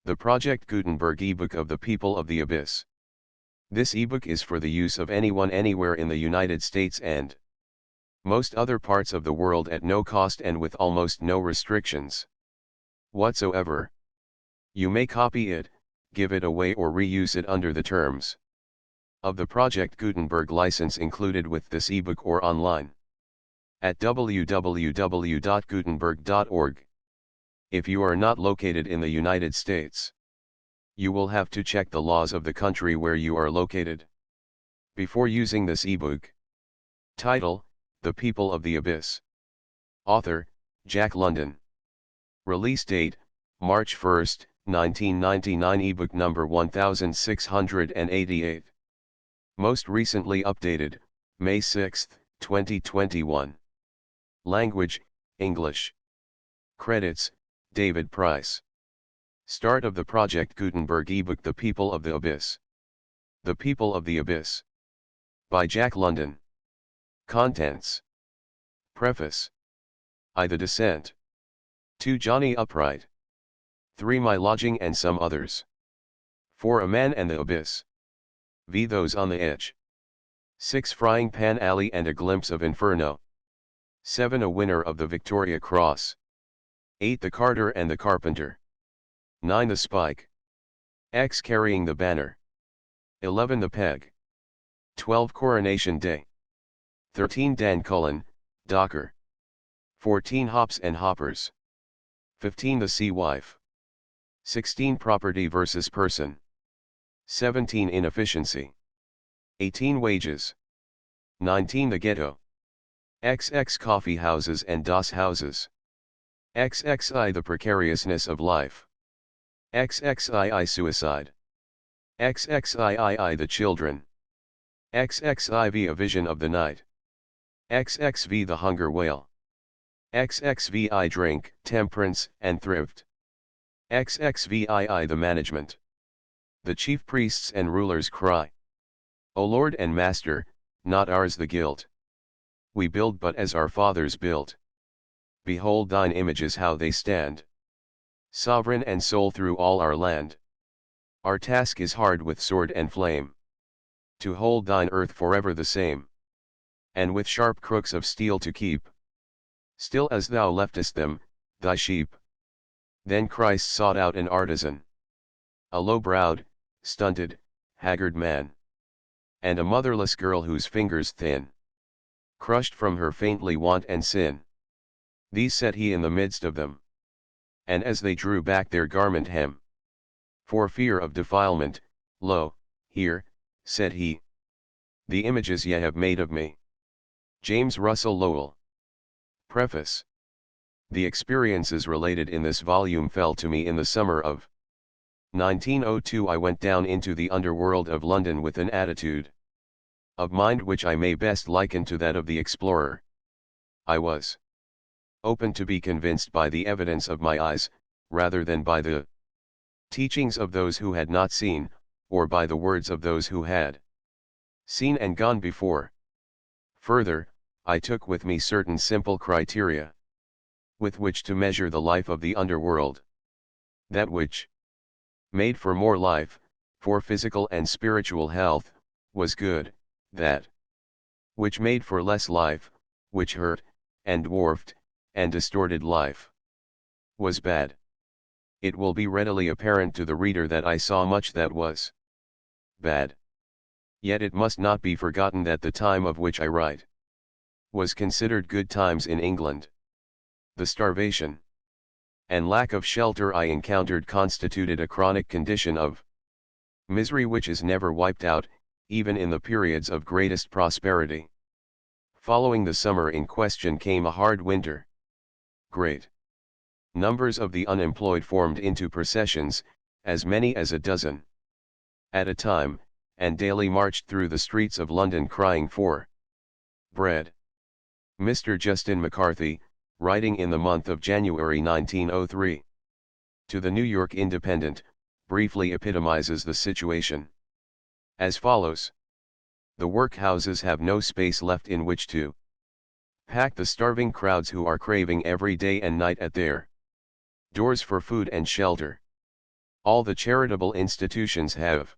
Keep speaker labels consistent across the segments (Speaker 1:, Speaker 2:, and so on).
Speaker 1: The Project Gutenberg ebook of the People of the Abyss. This ebook is for the use of anyone anywhere in the United States and most other parts of the world at no cost and with almost no restrictions whatsoever. You may copy it, give it away or reuse it under the terms of the Project Gutenberg license included with this ebook or online at www.gutenberg.org. If you are not located in the United States, you will have to check the laws of the country where you are located before using this ebook. Title: The People of the Abyss. Author: Jack London. Release date: March 1, 1999. Ebook number 1688. Most recently updated, May 6, 2021. Language: English. Credits: David Price. Start of the Project Gutenberg ebook The People of the Abyss. The People of the Abyss. By Jack London. Contents. Preface. I the Descent. 2 Johnny Upright. 3 My Lodging and Some Others. 4 A Man and the Abyss. V Those on the Edge. 6 Frying Pan Alley and a Glimpse of Inferno. 7 A Winner of the Victoria Cross. 8 The Carter and the Carpenter. 9 The Spike. X Carrying the Banner. 11 The Peg. 12 Coronation Day. 13 Dan Cullen, Docker. 14 Hops and Hoppers. 15 The Sea Wife. 16 Property versus Person. 17 Inefficiency. 18 Wages. 19 The Ghetto. XX Coffee Houses and DOS Houses. XXI The Precariousness of Life. XXII Suicide. XXIII The Children. XXIV A Vision of the Night. XXV The Hunger Whale. XXVI Drink, Temperance, and Thrift. XXVII The Management. The Chief Priests and Rulers cry. O Lord and Master, not ours the guilt. We build but as our fathers built. Behold thine images how they stand. Sovereign and sole through all our land. Our task is hard with sword and flame. To hold thine earth forever the same. And with sharp crooks of steel to keep. Still as thou leftest them, thy sheep. Then Christ sought out an artisan. A low-browed, stunted, haggard man. And a motherless girl whose fingers thin. Crushed from her faintly want and sin. These set he in the midst of them. And as they drew back their garment hem. For fear of defilement, lo, here, said he. The images ye have made of me. James Russell Lowell. Preface. The experiences related in this volume fell to me in the summer of 1902. I went down into the underworld of London with an attitude of mind which I may best liken to that of the explorer. I was open to be convinced by the evidence of my eyes, rather than by the teachings of those who had not seen, or by the words of those who had seen and gone before. Further, I took with me certain simple criteria with which to measure the life of the underworld. That which made for more life, for physical and spiritual health, was good. That which made for less life, which hurt, and dwarfed, and distorted life, was bad. It will be readily apparent to the reader that I saw much that was bad. Yet it must not be forgotten that the time of which I write was considered good times in England. The starvation and lack of shelter I encountered constituted a chronic condition of misery which is never wiped out, even in the periods of greatest prosperity. Following the summer in question came a hard winter. Great numbers of the unemployed formed into processions, as many as a dozen at a time, and daily marched through the streets of London crying for bread. Mr. Justin McCarthy, writing in the month of January 1903 to the New York Independent, briefly epitomizes the situation as follows. The workhouses have no space left in which to pack the starving crowds who are craving every day and night at their doors for food and shelter. All the charitable institutions have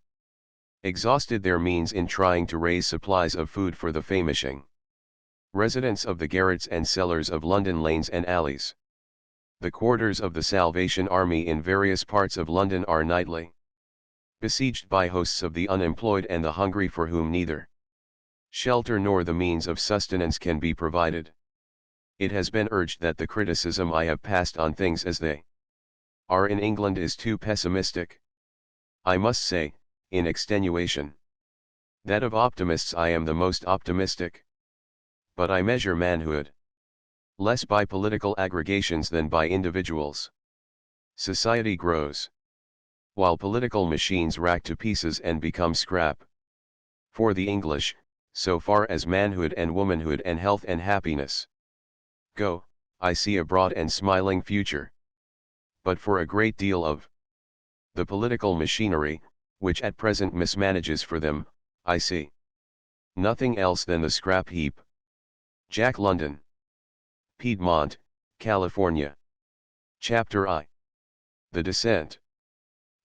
Speaker 1: exhausted their means in trying to raise supplies of food for the famishing residents of the garrets and cellars of London lanes and alleys. The quarters of the Salvation Army in various parts of London are nightly besieged by hosts of the unemployed and the hungry, for whom neither shelter nor the means of sustenance can be provided. It has been urged that the criticism I have passed on things as they are in England is too pessimistic. I must say, in extenuation, that of optimists I am the most optimistic. But I measure manhood less by political aggregations than by individuals. Society grows, while political machines rack to pieces and become scrap. For the English, so far as manhood and womanhood and health and happiness go, I see a broad and smiling future. But for a great deal of the political machinery, which at present mismanages for them, I see nothing else than the scrap heap. Jack London, Piedmont, California. Chapter I. The Descent.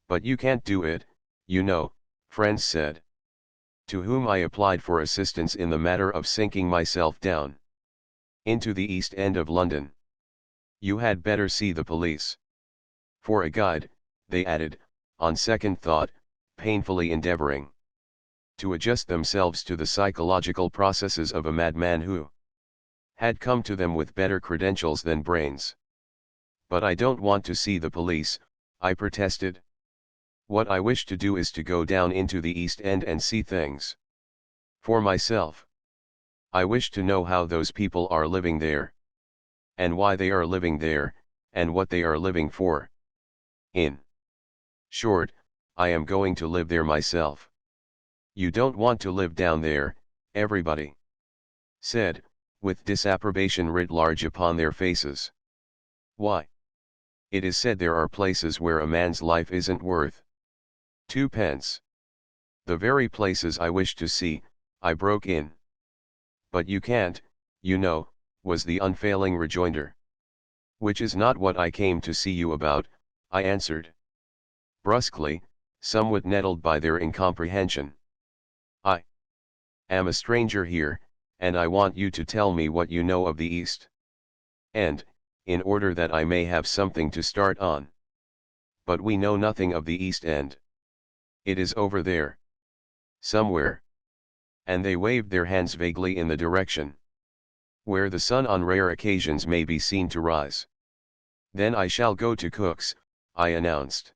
Speaker 1: But you can't do it, you know, friends said, to whom I applied for assistance in the matter of sinking myself down into the East End of London. You had better see the police. For a guide, they added, on second thought, painfully endeavoring to adjust themselves to the psychological processes of a madman who had come to them with better credentials than brains. But I don't want to see the police, I protested. What I wish to do is to go down into the East End and see things for myself. I wish to know how those people are living there, and why they are living there, and what they are living for. In short, I am going to live there myself. You don't want to live down there, everybody said, with disapprobation writ large upon their faces. Why? It is said there are places where a man's life isn't worth twopence. The very places I wish to see, I broke in. But you can't, you know, was the unfailing rejoinder. Which is not what I came to see you about, I answered brusquely, somewhat nettled by their incomprehension. I am a stranger here, and I want you to tell me what you know of the East End, in order that I may have something to start on. But we know nothing of the East End. It is over there somewhere. And they waved their hands vaguely in the direction where the sun on rare occasions may be seen to rise. Then I shall go to Cook's, I announced.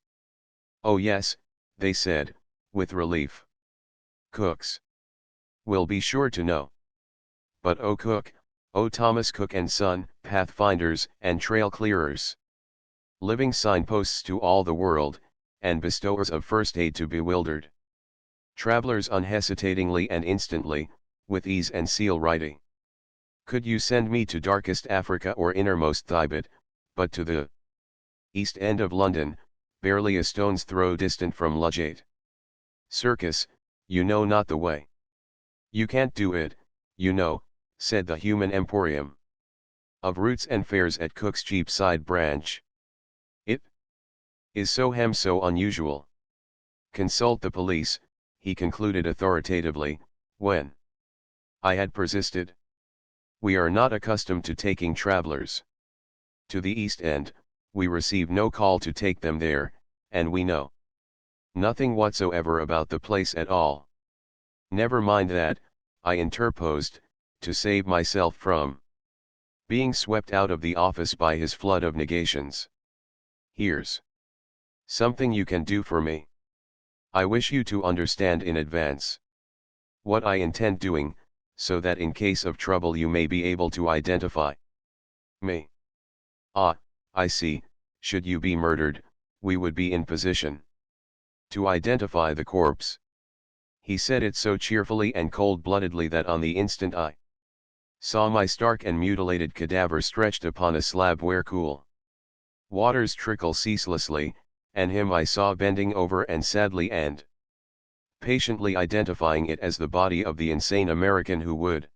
Speaker 1: Oh yes, they said, with relief. Cook's. We'll be sure to know. But oh Cook, oh Thomas Cook and Son, pathfinders and trail clearers. Living signposts to all the world, and bestowers of first aid to bewildered travelers unhesitatingly and instantly, with ease and seal writing. Could you send me to darkest Africa or innermost Thibet, but to the East End of London, barely a stone's throw distant from Ludgate Circus, you know not the way. You can't do it, you know, said the Human Emporium of Roots and Fairs at Cook's Cheapside branch. It is so unusual. Consult the police, he concluded authoritatively, when I had persisted. We are not accustomed to taking travelers to the East End, we receive no call to take them there, and we know nothing whatsoever about the place at all. Never mind that, I interposed, to save myself from being swept out of the office by his flood of negations. Here's something you can do for me. I wish you to understand in advance what I intend doing, so that in case of trouble you may be able to identify me. Ah, I see, should you be murdered, we would be in position to identify the corpse. He said it so cheerfully and cold-bloodedly that on the instant I saw my stark and mutilated cadaver stretched upon a slab where cool waters trickle ceaselessly, and him I saw bending over and sadly and patiently identifying it as the body of the insane American who would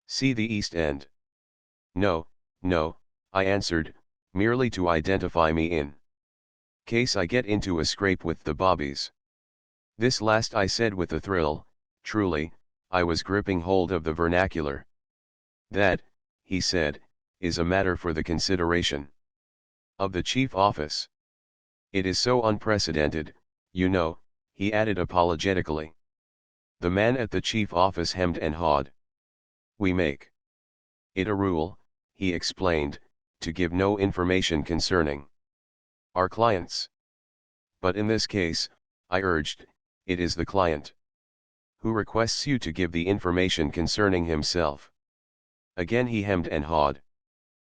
Speaker 1: see the East End. No, no, I answered, merely to identify me in Case I get into a scrape with the bobbies. This last I said with a thrill. Truly, I was gripping hold of the vernacular. That, he said, is a matter for the consideration of the chief office. It is so unprecedented, you know, he added apologetically. The man at the chief office hemmed and hawed. We make it a rule, he explained, to give no information concerning our clients. But in this case, I urged, it is the client who requests you to give the information concerning himself. Again he hemmed and hawed.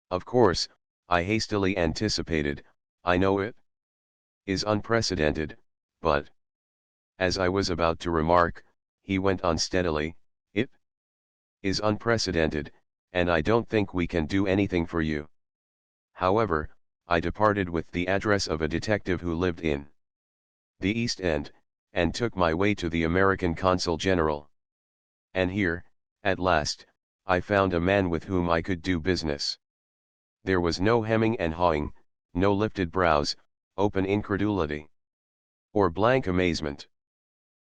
Speaker 1: Of course, I hastily anticipated, I know it is unprecedented, but, as I was about to remark, he went on steadily, it is unprecedented, and I don't think we can do anything for you. However, I departed with the address of a detective who lived in the East End, and took my way to the American Consul General. And here, at last, I found a man with whom I could do business. There was no hemming and hawing, no lifted brows, open incredulity, or blank amazement.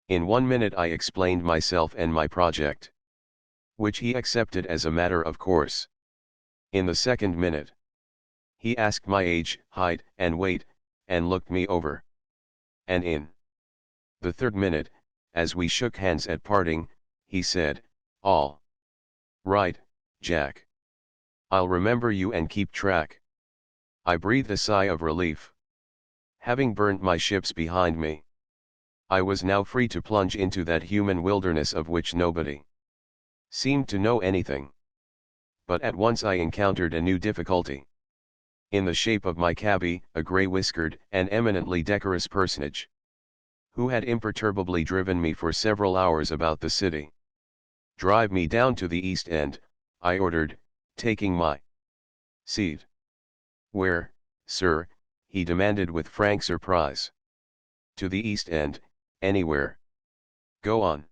Speaker 1: In 1 minute I explained myself and my project, which he accepted as a matter of course. In the second minute, he asked my age, height, and weight, and looked me over. And in the third minute, as we shook hands at parting, he said, all right, Jack. I'll remember you and keep track. I breathed a sigh of relief. Having burnt my ships behind me, I was now free to plunge into that human wilderness of which nobody seemed to know anything. But at once I encountered a new difficulty. In the shape of my cabby, a grey-whiskered and eminently decorous personage, who had imperturbably driven me for several hours about the city. Drive me down to the East End, I ordered, taking my seat. Where, sir? He demanded with frank surprise. To the East End, anywhere. Go on.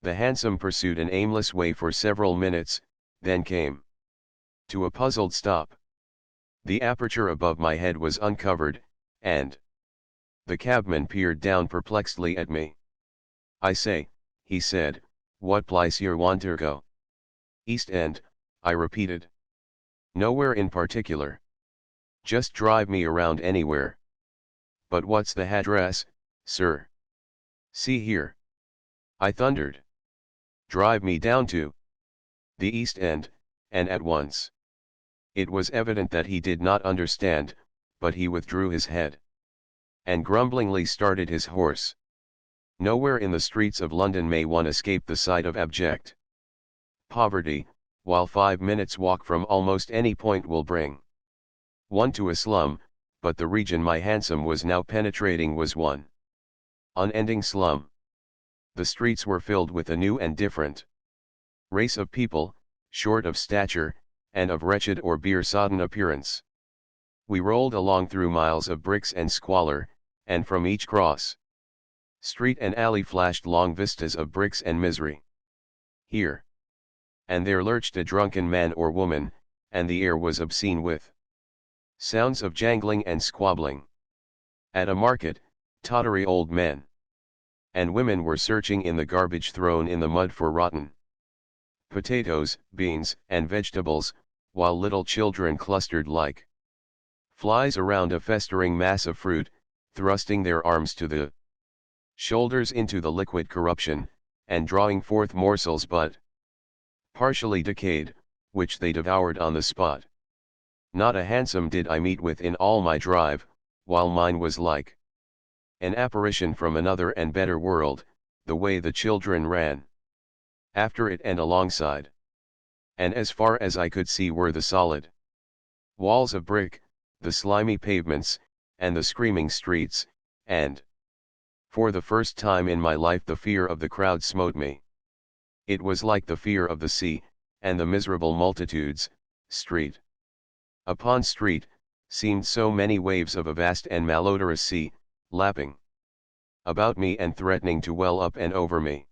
Speaker 1: The hansom pursued an aimless way for several minutes, then came to a puzzled stop. The aperture above my head was uncovered, and the cabman peered down perplexedly at me. I say, he said, what place you want to go? East End, I repeated. Nowhere in particular. Just drive me around anywhere. But what's the address, sir? See here, I thundered. Drive me down to the East End, and at once. It was evident that he did not understand, but he withdrew his head, and grumblingly started his horse. Nowhere in the streets of London may one escape the sight of abject poverty, while 5 minutes' walk from almost any point will bring one to a slum, but the region my hansom was now penetrating was one unending slum. The streets were filled with a new and different race of people, short of stature, and of wretched or beer-sodden appearance. We rolled along through miles of bricks and squalor, and from each cross street and alley flashed long vistas of bricks and misery. Here and there lurched a drunken man or woman, and the air was obscene with sounds of jangling and squabbling. At a market, tottery old men and women were searching in the garbage thrown in the mud for rotten potatoes, beans, and vegetables, while little children clustered like flies around a festering mass of fruit, thrusting their arms to the shoulders into the liquid corruption, and drawing forth morsels but partially decayed, which they devoured on the spot. Not a hansom did I meet with in all my drive, while mine was like an apparition from another and better world, the way the children ran after it and alongside. And as far as I could see were the solid walls of brick, the slimy pavements, and the screaming streets, and for the first time in my life the fear of the crowd smote me. It was like the fear of the sea, and the miserable multitudes, street upon street, seemed so many waves of a vast and malodorous sea, lapping about me and threatening to well up and over me.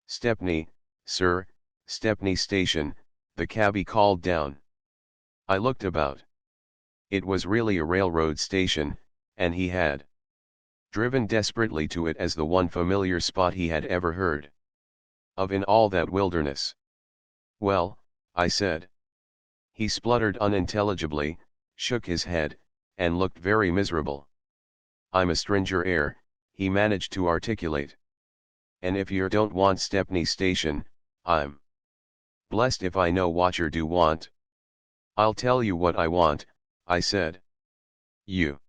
Speaker 1: Stepney, sir, Stepney Station, the cabby called down. I looked about. It was really a railroad station, and he had driven desperately to it as the one familiar spot he had ever heard of in all that wilderness. "Well," I said. He spluttered unintelligibly, shook his head, and looked very miserable. "I'm a stranger 'ere," he managed to articulate. "And if yer don't want Stepney Station, I'm blessed if I know what yer do want." "I'll tell you what I want," I said. "You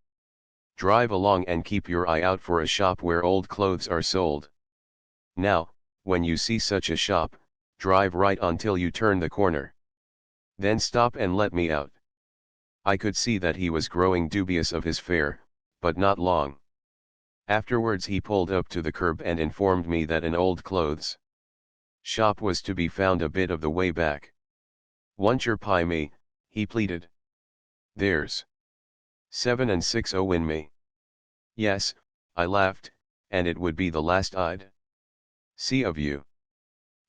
Speaker 1: drive along and keep your eye out for a shop where old clothes are sold. Now, when you see such a shop, drive right until you turn the corner. Then stop and let me out." I could see that he was growing dubious of his fare, but not long. Afterwards he pulled up to the curb and informed me that an old clothes shop was to be found a bit of the way back. "Won't yer pie me?" he pleaded. "There's 7 and 6 in me." "Yes," I laughed, "and it would be the last I'd see of you."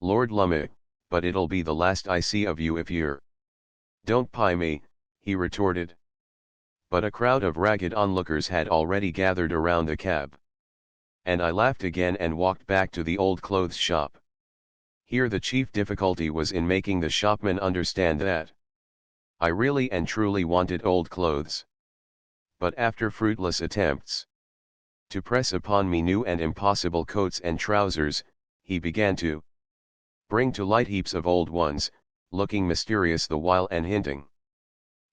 Speaker 1: "Lord lumme, but it'll be the last I see of you if yer don't pie me," he retorted. But a crowd of ragged onlookers had already gathered around the cab. And I laughed again and walked back to the old clothes shop. Here the chief difficulty was in making the shopman understand that I really and truly wanted old clothes. But after fruitless attempts to press upon me new and impossible coats and trousers, he began to bring to light heaps of old ones, looking mysterious the while and hinting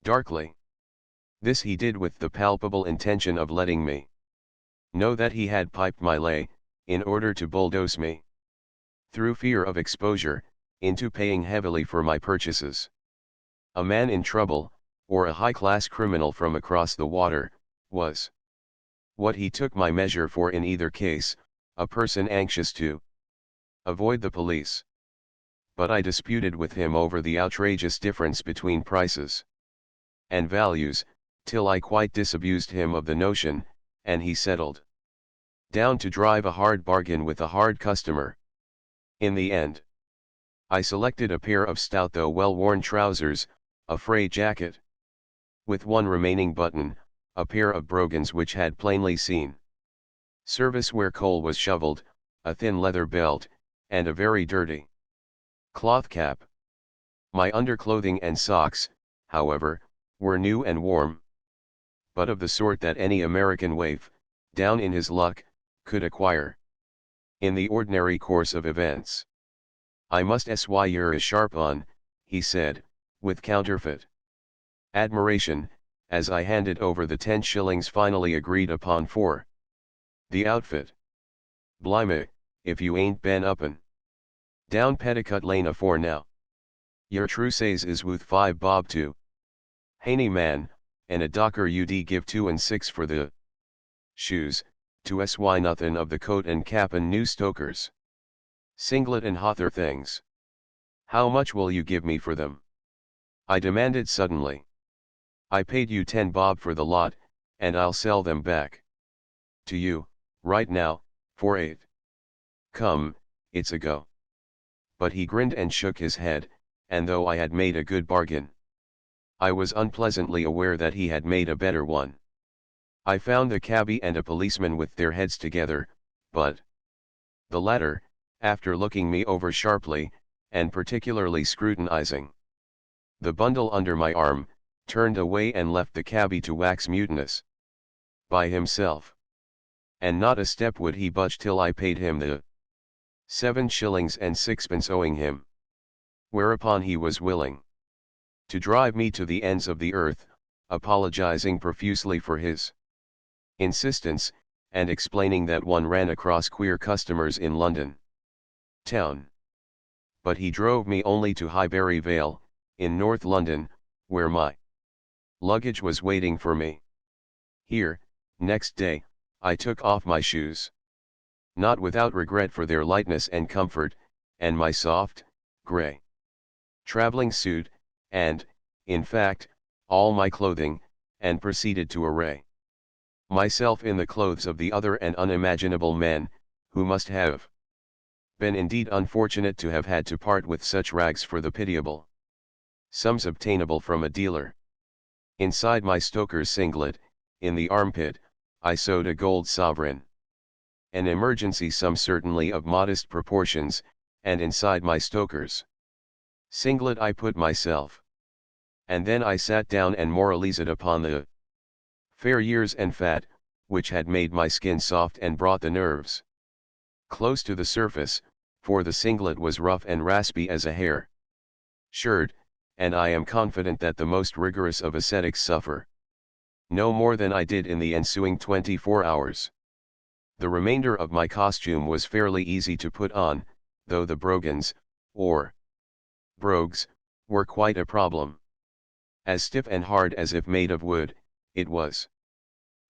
Speaker 1: darkly. This he did with the palpable intention of letting me know that he had piped my lay, in order to bulldoze me, through fear of exposure, into paying heavily for my purchases. A man in trouble, or a high-class criminal from across the water, was what he took my measure for in either case, a person anxious to avoid the police. But I disputed with him over the outrageous difference between prices and values, till I quite disabused him of the notion, and he settled down to drive a hard bargain with a hard customer. In the end, I selected a pair of stout though well-worn trousers, a frayed jacket with one remaining button, a pair of brogans which had plainly seen service where coal was shoveled, a thin leather belt, and a very dirty cloth cap. My underclothing and socks, however, were new and warm, but of the sort that any American waif, down in his luck, could acquire in the ordinary course of events. "I must sy yer a sharp on," he said, with counterfeit admiration, as I handed over the 10 shillings finally agreed upon for the outfit. "Blimey, if you ain't been uppin' down Petticut Lane afore now. Yer trousses is wuth 5 bob too. Haney man, and a docker ud give 2 and 6 for the shoes, to sy nothin' of the coat and cap and new stokers, singlet and hother things. How much will you give me for them?" I demanded suddenly. "I paid you 10 bob for the lot, and I'll sell them back to you, right now, for 8. Come, it's a go." But he grinned and shook his head, and though I had made a good bargain, I was unpleasantly aware that he had made a better one. I found the cabby and a policeman with their heads together, but the latter, after looking me over sharply, and particularly scrutinizing the bundle under my arm, turned away and left the cabby to wax mutinous by himself. And not a step would he budge till I paid him the 7 shillings and 6pence owing him. Whereupon he was willing to drive me to the ends of the earth, apologizing profusely for his insistence, and explaining that one ran across queer customers in London town. But he drove me only to Highbury Vale, in North London, where my luggage was waiting for me. Here, next day, I took off my shoes, not without regret for their lightness and comfort, and my soft, grey traveling suit, and, in fact, all my clothing, and proceeded to array myself in the clothes of the other and unimaginable men, who must have been indeed unfortunate to have had to part with such rags for the pitiable sums obtainable from a dealer. Inside my stoker's singlet, in the armpit, I sewed a gold sovereign. An emergency sum certainly of modest proportions, and inside my stoker's singlet I put myself. And then I sat down and moralized upon the fair years and fat, which had made my skin soft and brought the nerves close to the surface, for the singlet was rough and raspy as a hair shirt, and I am confident that the most rigorous of ascetics suffer no more than I did in the ensuing 24 hours. The remainder of my costume was fairly easy to put on, though the brogans, or brogues, were quite a problem. As stiff and hard as if made of wood, it was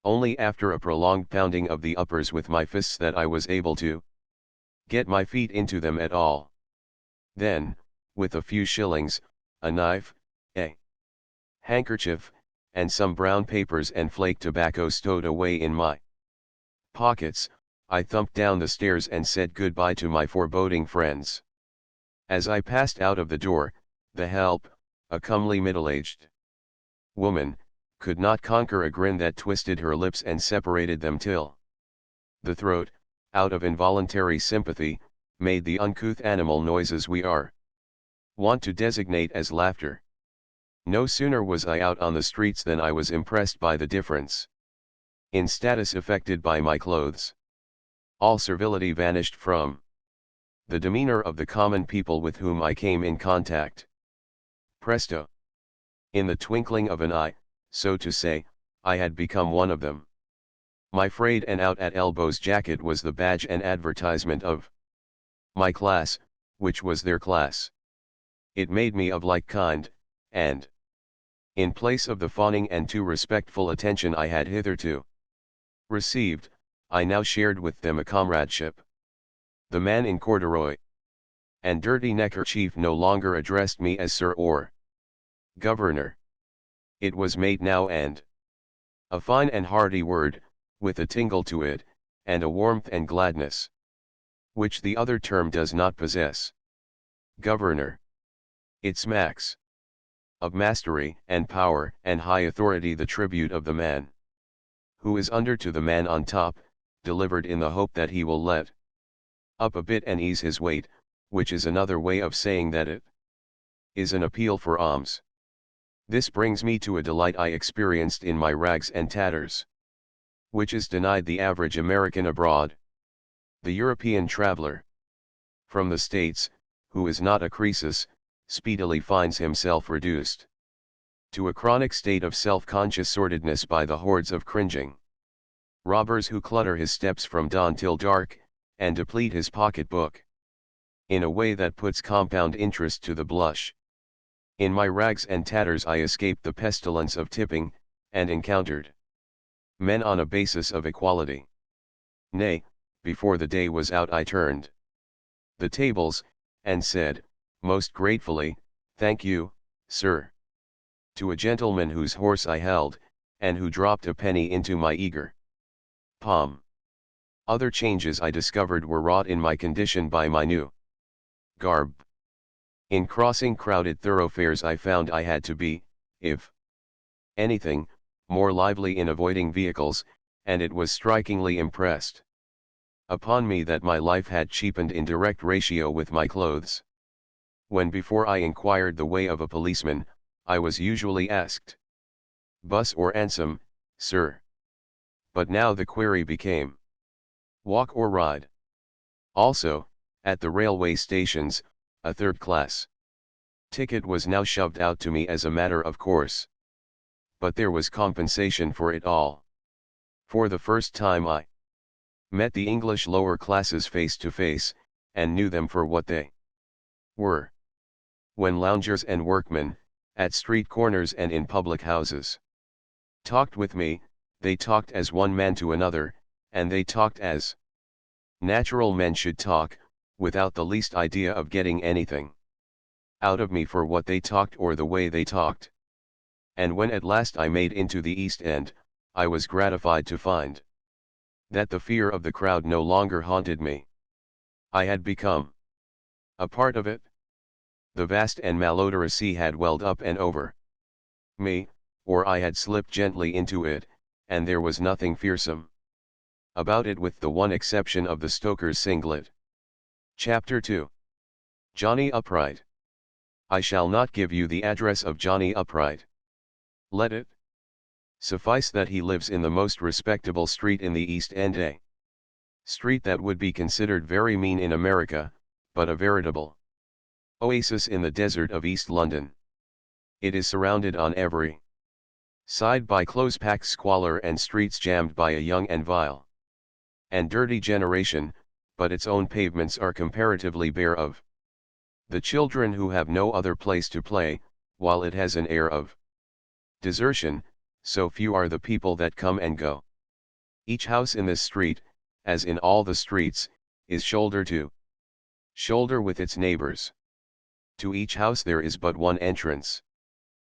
Speaker 1: only after a prolonged pounding of the uppers with my fists that I was able to get my feet into them at all. Then, with a few shillings, a knife, a handkerchief, and some brown papers and flake tobacco stowed away in my pockets, I thumped down the stairs and said goodbye to my foreboding friends. As I passed out of the door, the help, a comely middle-aged woman, could not conquer a grin that twisted her lips and separated them till the throat, out of involuntary sympathy, made the uncouth animal noises we are wont to designate as laughter. No sooner was I out on the streets than I was impressed by the difference in status effected by my clothes. All servility vanished from the demeanor of the common people with whom I came in contact. Presto! In the twinkling of an eye, so to say, I had become one of them. My frayed and out at elbows jacket was the badge and advertisement of my class, which was their class. It made me of like kind, and in place of the fawning and too respectful attention I had hitherto received, I now shared with them a comradeship. The man in corduroy and dirty neckerchief no longer addressed me as sir or governor. It was mate now, and a fine and hearty word, with a tingle to it, and a warmth and gladness which the other term does not possess. Governor. It smacks of mastery and power and high authority, the tribute of the man who is under to the man on top, delivered in the hope that he will let up a bit and ease his weight, which is another way of saying that it is an appeal for alms. This brings me to a delight I experienced in my rags and tatters, which is denied the average American abroad. The European traveler from the States, who is not a Croesus, speedily finds himself reduced to a chronic state of self-conscious sordidness by the hordes of cringing robbers who clutter his steps from dawn till dark, and deplete his pocketbook in a way that puts compound interest to the blush. In my rags and tatters I escaped the pestilence of tipping, and encountered men on a basis of equality. Nay, before the day was out I turned the tables, and said, most gratefully, "Thank you, sir," to a gentleman whose horse I held, and who dropped a penny into my eager palm. Other changes I discovered were wrought in my condition by my new garb. In crossing crowded thoroughfares I found I had to be, if anything, more lively in avoiding vehicles, and it was strikingly impressed upon me that my life had cheapened in direct ratio with my clothes. When before I inquired the way of a policeman, I was usually asked, "Bus or 'ansom, sir?" But now the query became, "Walk or ride?" Also, at the railway stations, a third-class ticket was now shoved out to me as a matter of course. But there was compensation for it all. For the first time I met the English lower classes face to face, and knew them for what they were. When loungers and workmen, at street corners and in public houses, talked with me, they talked as one man to another, and they talked as natural men should talk, without the least idea of getting anything out of me for what they talked or the way they talked. And when at last I made into the East End, I was gratified to find that the fear of the crowd no longer haunted me. I had become a part of it. The vast and malodorous sea had welled up and over me, or I had slipped gently into it, and there was nothing fearsome about it with the one exception of the stoker's singlet. Chapter 2. Johnny Upright. I shall not give you the address of Johnny Upright. Let it suffice that he lives in the most respectable street in the East End, a street that would be considered very mean in America, but a veritable oasis in the desert of East London. It is surrounded on every side by close-packed squalor and streets jammed by a young and vile and dirty generation, but its own pavements are comparatively bare of the children who have no other place to play, while it has an air of desertion, so few are the people that come and go. Each house in this street, as in all the streets, is shoulder to shoulder with its neighbors. To each house there is but one entrance,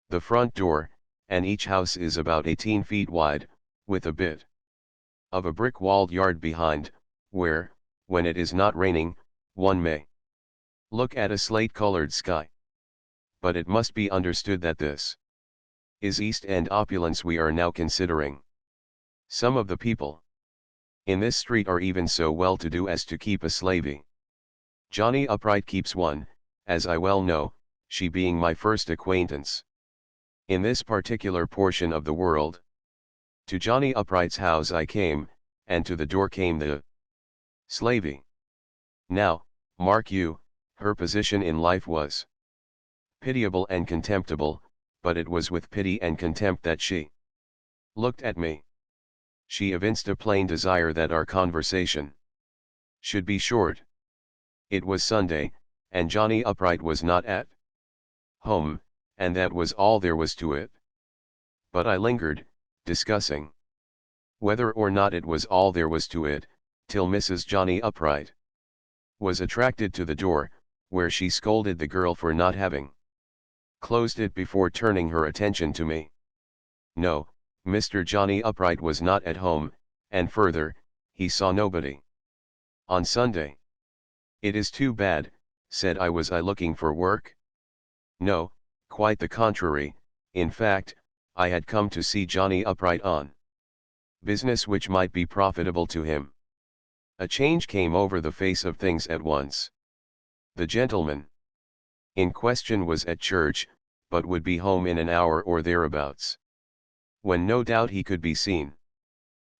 Speaker 1: the front door, and each house is about 18 feet wide, with a bit of a brick-walled yard behind, where, when it is not raining, one may look at a slate-colored sky. But it must be understood that this is East End opulence we are now considering. Some of the people in this street are even so well-to-do as to keep a slavey. Johnny Upright keeps one, as I well know, she being my first acquaintance in this particular portion of the world. To Johnny Upright's house I came, and to the door came the slavey. Now, mark you, her position in life was pitiable and contemptible, but it was with pity and contempt that she looked at me. She evinced a plain desire that our conversation should be short. It was Sunday, and Johnny Upright was not at home, and that was all there was to it. But I lingered, discussing whether or not it was all there was to it, till Mrs. Johnny Upright was attracted to the door, where she scolded the girl for not having closed it before turning her attention to me. No, Mr. Johnny Upright was not at home, and further, he saw nobody on Sunday. It is too bad, said I. Was I looking for work? No, quite the contrary. In fact, I had come to see Johnny Upright on business which might be profitable to him. A change came over the face of things at once. The gentleman in question was at church, but would be home in an hour or thereabouts, when no doubt he could be seen.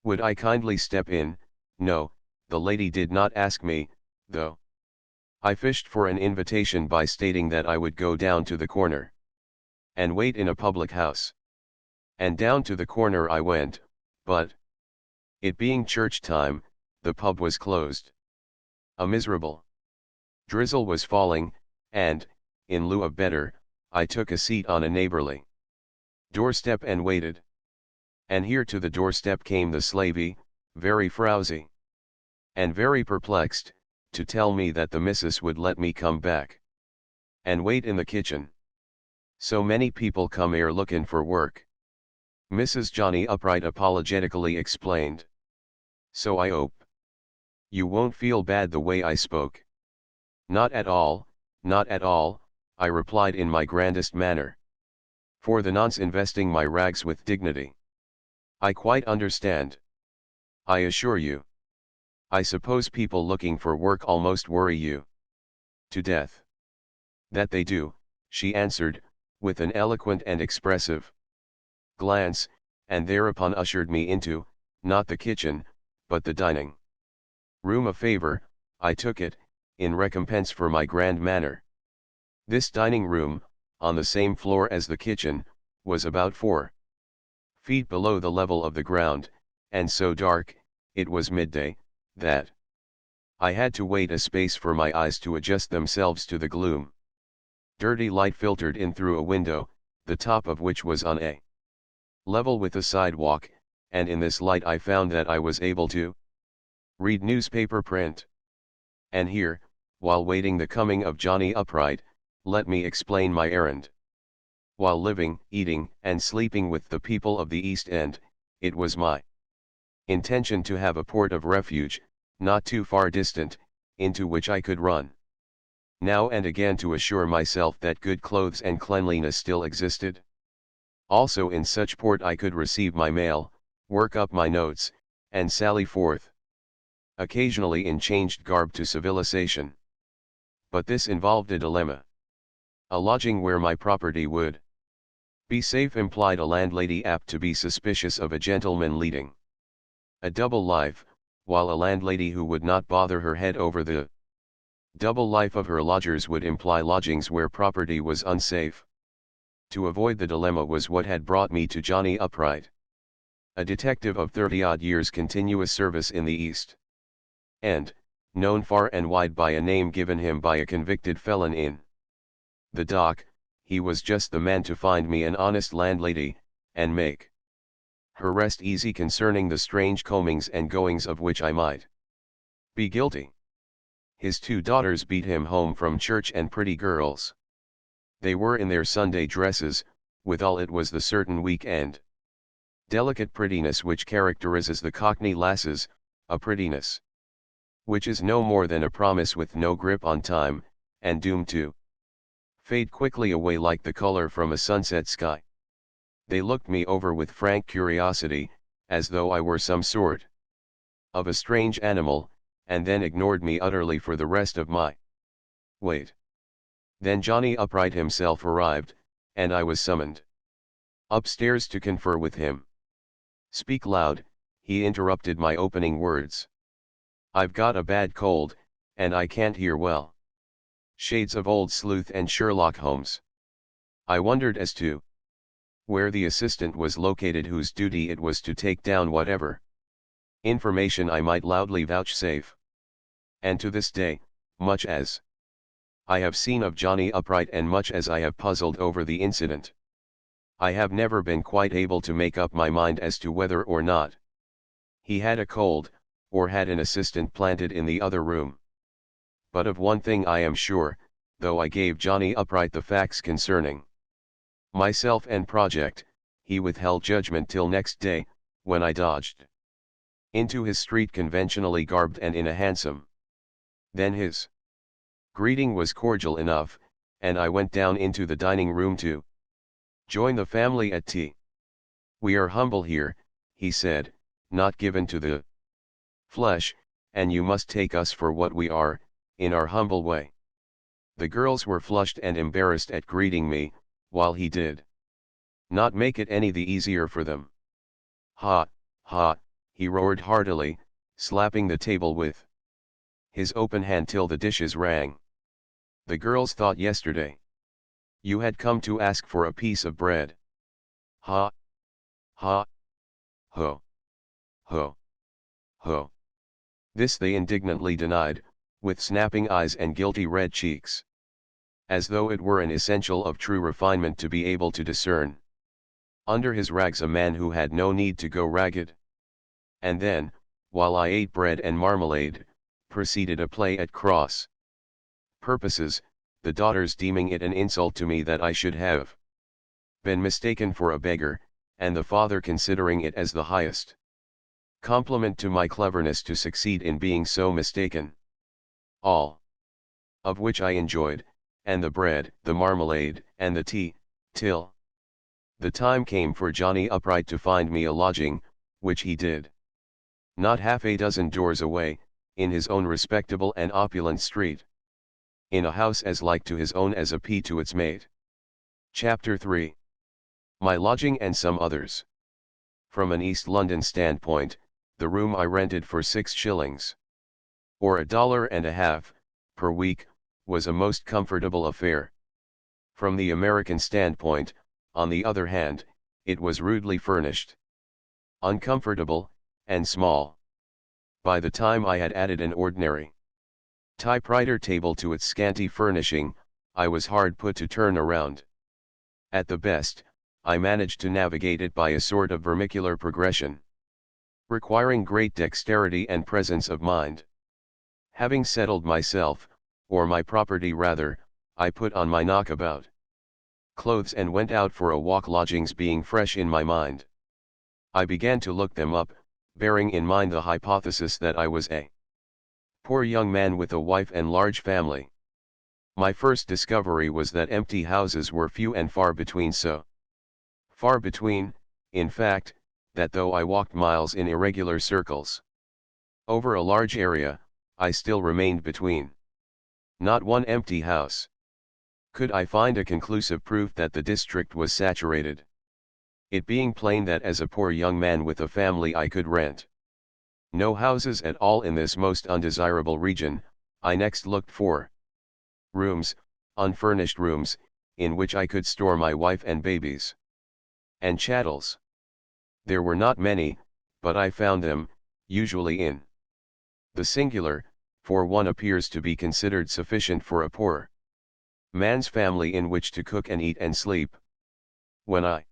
Speaker 1: Would I kindly step in? No, the lady did not ask me, though I fished for an invitation by stating that I would go down to the corner and wait in a public house. And down to the corner I went, but it being church time, the pub was closed. A miserable drizzle was falling, and, in lieu of better, I took a seat on a neighborly doorstep and waited. And here to the doorstep came the slavey, very frowsy and very perplexed, to tell me that the missus would let me come back and wait in the kitchen. So many people come 'ere lookin' for work, Mrs. Johnny Upright apologetically explained. So I 'ope you won't feel bad the way I spoke. Not at all, not at all, I replied in my grandest manner. For the nonce investing my rags with dignity. I quite understand. I assure you. I suppose people looking for work almost worry you to death. That they do, she answered, with an eloquent and expressive glance, and thereupon ushered me into, not the kitchen, but the dining room. A favor, I took it, in recompense for my grand manner. This dining room, on the same floor as the kitchen, was about 4 feet below the level of the ground, and so dark, it was midday, that I had to wait a space for my eyes to adjust themselves to the gloom. Dirty light filtered in through a window, the top of which was on a level with the sidewalk, and in this light I found that I was able to read newspaper print. And here, while waiting the coming of Johnny Upright, let me explain my errand. While living, eating, and sleeping with the people of the East End, it was my intention to have a port of refuge, not too far distant, into which I could run now and again to assure myself that good clothes and cleanliness still existed. Also in such port I could receive my mail, work up my notes, and sally forth. Occasionally in changed garb to civilization. But this involved a dilemma. A lodging where my property would be safe implied a landlady apt to be suspicious of a gentleman leading a double life, while a landlady who would not bother her head over the double life of her lodgers would imply lodgings where property was unsafe. To avoid the dilemma was what had brought me to Johnny Upright, a detective of 30-odd years continuous service in the East End, known far and wide by a name given him by a convicted felon in the dock. He was just the man to find me an honest landlady, and make her rest easy concerning the strange comings and goings of which I might be guilty. His 2 daughters beat him home from church, and pretty girls they were in their Sunday dresses, withal it was the certain week-end delicate prettiness which characterizes the Cockney lasses, a prettiness which is no more than a promise with no grip on time, and doomed to fade quickly away like the color from a sunset sky. They looked me over with frank curiosity, as though I were some sort of a strange animal, and then ignored me utterly for the rest of my wait. Then Johnny Upright himself arrived, and I was summoned upstairs to confer with him. "Speak loud," he interrupted my opening words. "I've got a bad cold, and I can't hear well." Shades of Old Sleuth and Sherlock Holmes. I wondered as to where the assistant was located whose duty it was to take down whatever information I might loudly vouchsafe. And to this day, much as I have seen of Johnny Upright and much as I have puzzled over the incident, I have never been quite able to make up my mind as to whether or not he had a cold, or had an assistant planted in the other room. But of one thing I am sure, though I gave Johnny Upright the facts concerning myself and project, he withheld judgment till next day, when I dodged into his street conventionally garbed and in a hansom. Then his greeting was cordial enough, and I went down into the dining room to join the family at tea. "We are humble here," he said, "not given to the flesh, and you must take us for what we are, in our humble way." The girls were flushed and embarrassed at greeting me, while he did not make it any the easier for them. "Ha, ha," he roared heartily, slapping the table with his open hand till the dishes rang. "The girls thought yesterday you had come to ask for a piece of bread. Ha, ha, ho, ho, ho." This they indignantly denied, with snapping eyes and guilty red cheeks, as though it were an essential of true refinement to be able to discern under his rags a man who had no need to go ragged. And then, while I ate bread and marmalade, proceeded a play at cross purposes, the daughters deeming it an insult to me that I should have been mistaken for a beggar, and the father considering it as the highest compliment to my cleverness to succeed in being so mistaken. All of which I enjoyed, and the bread, the marmalade, and the tea, till the time came for Johnny Upright to find me a lodging, which he did not half a dozen doors away, in his own respectable and opulent street, in a house as like to his own as a pea to its mate. Chapter 3. My lodging and some others. From an East London standpoint, the room I rented for 6 shillings, or $1.50, per week, was a most comfortable affair. From the American standpoint, on the other hand, it was rudely furnished, uncomfortable, and small. By the time I had added an ordinary typewriter table to its scanty furnishing, I was hard put to turn around. At the best, I managed to navigate it by a sort of vermicular progression, requiring great dexterity and presence of mind. Having settled myself, or my property rather, I put on my knockabout clothes and went out for a walk, lodgings being fresh in my mind. I began to look them up, bearing in mind the hypothesis that I was a poor young man with a wife and large family. My first discovery was that empty houses were few and far between, so far between, in fact, that though I walked miles in irregular circles over a large area, I still remained between. Not one empty house. Could I find a conclusive proof that the district was saturated? It being plain that as a poor young man with a family I could rent no houses at all in this most undesirable region, I next looked for rooms, unfurnished rooms, in which I could store my wife and babies and chattels. There were not many, but I found them, usually in the singular, for one appears to be considered sufficient for a poor man's family in which to cook and eat and sleep. When I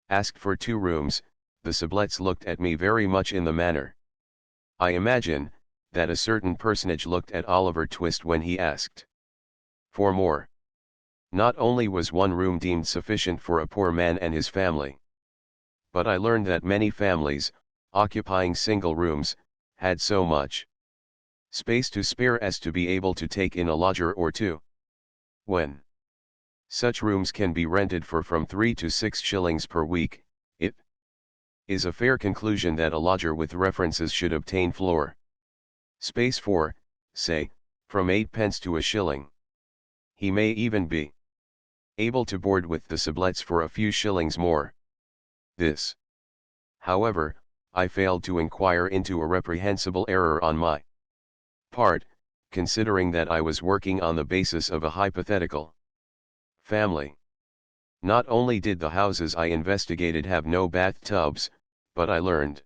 Speaker 1: asked for 2 rooms, the sublets looked at me very much in the manner, I imagine, that a certain personage looked at Oliver Twist when he asked for more. Not only was 1 room deemed sufficient for a poor man and his family, but I learned that many families, occupying single rooms, had so much space to spare as to be able to take in a lodger or 2. When such rooms can be rented for from 3 to 6 shillings per week, it is a fair conclusion that a lodger with references should obtain floor space for, say, from 8 pence to a shilling. He may even be able to board with the sublets for a few shillings more. This, however, I failed to inquire into, a reprehensible error on my part, considering that I was working on the basis of a hypothetical family. Not only did the houses I investigated have no bathtubs, but I learned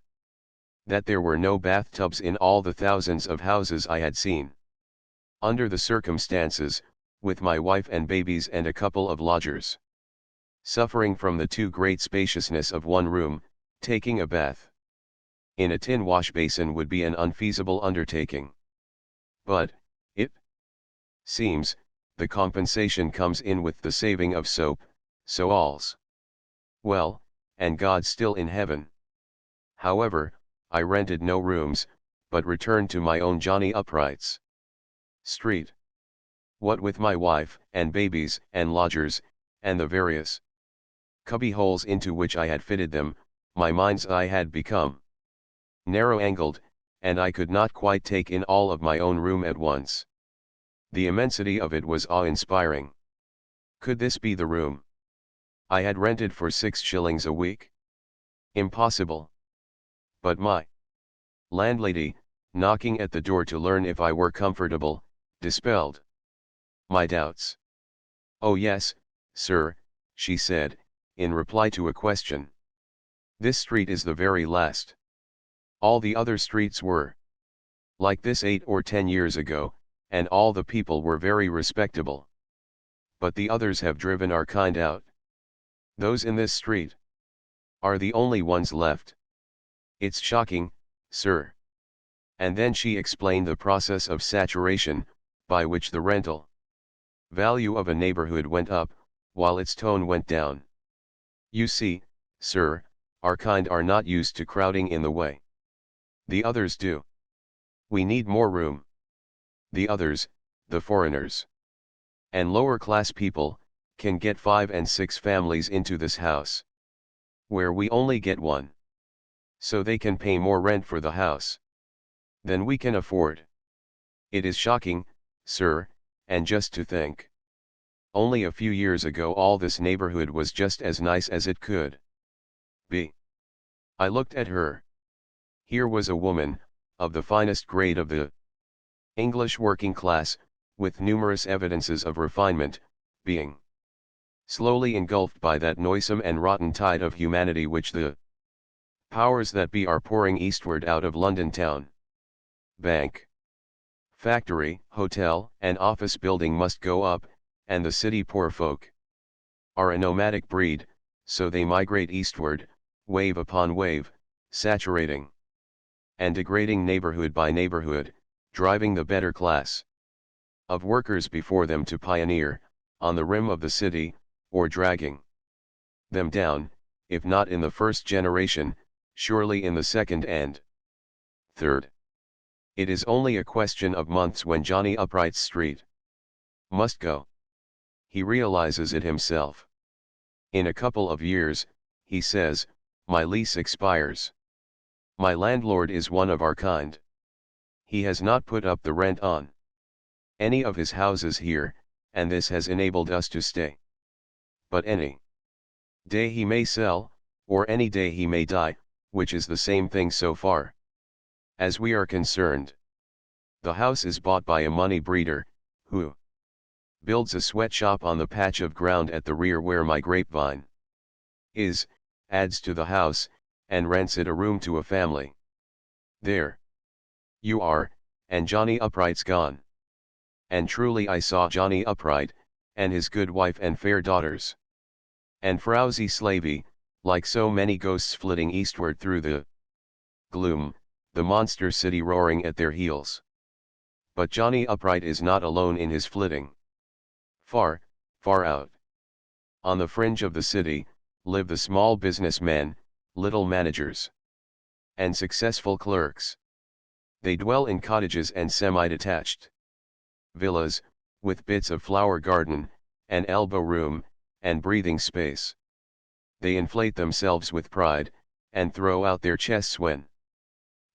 Speaker 1: that there were no bathtubs in all the thousands of houses I had seen. Under the circumstances, with my wife and babies and a couple of lodgers suffering from the too great spaciousness of 1 room, taking a bath in a tin wash basin would be an unfeasible undertaking. But, it seems, the compensation comes in with the saving of soap, so all's well, and God's still in heaven. However, I rented no rooms, but returned to my own Johnny Upright's street. What with my wife, and babies, and lodgers, and the various cubby holes into which I had fitted them, my mind's eye had become narrow-angled, and I could not quite take in all of my own room at once. The immensity of it was awe-inspiring. Could this be the room I had rented for 6 shillings a week? Impossible. But my landlady, knocking at the door to learn if I were comfortable, dispelled my doubts. "Oh yes, sir," she said, in reply to a question. "This street is the very last. All the other streets were like this 8 or 10 years ago, and all the people were very respectable. But the others have driven our kind out. Those in this street are the only ones left. It's shocking, sir." And then she explained the process of saturation, by which the rental value of a neighborhood went up, while its tone went down. "You see, sir, our kind are not used to crowding in the way the others do. We need more room. The others, the foreigners and lower class people, can get 5 and 6 families into this house, where we only get 1. So they can pay more rent for the house than we can afford. It is shocking, sir, and just to think, only a few years ago all this neighborhood was just as nice as it could be." I looked at her. Here was a woman, of the finest grade of the English working class, with numerous evidences of refinement, being slowly engulfed by that noisome and rotten tide of humanity which the powers that be are pouring eastward out of London town. Bank, factory, hotel, and office building must go up, and the city poor folk are a nomadic breed, so they migrate eastward, wave upon wave, saturating and degrading neighborhood by neighborhood, driving the better class of workers before them to pioneer, on the rim of the city, or dragging them down, if not in the first generation, surely in the second and third. It is only a question of months when Johnny Upright's street must go. He realizes it himself. In a couple of years, he says, my lease expires. My landlord is one of our kind. He has not put up the rent on any of his houses here, and this has enabled us to stay. But any day he may sell, or any day he may die, which is the same thing so far as we are concerned. The house is bought by a money breeder, who builds a sweatshop on the patch of ground at the rear where my grapevine is, adds to the house, and rents it a room to a family. There you are, and Johnny Upright's gone. And truly I saw Johnny Upright, and his good wife and fair daughters. And Frowsy Slavey, like so many ghosts flitting eastward through the gloom, the monster city roaring at their heels. But Johnny Upright is not alone in his flitting. Far, far out on the fringe of the city, live the small businessmen, little managers, and successful clerks. They dwell in cottages and semi-detached villas, with bits of flower garden, and elbow room, and breathing space. They inflate themselves with pride, and throw out their chests when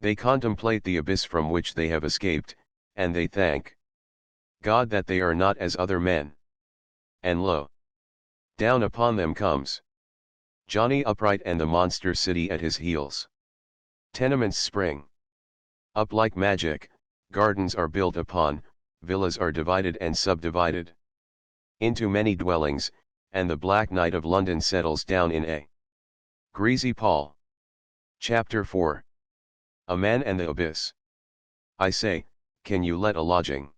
Speaker 1: they contemplate the abyss from which they have escaped, and they thank God that they are not as other men. And lo, down upon them comes Johnny Upright and the monster city at his heels. Tenements spring up like magic, gardens are built upon, villas are divided and subdivided into many dwellings, and the black night of London settles down in a greasy pall. Chapter 4. A Man and the Abyss. I say, can you let a lodging?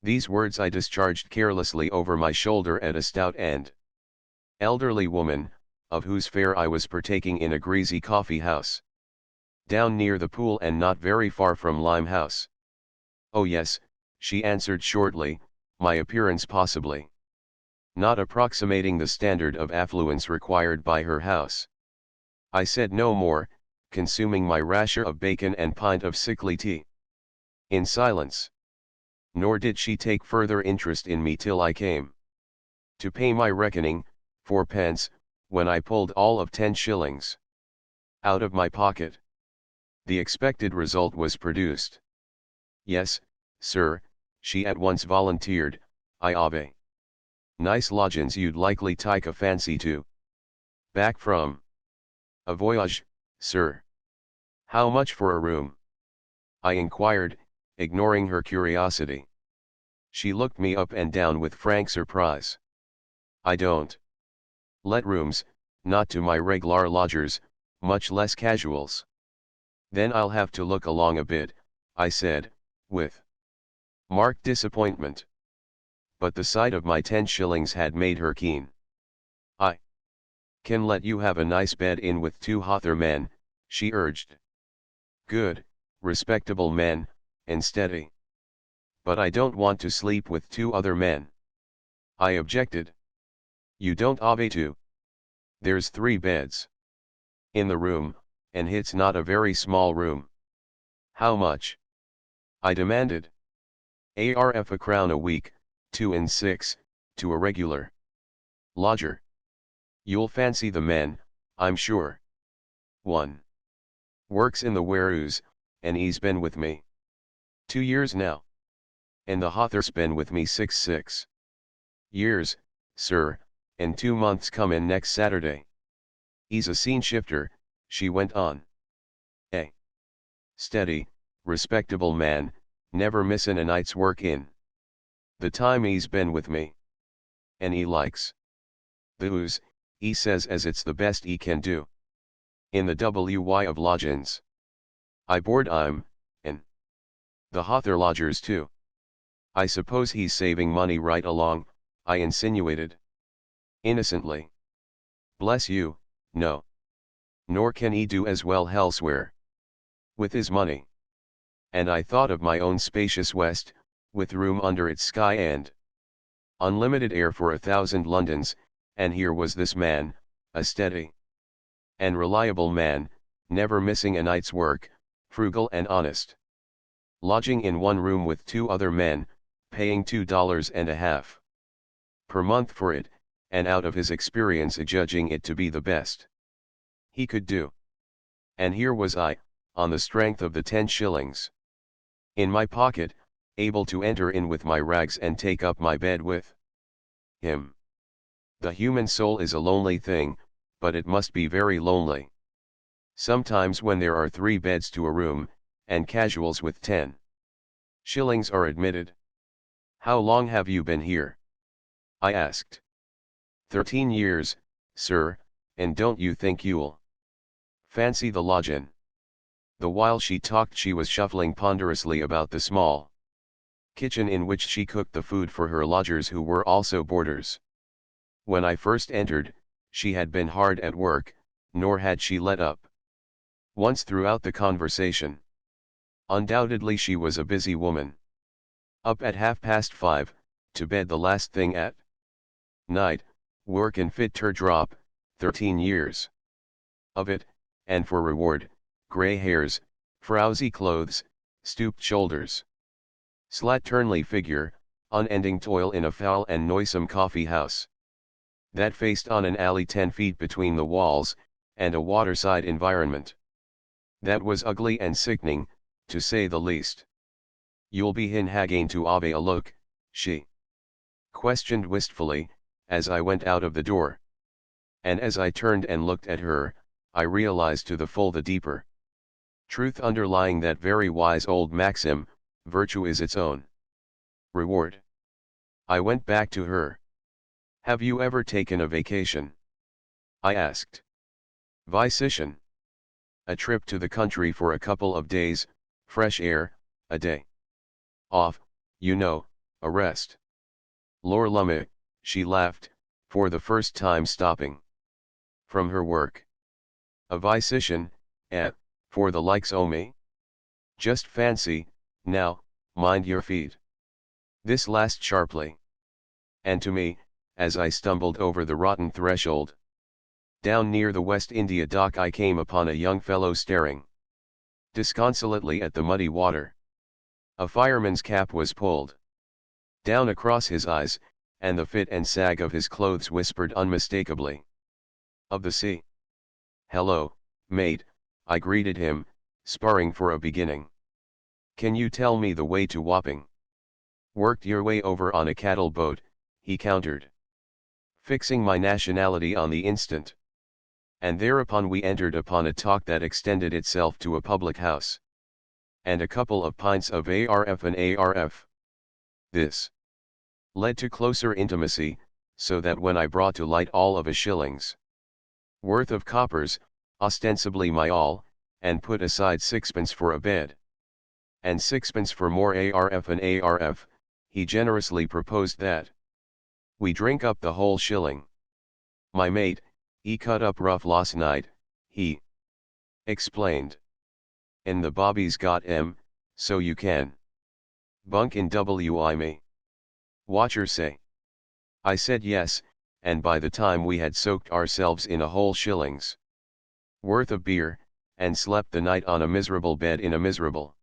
Speaker 1: These words I discharged carelessly over my shoulder at a stout and elderly woman, of whose fare I was partaking in a greasy coffee house down near the pool and not very far from Limehouse. Oh yes, she answered shortly, my appearance possibly not approximating the standard of affluence required by her house. I said no more, consuming my rasher of bacon and pint of sickly tea in silence. Nor did she take further interest in me till I came to pay my reckoning, 4d, when I pulled all of 10 shillings out of my pocket. The expected result was produced. Yes, sir, she at once volunteered, I ave. Nice lodgins you'd likely take a fancy to. Back from a voyage, sir. How much for a room? I inquired, ignoring her curiosity. She looked me up and down with frank surprise. I don't let rooms, not to my regular lodgers, much less casuals. Then I'll have to look along a bit, I said, with marked disappointment. But the sight of my 10 shillings had made her keen. I can let you have a nice bed in with 2 other men, she urged. Good, respectable men, and steady. But I don't want to sleep with 2 other men, I objected. You don't ave to. There's 3 beds in the room, and it's not a very small room. How much? I demanded. Arf a crown a week, 2 and 6, to a regular lodger. You'll fancy the men, I'm sure. 1 works in the warehouse, and he's been with me 2 years now. And the hother's been with me 6 years, sir, and 2 months come in next Saturday. He's a scene shifter, she went on. A steady, respectable man, never missin' a night's work in the time he's been with me. And he likes the ooze, he says as it's the best he can do in the WY of lodgins. I board him, and the hother lodgers too. I suppose he's saving money right along, I insinuated innocently. Bless you, no. Nor can he do as well elsewhere with his money. And I thought of my own spacious West, with room under its sky and unlimited air for 1,000 Londons, and here was this man, a steady and reliable man, never missing a night's work, frugal and honest, lodging in one room with 2 other men, paying $2.50 per month for it, and out of his experience adjudging it to be the best he could do. And here was I, on the strength of the 10 shillings. In my pocket, able to enter in with my rags and take up my bed with him. The human soul is a lonely thing, but it must be very lonely. Sometimes when there are 3 beds to a room, and casuals with 10 shillings are admitted. How long have you been here? I asked. 13 years, sir, and don't you think you'll fancy the lodgin'? The while she talked she was shuffling ponderously about the small kitchen in which she cooked the food for her lodgers who were also boarders. When I first entered, she had been hard at work, nor had she let up once throughout the conversation. Undoubtedly she was a busy woman. Up at 5:30, to bed the last thing at night, work and fit her drop, 13 years of it, and for reward, grey hairs, frowsy clothes, stooped shoulders. Slatternly figure, unending toil in a foul and noisome coffee house that faced on an alley 10 feet between the walls, and a waterside environment that was ugly and sickening, to say the least. You'll be hin hagain to ave a look, she questioned wistfully, as I went out of the door. And as I turned and looked at her, I realized to the full the deeper truth underlying that very wise old maxim, virtue is its own reward. I went back to her. Have you ever taken a vacation? I asked. Vacation. A trip to the country for a couple of days, fresh air, a day off, you know, a rest. Lor lumme, she laughed, for the first time stopping from her work. A vacation, for the likes o' me? Just fancy, now, mind your feet. This last sharply. And to me, as I stumbled over the rotten threshold. Down near the West India dock I came upon a young fellow staring disconsolately at the muddy water. A fireman's cap was pulled down across his eyes, and the fit and sag of his clothes whispered unmistakably of the sea. Hello, mate, I greeted him, sparring for a beginning. Can you tell me the way to Wapping? Worked your way over on a cattle boat, he countered, fixing my nationality on the instant. And thereupon we entered upon a talk that extended itself to a public house and a couple of pints of ARF and ARF. This led to closer intimacy, so that when I brought to light all of a shilling's worth of coppers, ostensibly my all, and put aside 6pence for a bed, and 6pence for more ARF and ARF, he generously proposed that we drink up the whole shilling. My mate, he cut up rough last night, he explained. And the bobbies got so you can bunk in wi me. Watcher say. I said yes, and by the time we had soaked ourselves in a whole shilling's worth of beer, and slept the night on a miserable bed in a miserable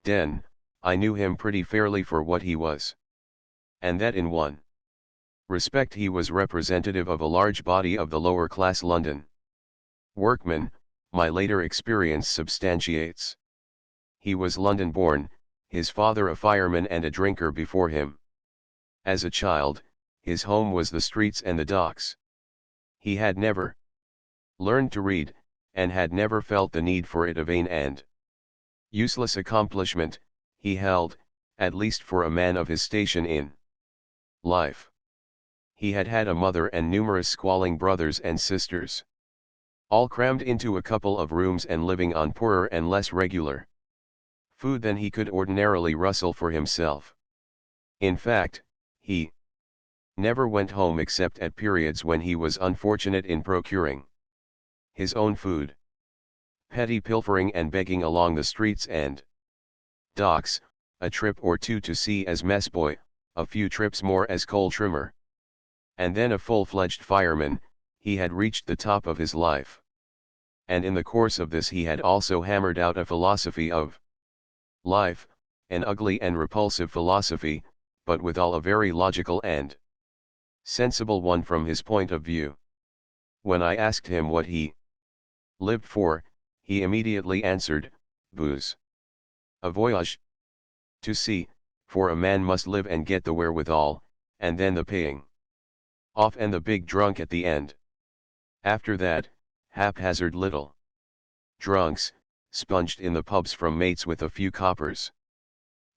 Speaker 1: den, I knew him pretty fairly for what he was. And that in one respect he was representative of a large body of the lower class London workmen, my later experience substantiates. He was London born, his father a fireman and a drinker before him. As a child, his home was the streets and the docks. He had never learned to read, and had never felt the need for it, a vain and useless accomplishment, he held, at least for a man of his station in life. He had had a mother and numerous squalling brothers and sisters, all crammed into a couple of rooms and living on poorer and less regular food than he could ordinarily rustle for himself. In fact, he never went home except at periods when he was unfortunate in procuring his own food. Petty pilfering and begging along the streets and docks, a trip or two to sea as messboy, a few trips more as coal trimmer, and then a full-fledged fireman, he had reached the top of his life. And in the course of this he had also hammered out a philosophy of life, an ugly and repulsive philosophy, but withal a very logical and sensible one from his point of view. When I asked him what he Lived for, he immediately answered, booze. A voyage. To sea, for a man must live and get the wherewithal, and then the paying off and the big drunk at the end. After that, haphazard little drunks, sponged in the pubs from mates with a few coppers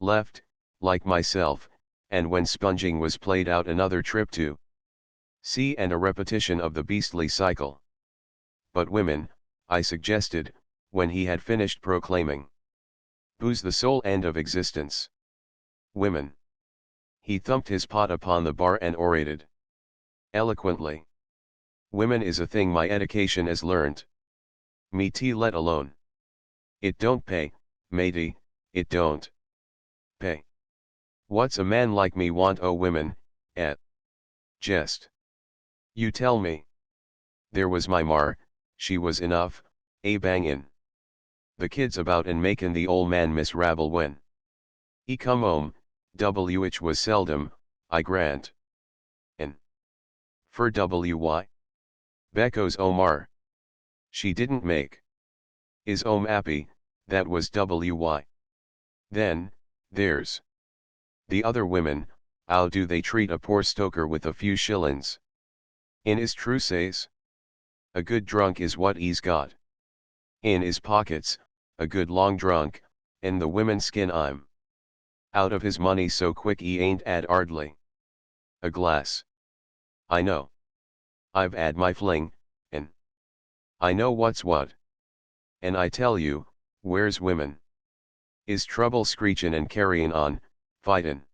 Speaker 1: left, like myself, and when sponging was played out another trip to sea and a repetition of the beastly cycle. But women, I suggested, when he had finished proclaiming booze the sole end of existence. Women. He thumped his pot upon the bar and orated eloquently. Women is a thing my education has learnt. Me tea let alone. It don't pay, matey, it don't pay. What's a man like me want o' women, et? Jest. You tell me. There was my mar, she was enough, a bangin'. The kids about and makin' the ol' man miss rabble when he come home, which was seldom, I grant. And for why? Becco's Omar. She didn't make is happy, that was why. Then, there's the other women, how do they treat a poor stoker with a few shillings? In his true says, a good drunk is what he's got in his pockets, a good long drunk, and the women skin I'm out of his money so quick he ain't ad ardly a glass. I know. I've 'ad my fling, and I know what's what. And I tell you, where's women? Is trouble screechin' and carryin' on, fightin',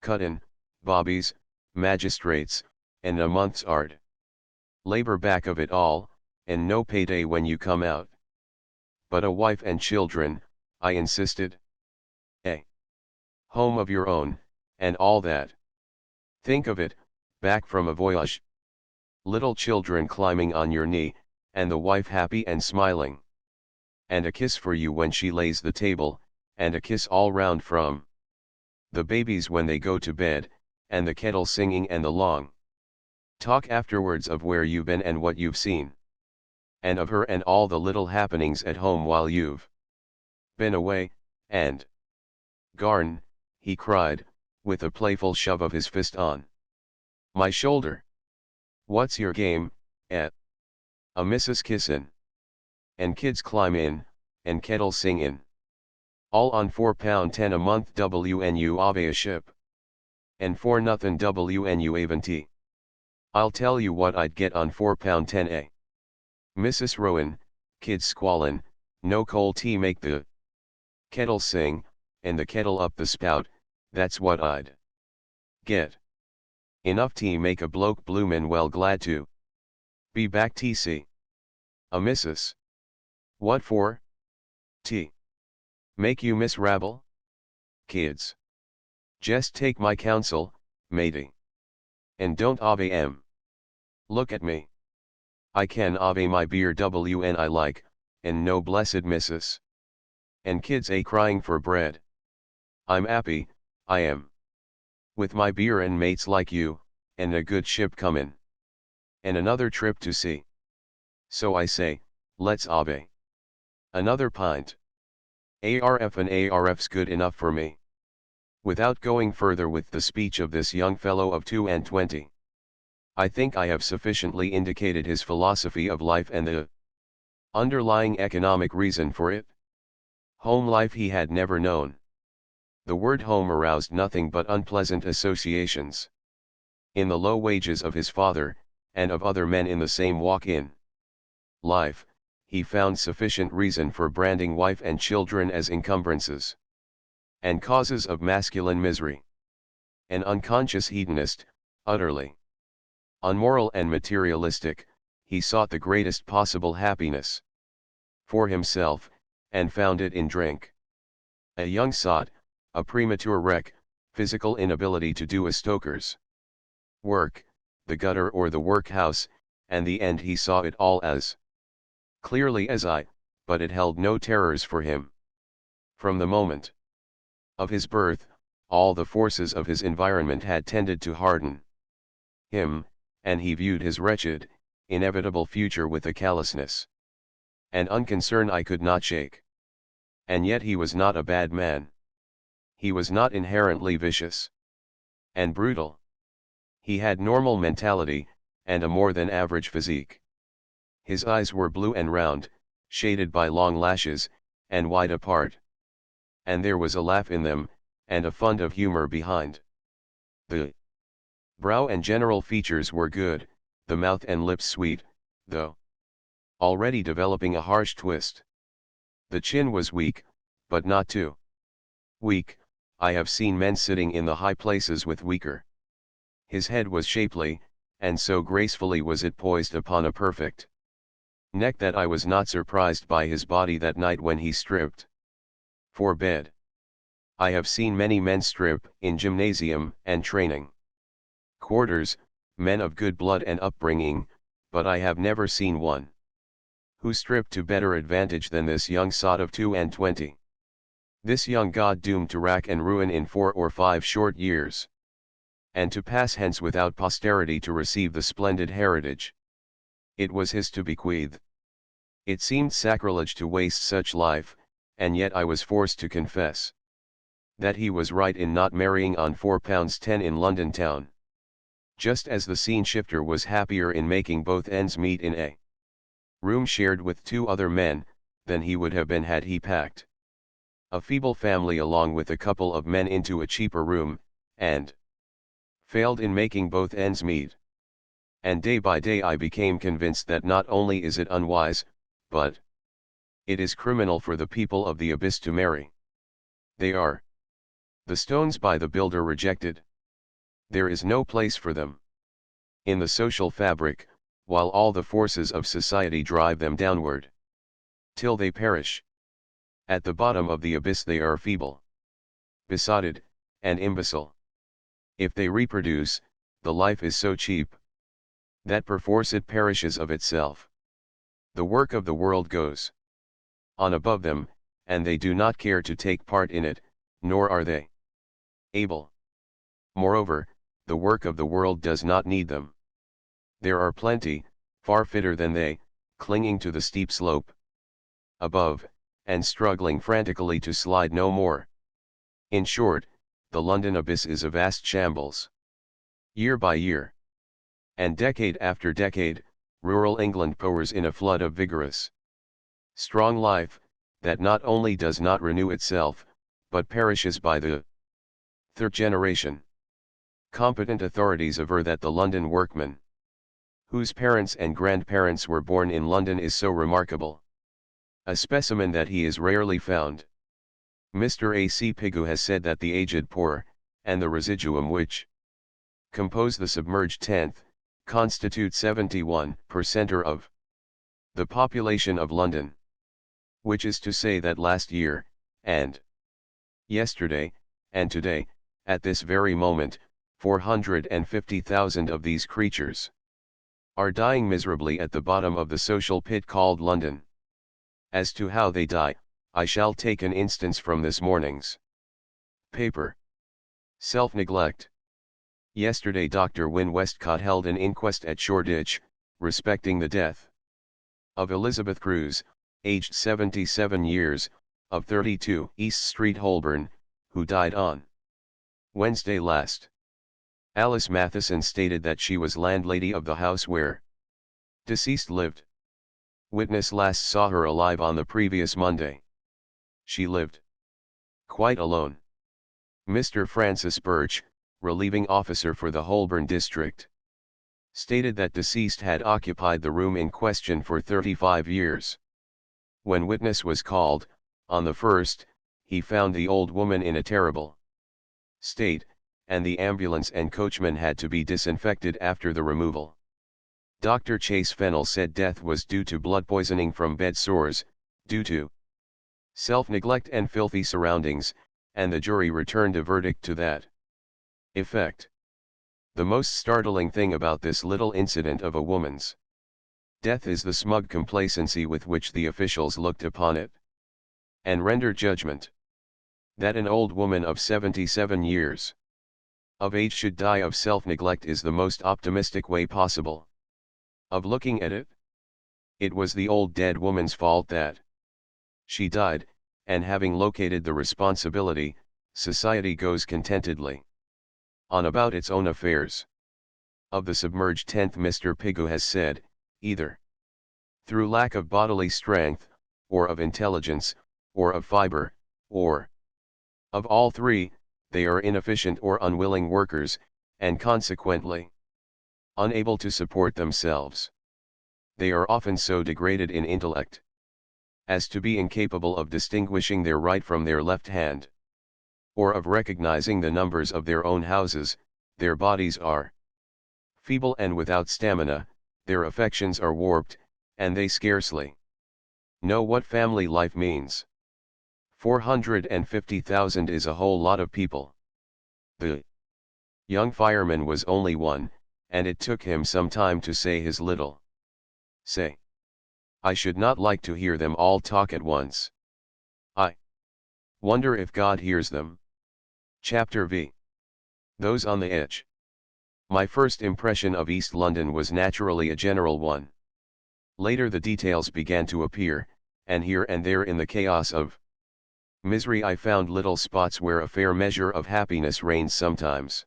Speaker 1: cuttin', bobbies, magistrates, and a month's ard labor back of it all, and no payday when you come out. But a wife and children, I insisted. A home of your own, and all that. Think of it, back from a voyage. Little children climbing on your knee, and the wife happy and smiling. And a kiss for you when she lays the table, and a kiss all round from the babies when they go to bed, and the kettle singing and the long talk afterwards of where you've been and what you've seen. And of her and all the little happenings at home while you've been away, and Garn, he cried, with a playful shove of his fist on my shoulder. What's your game, et? A missus kissin'. And kids climb in, and kettle sing in. All on £4.10 a month WNU ave a ship. And for nothin' WNU aventy. I'll tell you what I'd get on £4.10 a. Mrs. Rowan, kids squallin', no cold tea make the kettle sing, and the kettle up the spout, that's what I'd get. Enough tea make a bloke bloomin' well glad to be back TC. A missus. What for? Tea. Make you miss rabble? Kids. Just take my counsel, matey. And don't ave em. Look at me. I can ave my beer when I like, and no blessed missus. And kids a crying for bread. I'm 'appy, I am. With my beer and mates like you, and a good ship comin'. And another trip to sea. So I say, let's ave. Another pint. ARF and ARF's good enough for me. Without going further with the speech of this young fellow of 22. I think I have sufficiently indicated his philosophy of life and the underlying economic reason for it. Home life he had never known. The word home aroused nothing but unpleasant associations. In the low wages of his father, and of other men in the same walk-in life, he found sufficient reason for branding wife and children as encumbrances and causes of masculine misery. An unconscious hedonist, utterly unmoral and materialistic, he sought the greatest possible happiness for himself, and found it in drink. A young sot, a premature wreck, physical inability to do a stoker's work, the gutter or the workhouse, and the end he saw it all as clearly as I, but it held no terrors for him. From the moment of his birth, all the forces of his environment had tended to harden him, and he viewed his wretched, inevitable future with a callousness and unconcern I could not shake. And yet he was not a bad man. He was not inherently vicious and brutal. He had normal mentality, and a more than average physique. His eyes were blue and round, shaded by long lashes, and wide apart. And there was a laugh in them, and a fund of humor behind. The brow and general features were good, the mouth and lips sweet, though already developing a harsh twist. The chin was weak, but not too weak. I have seen men sitting in the high places with weaker. His head was shapely, and so gracefully was it poised upon a perfect neck that I was not surprised by his body that night when he stripped for bed. I have seen many men strip in gymnasium and training quarters, men of good blood and upbringing, but I have never seen one who stripped to better advantage than this young sot of 22. This young god doomed to rack and ruin in 4 or 5 short years, and to pass hence without posterity to receive the splendid heritage it was his to bequeath. It seemed sacrilege to waste such life, and yet I was forced to confess that he was right in not marrying on £4.10 in London town. Just as the scene shifter was happier in making both ends meet in a room shared with 2 other men, than he would have been had he packed a feeble family along with a couple of men into a cheaper room, and failed in making both ends meet. And day by day I became convinced that not only is it unwise, but it is criminal for the people of the abyss to marry. They are the stones by the builder rejected. There is no place for them in the social fabric, while all the forces of society drive them downward till they perish. At the bottom of the abyss they are feeble, besotted, and imbecile. If they reproduce, the life is so cheap that perforce it perishes of itself. The work of the world goes on above them, and they do not care to take part in it, nor are they able. Moreover, the work of the world does not need them. There are plenty, far fitter than they, clinging to the steep slope above, and struggling frantically to slide no more. In short, the London abyss is a vast shambles. Year by year, and decade after decade, rural England pours in a flood of vigorous, strong life, that not only does not renew itself, but perishes by the 3rd generation. Competent authorities aver that the London workman, whose parents and grandparents were born in London, is so remarkable a specimen that he is rarely found. Mr. A. C. Pigou has said that the aged poor, and the residuum which compose the submerged tenth, constitute 71% of the population of London. Which is to say that last year, and yesterday, and today, at this very moment, 450,000 of these creatures are dying miserably at the bottom of the social pit called London. As to how they die, I shall take an instance from this morning's paper. Self-neglect. Yesterday Dr. Wynne Westcott held an inquest at Shoreditch, respecting the death of Elizabeth Cruse, aged 77 years, of 32 East Street, Holborn, who died on Wednesday last. Alice Matheson stated that she was landlady of the house where deceased lived. Witness last saw her alive on the previous Monday. She lived quite alone. Mr. Francis Birch, relieving officer for the Holborn district, stated that deceased had occupied the room in question for 35 years. When witness was called, on the 1st, he found the old woman in a terrible state, and the ambulance and coachman had to be disinfected after the removal. Dr. Chase Fennell said death was due to blood poisoning from bed sores, due to self-neglect and filthy surroundings, and the jury returned a verdict to that effect. The most startling thing about this little incident of a woman's death is the smug complacency with which the officials looked upon it and rendered judgment. That an old woman of 77 years of age should die of self-neglect is the most optimistic way possible of looking at it. It was the old dead woman's fault that she died, and having located the responsibility, society goes contentedly on about its own affairs. Of the submerged tenth, Mr. Pigou has said, either through lack of bodily strength, or of intelligence, or of fiber, or of all three, they are inefficient or unwilling workers, and consequently unable to support themselves. They are often so degraded in intellect as to be incapable of distinguishing their right from their left hand, or of recognizing the numbers of their own houses. Their bodies are feeble and without stamina, their affections are warped, and they scarcely know what family life means. 450,000 is a whole lot of people. The young fireman was only one, and it took him some time to say his little say. I should not like to hear them all talk at once. I wonder if God hears them. Chapter V. Those on the edge. My first impression of East London was naturally a general one. Later the details began to appear, and here and there in the chaos of misery I found little spots where a fair measure of happiness reigns sometimes.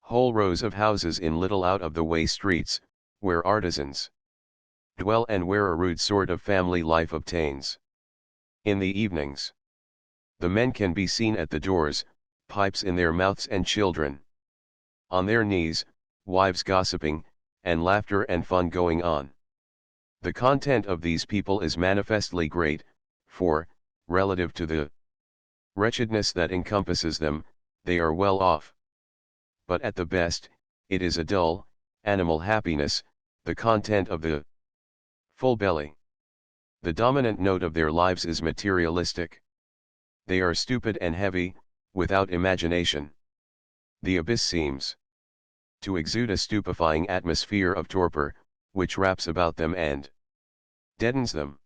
Speaker 1: Whole rows of houses in little out-of-the-way streets, where artisans dwell and where a rude sort of family life obtains. In the evenings, the men can be seen at the doors, pipes in their mouths and children on their knees, wives gossiping, and laughter and fun going on. The content of these people is manifestly great, for, relative to the wretchedness that encompasses them, they are well off. But at the best, it is a dull, animal happiness, the content of the full belly. The dominant note of their lives is materialistic. They are stupid and heavy, without imagination. The abyss seems to exude a stupefying atmosphere of torpor, which wraps about them and deadens them.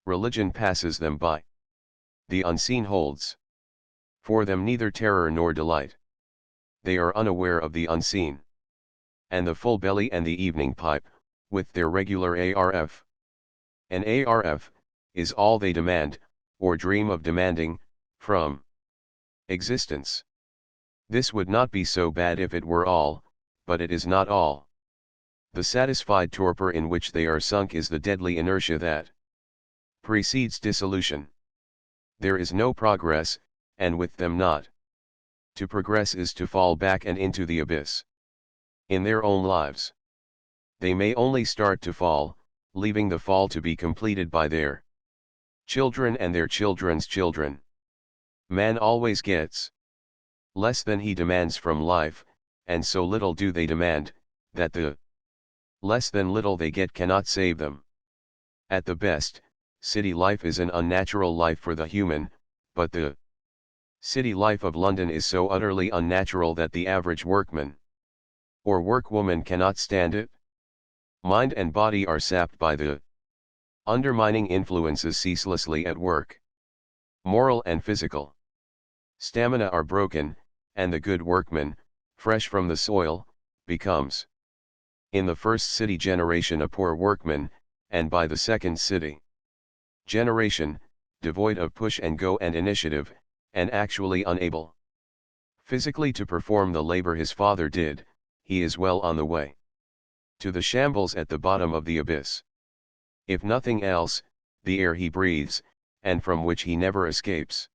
Speaker 1: Religion passes them by. The unseen holds for them neither terror nor delight. They are unaware of the unseen. And the full belly and the evening pipe, with their regular ARF. An ARF is all they demand, or dream of demanding, from existence. This would not be so bad if it were all, but it is not all. The satisfied torpor in which they are sunk is the deadly inertia that precedes dissolution. There is no progress, and with them not. To progress is to fall back and into the abyss. In their own lives, they may only start to fall, leaving the fall to be completed by their children and their children's children. Man always gets less than he demands from life, and so little do they demand, that the less than little they get cannot save them. At the best, city life is an unnatural life for the human, but the city life of London is so utterly unnatural that the average workman or workwoman cannot stand it. Mind and body are sapped by the undermining influences ceaselessly at work. Moral and physical stamina are broken, and the good workman, fresh from the soil, becomes, in the first city generation, a poor workman, and by the second city generation, devoid of push and go and initiative, and actually unable physically to perform the labor his father did. He is well on the way to the shambles at the bottom of the abyss. If nothing else, the air he breathes, and from which he never escapes,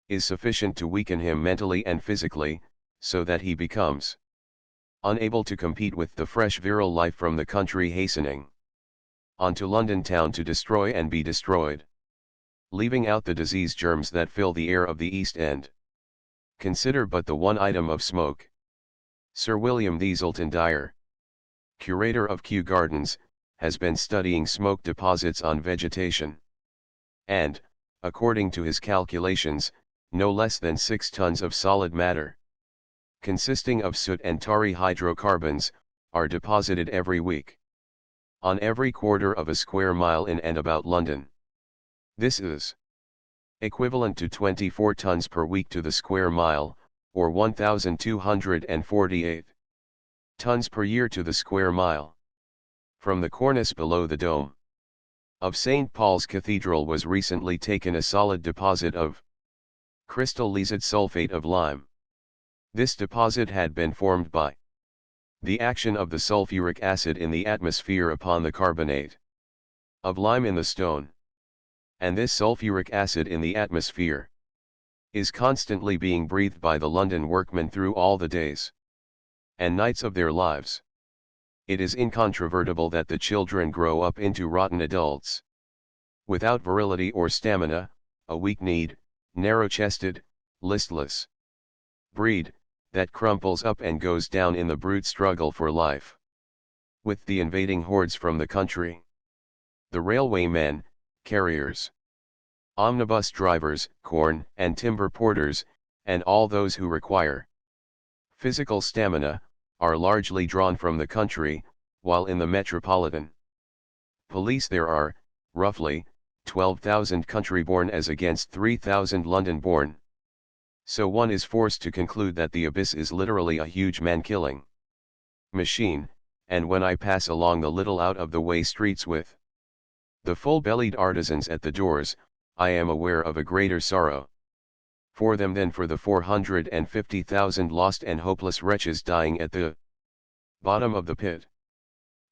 Speaker 1: is sufficient to weaken him mentally and physically, so that he becomes unable to compete with the fresh virile life from the country hastening on to London town to destroy and be destroyed, leaving out the disease germs that fill the air of the East End. Consider but the one item of smoke. Sir William Thistleton Dyer, curator of Kew Gardens, has been studying smoke deposits on vegetation. And, according to his calculations, no less than 6 tons of solid matter, consisting of soot and tarry hydrocarbons, are deposited every week on every quarter of a square mile in and about London. This is equivalent to 24 tons per week to the square mile, or 1,248 tons per year to the square mile. From the cornice below the dome Of St. Paul's Cathedral was recently taken a solid deposit of crystal lysid sulfate of lime. This deposit had been formed by the action of the sulfuric acid in the atmosphere upon the carbonate of lime in the stone. And this sulfuric acid in the atmosphere is constantly being breathed by the London workmen through all the days and nights of their lives. It is incontrovertible that the children grow up into rotten adults, without virility or stamina, a weak-kneed, narrow-chested, listless breed, that crumples up and goes down in the brute struggle for life with the invading hordes from the country. The railwaymen, carriers, omnibus drivers, corn and timber porters, and all those who require physical stamina, are largely drawn from the country, while in the metropolitan police there are, roughly, 12,000 country-born as against 3,000 London-born. So one is forced to conclude that the abyss is literally a huge man-killing machine, and when I pass along the little out-of-the-way streets with the full-bellied artisans at the doors, I am aware of a greater sorrow for them than for the 450,000 lost and hopeless wretches dying at the bottom of the pit.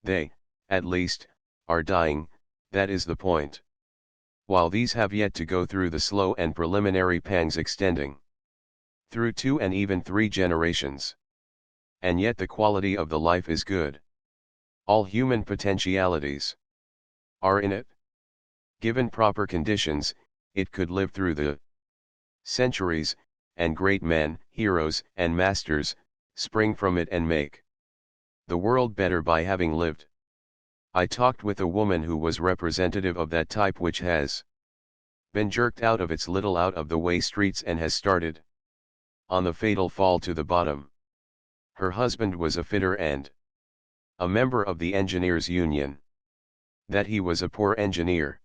Speaker 1: They, at least, are dying, that is the point. While these have yet to go through the slow and preliminary pangs extending through 2 and even 3 generations. And yet the quality of the life is good. All human potentialities are in it. Given proper conditions, it could live through the centuries, and great men, heroes, and masters, spring from it and make the world better by having lived. I talked with a woman who was representative of that type which has been jerked out of its little out-of-the-way streets and has started on the fatal fall to the bottom. Her husband was a fitter and a member of the engineers' union. That he was a poor engineer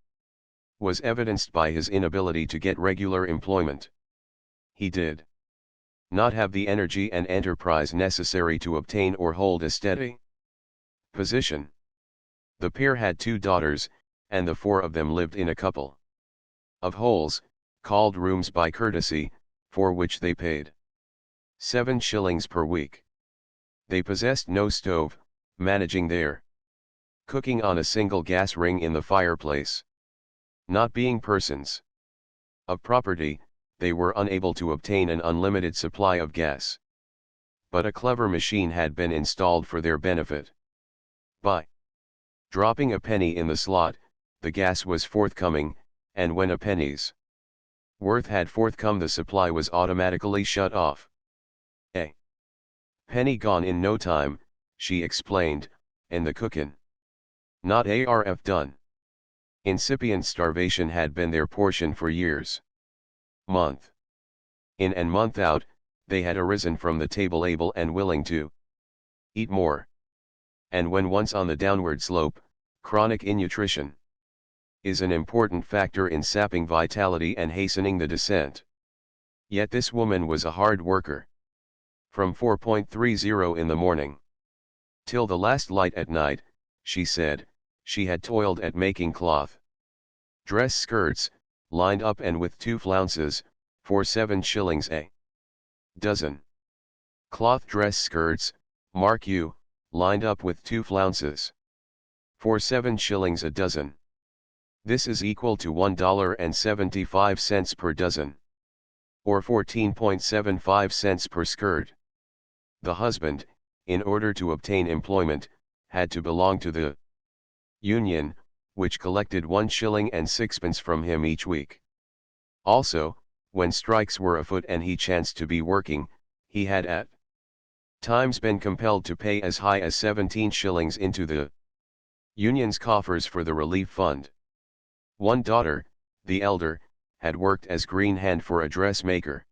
Speaker 1: was evidenced by his inability to get regular employment. He did not have the energy and enterprise necessary to obtain or hold a steady position. The pair had 2 daughters, and the 4 of them lived in a couple of holes, called rooms by courtesy, for which they paid 7 shillings per week. They possessed no stove, managing their cooking on a single gas ring in the fireplace. Not being persons of property, they were unable to obtain an unlimited supply of gas. But a clever machine had been installed for their benefit. By dropping a penny in the slot, the gas was forthcoming, and when a penny's worth had forthcome, the supply was automatically shut off. A penny gone in no time, she explained, and the cookin' not arf done. Incipient starvation had been their portion for years. Month in and month out, they had arisen from the table able and willing to eat more. And when once on the downward slope, chronic innutrition is an important factor in sapping vitality and hastening the descent. Yet this woman was a hard worker. From 4:30 in the morning till the last light at night, she said, she had toiled at making cloth dress skirts, lined up and with 2 flounces, for 7 shillings a dozen. Cloth dress skirts, mark you, lined up with 2 flounces, for 7 shillings a dozen. This is equal to $1.75 per dozen, or 14.75 cents per skirt. The husband, in order to obtain employment, had to belong to the union, which collected 1 shilling and 6pence from him each week. Also, when strikes were afoot and he chanced to be working, he had at times been compelled to pay as high as 17 shillings into the union's coffers for the relief fund. One daughter, the elder, had worked as green hand for a dressmaker.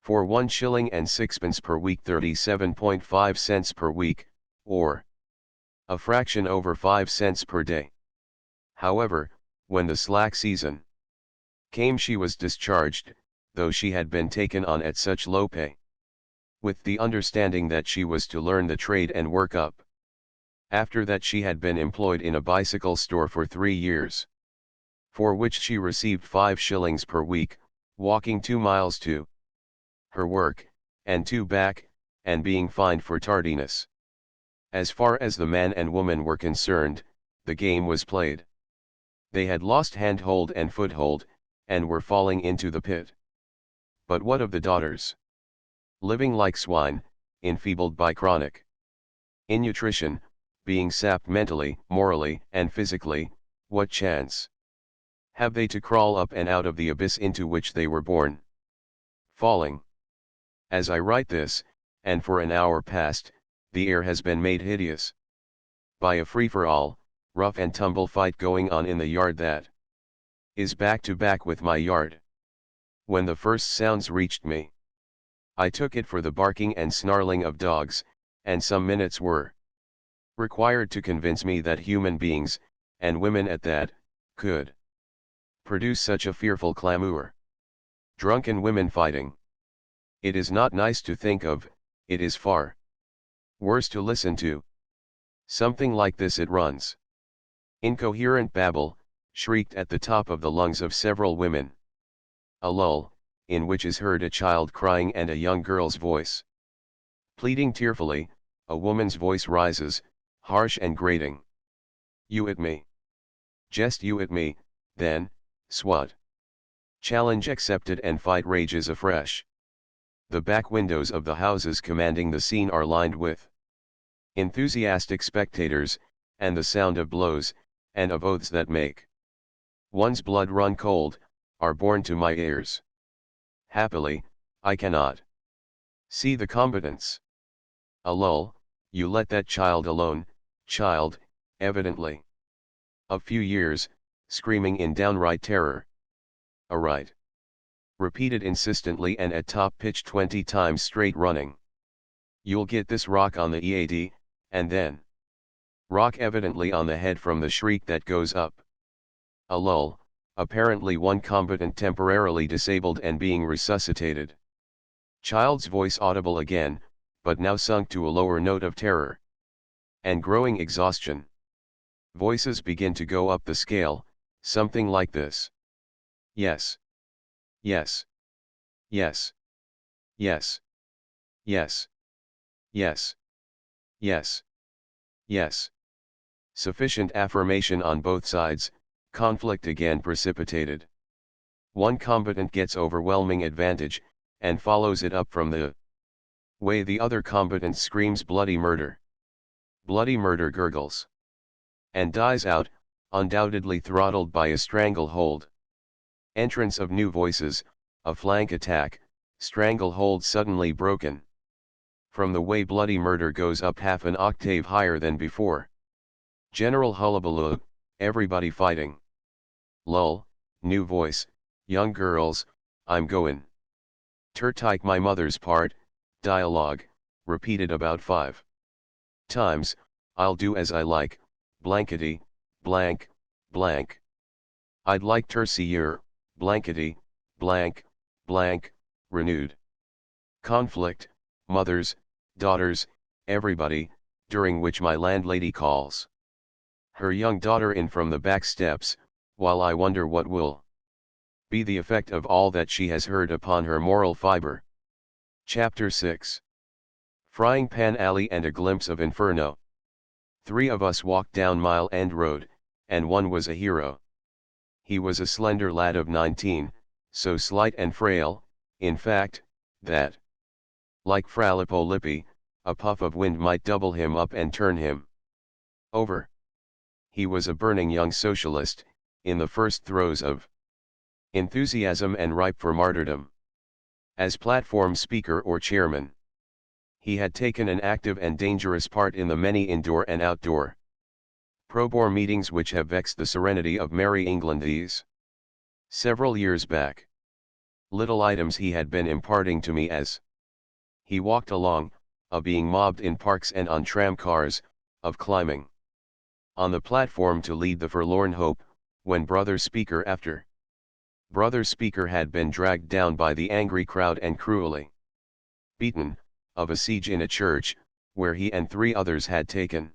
Speaker 1: For 1 shilling and 6pence per week, 37.5 cents per week, or a fraction over 5 cents per day. However, when the slack season came, she was discharged, though she had been taken on at such low pay, with the understanding that she was to learn the trade and work up After that she had been employed in a bicycle store for 3 years, for which she received 5 shillings per week, walking 2 miles to her work, and 2 back, and being fined for tardiness. As far as the man and woman were concerned, the game was played. They had lost handhold and foothold, and were falling into the pit. But what of the daughters? Living like swine, enfeebled by chronic innutrition, being sapped mentally, morally, and physically, what chance have they to crawl up and out of the abyss into which they were born? Falling. As I write this, and for an hour past, the air has been made hideous by a free-for-all, rough and tumble fight going on in the yard that is back to back with my yard. When the first sounds reached me, I took it for the barking and snarling of dogs, and some minutes were required to convince me that human beings, and women at that, could produce such a fearful clamour. Drunken women fighting. It is not nice to think of, it is far worse to listen to. Something like this it runs. Incoherent babble, shrieked at the top of the lungs of several women. A lull, in which is heard a child crying and a young girl's voice pleading tearfully. A woman's voice rises, harsh and grating. You at me. Just you at me, then, swat. Challenge accepted and fight rages afresh. The back windows of the houses commanding the scene are lined with enthusiastic spectators, and the sound of blows, and of oaths that make one's blood run cold, are borne to my ears. Happily, I cannot see the combatants. A lull, you let that child alone, child, evidently a few years, screaming in downright terror. A right. Repeated insistently and at top pitch 20 times straight running. You'll get this rock on the EAD, and then rock evidently on the head from the shriek that goes up. A lull, apparently one combatant temporarily disabled and being resuscitated. Child's voice audible again, but now sunk to a lower note of terror and growing exhaustion. Voices begin to go up the scale, something like this. Yes. Yes. Yes. Yes. Yes. Yes. Yes. Yes. Sufficient affirmation on both sides, conflict again precipitated. One combatant gets overwhelming advantage, and follows it up from the way the other combatant screams bloody murder. Bloody murder gurgles and dies out, undoubtedly throttled by a stranglehold. Entrance of new voices, a flank attack, stranglehold suddenly broken. From the way bloody murder goes up half an octave higher than before. General hullabaloo, everybody fighting. Lull, new voice, young girls, I'm goin'. Take my mother's part, dialogue, repeated about 5 times, I'll do as I like, blankety, blank, blank. I'd like ter see yer, blankety, blank, blank, renewed. Conflict, mothers, daughters, everybody, during which my landlady calls her young daughter in from the back steps, while I wonder what will be the effect of all that she has heard upon her moral fiber. Chapter 6. Frying Pan Alley and a Glimpse of Inferno. 3 of us walked down Mile End Road, and one was a hero. He was a slender lad of 19, so slight and frail, in fact, that, like Fra Lippo Lippi, a puff of wind might double him up and turn him over. He was a burning young socialist, in the first throes of enthusiasm and ripe for martyrdom. As platform speaker or chairman, he had taken an active and dangerous part in the many indoor and outdoor pro-Boer meetings which have vexed the serenity of Merry England these several years back. Little items he had been imparting to me as he walked along, of being mobbed in parks and on tram cars, of climbing on the platform to lead the forlorn hope, when brother speaker after brother speaker had been dragged down by the angry crowd and cruelly beaten, of a siege in a church, where he and 3 others had taken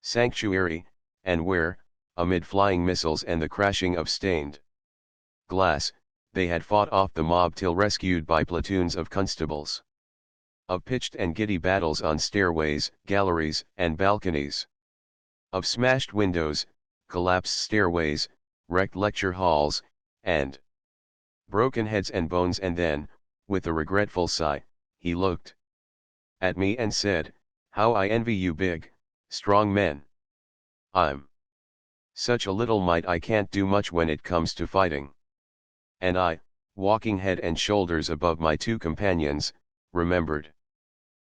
Speaker 1: sanctuary, and where, amid flying missiles and the crashing of stained glass, they had fought off the mob till rescued by platoons of constables. Of pitched and giddy battles on stairways, galleries, and balconies. Of smashed windows, collapsed stairways, wrecked lecture halls, and broken heads and bones. And then, with a regretful sigh, he looked at me and said, "How I envy you big, strong men. I'm such a little mite I can't do much when it comes to fighting." And I, walking head and shoulders above my two companions, remembered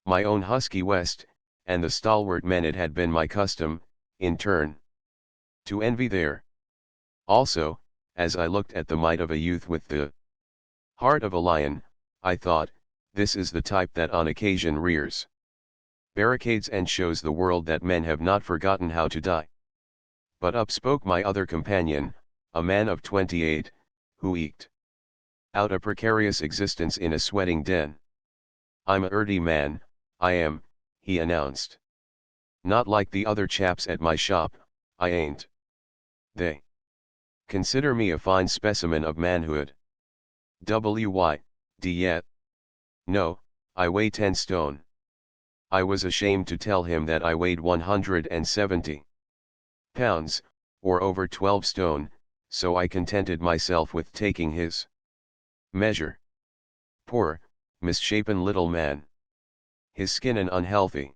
Speaker 1: my own husky West, and the stalwart men it had been my custom, in turn, to envy there. Also, as I looked at the might of a youth with the heart of a lion, I thought, this is the type that on occasion rears barricades and shows the world that men have not forgotten how to die. But up spoke my other companion, a man of 28, who eked out a precarious existence in a sweating den. "I'm a earty man, I am," he announced. "Not like the other chaps at my shop, I ain't. They consider me a fine specimen of manhood. Yet. No, I weigh 10 stone. I was ashamed to tell him that I weighed 170 pounds, or over 12 stone, so I contented myself with taking his measure. Poor, misshapen little man. His skin an unhealthy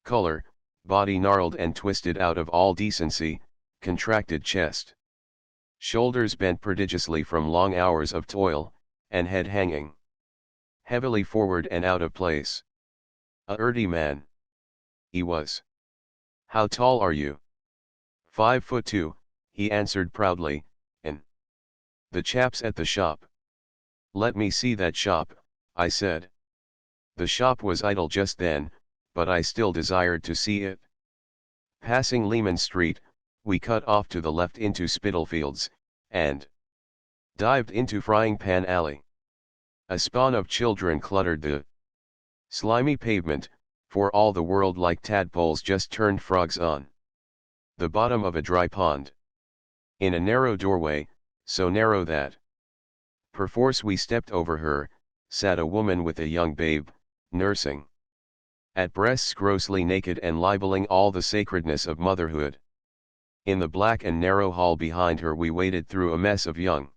Speaker 1: color, body gnarled and twisted out of all decency, contracted chest. Shoulders bent prodigiously from long hours of toil, and head hanging heavily forward and out of place. A earty man. He was. "How tall are you?" "5'2", he answered proudly, "and the chaps at the shop." "Let me see that shop," I said. The shop was idle just then, but I still desired to see it. Passing Lehman Street, we cut off to the left into Spitalfields, and dived into Frying Pan Alley. A spawn of children cluttered the slimy pavement, for all the world like tadpoles just turned frogs on the bottom of a dry pond. In a narrow doorway, so narrow that perforce we stepped over her, sat a woman with a young babe, nursing at breasts grossly naked and libeling all the sacredness of motherhood. In the black and narrow hall behind her we waded through a mess of young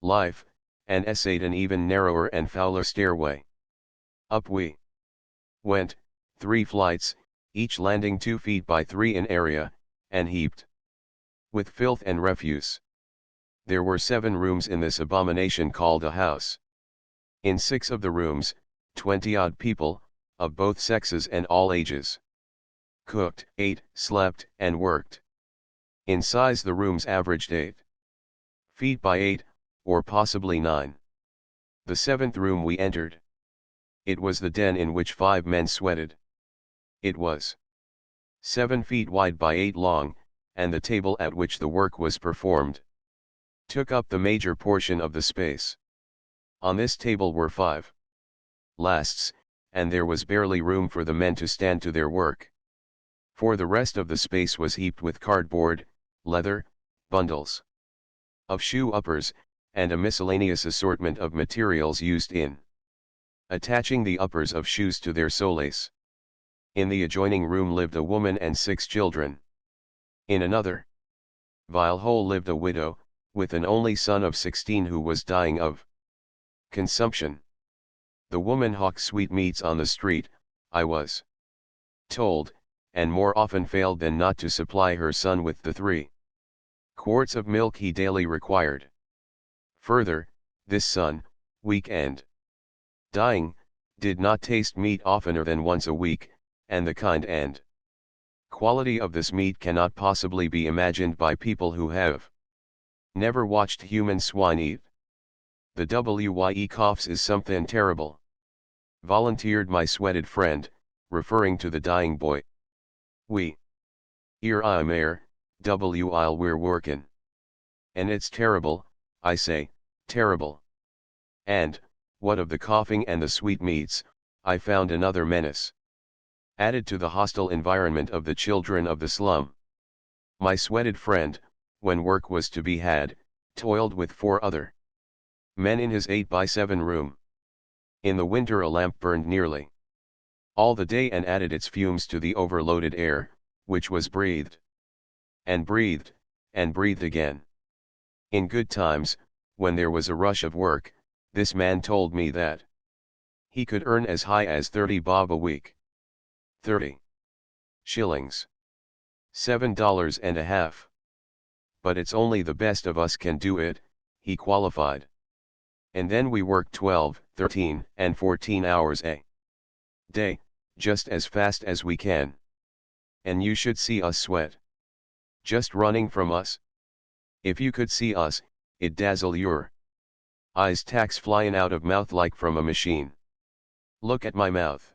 Speaker 1: life, and essayed an even narrower and fouler stairway. Up we went, 3 flights, each landing 2 feet by 3 in area, and heaped with filth and refuse. There were 7 rooms in this abomination called a house. In 6 of the rooms, 20-odd people, of both sexes and all ages, cooked, ate, slept, and worked. In size the rooms averaged 8 feet by 8, or possibly 9. The 7th room we entered. It was the den in which 5 men sweated. It was 7 feet wide by 8 long, and the table at which the work was performed took up the major portion of the space. On this table were 5 lasts, and there was barely room for the men to stand to their work. For the rest of the space was heaped with cardboard, leather, bundles of shoe uppers, and a miscellaneous assortment of materials used in attaching the uppers of shoes to their soles. In the adjoining room lived a woman and 6 children. In another vile hole lived a widow, with an only son of 16 who was dying of consumption. The woman hawked sweetmeats on the street, I was told, and more often failed than not to supply her son with the 3 quarts of milk he daily required. Further, this son, weak and dying, did not taste meat oftener than once a week, and the kind and quality of this meat cannot possibly be imagined by people who have never watched human swine eat. "The wye coughs is something terrible," volunteered my sweated friend, referring to the dying boy. "We 'ere I'm 'ere, while we're workin'. And it's terrible, I say, terrible." And, what of the coughing and the sweetmeats, I found another menace. added to the hostile environment of the children of the slum. My sweated friend, when work was to be had, toiled with 4 other men in his 8x7 room. In the winter a lamp burned nearly all the day and added its fumes to the overloaded air, which was breathed, and breathed, and breathed again. In good times, when there was a rush of work, this man told me that he could earn as high as 30 bob a week. 30 shillings. $7 and a half. But it's only the best of us can do it, he qualified. And then we work 12, 13, and 14 hours a day, just as fast as we can. And you should see us sweat. Just running from us. If you could see us, it'd dazzle your eyes. Tacks flying out of mouth like from a machine. Look at my mouth.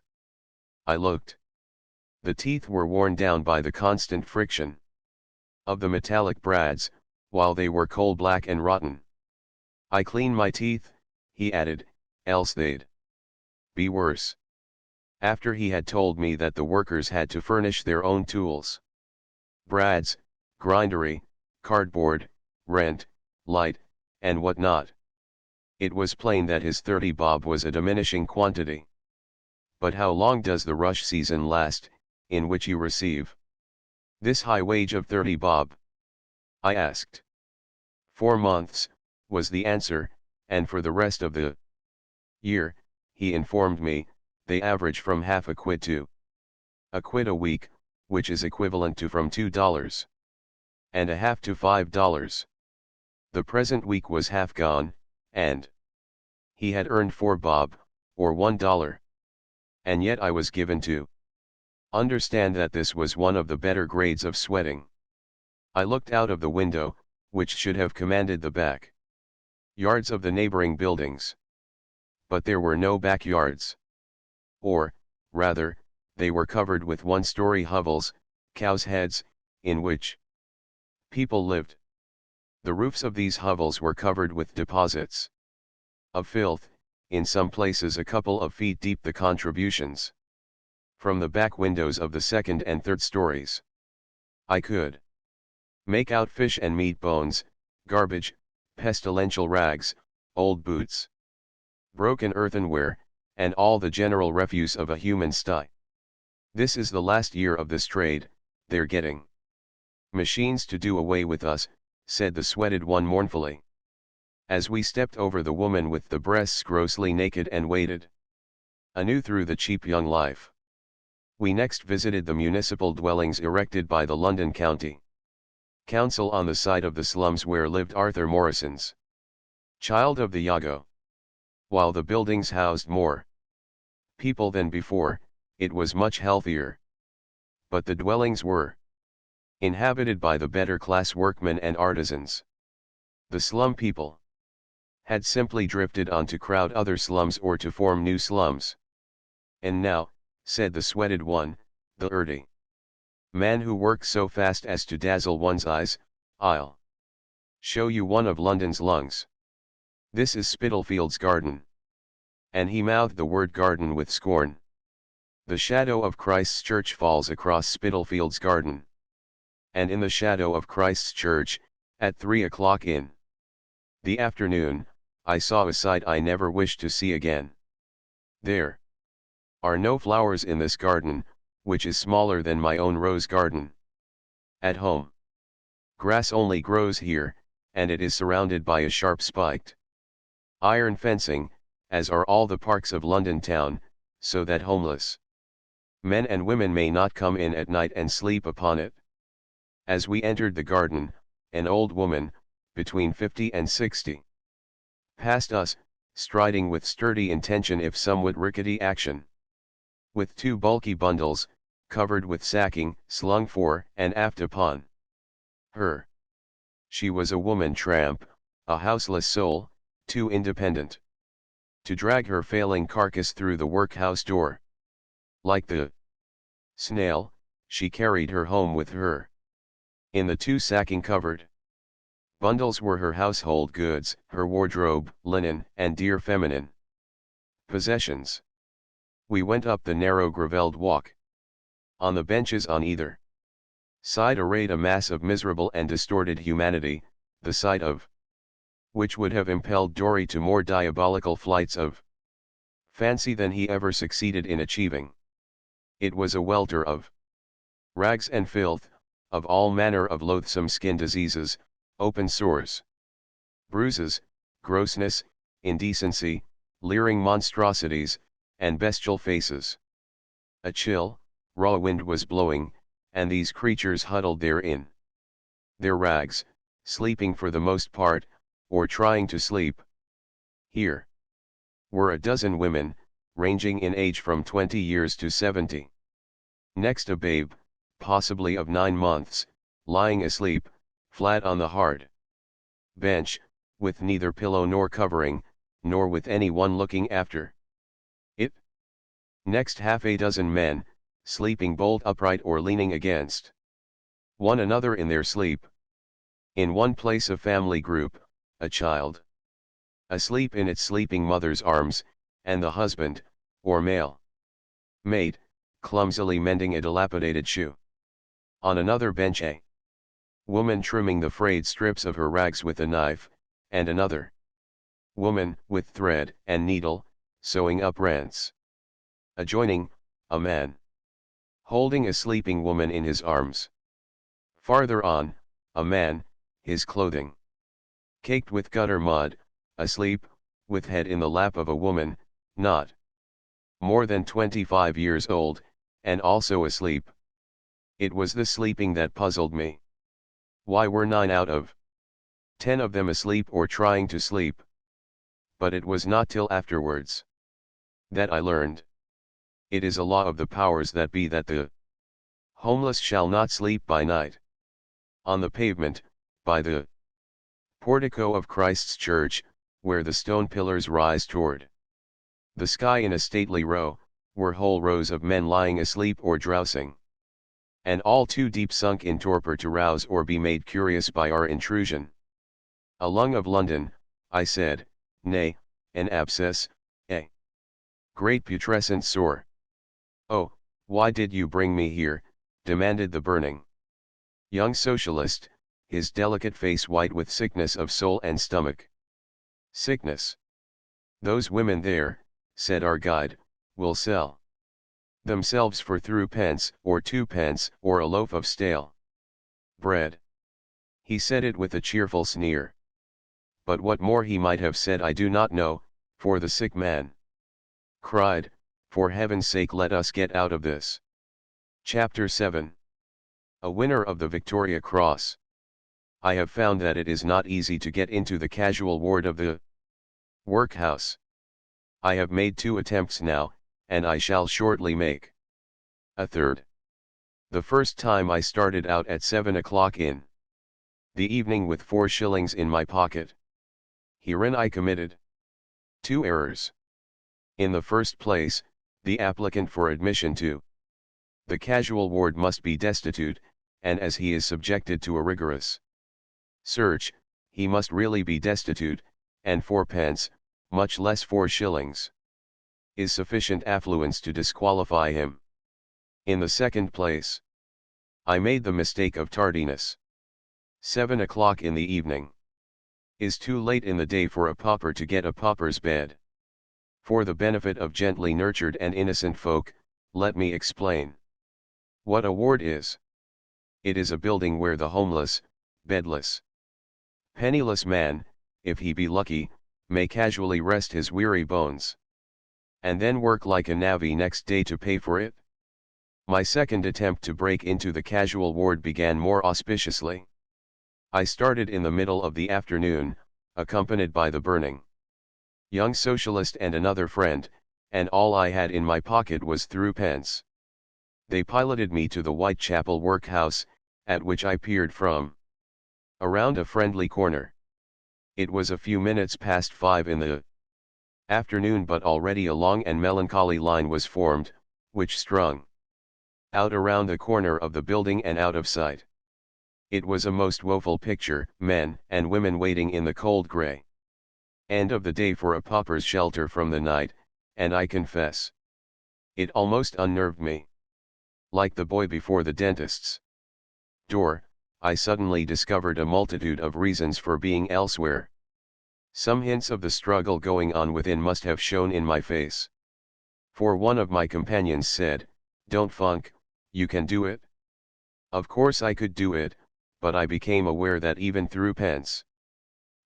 Speaker 1: I looked. The teeth were worn down by the constant friction of the metallic brads, while they were coal black and rotten. I clean my teeth, he added, else they'd be worse. After he had told me that the workers had to furnish their own tools. Brads, grindery, cardboard, rent, light, and what not. It was plain that his 30 bob was a diminishing quantity. But how long does the rush season last, in which you receive this high wage of 30 bob? I asked. 4 months, was the answer, and for the rest of the year, he informed me, they average from half a quid to a quid a week, which is equivalent to from $2.50 to $5. The present week was half gone, and he had earned 4 bob, or $1. And yet I was given to understand that this was one of the better grades of sweating. I looked out of the window, which should have commanded the back yards of the neighboring buildings. But there were no backyards. Or, rather, they were covered with 1-story hovels, cows' heads, in which people lived. The roofs of these hovels were covered with deposits of filth, in some places a couple of feet deep. The contributions from the back windows of the 2nd and 3rd stories. I could make out fish and meat bones, garbage, pestilential rags, old boots, broken earthenware, and all the general refuse of a human sty. This is the last year of this trade, they're getting machines to do away with us, said the sweated one mournfully. As we stepped over the woman with the breasts grossly naked and waded anew through the cheap young life. We next visited the municipal dwellings erected by the London County Council on the site of the slums where lived Arthur Morrison's child of the Yago. While the buildings housed more people than before, it was much healthier. But the dwellings were inhabited by the better class workmen and artisans. The slum people had simply drifted on to crowd other slums or to form new slums. And now, said the sweated one, the earthy man who works so fast as to dazzle one's eyes, I'll show you one of London's lungs. This is Spitalfields Garden. And he mouthed the word garden with scorn. The shadow of Christ's Church falls across Spitalfields Garden. And in the shadow of Christ's Church, at 3 o'clock in the afternoon, I saw a sight I never wish to see again. There are no flowers in this garden, which is smaller than my own rose garden. At home, grass only grows here, and it is surrounded by a sharp-spiked iron fencing, as are all the parks of London town, so that homeless men and women may not come in at night and sleep upon it. As we entered the garden, an old woman, between 50 and 60, passed us, striding with sturdy intention if somewhat rickety action. With 2 bulky bundles, covered with sacking, slung fore and aft upon her. She was a woman tramp, a houseless soul, too independent to drag her failing carcass through the workhouse door. Like the snail, she carried her home with her. In the 2 sacking covered bundles were her household goods, her wardrobe, linen, and dear feminine possessions. We went up the narrow gravelled walk. On the benches on either side arrayed a mass of miserable and distorted humanity, the sight of which would have impelled Dorry to more diabolical flights of fancy than he ever succeeded in achieving. It was a welter of rags and filth, of all manner of loathsome skin diseases, open sores, bruises, grossness, indecency, leering monstrosities, and bestial faces. A chill, raw wind was blowing, and these creatures huddled therein. Their rags, sleeping for the most part, or trying to sleep. Here were a dozen women, ranging in age from 20 years to 70. Next a babe, possibly of 9 months, lying asleep, flat on the hard bench, with neither pillow nor covering, nor with any one looking after it. Next half a dozen men, sleeping bolt upright or leaning against one another in their sleep. In one place a family group, a child asleep in its sleeping mother's arms, and the husband, or male mate, clumsily mending a dilapidated shoe. On another bench a woman trimming the frayed strips of her rags with a knife, and another woman, with thread and needle, sewing up rents. Adjoining, a man holding a sleeping woman in his arms. Farther on, a man, his clothing caked with gutter mud, asleep, with head in the lap of a woman, not more than 25 years old, and also asleep. It was the sleeping that puzzled me. Why were 9 out of 10 of them asleep or trying to sleep? But it was not till afterwards that I learned. It is a law of the powers that be that the homeless shall not sleep by night. On the pavement, by the portico of Christ's church, where the stone pillars rise toward the sky in a stately row, were whole rows of men lying asleep or drowsing, and all too deep sunk in torpor to rouse or be made curious by our intrusion. A lung of London, I said, nay, an abscess, a great putrescent sore. Oh, why did you bring me here? Demanded the burning young socialist, his delicate face white with sickness of soul and stomach. Sickness. Those women there, said our guide, will sell themselves for 3 pence, or 2 pence, or a loaf of stale bread. He said it with a cheerful sneer. But what more he might have said I do not know, for the sick man cried, for heaven's sake let us get out of this. Chapter 7. A winner of the Victoria Cross. I have found that it is not easy to get into the casual ward of the workhouse. I have made 2 attempts now, and I shall shortly make a third. The first time I started out at 7 o'clock in the evening with 4 shillings in my pocket. Herein I committed 2 errors. In the first place, the applicant for admission to the casual ward must be destitute, and as he is subjected to a rigorous search, he must really be destitute, and 4 pence, much less 4 shillings, is sufficient affluence to disqualify him. In the second place, I made the mistake of tardiness. 7 o'clock in the evening is too late in the day for a pauper to get a pauper's bed. For the benefit of gently nurtured and innocent folk, let me explain what a ward is. It is a building where the homeless, bedless, penniless man, if he be lucky, may casually rest his weary bones, and then work like a navvy next day to pay for it. My second attempt to break into the casual ward began more auspiciously. I started in the middle of the afternoon, accompanied by the burning young socialist and another friend, and all I had in my pocket was 3 pence. They piloted me to the Whitechapel workhouse, at which I peered from around a friendly corner. It was a few minutes past 5 in the afternoon, but already a long and melancholy line was formed, which strung out around the corner of the building and out of sight. It was a most woeful picture, men and women waiting in the cold grey end of the day for a pauper's shelter from the night, and I confess, it almost unnerved me. Like the boy before the dentist's door, I suddenly discovered a multitude of reasons for being elsewhere. Some hints of the struggle going on within must have shown in my face. For one of my companions said, "Don't funk, you can do it." Of course I could do it, but I became aware that even through pence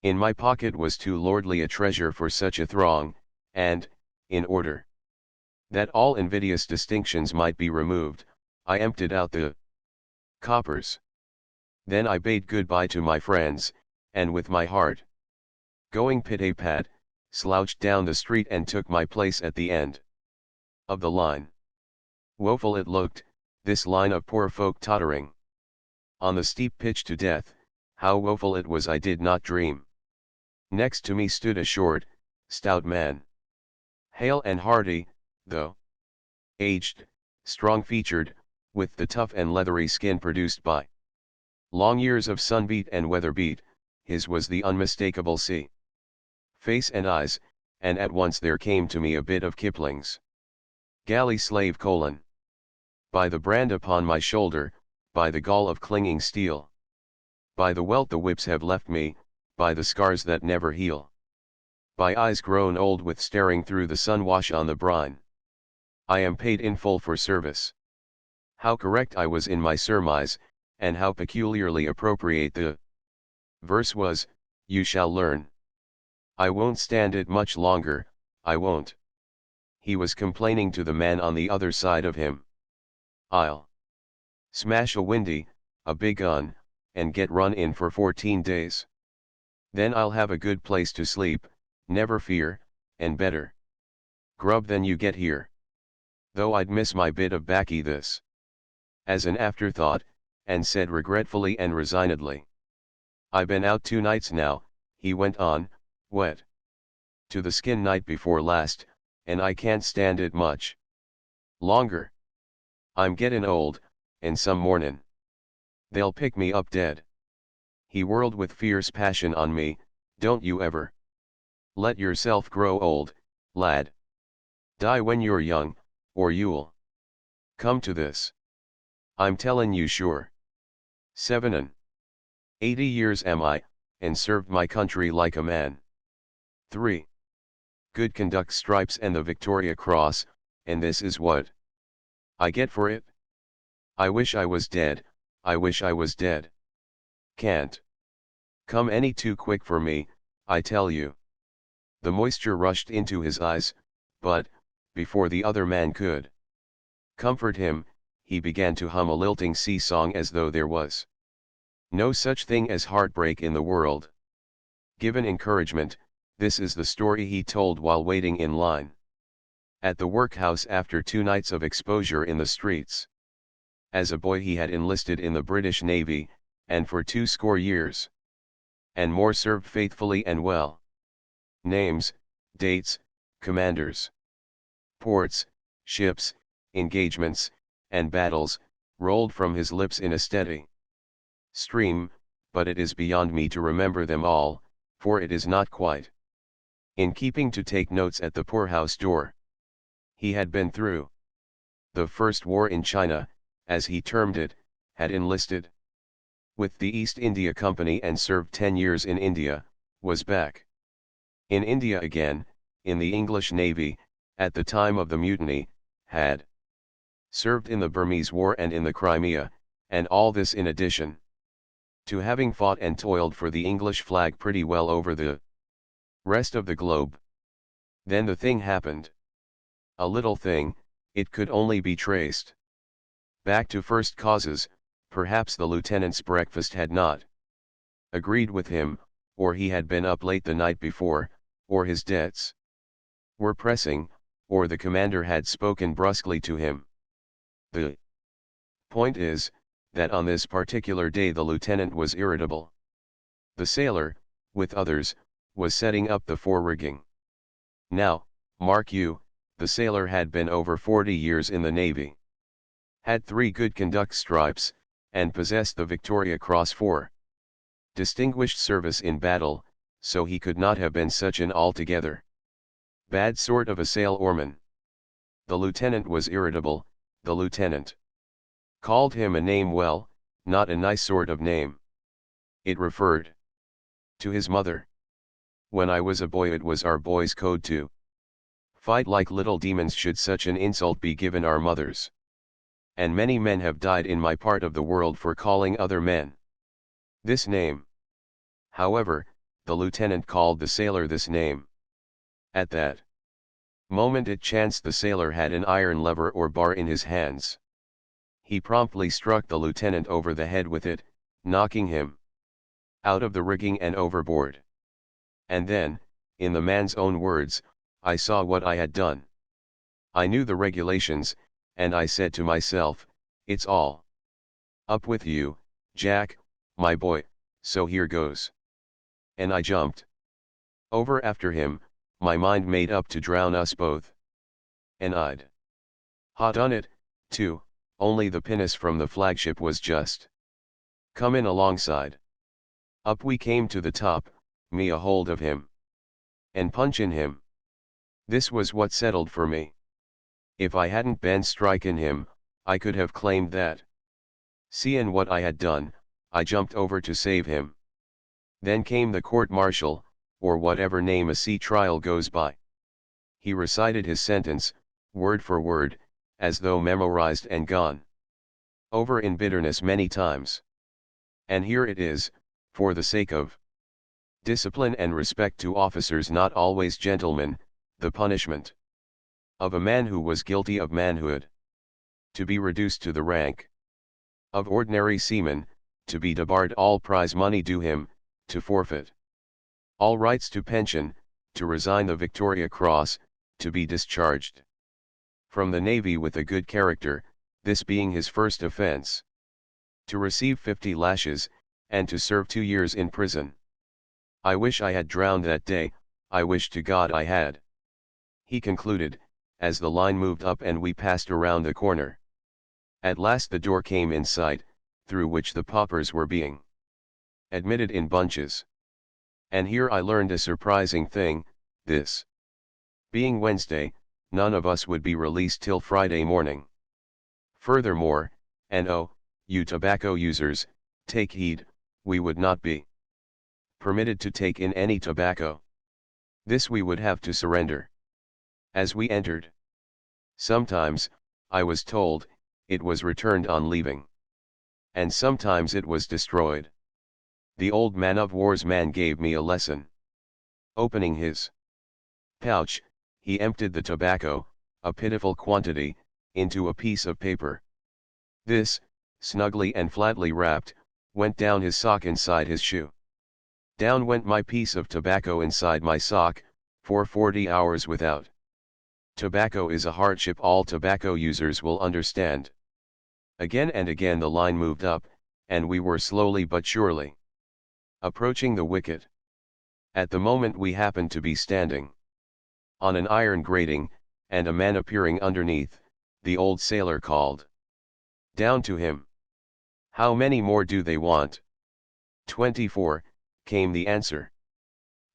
Speaker 1: in my pocket was too lordly a treasure for such a throng, and, in order that all invidious distinctions might be removed, I emptied out the coppers. Then I bade goodbye to my friends, and with my heart going pit-a-pat, slouched down the street and took my place at the end of the line. Woeful it looked, this line of poor folk tottering on the steep pitch to death. How woeful it was I did not dream. Next to me stood a short, stout man. Hale and hearty, though aged, strong-featured, with the tough and leathery skin produced by long years of sunbeat and weather-beat. His was the unmistakable sea face and eyes, and at once there came to me a bit of Kipling's galley slave : by the brand upon my shoulder, by the gall of clinging steel, by the welt the whips have left me, by the scars that never heal, by eyes grown old with staring through the sun wash on the brine, I am paid in full for service. How correct I was in my surmise, and how peculiarly appropriate the verse was, you shall learn. I won't stand it much longer, I won't. He was complaining to the man on the other side of him. I'll smash a windy, a big un, and get run in for 14 days. Then I'll have a good place to sleep, never fear, and better grub than you get here. Though I'd miss my bit of baccy this. As an afterthought, and said regretfully and resignedly. I been out 2 nights now, he went on, wet to the skin night before last, and I can't stand it much longer. I'm gettin' old, and some mornin' they'll pick me up dead. He whirled with fierce passion on me, don't you ever let yourself grow old, lad. Die when you're young, or you'll come to this. I'm tellin' you sure. 80 years am I, and served my country like a man. 3. Good conduct stripes and the Victoria Cross, and this is what I get for it. I wish I was dead, I wish I was dead. Can't come any too quick for me, I tell you. The moisture rushed into his eyes, but, before the other man could comfort him, he began to hum a lilting sea song as though there was no such thing as heartbreak in the world. Given encouragement, this is the story he told while waiting in line at the workhouse after 2 nights of exposure in the streets. As a boy he had enlisted in the British Navy, and for 20 years and more served faithfully and well. Names, dates, commanders, ports, ships, engagements, and battles, rolled from his lips in a steady stream, but it is beyond me to remember them all, for it is not quite in keeping to take notes at the poorhouse door. He had been through the first war in China, as he termed it, had enlisted with the East India Company and served 10 years in India, was back in India again, in the English Navy, at the time of the mutiny, had served in the Burmese War and in the Crimea, and all this in addition to having fought and toiled for the English flag pretty well over the rest of the globe. Then the thing happened. A little thing, it could only be traced back to first causes. Perhaps the lieutenant's breakfast had not agreed with him, or he had been up late the night before, or his debts were pressing, or the commander had spoken brusquely to him. The point is, that on this particular day the lieutenant was irritable. The sailor, with others, was setting up the fore-rigging. Now, mark you, the sailor had been over 40 years in the Navy, had 3 good conduct stripes, and possessed the Victoria Cross for distinguished service in battle, so he could not have been such an altogether bad sort of a sailorman. The lieutenant was irritable, the lieutenant Called him a name, well, not a nice sort of name. It referred to his mother. When I was a boy, it was our boys' code to fight like little demons should such an insult be given our mothers. And many men have died in my part of the world for calling other men this name. However, the lieutenant called the sailor this name. At that moment it chanced the sailor had an iron lever or bar in his hands. He promptly struck the lieutenant over the head with it, knocking him out of the rigging and overboard. And then, in the man's own words, I saw what I had done. I knew the regulations, and I said to myself, it's all up with you, Jack, my boy, so here goes. And I jumped over after him, my mind made up to drown us both. And I'd done it, too, only the pinnace from the flagship was just come in alongside. Up we came to the top, me a hold of him, and punchin' him. This was what settled for me. If I hadn't been strikin' him, I could have claimed that. Seein' what I had done, I jumped over to save him. Then came the court-martial, or whatever name a sea trial goes by. He recited his sentence, word for word, as though memorized and gone over in bitterness many times. And here it is, for the sake of discipline and respect to officers not always gentlemen, the punishment of a man who was guilty of manhood, to be reduced to the rank of ordinary seaman, to be debarred all prize money due him, to forfeit all rights to pension, to resign the Victoria Cross, to be discharged from the Navy with a good character, this being his first offence, to receive 50 lashes, and to serve 2 years in prison. I wish I had drowned that day, I wish to God I had," he concluded, as the line moved up and we passed around the corner. At last the door came in sight, through which the paupers were being admitted in bunches. And here I learned a surprising thing, this being Wednesday, none of us would be released till Friday morning. Furthermore, and oh, you tobacco users, take heed, we would not be permitted to take in any tobacco. This we would have to surrender as we entered. Sometimes, I was told, it was returned on leaving. And sometimes it was destroyed. The old man-of-war's man gave me a lesson. Opening his pouch, he emptied the tobacco, a pitiful quantity, into a piece of paper. This, snugly and flatly wrapped, went down his sock inside his shoe. Down went my piece of tobacco inside my sock, for 40 hours without. Tobacco is a hardship all tobacco users will understand. Again and again the line moved up, and we were slowly but surely approaching the wicket. At the moment we happened to be standing on an iron grating, and a man appearing underneath, the old sailor called down to him, "How many more do they want?" 24, came the answer.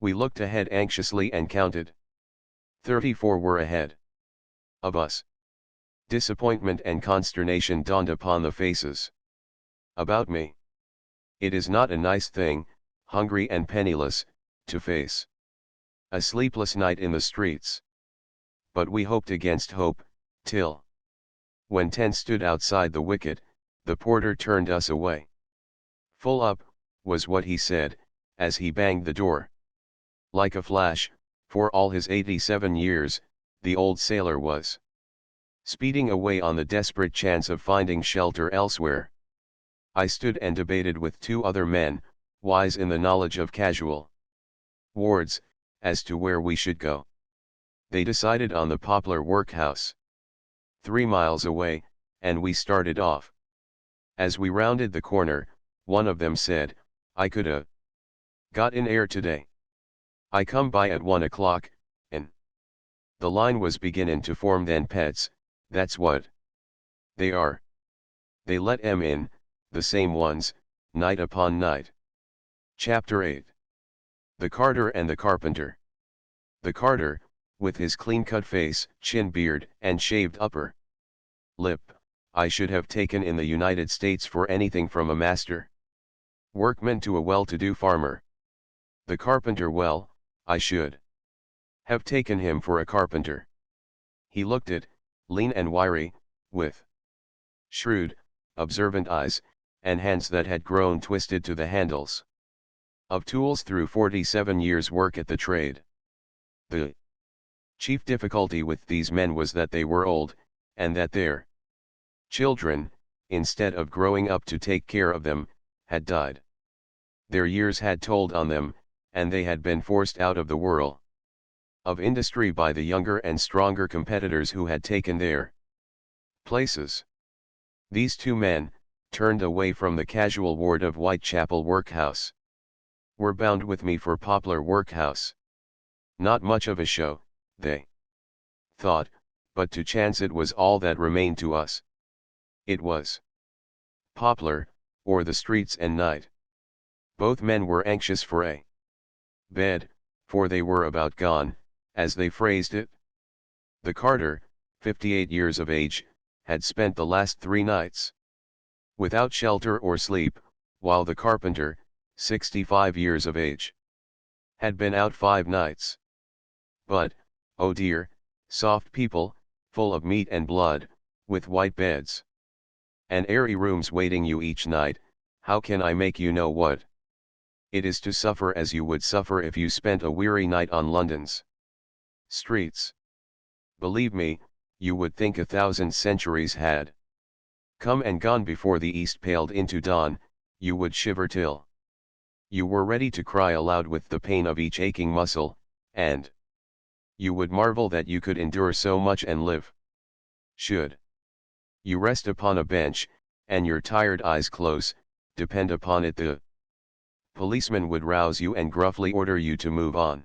Speaker 1: We looked ahead anxiously and counted. 34 were ahead of us. Disappointment and consternation dawned upon the faces about me. It is not a nice thing, hungry and penniless, to face a sleepless night in the streets. But we hoped against hope, till when 10 stood outside the wicket, the porter turned us away. "Full up," was what he said, as he banged the door. Like a flash, for all his 87 years, the old sailor was speeding away on the desperate chance of finding shelter elsewhere. I stood and debated with 2 other men, wise in the knowledge of casual wards, as to where we should go. They decided on the Poplar Workhouse, 3 miles away, and we started off. As we rounded the corner, one of them said, "I coulda got in air today. I come by at 1 o'clock, and the line was beginnin' to form then pets, that's what they are. They let 'em in, the same ones, night upon night." Chapter 8. The Carter and the Carpenter. The carter, with his clean-cut face, chin beard, and shaved upper lip, I should have taken in the United States for anything from a master workman to a well-to-do farmer. The carpenter, well, I should have taken him for a carpenter. He looked it, lean and wiry, with shrewd, observant eyes, and hands that had grown twisted to the handles of tools through 47 years' work at the trade. The chief difficulty with these men was that they were old, and that their children, instead of growing up to take care of them, had died. Their years had told on them, and they had been forced out of the whirl of industry by the younger and stronger competitors who had taken their places. These two men, turned away from the casual ward of Whitechapel Workhouse, were bound with me for Poplar Workhouse. Not much of a show, they thought, but to chance it was all that remained to us. It was Poplar, or the streets and night. Both men were anxious for a bed, for they were about gone, as they phrased it. The carter, 58 years of age, had spent the last 3 nights without shelter or sleep, while the carpenter, 65 years of age, had been out 5 nights. But, oh dear, soft people, full of meat and blood, with white beds and airy rooms waiting you each night, how can I make you know what it is to suffer as you would suffer if you spent a weary night on London's streets? Believe me, you would think 1,000 centuries had come and gone before the east paled into dawn. You would shiver till you were ready to cry aloud with the pain of each aching muscle, and you would marvel that you could endure so much and live. Should you rest upon a bench, and your tired eyes close, depend upon it the policeman would rouse you and gruffly order you to move on.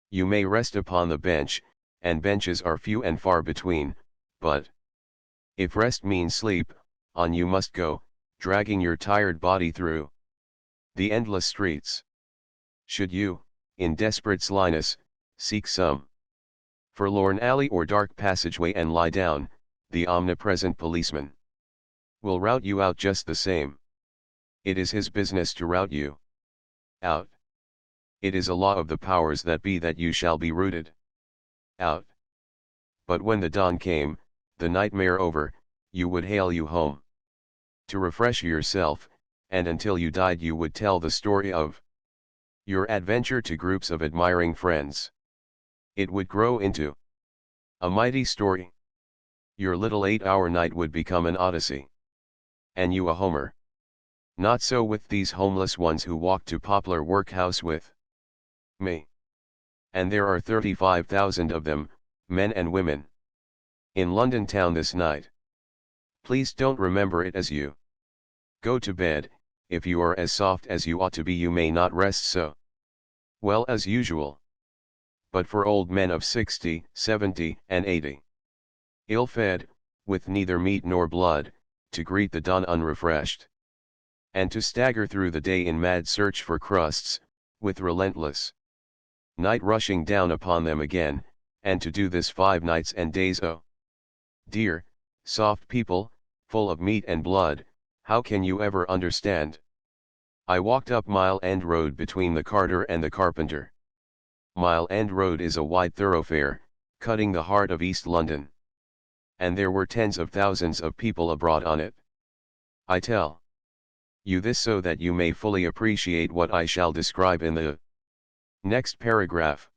Speaker 1: You may rest upon the bench, and benches are few and far between, but if rest means sleep, on you must go, dragging your tired body through the endless streets. Should you, in desperate slyness, seek some forlorn alley or dark passageway and lie down, the omnipresent policeman will rout you out just the same. It is his business to rout you out. It is a law of the powers that be that you shall be rooted out. But when the dawn came, the nightmare over, you would hale you home to refresh yourself, and until you died you would tell the story of your adventure to groups of admiring friends. It would grow into a mighty story. Your little 8-hour night would become an Odyssey, and you a Homer. Not so with these homeless ones who walked to Poplar Workhouse with me. And there are 35,000 of them, men and women, in London town this night. Please don't remember it as you go to bed. If you are as soft as you ought to be, you may not rest so well as usual. But for old men of 60, 70, and 80, ill-fed, with neither meat nor blood, to greet the dawn unrefreshed, and to stagger through the day in mad search for crusts, with relentless night rushing down upon them again, and to do this 5 nights and days, oh dear, soft people, full of meat and blood, how can you ever understand? I walked up Mile End Road between the carter and the carpenter. Mile End Road is a wide thoroughfare, cutting the heart of East London. And there were tens of thousands of people abroad on it. I tell you this so that you may fully appreciate what I shall describe in the next paragraph.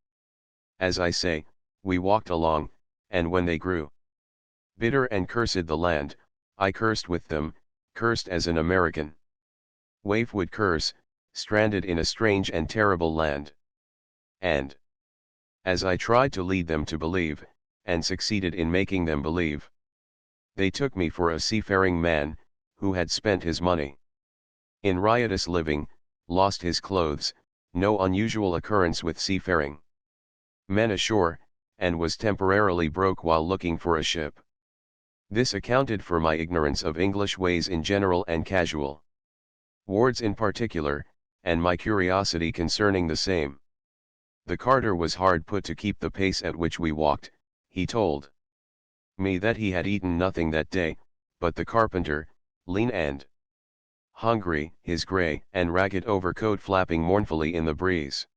Speaker 1: As I say, we walked along, and when they grew bitter and cursed the land, I cursed with them, cursed as an American waif would curse, stranded in a strange and terrible land. And as I tried to lead them to believe, and succeeded in making them believe, they took me for a seafaring man, who had spent his money in riotous living, lost his clothes, no unusual occurrence with seafaring men ashore, and was temporarily broke while looking for a ship. This accounted for my ignorance of English ways in general and casual wards in particular, and my curiosity concerning the same. The carter was hard put to keep the pace at which we walked. He told me that he had eaten nothing that day, but the carpenter, lean and hungry, his grey and ragged overcoat flapping mournfully in the breeze,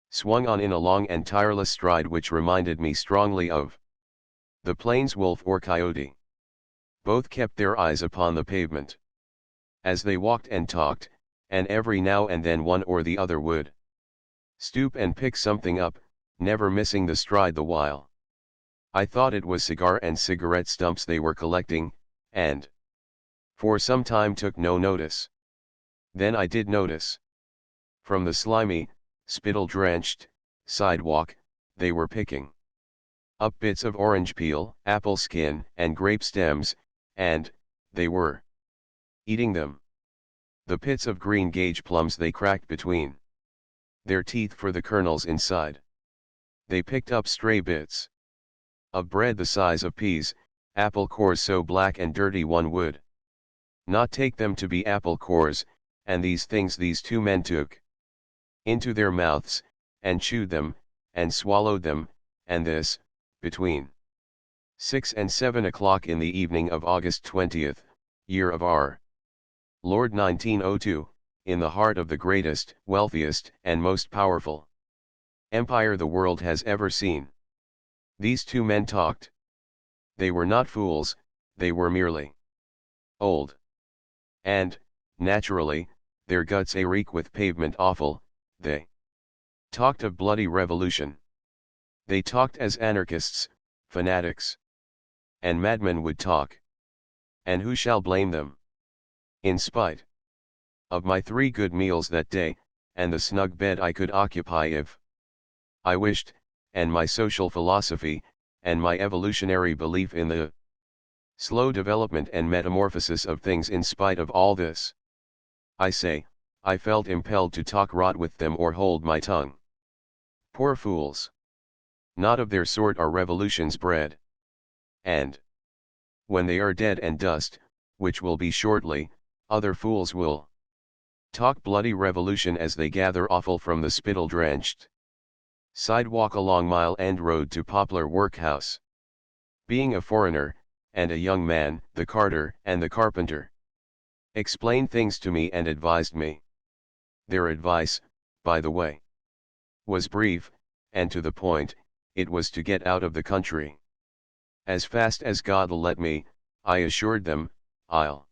Speaker 1: swung on in a long and tireless stride which reminded me strongly of the plains wolf or coyote. Both kept their eyes upon the pavement as they walked and talked, and every now and then one or the other would stoop and pick something up, never missing the stride the while. I thought it was cigar and cigarette stumps they were collecting, and for some time took no notice. Then I did notice. From the slimy, spittle-drenched sidewalk, they were picking up bits of orange peel, apple skin, and grape stems, and they were eating them. The pits of green gauge plums they cracked between their teeth for the kernels inside. They picked up stray bits of bread the size of peas, apple cores so black and dirty one would not take them to be apple cores, and these things these two men took into their mouths, and chewed them, and swallowed them, and this, between 6 and 7 o'clock in the evening of August 20th, year of our Lord 1902, in the heart of the greatest, wealthiest, and most powerful empire the world has ever seen. These two men talked. They were not fools, they were merely old. And, naturally, their guts a reek with pavement offal, they talked of bloody revolution. They talked as anarchists, fanatics, and madmen would talk. And who shall blame them? In spite of my 3 good meals that day, and the snug bed I could occupy if I wished, and my social philosophy, and my evolutionary belief in the slow development and metamorphosis of things, in spite of all this, I say, I felt impelled to talk rot with them or hold my tongue. Poor fools! Not of their sort are revolutions bred. And when they are dead and dust, which will be shortly, other fools will talk bloody revolution as they gather offal from the spittle-drenched sidewalk along Mile End Road to Poplar Workhouse. Being a foreigner, and a young man, the carter and the carpenter explained things to me and advised me. Their advice, by the way, was brief, and to the point. It was to get out of the country as fast as God'll let me. I assured them, I'll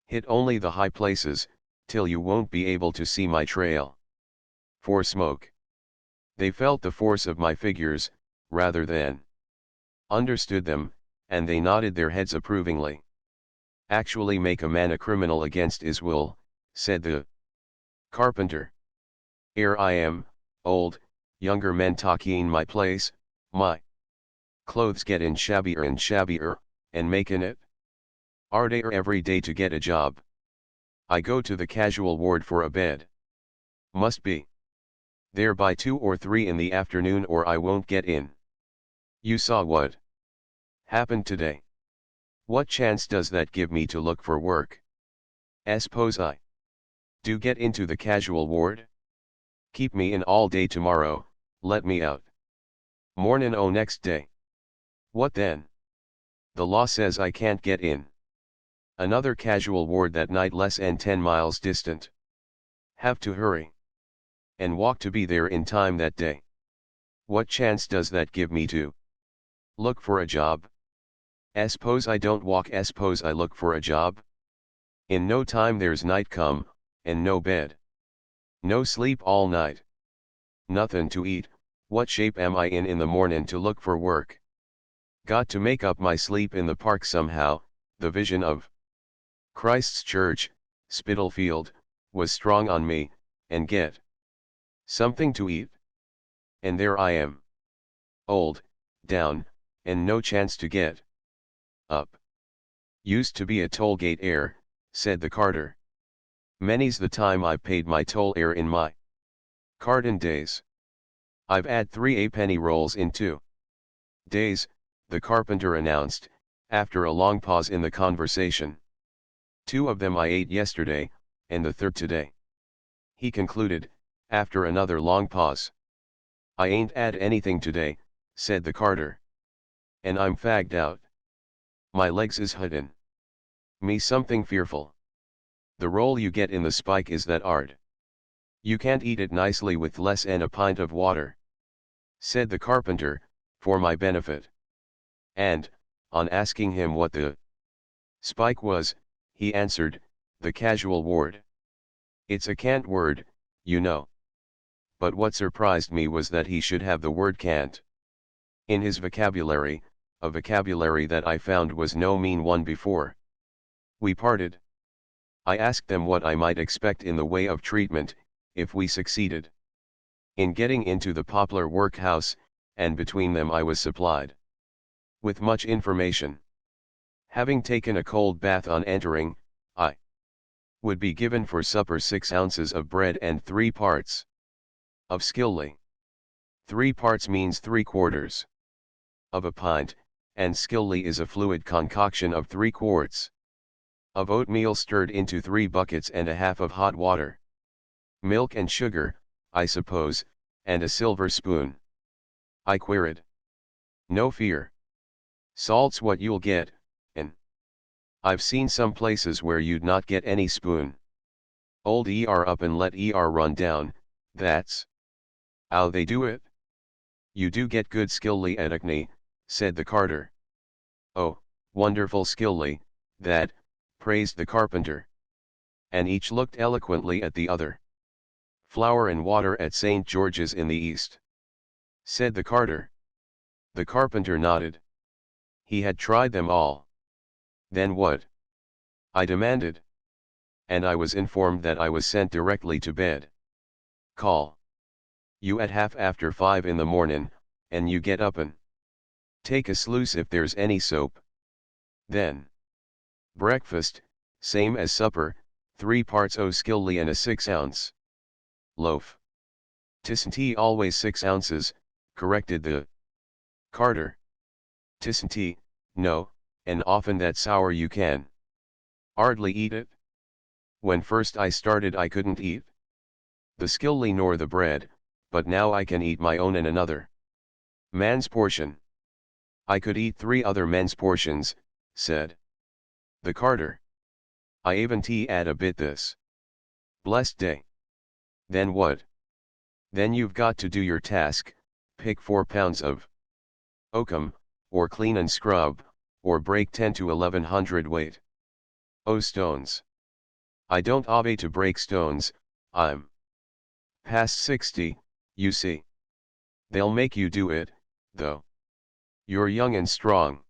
Speaker 1: hit only the high places, till you won't be able to see my trail for smoke. They felt the force of my figures, rather than understood them, and they nodded their heads approvingly. Actually make a man a criminal against his will, said the carpenter. Ere I am, old, younger men talking my place, my clothes gettin' shabbier and shabbier, and makin' it harder every day to get a job. I go to the casual ward for a bed. Must be there by 2 or 3 in the afternoon or I won't get in. You saw what happened today. What chance does that give me to look for work? Suppose I do get into the casual ward? Keep me in all day tomorrow, let me out mornin' o' next day. What then? The law says I can't get in another casual ward that night less than 10 miles distant. Have to hurry and walk to be there in time that day. What chance does that give me to look for a job? Suppose I don't walk, suppose I look for a job? In no time there's night come, and no bed. No sleep all night. Nothin' to eat. What shape am I in the mornin' to look for work? Got to make up my sleep in the park somehow. The vision of Christ's Church, Spitalfield, was strong on me, and get something to eat. And there I am. Old, down, and no chance to get up. Used to be a toll gate heir, said the carter. Many's the time I've paid my toll heir in my cartin' days. I've 'ad 3 a-penny rolls in 2 days, the carpenter announced, after a long pause in the conversation. 2 of them I ate yesterday, and the third today. He concluded, after another long pause. I ain't 'ad anything today, said the carter. And I'm fagged out. My legs is hurtin'. Me something fearful. The roll you get in the spike is that hard. You can't eat it nicely with less than a pint of water. Said the carpenter, for my benefit. And, on asking him what the spike was, he answered, the casual ward. It's a cant word, you know. But what surprised me was that he should have the word can't in his vocabulary, a vocabulary that I found was no mean one before. We parted. I asked them what I might expect in the way of treatment, if we succeeded in getting into the Poplar workhouse, and between them I was supplied with much information. Having taken a cold bath on entering, I would be given for supper 6 ounces of bread and 3 parts of skilly. 3 parts means 3/4 of a pint, and skilly is a fluid concoction of 3 quarts of oatmeal stirred into 3 buckets and a half of hot water. Milk and sugar, I suppose, and a silver spoon. I queried. No fear. Salt's what you'll get, and I've seen some places where you'd not get any spoon. Old ER up and let ER run down, that's how they do it. You do get good skilly at Acne, said the carter. Oh, wonderful skilly, that, praised the carpenter. And each looked eloquently at the other. Flour and water at St. George's in the east, said the carter. The carpenter nodded. He had tried them all. Then what? I demanded. And I was informed that I was sent directly to bed. Call you at 5:30 in the morning, and you get up and take a sluice if there's any soap. Then breakfast, same as supper, 3 parts o' skilly and a 6-ounce loaf. 'Tisn't always 6 ounces, corrected the carter. 'Tisn't, no, and often that sour you can hardly eat it. When first I started I couldn't eat the skilly nor the bread, but now I can eat my own and another man's portion. I could eat 3 other men's portions, said the carter. I aven't add a bit this blessed day. Then what? Then you've got to do your task, pick 4 pounds of oakum, or clean and scrub, or break 10 to 1100 weight o' stones. I don't ave to break stones, I'm past 60, you see. They'll make you do it, though. You're young and strong.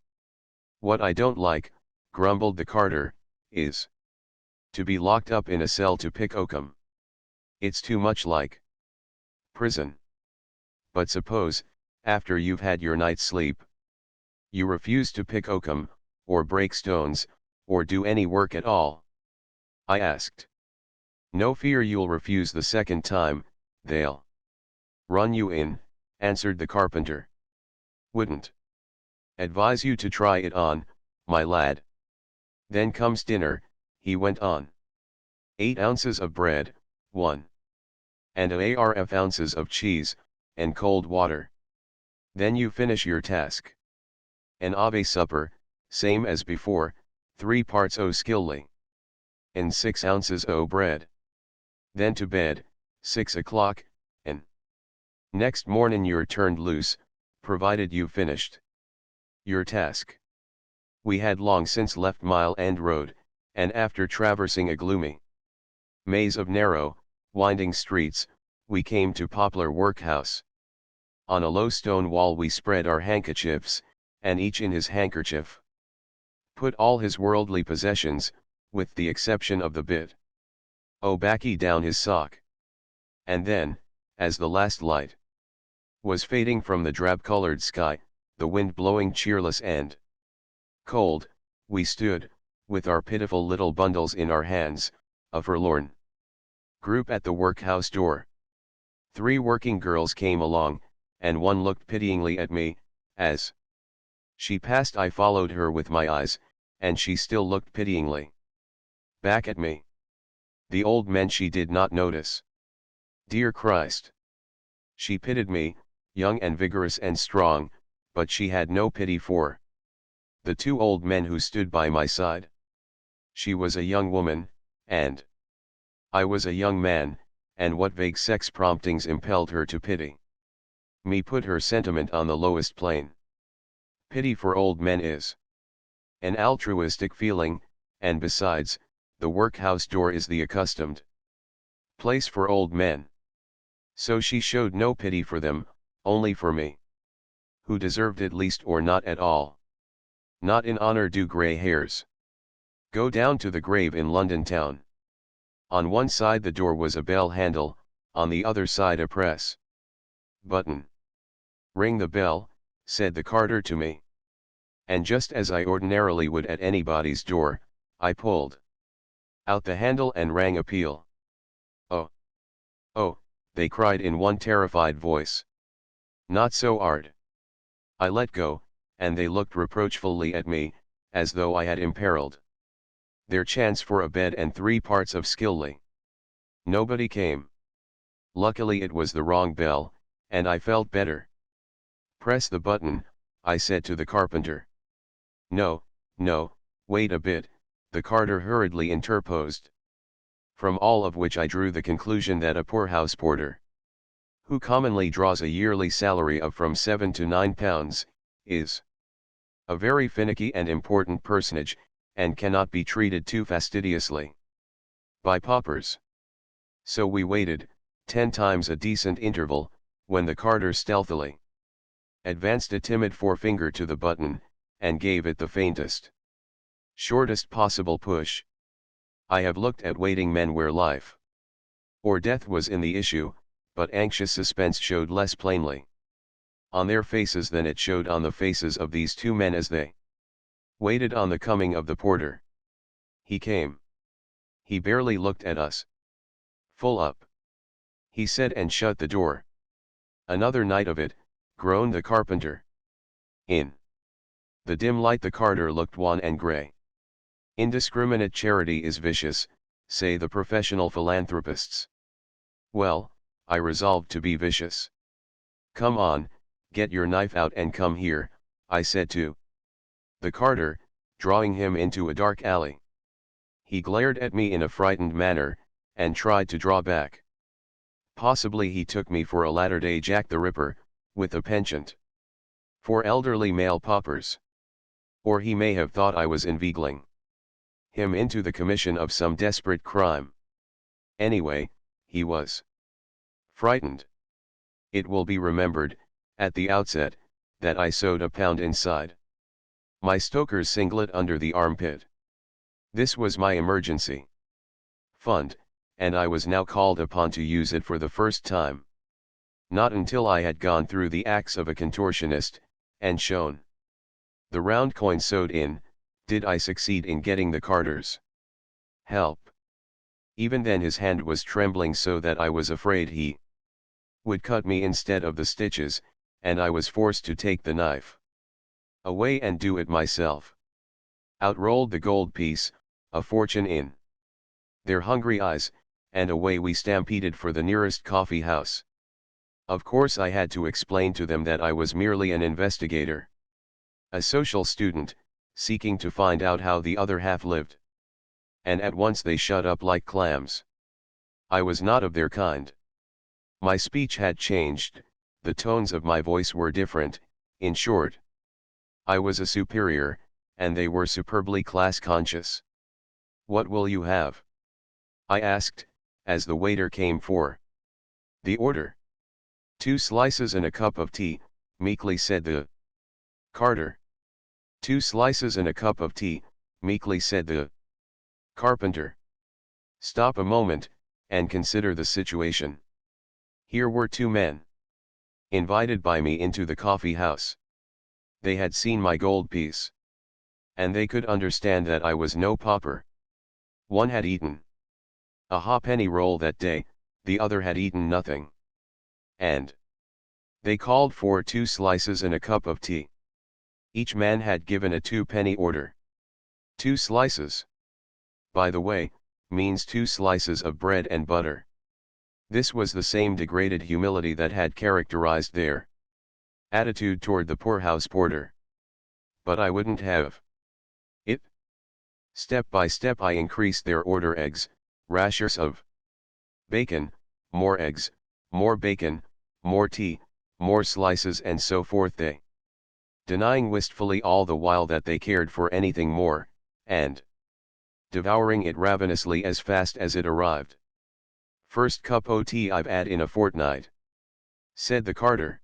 Speaker 1: What I don't like, grumbled the carter, is to be locked up in a cell to pick oakum. It's too much like prison. But suppose, after you've had your night's sleep, you refuse to pick oakum, or break stones, or do any work at all. I asked. No fear you'll refuse the second time, they'll run you in, answered the carpenter. Wouldn't advise you to try it on, my lad. Then comes dinner, he went on. 8 ounces of bread, 1 and arf ounces of cheese, and cold water. Then you finish your task. An ave supper, same as before, 3 parts o' skilly, and 6 ounces o' bread. Then to bed, 6 o'clock, and next morning you're turned loose, provided you've finished your task. We had long since left Mile End Road, and after traversing a gloomy maze of narrow, winding streets, we came to Poplar Workhouse. On a low stone wall we spread our handkerchiefs, and each in his handkerchief put all his worldly possessions, with the exception of the bit o' baccy down his sock. And then, as the last light was fading from the drab-colored sky, the wind blowing cheerless and cold, we stood, with our pitiful little bundles in our hands, a forlorn group at the workhouse door. 3 working girls came along, and one looked pityingly at me, as she passed. I followed her with my eyes, and she still looked pityingly back at me. The old men she did not notice. Dear Christ! She pitied me, young and vigorous and strong, but she had no pity for the 2 old men who stood by my side. She was a young woman, and I was a young man, and what vague sex promptings impelled her to pity me put her sentiment on the lowest plane. Pity for old men is an altruistic feeling, and besides, the workhouse door is the accustomed place for old men. So she showed no pity for them, only for me, who deserved it least or not at all. Not in honor do grey hairs go down to the grave in London town. On one side the door was a bell handle, on the other side a press button. Ring the bell, said the carter to me. And just as I ordinarily would at anybody's door, I pulled out the handle and rang a peal. Oh! Oh! They cried in one terrified voice. Not so hard. I let go, and they looked reproachfully at me, as though I had imperiled their chance for a bed and 3 parts of skilly. Nobody came. Luckily it was the wrong bell, and I felt better. Press the button, I said to the carpenter. No, no, wait a bit, the carter hurriedly interposed. From all of which I drew the conclusion that a poorhouse porter, who commonly draws a yearly salary of from £7 to £9, is a very finicky and important personage, and cannot be treated too fastidiously by paupers. So we waited, 10 times a decent interval, when the carter stealthily advanced a timid forefinger to the button, and gave it the faintest, shortest possible push. I have looked at waiting men where life or death was in the issue, but anxious suspense showed less plainly on their faces than it showed on the faces of these 2 men as they waited on the coming of the porter. He came. He barely looked at us. Full up, he said, and shut the door. Another night of it, groaned the carpenter. In the dim light the carter looked wan and grey. Indiscriminate charity is vicious, say the professional philanthropists. Well, I resolved to be vicious. Come on, get your knife out and come here, I said to the carter, drawing him into a dark alley. He glared at me in a frightened manner, and tried to draw back. Possibly he took me for a latter-day Jack the Ripper, with a penchant for elderly male paupers. Or he may have thought I was inveigling him into the commission of some desperate crime. Anyway, he was frightened. It will be remembered, at the outset, that I sewed a pound inside my stoker's singlet under the armpit. This was my emergency fund, and I was now called upon to use it for the first time. Not until I had gone through the acts of a contortionist, and shown the round coin sewed in, did I succeed in getting the carter's help. Even then his hand was trembling so that I was afraid he would cut me instead of the stitches, and I was forced to take the knife away and do it myself. Out rolled the gold piece, a fortune in their hungry eyes, and away we stampeded for the nearest coffee house. Of course I had to explain to them that I was merely an investigator, a social student, seeking to find out how the other half lived. And at once they shut up like clams. I was not of their kind. My speech had changed, the tones of my voice were different, in short, I was a superior, and they were superbly class-conscious. What will you have? I asked, as the waiter came for the order. 2 slices and a cup of tea, meekly said the carter. 2 slices and a cup of tea, meekly said the carpenter. Stop a moment, and consider the situation. Here were 2 men invited by me into the coffee house. They had seen my gold piece, and they could understand that I was no pauper. One had eaten a halfpenny roll that day, the other had eaten nothing. And they called for 2 slices and a cup of tea. Each man had given a 2-penny order. 2 slices, by the way, means 2 slices of bread and butter. This was the same degraded humility that had characterized their attitude toward the poorhouse porter. But I wouldn't have it Step by step I increased their order: eggs, rashers of bacon, more eggs, more bacon, more tea, more slices, and so forth, they denying wistfully all the while that they cared for anything more, and devouring it ravenously as fast as it arrived. "First cup o' tea I've 'ad in a fortnight," said the carter.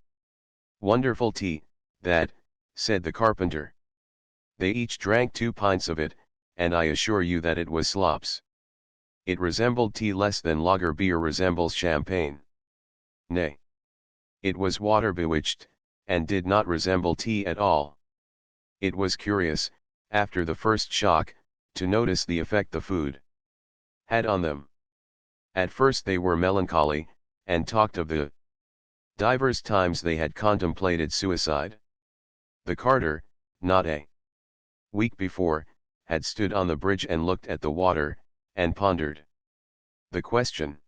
Speaker 1: "Wonderful tea, that," said the carpenter. They each drank 2 pints of it, and I assure you that it was slops. It resembled tea less than lager beer resembles champagne. Nay, it was water bewitched, and did not resemble tea at all. It was curious, after the first shock, to notice the effect the food had on them. At first they were melancholy, and talked of the divers times they had contemplated suicide. The carter, not a week before, had stood on the bridge and looked at the water, and pondered the question.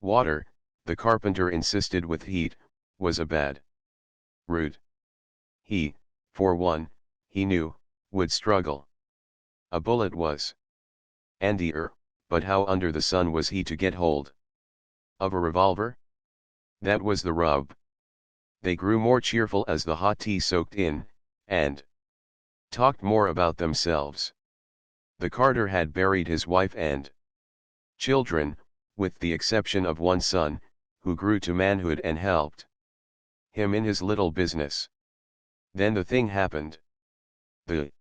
Speaker 1: Water, the carpenter insisted with heat, was a bad route. He, for one, he knew, would struggle. A bullet was handier, but how under the sun was he to get hold of a revolver? That was the rub. They grew more cheerful as the hot tea soaked in, and talked more about themselves. The carter had buried his wife and children, with the exception of one son, who grew to manhood and helped him in his little business. Then the thing happened. The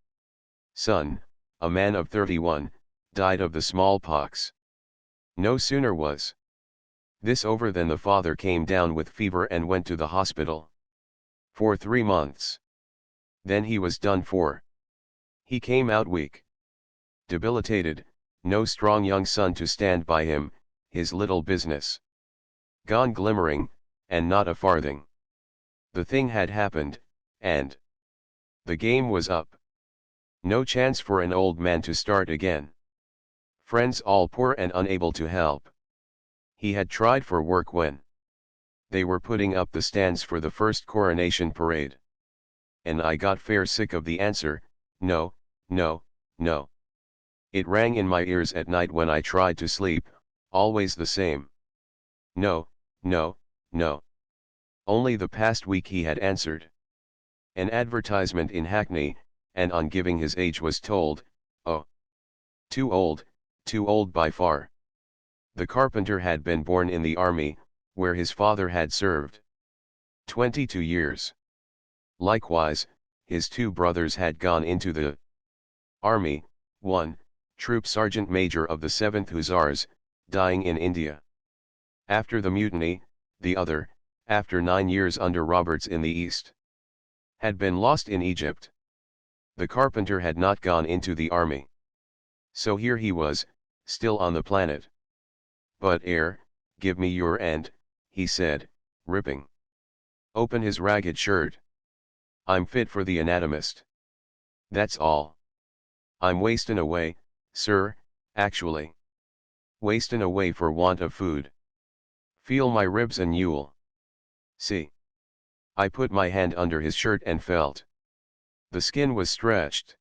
Speaker 1: son, a man of 31, died of the smallpox. No sooner was this over than the father came down with fever and went to the hospital for 3 months. Then he was done for. He came out weak, debilitated, no strong young son to stand by him, his little business gone glimmering, and not a farthing. The thing had happened, and the game was up. No chance for an old man to start again. Friends all poor and unable to help. He had tried for work when they were putting up the stands for the first coronation parade. And I got fair sick of the answer, no, no, no. It rang in my ears at night when I tried to sleep, always the same. No, no, no. Only the past week he had answered an advertisement in Hackney, and on giving his age was told, "Oh, too old by far." The carpenter had been born in the army, where his father had served 22 years. Likewise, his 2 brothers had gone into the army, one, troop sergeant major of the 7th Hussars, dying in India after the mutiny, the other, after 9 years under Roberts in the East, had been lost in Egypt. The carpenter had not gone into the army. So here he was, still on the planet. "But give me your end," he said, ripping open his ragged shirt. "I'm fit for the anatomist. That's all. I'm wastin' away, sir, actually. Wastin' away for want of food. Feel my ribs and you'll see." I put my hand under his shirt and felt. The skin was stretched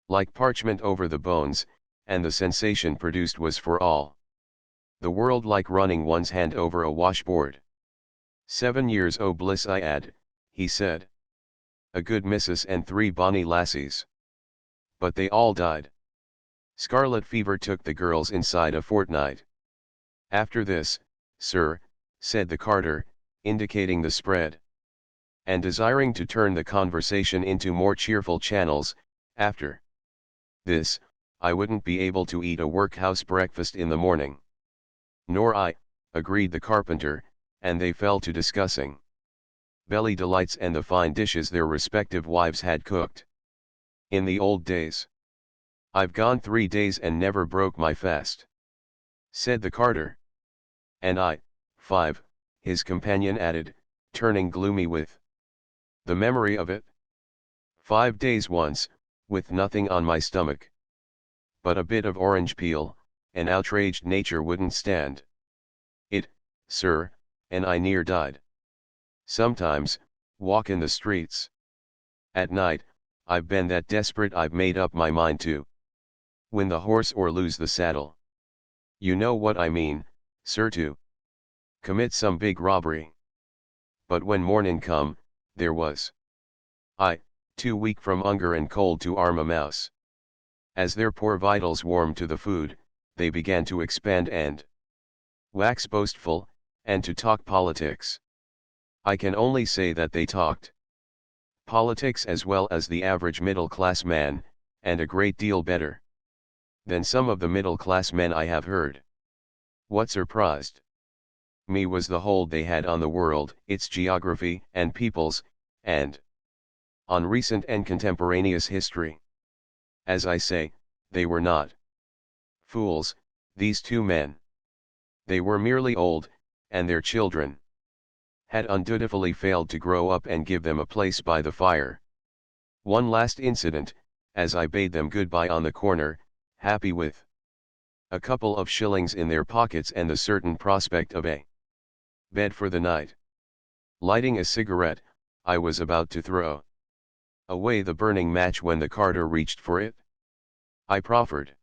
Speaker 1: like parchment over the bones, and the sensation produced was for all the world like running one's hand over a washboard. 7 years o' bliss I 'ad, he said. A good missus and 3 bonny lassies. But they all died. Scarlet fever took the girls inside a fortnight. After this, sir, said the carter, indicating the spread, and desiring to turn the conversation into more cheerful channels, after this, I wouldn't be able to eat a workhouse breakfast in the morning. Nor I, agreed the carpenter, and they fell to discussing belly delights and the fine dishes their respective wives had cooked in the old days. "I've gone 3 days and never broke my fast," said the carter. "And I, 5, his companion added, turning gloomy with the memory of it. 5 days once, with nothing on my stomach but a bit of orange peel, an outraged nature wouldn't stand it, sir, and I near died. Sometimes, walk in the streets. At night, I've been that desperate I've made up my mind to Win the horse or lose the saddle. You know what I mean, sir, to commit some big robbery. But when mornin' come, there was I, too weak from hunger and cold to arm a mouse. As their poor vitals warmed to the food, they began to expand and wax boastful, and to talk politics. I can only say that they talked politics as well as the average middle-class man, and a great deal better than some of the middle-class men I have heard. What surprised me was the hold they had on the world, its geography and peoples, and on recent and contemporaneous history. As I say, they were not fools, these two men. They were merely old, and their children had undutifully failed to grow up and give them a place by the fire. One last incident, as I bade them goodbye on the corner, happy with a couple of shillings in their pockets and the certain prospect of a bed for the night. Lighting a cigarette, I was about to throw away the burning match when the carter reached for it. I proffered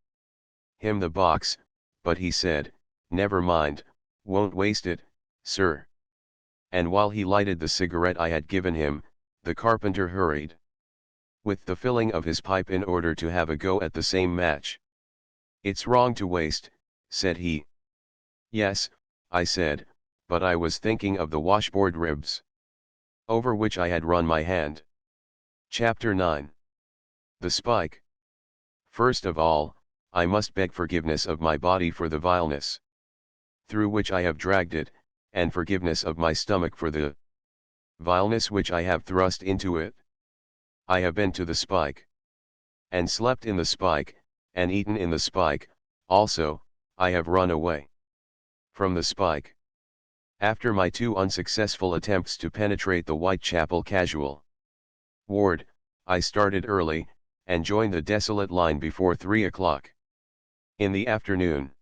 Speaker 1: him the box, but he said, "Never mind, won't waste it, sir." And while he lighted the cigarette I had given him, the carpenter hurried with the filling of his pipe in order to have a go at the same match. "It's wrong to waste," said he. "Yes," I said, but I was thinking of the washboard ribs, over which I had run my hand. Chapter 9. The Spike. First of all, I must beg forgiveness of my body for the vileness through which I have dragged it, and forgiveness of my stomach for the vileness which I have thrust into it. I have been to the Spike, and slept in the Spike, and eaten in the Spike. Also, I have run away from the Spike. After my 2 unsuccessful attempts to penetrate the Whitechapel casual ward, I started early, and joined the desolate line before 3 o'clock in the afternoon.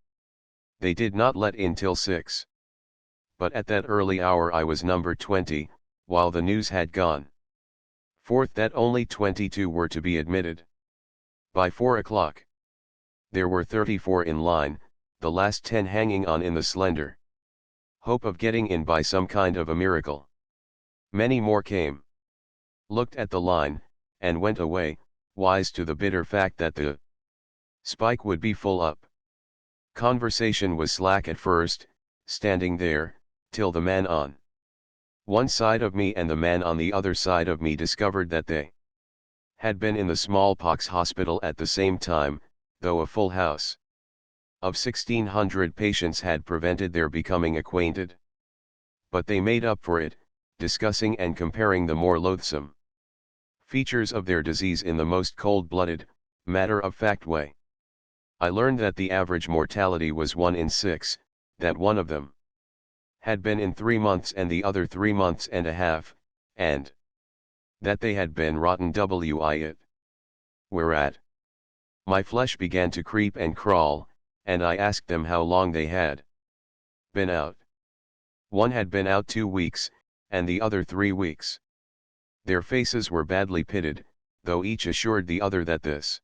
Speaker 1: They did not let in till 6. But at that early hour I was number 20, while the news had gone forth that only 22 were to be admitted. By 4 o'clock, there were 34 in line, the last 10 hanging on in the slender hope of getting in by some kind of a miracle. Many more came, looked at the line, and went away, wise to the bitter fact that the Spike would be full up. Conversation was slack at first, standing there, till the man on one side of me and the man on the other side of me discovered that they had been in the smallpox hospital at the same time, though a full house of 1,600 patients had prevented their becoming acquainted. But they made up for it, discussing and comparing the more loathsome features of their disease in the most cold-blooded, matter-of-fact way. I learned that the average mortality was 1 in 6, that one of them had been in 3 months and the other 3 months and a half, and that they had been rotten it. Whereat my flesh began to creep and crawl, and I asked them how long they had been out. One had been out 2 weeks, and the other 3 weeks. Their faces were badly pitted, though each assured the other that this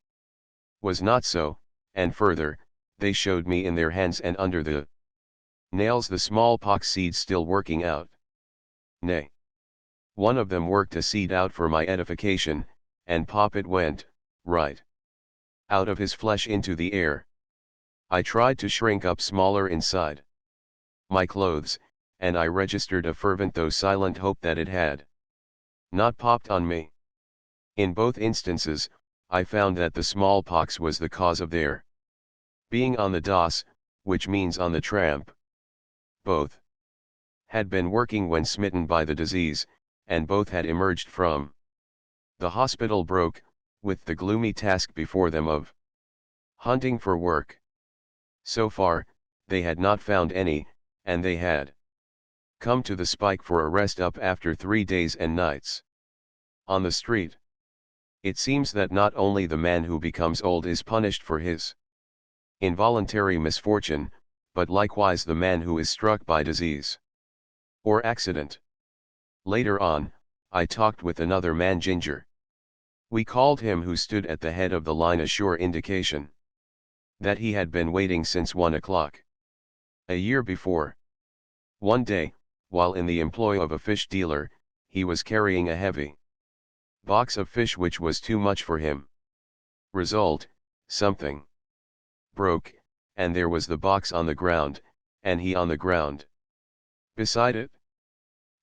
Speaker 1: was not so, and further, they showed me in their hands and under the nails the smallpox seeds still working out. Nay, one of them worked a seed out for my edification, and pop it went, right out of his flesh into the air. I tried to shrink up smaller inside my clothes, and I registered a fervent though silent hope that it had not popped on me. In both instances, I found that the smallpox was the cause of their being on the doss, which means on the tramp. Both had been working when smitten by the disease, and both had emerged from the hospital broke, with the gloomy task before them of hunting for work. So far, they had not found any, and they had come to the Spike for a rest up after 3 days and nights on the street. It seems that not only the man who becomes old is punished for his involuntary misfortune, but likewise the man who is struck by disease or accident. Later on, I talked with another man, Ginger. We called him who stood at the head of the line a sure indication that he had been waiting since 1 o'clock. A year before. One day, while in the employ of a fish dealer, he was carrying a heavy box of fish which was too much for him. Result, something broke, and there was the box on the ground, and he on the ground beside it.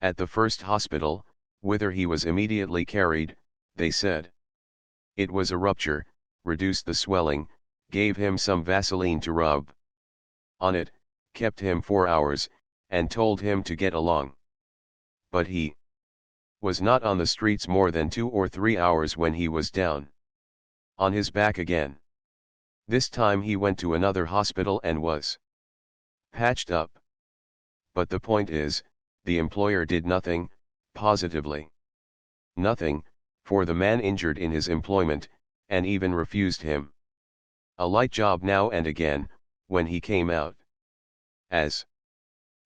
Speaker 1: At the first hospital, whither he was immediately carried, they said it was a rupture, reduced the swelling, gave him some Vaseline to rub on it, kept him 4 hours, and told him to get along. But he was not on the streets more than 2 or 3 hours when he was down on his back again. This time he went to another hospital and was patched up. But the point is, the employer did nothing, positively nothing, for the man injured in his employment, and even refused him a light job now and again, when he came out. As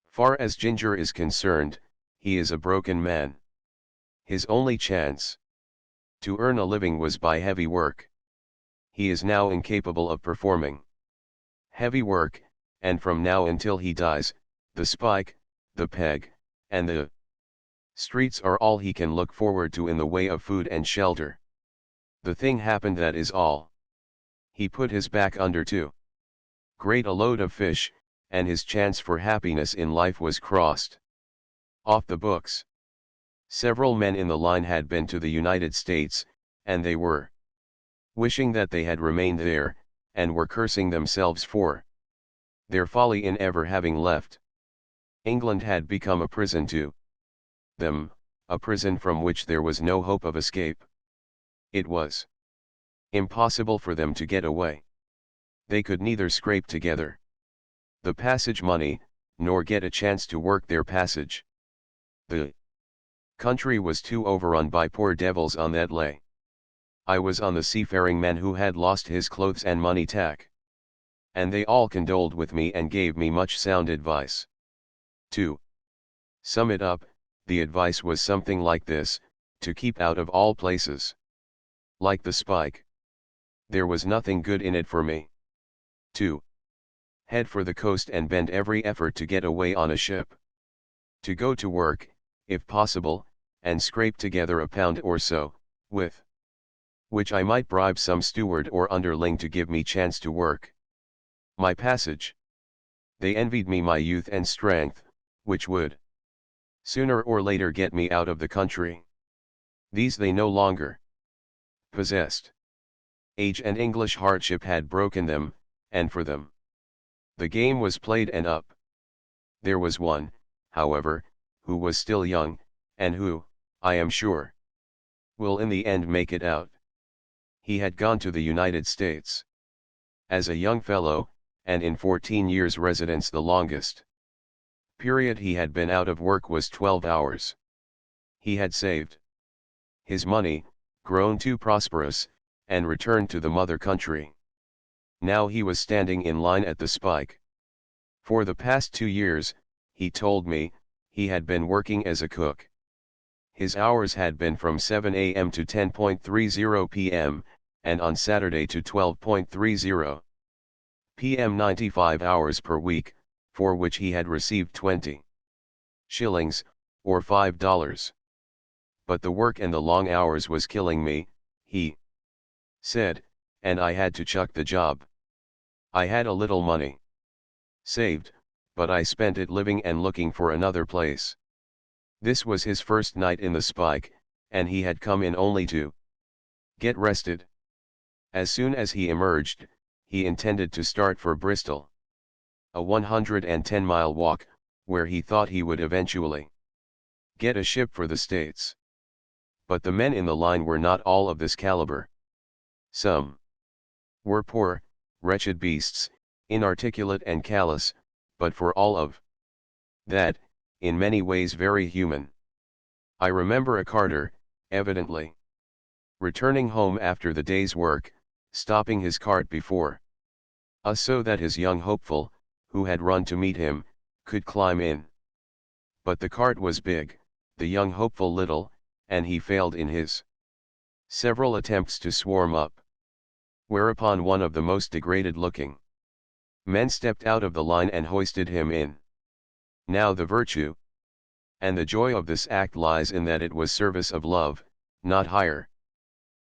Speaker 1: far as Ginger is concerned, he is a broken man. His only chance to earn a living was by heavy work. He is now incapable of performing heavy work, and from now until he dies, the spike, the peg, and the streets are all he can look forward to in the way of food and shelter. The thing happened, that is all. He put his back under too great a load of fish, and his chance for happiness in life was crossed off the books. Several men in the line had been to the United States, and they were wishing that they had remained there, and were cursing themselves for their folly in ever having left. England had become a prison to them, a prison from which there was no hope of escape. It was impossible for them to get away. They could neither scrape together the passage money, nor get a chance to work their passage. The country was too overrun by poor devils on that lay. I was on the seafaring man who had lost his clothes and money tack. And they all condoled with me and gave me much sound advice. To sum it up, the advice was something like this: to keep out of all places. Like the spike. There was nothing good in it for me. To head for the coast and bend every effort to get away on a ship. To go to work, if possible, and scrape together a pound or so, with which I might bribe some steward or underling to give me chance to work my passage. They envied me my youth and strength, which would sooner or later get me out of the country. These they no longer possessed. Age and English hardship had broken them, and for them the game was played and up. There was one, however, who was still young, and who, I am sure, will in the end make it out. He had gone to the United States as a young fellow, and in 14 years' residence the longest period he had been out of work was 12 hours. He had saved his money, grown too prosperous, and returned to the mother country. Now he was standing in line at the spike. For the past 2 years, he told me, he had been working as a cook. His hours had been from 7 a.m. to 10:30 p.m., and on Saturday to 12:30 p.m. 95 hours per week, for which he had received 20 shillings, or $5. But the work and the long hours was killing me, he said, and I had to chuck the job. I had a little money saved, but I spent it living and looking for another place. This was his first night in the spike, and he had come in only to get rested. As soon as he emerged, he intended to start for Bristol, a 110-mile walk, where he thought he would eventually get a ship for the States. But the men in the line were not all of this caliber. Some were poor, wretched beasts, inarticulate and callous, but for all of that, in many ways very human. I remember a carter, evidently returning home after the day's work, stopping his cart before us so that his young hopeful, who had run to meet him, could climb in. But the cart was big, the young hopeful little, and he failed in his several attempts to swarm up. Whereupon one of the most degraded-looking Men stepped out of the line and hoisted him in. Now the virtue and the joy of this act lies in that it was service of love, not hire.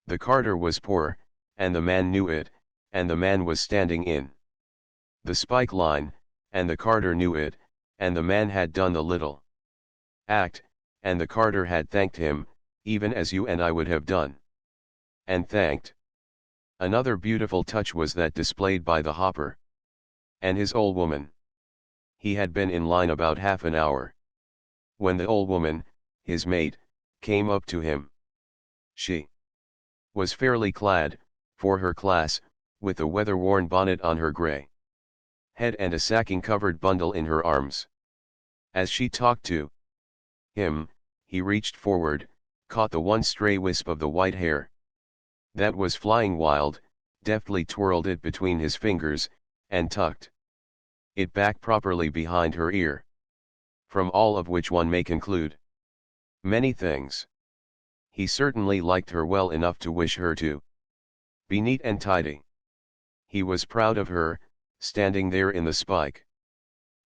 Speaker 1: The carter was poor, and the man knew it, and the man was standing in the spike line, and the carter knew it, and the man had done the little act, and the carter had thanked him, even as you and I would have done. And thanked. Another beautiful touch was that displayed by the hopper and his old woman. He had been in line about half an hour. When the old woman, his mate, came up to him. She was fairly clad, for her class, with a weather-worn bonnet on her grey head and a sacking-covered bundle in her arms. As she talked to him, he reached forward, caught the one stray wisp of the white hair that was flying wild, deftly twirled it between his fingers, and tucked it back properly behind her ear. From all of which one may conclude many things. He certainly liked her well enough to wish her to be neat and tidy. He was proud of her, standing there in the spike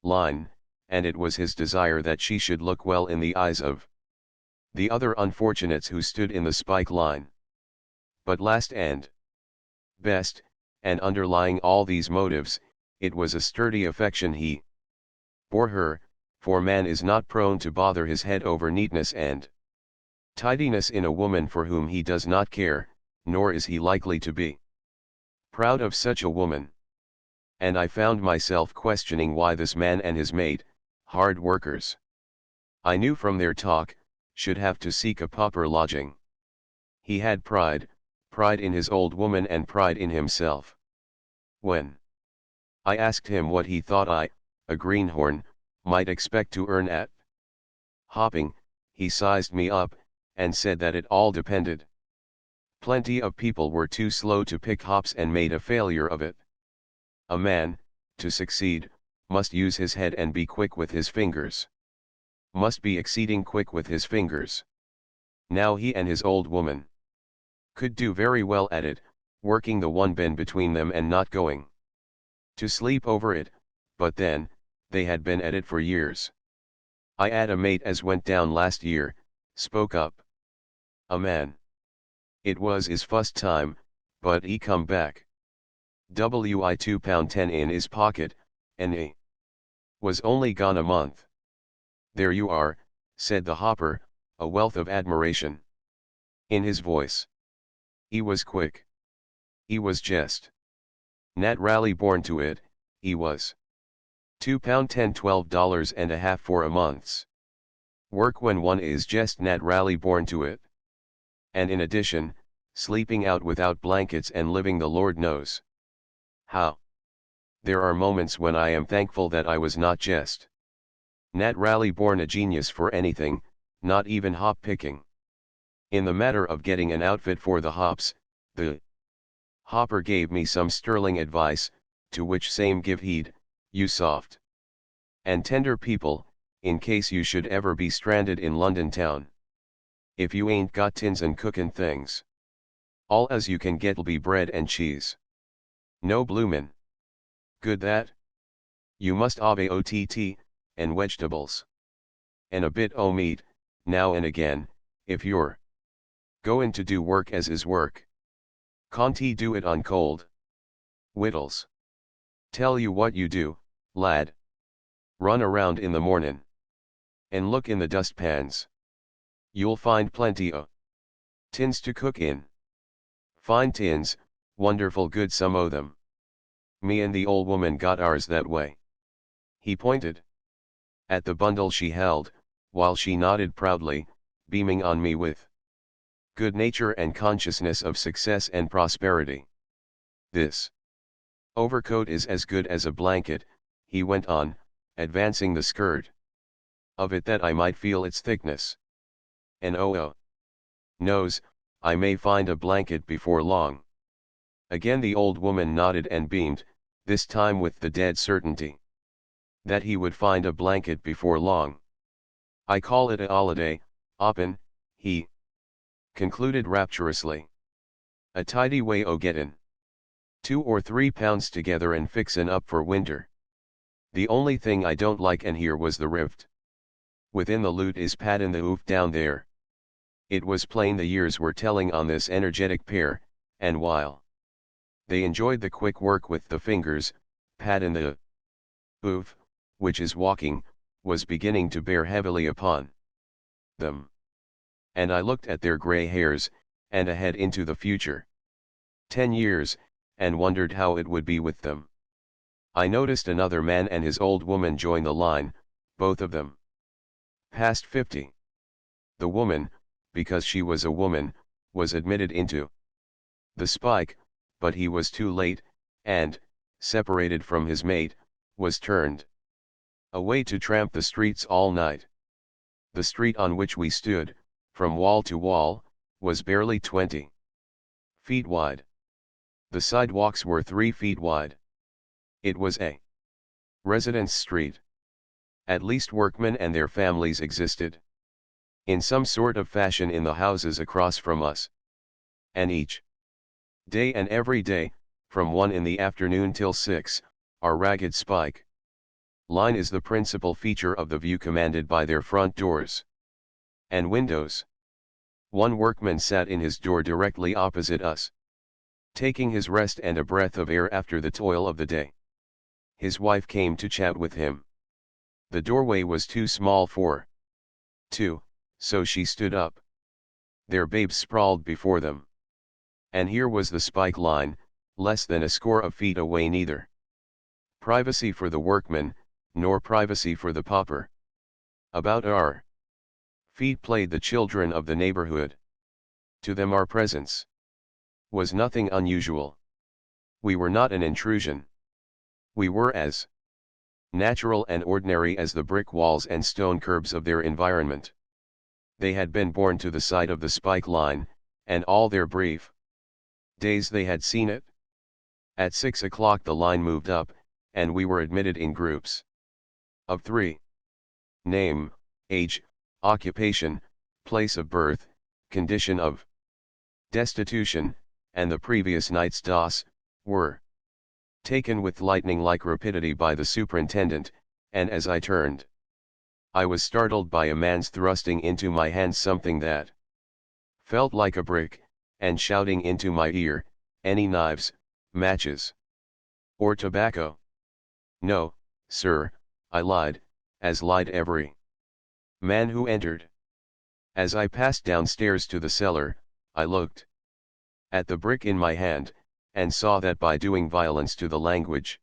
Speaker 1: line, and it was his desire that she should look well in the eyes of the other unfortunates who stood in the spike line. But last and best, and underlying all these motives, it was a sturdy affection he bore her, for man is not prone to bother his head over neatness and tidiness in a woman for whom he does not care, nor is he likely to be proud of such a woman. And I found myself questioning why this man and his mate, hard workers, I knew from their talk, should have to seek a pauper lodging. He had pride in his old woman and pride in himself. When I asked him what he thought I, a greenhorn, might expect to earn at hopping, he sized me up, and said that it all depended. Plenty of people were too slow to pick hops and made a failure of it. A man, to succeed, must use his head and be quick with his fingers. Must be exceeding quick with his fingers. Now he and his old woman could do very well at it, working the one bin between them and not going to sleep over it, but then, they had been at it for years. I 'ad a mate as went down last year, spoke up a man. It was his first time, but he come back. Wi £2.10 in his pocket, and he was only gone a month. There you are, said the hopper, a wealth of admiration in his voice. He was quick. He was just Nat Rally born to it, he was. £2.10 $12.50 for a month's work when one is just Nat Rally born to it. And in addition, sleeping out without blankets and living the Lord knows how. There are moments when I am thankful that I was not just Nat Rally born a genius for anything, not even hop picking. In the matter of getting an outfit for the hops, the hopper gave me some sterling advice, to which same give heed, you soft and tender people, in case you should ever be stranded in London town. If you ain't got tins and cookin' things, all as you can get'll be bread and cheese. No bloomin' good that. You must have a OTT, and vegetables. And a bit o' meat, now and again, if you're goin' to do work as is work. Can't ye do it on cold wittles? Tell you what you do, lad. Run around in the mornin', and look in the dustpans. You'll find plenty o' tins to cook in. Fine tins, wonderful good some o' them. Me and the old woman got ours that way. He pointed at the bundle she held, while she nodded proudly, beaming on me with good nature and consciousness of success and prosperity. This overcoat is as good as a blanket, he went on, advancing the skirt of it that I might feel its thickness. And knows, I may find a blanket before long. Again the old woman nodded and beamed, this time with the dead certainty that he would find a blanket before long. I call it a holiday, oppen, he concluded rapturously. A tidy way o' gettin' 2 or 3 pounds together and fixin' up for winter. The only thing I don't like and here was the rift. Within the loot is pattin' the oof down there. It was plain the years were telling on this energetic pair, and while they enjoyed the quick work with the fingers, pattin' the oof, which is walking, was beginning to bear heavily upon them. And I looked at their grey hairs, and ahead into the future. 10 years, and wondered how it would be with them. I noticed another man and his old woman join the line, both of them past 50. The woman, because she was a woman, was admitted into the spike, but he was too late, and, separated from his mate, was turned away to tramp the streets all night. The street on which we stood, from wall to wall, was barely 20 feet wide. The sidewalks were 3 feet wide. It was a residence street. At least workmen and their families existed in some sort of fashion in the houses across from us. And each day and every day, from 1 in the afternoon till 6, our ragged spike line is the principal feature of the view commanded by their front doors and windows. One workman sat in his door directly opposite us, taking his rest and a breath of air after the toil of the day. His wife came to chat with him. The doorway was too small for two, so she stood up. Their babes sprawled before them. And here was the spike line, less than a score of feet away, neither privacy for the workman, nor privacy for the pauper. About our feet played the children of the neighborhood. To them our presence was nothing unusual. We were not an intrusion. We were as natural and ordinary as the brick walls and stone curbs of their environment. They had been born to the side of the spike line, and all their brief days they had seen it. At 6 o'clock the line moved up, and we were admitted in groups of 3. Name, age, occupation, place of birth, condition of destitution, and the previous night's DOS, were taken with lightning-like rapidity by the superintendent, and as I turned, I was startled by a man's thrusting into my hand something that felt like a brick, and shouting into my ear, "Any knives, matches, or tobacco?" "No, sir," I lied, as lied every man who entered. As I passed downstairs to the cellar, I looked at the brick in my hand, and saw that by doing violence to the language,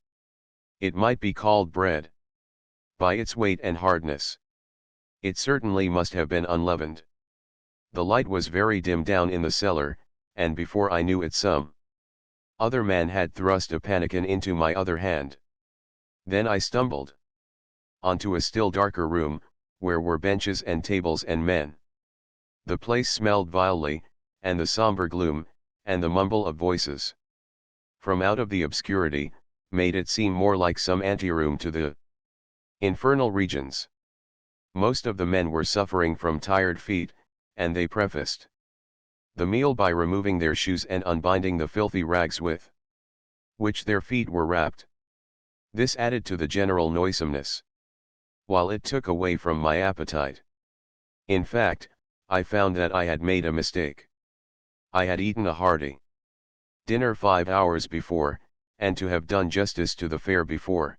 Speaker 1: it might be called bread. By its weight and hardness, it certainly must have been unleavened. The light was very dim down in the cellar, and before I knew it some other man had thrust a pannikin into my other hand. Then I stumbled onto a still darker room, where were benches and tables and men. The place smelled vilely, and the somber gloom, and the mumble of voices from out of the obscurity, made it seem more like some anteroom to the infernal regions. Most of the men were suffering from tired feet, and they prefaced the meal by removing their shoes and unbinding the filthy rags with which their feet were wrapped. This added to the general noisomeness, while it took away from my appetite. In fact, I found that I had made a mistake. I had eaten a hearty dinner 5 hours before, and to have done justice to the fare before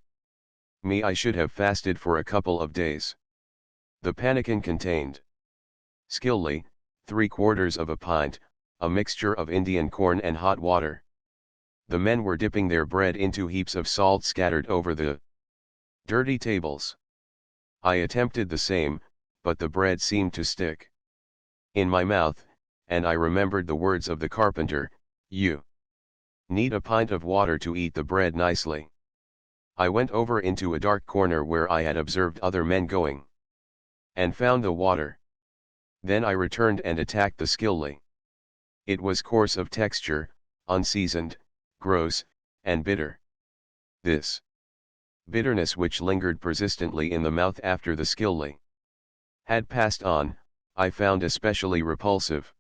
Speaker 1: me I should have fasted for a couple of days. The pannikin contained skilly, 3/4 of a pint, a mixture of Indian corn and hot water. The men were dipping their bread into heaps of salt scattered over the dirty tables. I attempted the same, but the bread seemed to stick in my mouth, and I remembered the words of the carpenter, "You need a pint of water to eat the bread nicely." I went over into a dark corner where I had observed other men going, and found the water. Then I returned and attacked the skilly. It was coarse of texture, unseasoned, gross, and bitter. This bitterness, which lingered persistently in the mouth after the skilly had passed on, I found especially repulsive.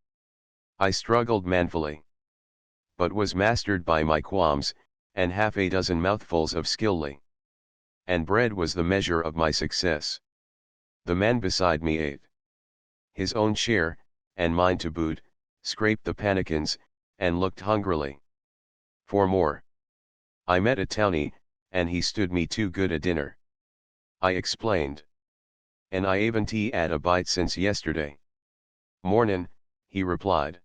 Speaker 1: I struggled manfully but was mastered by my qualms, and half a dozen mouthfuls of skilly. And bread was the measure of my success. The man beside me ate his own share, and mine to boot, scraped the pannikins, and looked hungrily for more. I met a townie, and he stood me too good a dinner. I explained. And I aven't had a bite since yesterday. Mornin', he replied.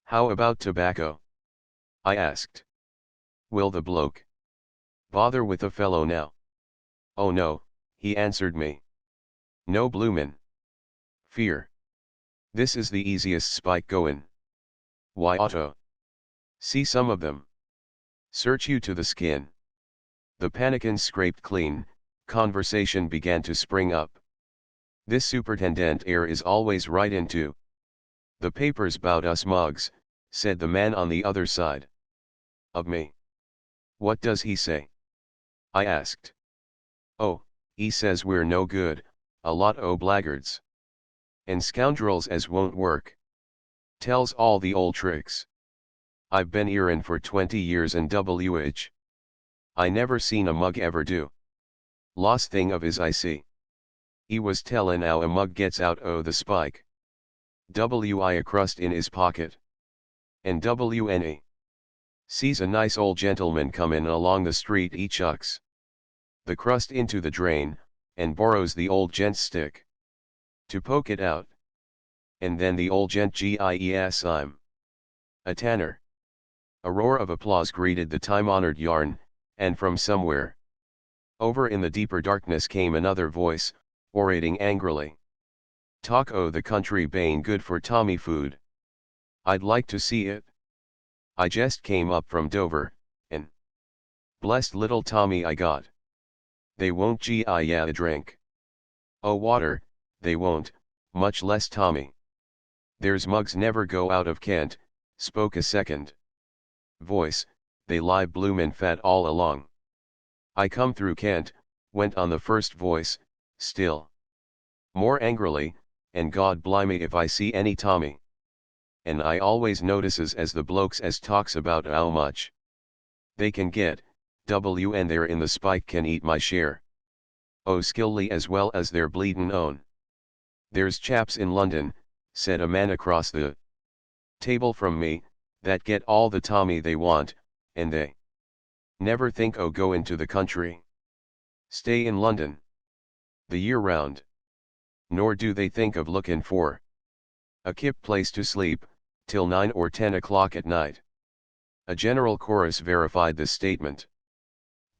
Speaker 1: How about tobacco? I asked. Will the bloke bother with a fellow now? Oh no, he answered me. No bloomin' fear. This is the easiest spike goin'. Why Otto? See some of them. Search you to the skin. The pannikins scraped clean, conversation began to spring up. This superintendent air is always right into the papers 'bout us mugs, said the man on the other side of me. What does he say? I asked. Oh, he says we're no good, a lot o' blackguards. And scoundrels as won't work. Tells all the old tricks. I've been 'erein for 20 years and WH. I never seen a mug ever do. Lost thing of his I see. He was tellin' 'ow a mug gets out o' the spike. W.I. a crust in his pocket. And W.N.E. sees a nice old gentleman comin' along the street, he chucks the crust into the drain, and borrows the old gent's stick to poke it out. And then the old gent gies I'm a tanner. A roar of applause greeted the time-honored yarn, and from somewhere over in the deeper darkness came another voice, orating angrily. Talk o' the country bain' good for Tommy food. I'd like to see it. I just came up from Dover, and blessed little Tommy I got. They won't gi ya a drink. Oh water, they won't, much less Tommy. There's mugs never go out of Kent, spoke a second voice, they lie bloomin' fat all along. I come through Kent, went on the first voice, still more angrily, and God blimey if I see any Tommy. And I always notices as the blokes as talks about how much they can get, and there in the spike can eat my share. Oh skilly as well as their bleedin' own. There's chaps in London, said a man across the table from me, that get all the Tommy they want, and they never think o' goin' to the country. Stay in London the year round. Nor do they think of lookin' for a kip place to sleep, till 9 or 10 o'clock at night. A general chorus verified this statement.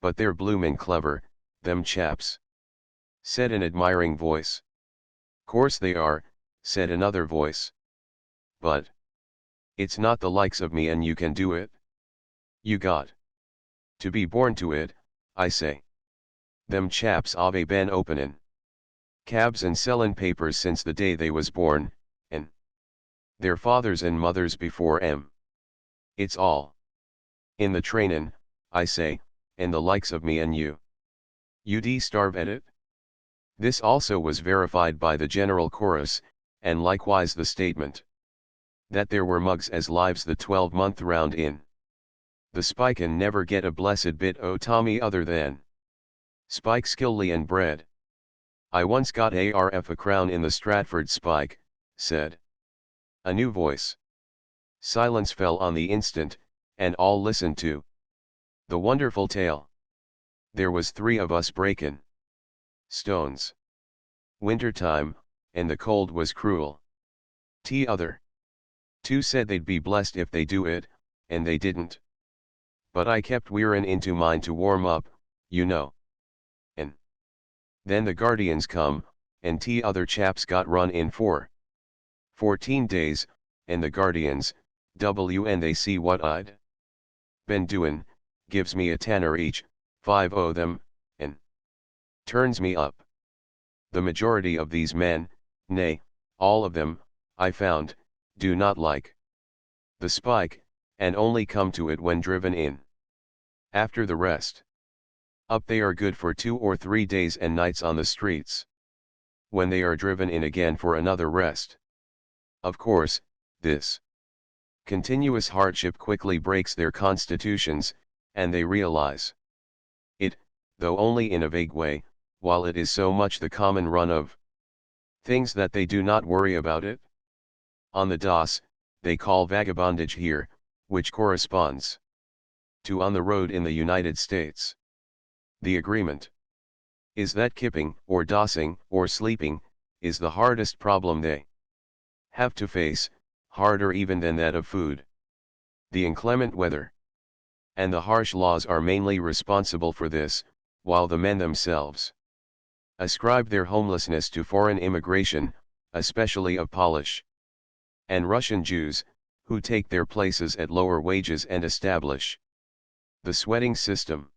Speaker 1: But they're bloomin' clever, them chaps, said an admiring voice. Course they are, said another voice. But it's not the likes of me and you can do it. You got to be born to it, I say. Them chaps ave been openin' cabs and sellin' papers since the day they was born, and their fathers and mothers before 'em. It's all in the trainin', I say, and the likes of me and you. You'd starve at it? This also was verified by the general chorus, and likewise the statement that there were mugs as lives the 12-month round in the spike and never get a blessed bit o' Tommy other than spike skilly and bread. I once got a crown in the Stratford spike, said a new voice. Silence fell on the instant, and all listened to the wonderful tale. There was 3 of us breakin' stones. Winter time, and the cold was cruel. Other 2 said they'd be blessed if they do it, and they didn't. But I kept wearin' into mine to warm up, you know. And then the guardians come, and other chaps got run in for 14 days, and the guardians, and they see what I'd been doin', gives me a tanner each, 5 o' them, and turns me up. The majority of these men, nay, all of them, I found, do not like the spike, and only come to it when driven in. After the rest up they are good for 2 or 3 days and nights on the streets, when they are driven in again for another rest. Of course, this Continuous hardship quickly breaks their constitutions, and they realize it, though only in a vague way, while it is so much the common run of things that they do not worry about it. On the DOS, they call vagabondage here, which corresponds to on the road in the United States. The agreement is that kipping, or dossing, or sleeping, is the hardest problem they have to face, harder even than that of food. The inclement weather and the harsh laws are mainly responsible for this, while the men themselves ascribe their homelessness to foreign immigration, especially of Polish and Russian Jews, who take their places at lower wages and establish the sweating system.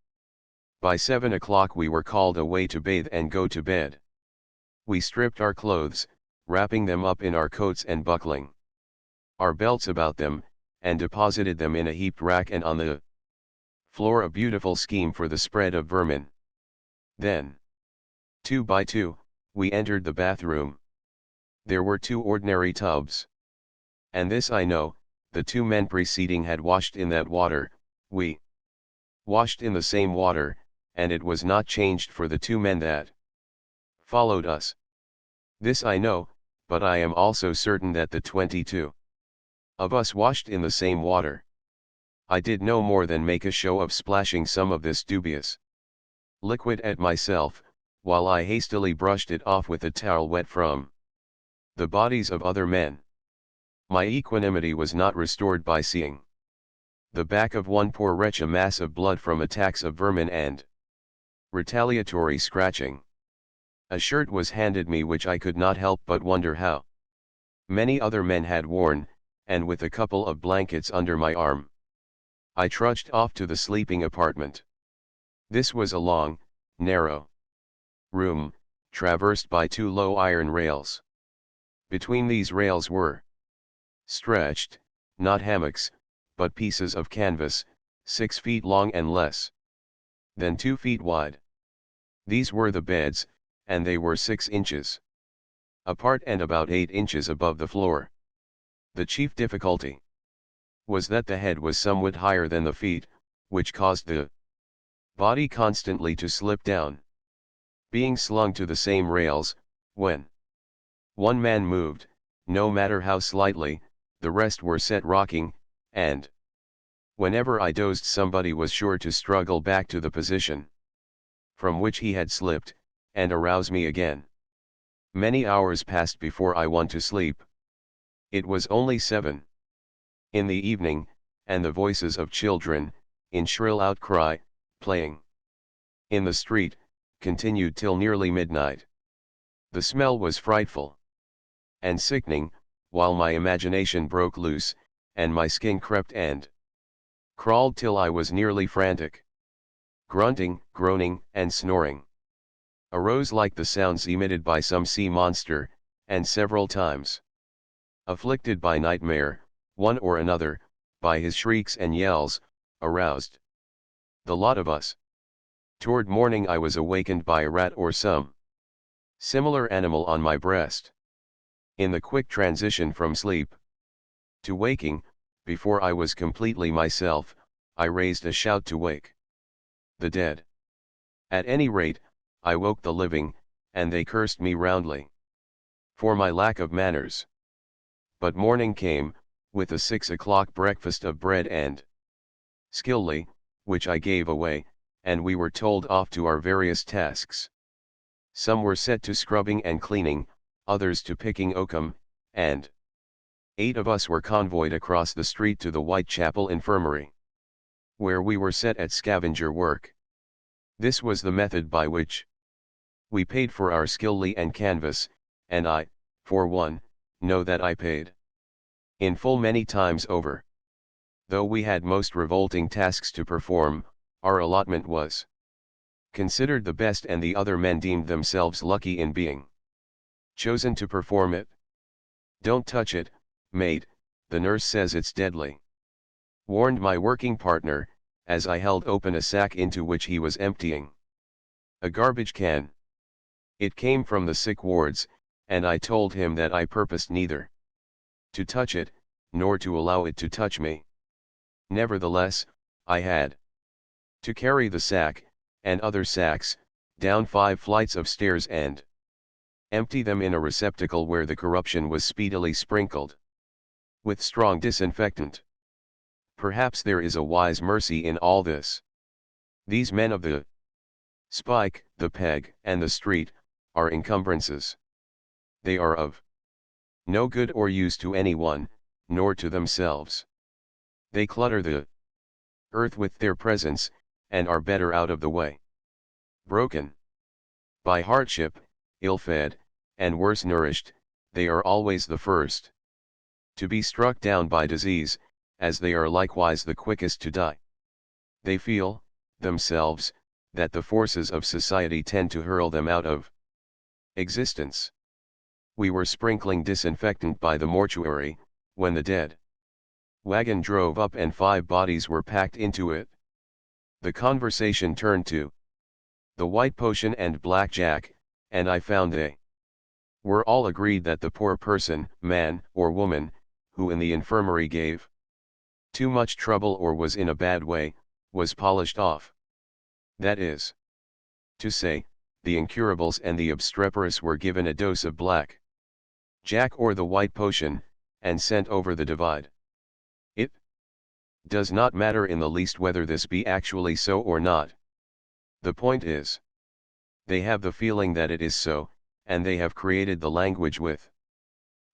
Speaker 1: By 7 o'clock we were called away to bathe and go to bed. We stripped our clothes, wrapping them up in our coats and buckling our belts about them, and deposited them in a heaped rack and on the floor, a beautiful scheme for the spread of vermin. Then, 2 by 2, we entered the bathroom. There were 2 ordinary tubs. And this I know, the 2 men preceding had washed in that water, we washed in the same water, and it was not changed for the 2 men that followed us. This I know, but I am also certain that the 22 of us washed in the same water. I did no more than make a show of splashing some of this dubious liquid at myself, while I hastily brushed it off with a towel wet from the bodies of other men. My equanimity was not restored by seeing the back of one poor wretch a mass of blood from attacks of vermin and retaliatory scratching. A shirt was handed me which I could not help but wonder how many other men had worn, and with a couple of blankets under my arm, I trudged off to the sleeping apartment. This was a long, narrow room, traversed by 2 low iron rails. Between these rails were stretched, not hammocks, but pieces of canvas, 6 feet long and less than 2 feet wide. These were the beds, and they were 6 inches apart and about 8 inches above the floor. The chief difficulty was that the head was somewhat higher than the feet, which caused the body constantly to slip down. Being slung to the same rails, when one man moved, no matter how slightly, the rest were set rocking, and whenever I dozed somebody was sure to struggle back to the position from which he had slipped, and arouse me again. Many hours passed before I went to sleep. It was only 7 in the evening, and the voices of children, in shrill outcry, playing in the street, continued till nearly midnight. The smell was frightful and sickening, while my imagination broke loose, and my skin crept and crawled till I was nearly frantic. Grunting, groaning, and snoring arose like the sounds emitted by some sea monster, and several times, afflicted by nightmare, one or another, by his shrieks and yells, aroused the lot of us. Toward morning I was awakened by a rat or some similar animal on my breast. In the quick transition from sleep to waking, before I was completely myself, I raised a shout to wake the dead. At any rate, I woke the living, and they cursed me roundly for my lack of manners. But morning came, with a 6 o'clock breakfast of bread and skilly, which I gave away, and we were told off to our various tasks. Some were set to scrubbing and cleaning, others to picking oakum, and 8 of us were convoyed across the street to the Whitechapel Infirmary, where we were set at scavenger work. This was the method by which we paid for our skilly and canvas, and I, for one, know that I paid in full many times over. Though we had most revolting tasks to perform, our allotment was considered the best, and the other men deemed themselves lucky in being chosen to perform it. "Don't touch it, mate, the nurse says it's deadly," warned my working partner, as I held open a sack into which he was emptying a garbage can. It came from the sick wards, and I told him that I purposed neither to touch it, nor to allow it to touch me. Nevertheless, I had to carry the sack, and other sacks, down 5 flights of stairs and empty them in a receptacle where the corruption was speedily sprinkled with strong disinfectant. Perhaps there is a wise mercy in all this. These men of the spike, the peg, and the street, are encumbrances. They are of no good or use to anyone, nor to themselves. They clutter the earth with their presence, and are better out of the way. Broken by hardship, ill-fed, and worse nourished, they are always the first to be struck down by disease, as they are likewise the quickest to die. They feel, themselves, that the forces of society tend to hurl them out of existence. We were sprinkling disinfectant by the mortuary, when the dead wagon drove up and 5 bodies were packed into it. The conversation turned to the white potion and blackjack, and I found they were all agreed that the poor person, man or woman, who in the infirmary gave too much trouble or was in a bad way, was polished off. That is to say, the incurables and the obstreperous were given a dose of black jack or the white potion, and sent over the divide. It does not matter in the least whether this be actually so or not. The point is, they have the feeling that it is so, and they have created the language with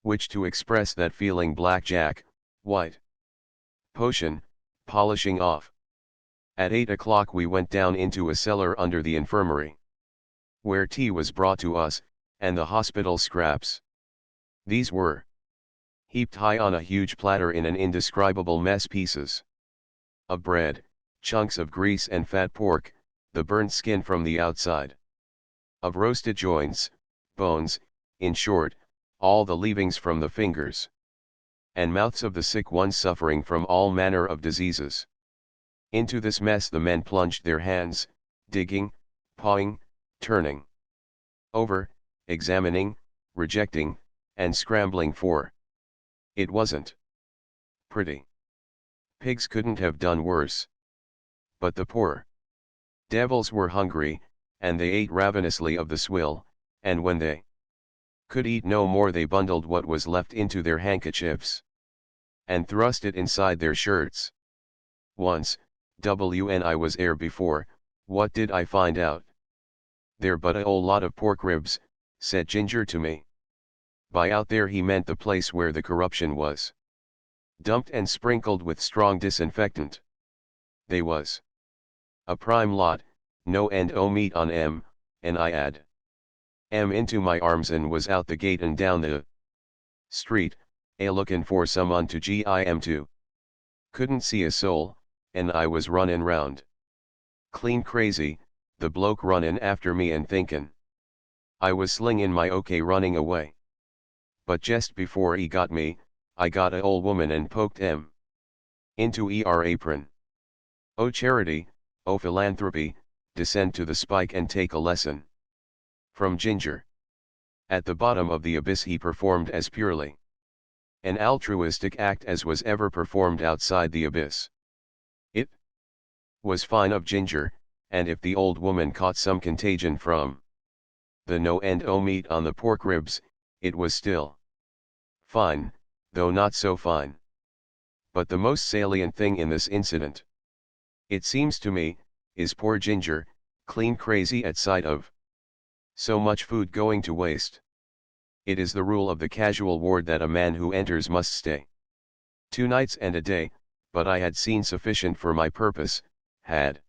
Speaker 1: which to express that feeling: blackjack, white potion, polishing off. At 8 o'clock we went down into a cellar under the infirmary, where tea was brought to us, and the hospital scraps. These were heaped high on a huge platter in an indescribable mess: pieces of bread, chunks of grease and fat pork, the burnt skin from the outside of roasted joints, bones, in short, all the leavings from the fingers and mouths of the sick ones suffering from all manner of diseases. Into this mess the men plunged their hands, digging, pawing, turning over, examining, rejecting, and scrambling for. It wasn't pretty. Pigs couldn't have done worse. But the poor devils were hungry, and they ate ravenously of the swill, and when they could eat no more they bundled what was left into their handkerchiefs and thrust it inside their shirts. Once, when I was ere before, what did I find out? There but a whole lot of pork ribs, said Ginger to me. By out there he meant the place where the corruption was dumped and sprinkled with strong disinfectant. They was a prime lot, no end o' meat on 'em, and I 'ad 'em into my arms and was out the gate and down the street, a lookin' for some un to gim to. Couldn't see a soul, and I was runnin' round clean crazy, the bloke runnin' after me and thinkin' I was slingin' my okay running away. But just before he got me, I got a old woman and poked him into her apron. O charity, O philanthropy, descend to the spike and take a lesson from Ginger. At the bottom of the abyss he performed as purely an altruistic act as was ever performed outside the abyss. It was fine of Ginger, and if the old woman caught some contagion from the no end o' meat on the pork ribs, it was still fine, though not so fine. But the most salient thing in this incident, it seems to me, is poor Ginger, clean crazy at sight of so much food going to waste. It is the rule of the casual ward that a man who enters must stay 2 nights and a day, but I had seen sufficient for my purpose, had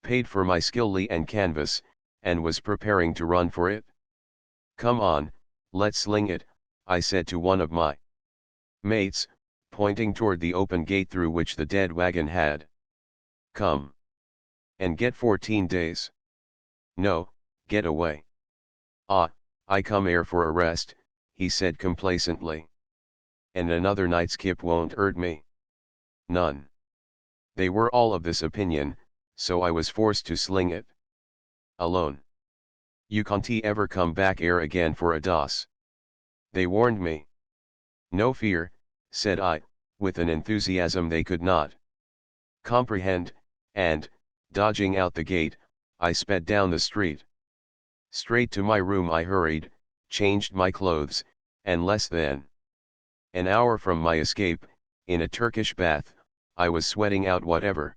Speaker 1: paid for my skilly and canvas, and was preparing to run for it. Come on, let's sling it, I said to one of my mates, pointing toward the open gate through which the dead wagon had come. And get 14 days. No, get away. Ah, I come 'ere for a rest, he said complacently. And another night's kip won't hurt me. None. They were all of this opinion, so I was forced to sling it alone. You can't ever come back 'ere again for a doss. They warned me. No fear, said I, with an enthusiasm they could not comprehend, and, dodging out the gate, I sped down the street. Straight to my room I hurried, changed my clothes, and less than an hour from my escape, in a Turkish bath, I was sweating out whatever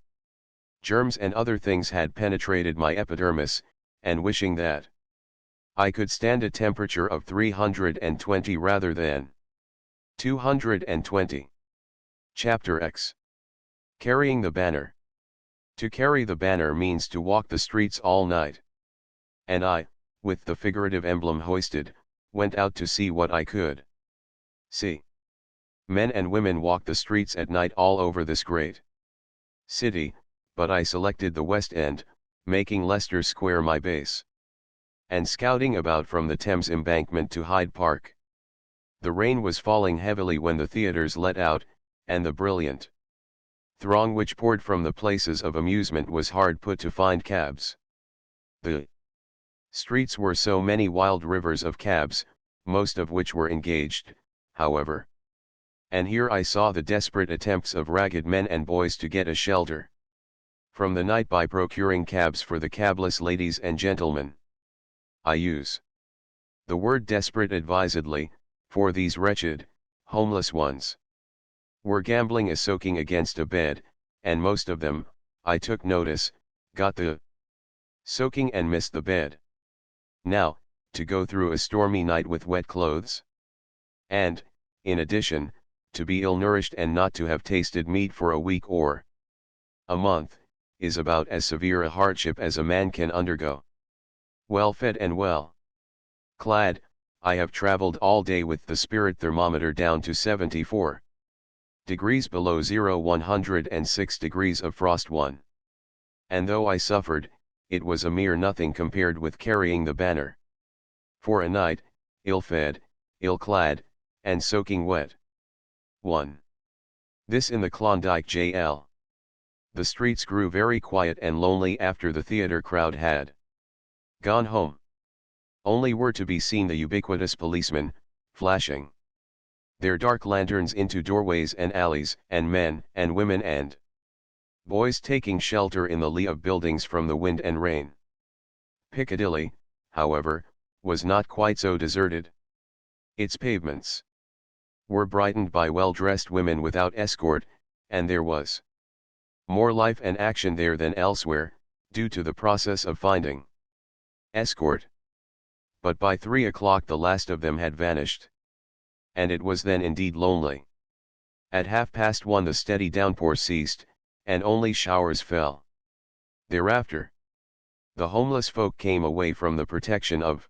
Speaker 1: germs and other things had penetrated my epidermis, and wishing that I could stand a temperature of 320 rather than 220. Chapter X. Carrying the banner. To carry the banner means to walk the streets all night. And I, with the figurative emblem hoisted, went out to see what I could see. Men and women walk the streets at night all over this great city, but I selected the West End, making Leicester Square my base, and scouting about from the Thames Embankment to Hyde Park. The rain was falling heavily when the theatres let out, and the brilliant throng which poured from the places of amusement was hard put to find cabs. The streets were so many wild rivers of cabs, most of which were engaged, however. And here I saw the desperate attempts of ragged men and boys to get a shelter from the night by procuring cabs for the cabless ladies and gentlemen. I use the word desperate advisedly, for these wretched, homeless ones were gambling a soaking against a bed, and most of them, I took notice, got the soaking and missed the bed. Now, to go through a stormy night with wet clothes, and, in addition, to be ill-nourished and not to have tasted meat for a week or a month, is about as severe a hardship as a man can undergo. Well fed and well clad, I have traveled all day with the spirit thermometer down to 74 degrees below zero, 106 degrees of frost 1. And though I suffered, it was a mere nothing compared with carrying the banner. For a night, ill-fed, ill-clad, and soaking wet. 1. This in the Klondike JL. The streets grew very quiet and lonely after the theater crowd had gone home. Only were to be seen the ubiquitous policemen, flashing their dark lanterns into doorways and alleys, and men and women and boys taking shelter in the lee of buildings from the wind and rain. Piccadilly, however, was not quite so deserted. Its pavements were brightened by well-dressed women without escort, and there was more life and action there than elsewhere, due to the process of finding escort. But by 3 o'clock the last of them had vanished. And it was then indeed lonely. At 1:30 the steady downpour ceased, and only showers fell. Thereafter, the homeless folk came away from the protection of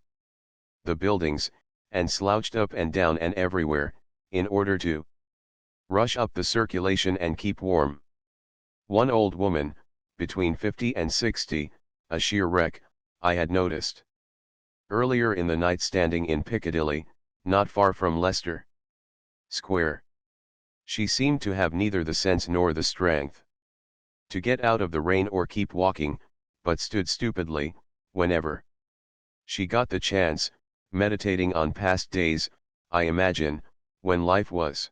Speaker 1: the buildings, and slouched up and down and everywhere, in order to rush up the circulation and keep warm. One old woman, between 50 and 60, a sheer wreck, I had noticed earlier in the night standing in Piccadilly, not far from Leicester Square. She seemed to have neither the sense nor the strength to get out of the rain or keep walking, but stood stupidly, whenever she got the chance, meditating on past days, I imagine, when life was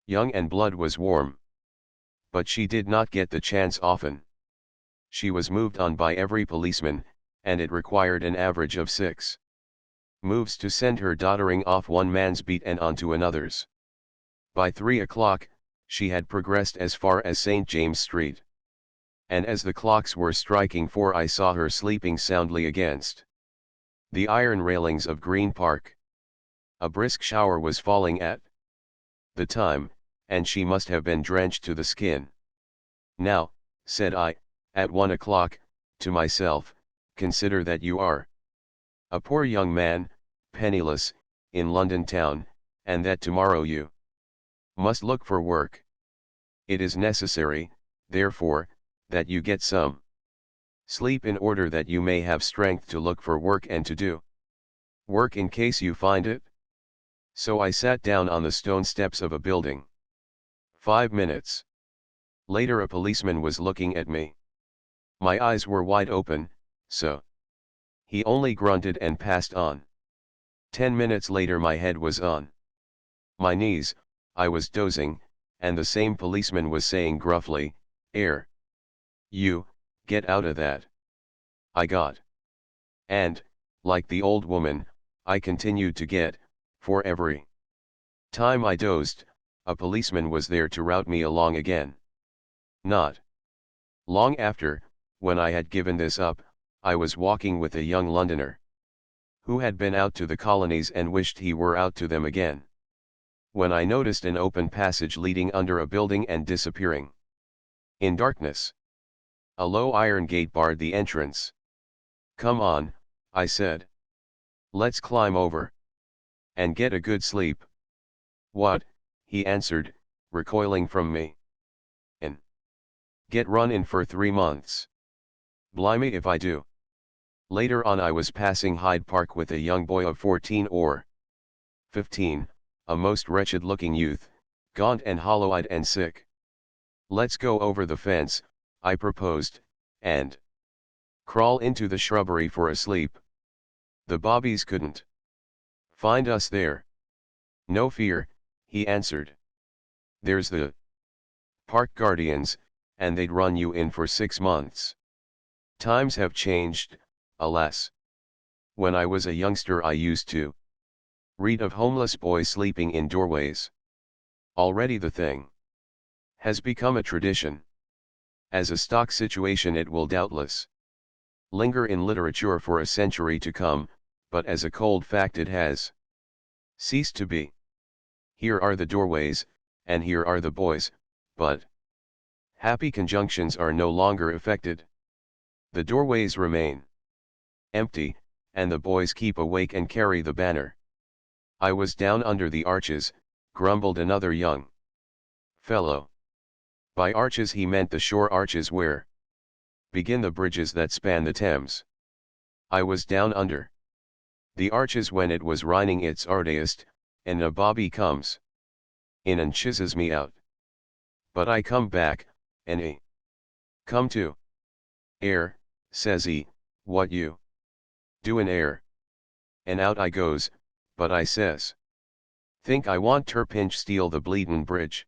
Speaker 1: young and blood was warm. But she did not get the chance often. She was moved on by every policeman, and it required an average of 6 moves to send her doddering off one man's beat and onto another's. By 3 o'clock, she had progressed as far as St. James Street. And as the clocks were striking 4 I saw her sleeping soundly against the iron railings of Green Park. A brisk shower was falling at the time, and she must have been drenched to the skin. Now, said I, at 1 o'clock, to myself, consider that you are a poor young man, penniless, in London town, and that tomorrow you must look for work. It is necessary, therefore, that you get some sleep in order that you may have strength to look for work and to do work in case you find it. So I sat down on the stone steps of a building. 5 minutes later a policeman was looking at me. My eyes were wide open, so he only grunted and passed on. 10 minutes later my head was on my knees, I was dozing, and the same policeman was saying gruffly, "Air. You, get out of that." I got. And, like the old woman, I continued to get, for every time I dozed, a policeman was there to rout me along again. Not long after, when I had given this up, I was walking with a young Londoner, who had been out to the colonies and wished he were out to them again, when I noticed an open passage leading under a building and disappearing in darkness. A low iron gate barred the entrance. "Come on," I said. "Let's climb over and get a good sleep." "What?" he answered, recoiling from me. "And get run in for 3 months. Blimey if I do." Later on I was passing Hyde Park with a young boy of 14 or 15, a most wretched-looking youth, gaunt and hollow-eyed and sick. "Let's go over the fence," I proposed, "and crawl into the shrubbery for a sleep. The bobbies couldn't find us there." "No fear," he answered. "There's the park guardians, and they'd run you in for 6 months. Times have changed, alas. When I was a youngster I used to read of homeless boys sleeping in doorways. Already the thing has become a tradition. As a stock situation it will doubtless linger in literature for a century to come, but as a cold fact it has ceased to be. Here are the doorways, and here are the boys, but happy conjunctions are no longer effected. The doorways remain empty, and the boys keep awake and carry the banner." "I was down under the arches," grumbled another young fellow. By arches he meant the shore arches where begin the bridges that span the Thames. "I was down under the arches when it was raining its ardiest, and a bobby comes in and chises me out. But I come back, and he come to. 'Air,' says he, 'what you doin' 'ere?' And out I goes, but I says, 'Think I want ter pinch steal the bleedin' bridge.'"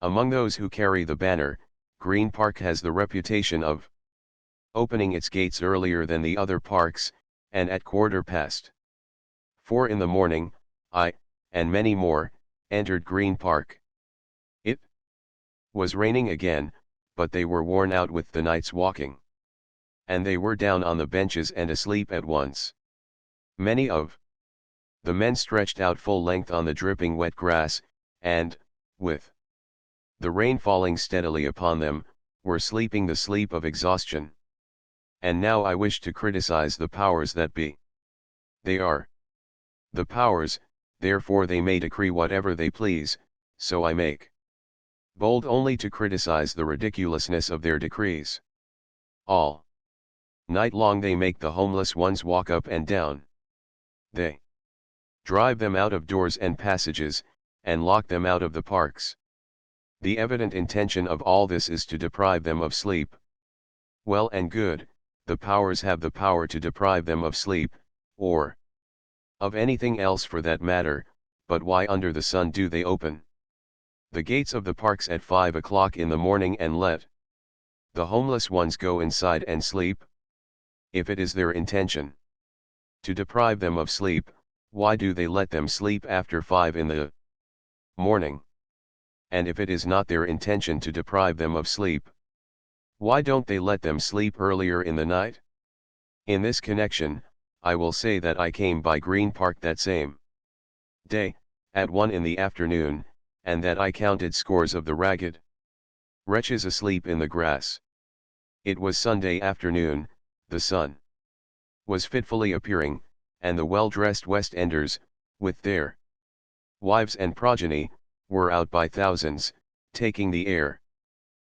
Speaker 1: Among those who carry the banner, Green Park has the reputation of opening its gates earlier than the other parks, and at 4:15 in the morning, I, and many more, entered Green Park. It was raining again, but they were worn out with the night's walking. And they were down on the benches and asleep at once. Many of the men stretched out full length on the dripping wet grass, and, with the rain falling steadily upon them, were sleeping the sleep of exhaustion. And now I wish to criticize the powers that be. They are the powers, therefore they may decree whatever they please, so I make bold only to criticize the ridiculousness of their decrees. All night long they make the homeless ones walk up and down. They drive them out of doors and passages, and lock them out of the parks. The evident intention of all this is to deprive them of sleep. Well and good, the powers have the power to deprive them of sleep, or of anything else for that matter, but why under the sun do they open the gates of the parks at 5 o'clock in the morning and let the homeless ones go inside and sleep? If it is their intention to deprive them of sleep, why do they let them sleep after 5 in the morning? And if it is not their intention to deprive them of sleep, why don't they let them sleep earlier in the night? In this connection, I will say that I came by Green Park that same day, at 1 in the afternoon, and that I counted scores of the ragged wretches asleep in the grass. It was Sunday afternoon, the sun was fitfully appearing, and the well-dressed West Enders, with their wives and progeny, were out by thousands, taking the air.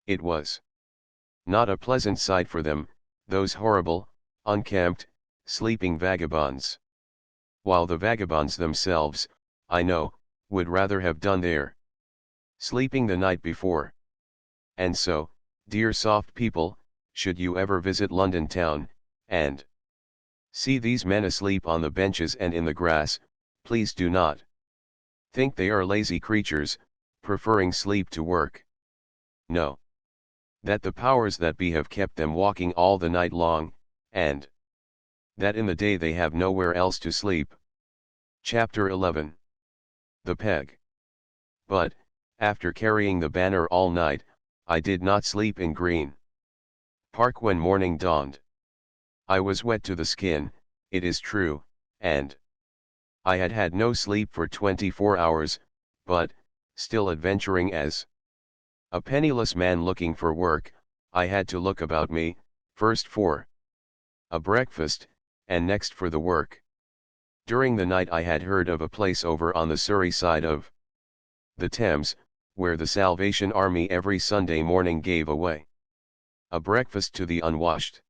Speaker 1: It was not a pleasant sight for them, those horrible, unkempt, sleeping vagabonds. While the vagabonds themselves, I know, would rather have done their sleeping the night before. And so, dear soft people, should you ever visit London town, and see these men asleep on the benches and in the grass, please do not Think they are lazy creatures, preferring sleep to work. No. That the powers that be have kept them walking all the night long, and that in the day they have nowhere else to sleep. Chapter 11. The Peg. But, after carrying the banner all night, I did not sleep in Green Park when morning dawned. I was wet to the skin, it is true, and I had had no sleep for 24 hours, but, still adventuring as a penniless man looking for work, I had to look about me, first for a breakfast, and next for the work. During the night I had heard of a place over on the Surrey side of the Thames, where the Salvation Army every Sunday morning gave away a breakfast to the unwashed.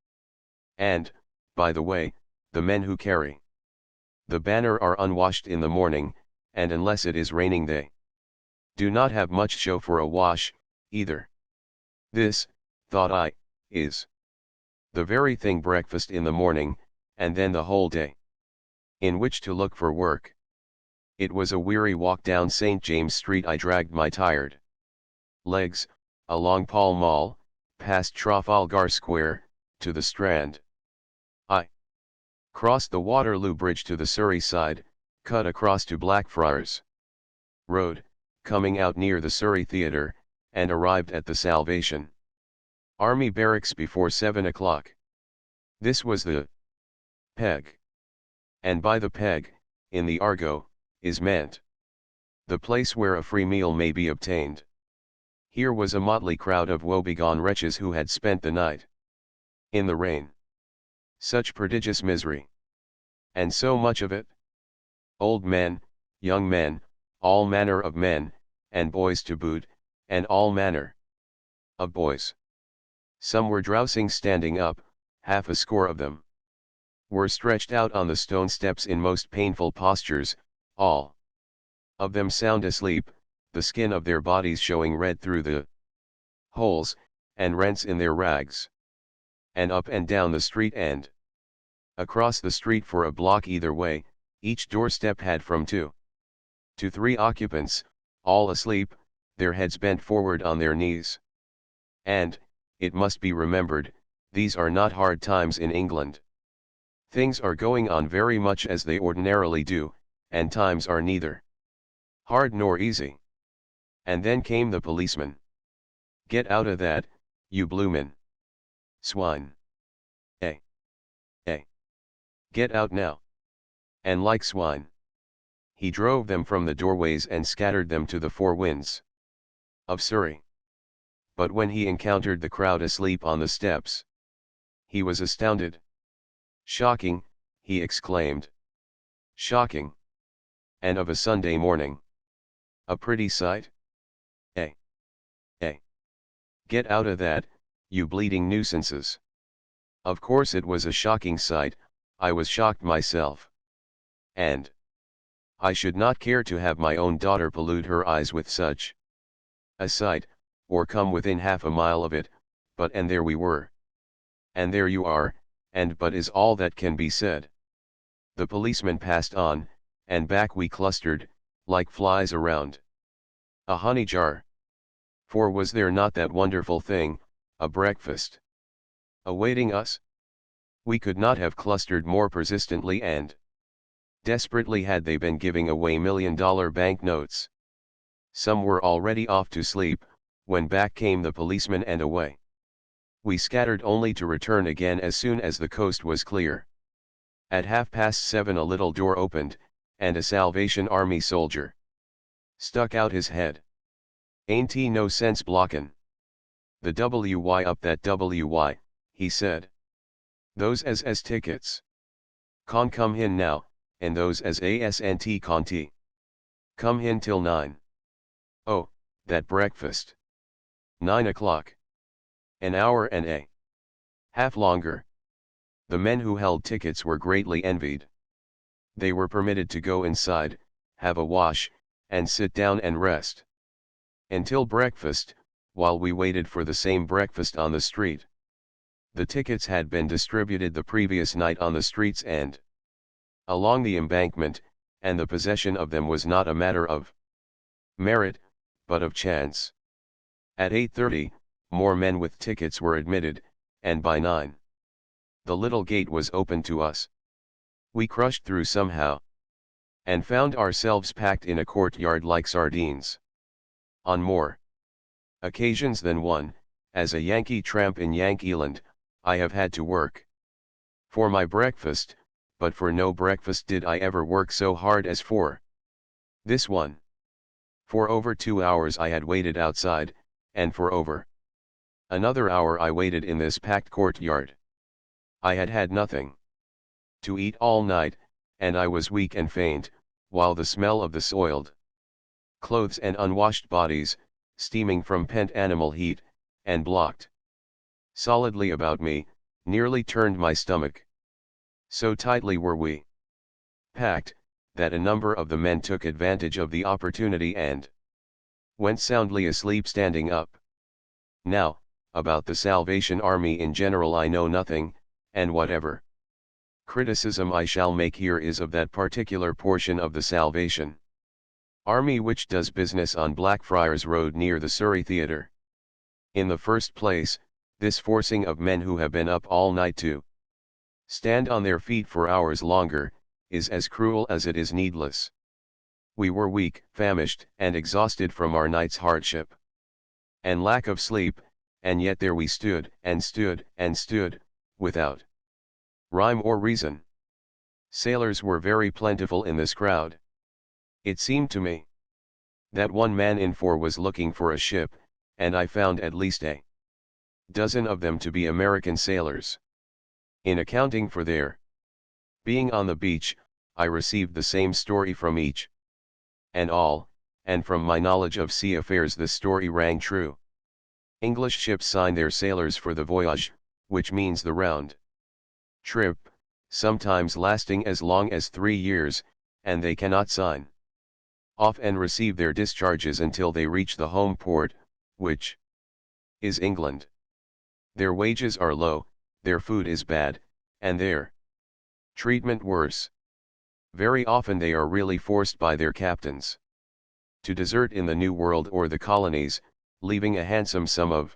Speaker 1: And, by the way, the men who carry the banner are unwashed in the morning, and unless it is raining they do not have much show for a wash, either. This, thought I, is the very thing, breakfast in the morning, and then the whole day in which to look for work. It was a weary walk down St. James Street. I dragged my tired legs, along Pall Mall, past Trafalgar Square, to the Strand. I crossed the Waterloo Bridge to the Surrey side, cut across to Blackfriars Road, coming out near the Surrey Theatre, and arrived at the Salvation Army Barracks before 7 o'clock. This was the Peg. And by the Peg, in the argot, is meant the place where a free meal may be obtained. Here was a motley crowd of woebegone wretches who had spent the night in the rain. Such prodigious misery. And so much of it. Old men, young men, all manner of men, and boys to boot, and all manner of boys. Some were drowsing standing up, half a score of them were stretched out on the stone steps in most painful postures, all of them sound asleep, the skin of their bodies showing red through the holes and rents in their rags. And up and down the street and across the street for a block either way, each doorstep had from 2 to 3 occupants, all asleep, their heads bent forward on their knees. And, it must be remembered, these are not hard times in England. Things are going on very much as they ordinarily do, and times are neither hard nor easy. And then came the policeman. Get out of that, you bloomin' swine. Eh. Get out now. And like swine, he drove them from the doorways and scattered them to the four winds of Surrey. But when he encountered the crowd asleep on the steps, he was astounded. Shocking, he exclaimed. Shocking. And of a Sunday morning. A pretty sight? Eh. Get out of that, you bleeding nuisances. Of course it was a shocking sight, I was shocked myself. And I should not care to have my own daughter pollute her eyes with such a sight, or come within half a mile of it, but and there we were. And there you are, and but is all that can be said. The policeman passed on, and back we clustered, like flies around a honey jar. For was there not that wonderful thing, a breakfast, awaiting us? We could not have clustered more persistently and desperately had they been giving away $1,000,000 banknotes. Some were already off to sleep, when back came the policeman and away we scattered, only to return again as soon as the coast was clear. At 7:30 a little door opened, and a Salvation Army soldier stuck out his head. Ain't he no sense blockin'? The WY up that WY, he said. Those as tickets. Con come hin now, and those as ASNT conti. Come hin till 9. Oh, that breakfast. 9 o'clock. An hour and a half longer. The men who held tickets were greatly envied. They were permitted to go inside, have a wash, and sit down and rest until breakfast, while we waited for the same breakfast on the street. The tickets had been distributed the previous night on the streets and along the embankment, and the possession of them was not a matter of merit, but of chance. At 8:30, more men with tickets were admitted, and by 9, the little gate was opened to us. We crushed through somehow, and found ourselves packed in a courtyard like sardines. On more occasions than one, as a Yankee tramp in Yankeeland, I have had to work for my breakfast, but for no breakfast did I ever work so hard as for this one. For over 2 hours I had waited outside, and for over another hour I waited in this packed courtyard. I had had nothing to eat all night, and I was weak and faint, while the smell of the soiled clothes and unwashed bodies, steaming from pent animal heat, and blocked solidly about me, nearly turned my stomach. So tightly were we packed, that a number of the men took advantage of the opportunity and went soundly asleep standing up. Now, about the Salvation Army in general I know nothing, and whatever criticism I shall make here is of that particular portion of the Salvation Army which does business on Blackfriars Road near the Surrey Theatre. In the first place, this forcing of men who have been up all night to stand on their feet for hours longer, is as cruel as it is needless. We were weak, famished, and exhausted from our night's hardship and lack of sleep, and yet there we stood, and stood, and stood, without rhyme or reason. Sailors were very plentiful in this crowd. It seemed to me that 1 man in 4 was looking for a ship, and I found at least a dozen of them to be American sailors. In accounting for their being on the beach, I received the same story from each and all, and from my knowledge of sea affairs this story rang true. English ships sign their sailors for the voyage, which means the round trip, sometimes lasting as long as 3 years, and they cannot sign off and receive their discharges until they reach the home port, which is England. Their wages are low, their food is bad, and their treatment worse. Very often they are really forced by their captains to desert in the New World or the colonies, leaving a handsome sum of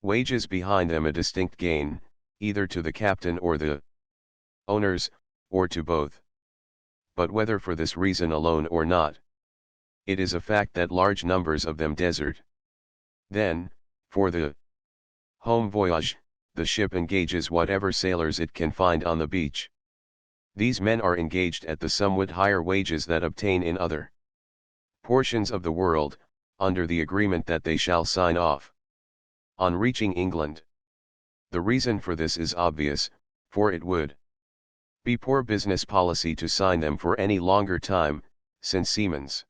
Speaker 1: wages behind them, a distinct gain, either to the captain or the owners, or to both. But whether for this reason alone or not, it is a fact that large numbers of them desert. Then, for the home voyage, the ship engages whatever sailors it can find on the beach. These men are engaged at the somewhat higher wages that obtain in other portions of the world, under the agreement that they shall sign off on reaching England. The reason for this is obvious, for it would be poor business policy to sign them for any longer time, since seamen's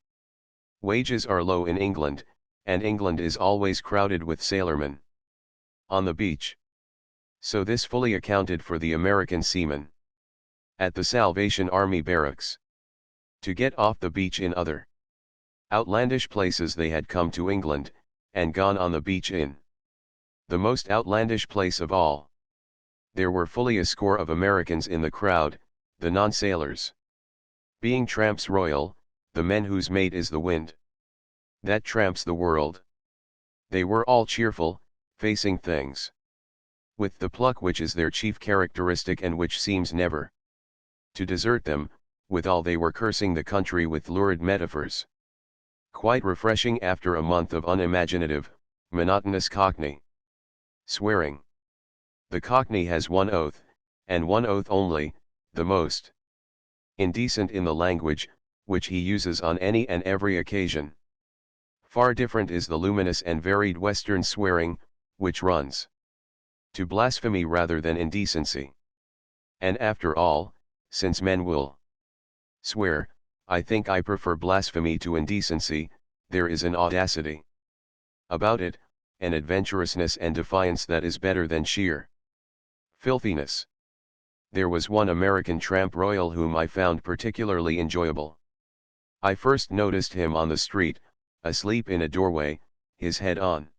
Speaker 1: wages are low in England, and England is always crowded with sailormen on the beach. So this fully accounted for the American seamen at the Salvation Army barracks. To get off the beach in other outlandish places they had come to England, and gone on the beach in the most outlandish place of all. There were fully a score of Americans in the crowd, the non-sailors being tramps royal, the men whose mate is the wind that tramps the world. They were all cheerful, facing things with the pluck which is their chief characteristic and which seems never to desert them, withal they were cursing the country with lurid metaphors. Quite refreshing after a month of unimaginative, monotonous Cockney swearing. The Cockney has one oath, and one oath only, the most indecent in the language, which he uses on any and every occasion. Far different is the luminous and varied Western swearing, which runs to blasphemy rather than indecency. And after all, since men will swear, I think I prefer blasphemy to indecency. There is an audacity about it, an adventurousness and defiance that is better than sheer filthiness. There was one American tramp royal whom I found particularly enjoyable. I first noticed him on the street, asleep in a doorway, his head on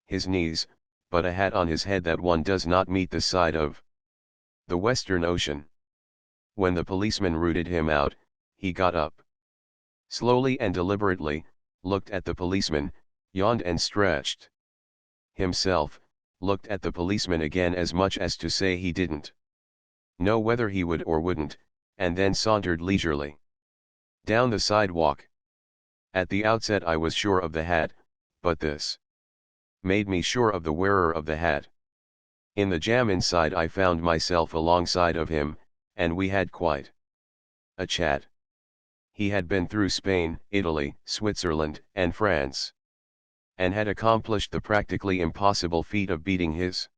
Speaker 1: his knees, but a hat on his head that one does not meet the side of the Western Ocean. When the policeman rooted him out, He got up. Slowly and deliberately, looked at the policeman, yawned and stretched himself, looked at the policeman again as much as to say he didn't know whether he would or wouldn't, and then sauntered leisurely down the sidewalk. At the outset I was sure of the hat, but this made me sure of the wearer of the hat. In the jam inside I found myself alongside of him, and we had quite a chat. He had been through Spain, Italy, Switzerland, and France, and had accomplished the practically impossible feat of beating his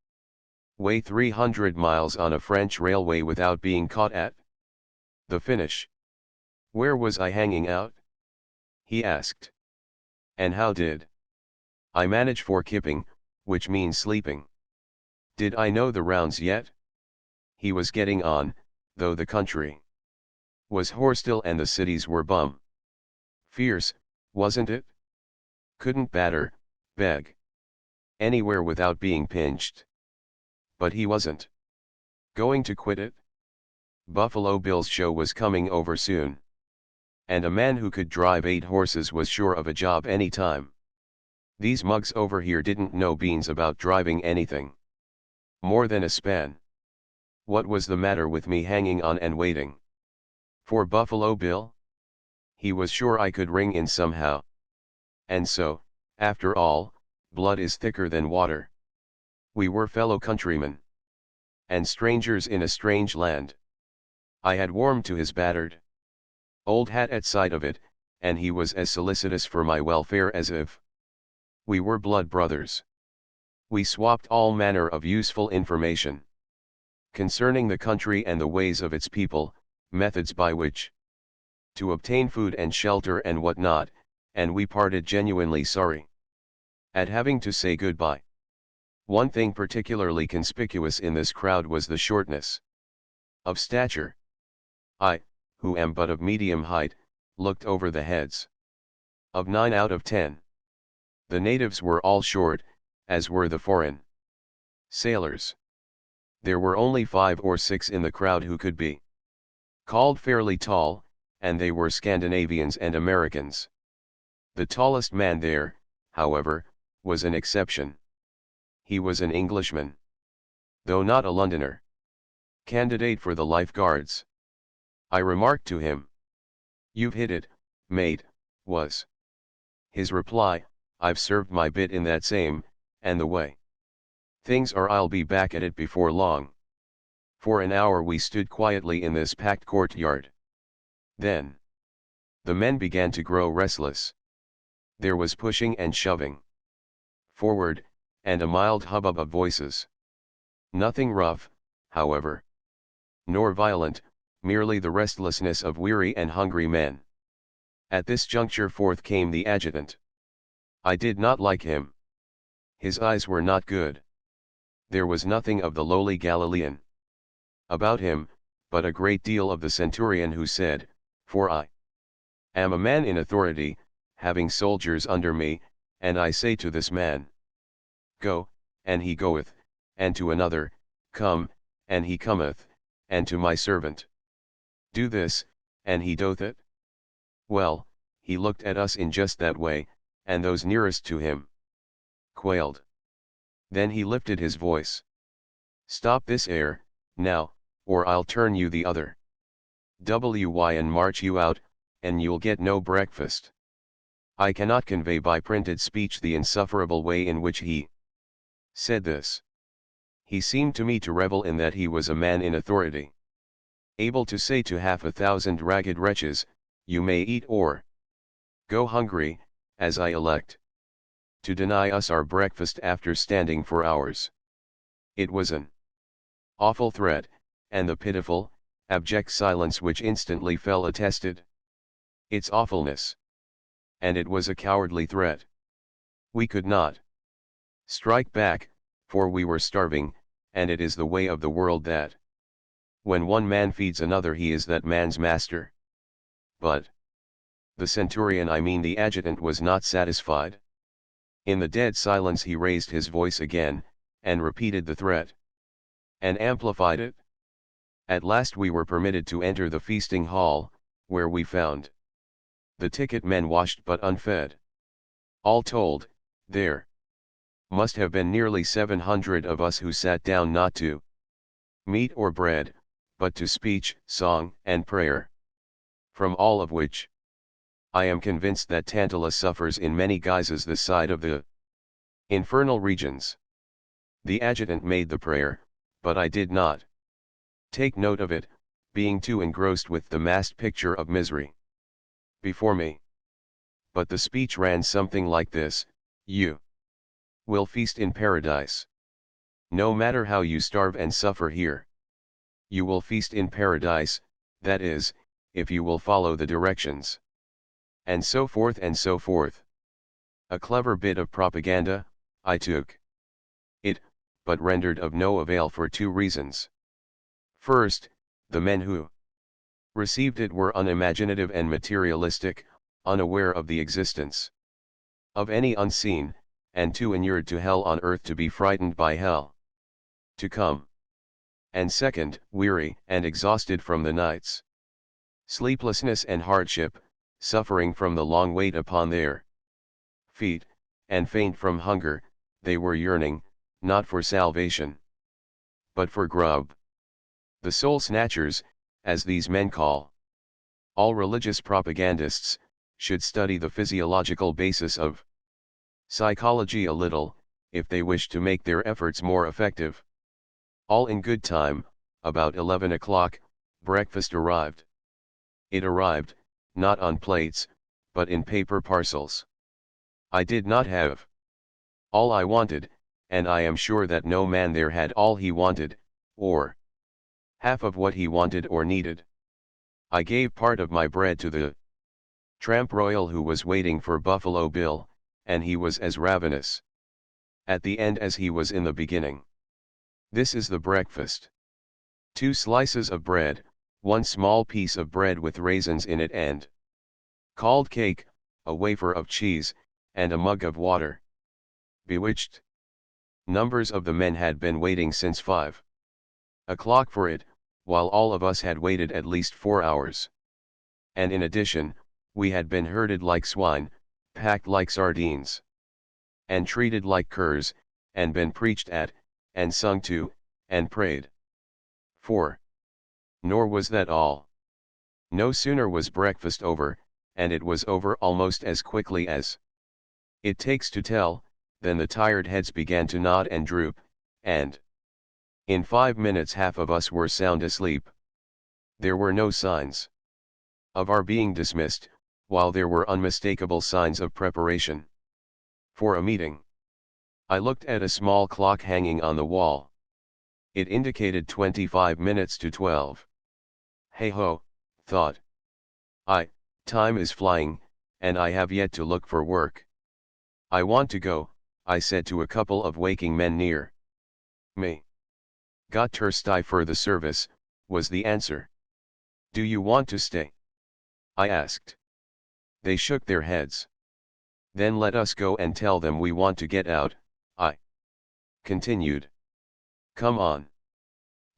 Speaker 1: way 300 miles on a French railway without being caught at the finish. Where was I hanging out? He asked. And how did I manage for kipping, which means sleeping? Did I know the rounds yet? He was getting on, though the country was horsestill and the cities were bum fierce, wasn't it? Couldn't batter, beg anywhere without being pinched. But he wasn't going to quit it. Buffalo Bill's show was coming over soon. And a man who could drive 8 horses was sure of a job any time. These mugs over here didn't know beans about driving anything more than a span. What was the matter with me hanging on and waiting for Buffalo Bill? He was sure I could ring in somehow. And so, after all, blood is thicker than water. We were fellow countrymen and strangers in a strange land. I had warmed to his battered old hat at sight of it, and he was as solicitous for my welfare as if we were blood brothers. We swapped all manner of useful information concerning the country and the ways of its people, methods by which to obtain food and shelter and what not, and we parted genuinely sorry at having to say goodbye. One thing particularly conspicuous in this crowd was the shortness of stature. I, who am but of medium height, looked over the heads of 9 out of 10. The natives were all short, as were the foreign sailors. There were only 5 or 6 in the crowd who could be called fairly tall, and they were Scandinavians and Americans. The tallest man there, however, was an exception. He was an Englishman, though not a Londoner. Candidate for the Life Guards. I remarked to him. "You've hit it, mate," was his reply. "I've served my bit in that same, and the way things are I'll be back at it before long." For an hour we stood quietly in this packed courtyard. Then the men began to grow restless. There was pushing and shoving forward, and a mild hubbub of voices. Nothing rough, however, nor violent, merely the restlessness of weary and hungry men. At this juncture forth came the adjutant. I did not like him. His eyes were not good. There was nothing of the lowly Galilean about him, but a great deal of the centurion who said, "For I am a man in authority, having soldiers under me, and I say to this man, Go, and he goeth, and to another, Come, and he cometh, and to my servant, Do this, and he doth it." Well, he looked at us in just that way, and those nearest to him quailed. Then he lifted his voice. "Stop this air, now, or I'll turn you the other way and march you out, and you'll get no breakfast." I cannot convey by printed speech the insufferable way in which he said this. He seemed to me to revel in that he was a man in authority, able to say to 1,000 ragged wretches, "You may eat or go hungry, as I elect," to deny us our breakfast after standing for hours. It was an awful threat, and the pitiful, abject silence which instantly fell attested its awfulness. And it was a cowardly threat. We could not strike back, for we were starving, and it is the way of the world that when one man feeds another he is that man's master. But the centurion, I mean the adjutant, was not satisfied. In the dead silence he raised his voice again, and repeated the threat, and amplified it. At last we were permitted to enter the feasting hall, where we found the ticket men washed but unfed. All told, there must have been nearly 700 of us who sat down not to meat or bread, but to speech, song, and prayer. From all of which, I am convinced that Tantalus suffers in many guises the side of the infernal regions. The adjutant made the prayer, but I did not take note of it, being too engrossed with the massed picture of misery before me. But the speech ran something like this: you will feast in paradise. No matter how you starve and suffer here, you will feast in paradise, that is, if you will follow the directions. And so forth and so forth. A clever bit of propaganda, I took it, but rendered of no avail for two reasons. First, the men who received it were unimaginative and materialistic, unaware of the existence of any unseen, and too inured to hell on earth to be frightened by hell to come. And second, weary and exhausted from the night's sleeplessness and hardship, suffering from the long wait upon their feet, and faint from hunger, they were yearning, not for salvation, but for grub. The soul snatchers, as these men call all religious propagandists, should study the physiological basis of psychology a little, if they wish to make their efforts more effective. All in good time, about 11 o'clock, breakfast arrived. It arrived, not on plates, but in paper parcels. I did not have all I wanted, and I am sure that no man there had all he wanted, or half of what he wanted or needed. I gave part of my bread to the tramp royal who was waiting for Buffalo Bill, and he was as ravenous at the end as he was in the beginning. This is the breakfast: 2 slices of bread, 1 small piece of bread with raisins in it and called cake, a wafer of cheese, and a mug of water. Bewitched. Numbers of the men had been waiting since 5 o'clock for it, while all of us had waited at least 4 hours. And in addition, we had been herded like swine, packed like sardines, and treated like curs, and been preached at, and sung to, and prayed for. Nor was that all. No sooner was breakfast over, and it was over almost as quickly as it takes to tell, than the tired heads began to nod and droop, and in 5 minutes half of us were sound asleep. There were no signs of our being dismissed, while there were unmistakable signs of preparation for a meeting. I looked at a small clock hanging on the wall. It indicated 25 minutes to 12. Hey ho, thought I, time is flying, and I have yet to look for work. I want to go, I said to a couple of waking men near me. Got Thursday for the service, was the answer. Do you want to stay? I asked. They shook their heads. Then let us go and tell them we want to get out, I continued. Come on.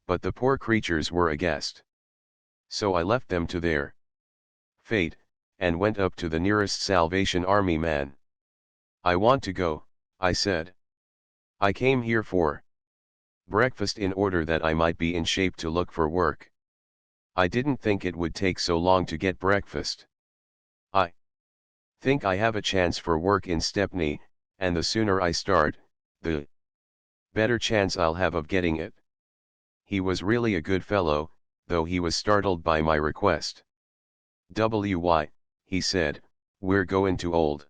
Speaker 1: But the poor creatures were aghast. So I left them to their fate, and went up to the nearest Salvation Army man. I want to go, I said. I came here for breakfast in order that I might be in shape to look for work. I didn't think it would take so long to get breakfast. I think I have a chance for work in Stepney, and the sooner I start, the better chance I'll have of getting it. He was really a good fellow, though he was startled by my request. "Why," he said, "we're goin' to old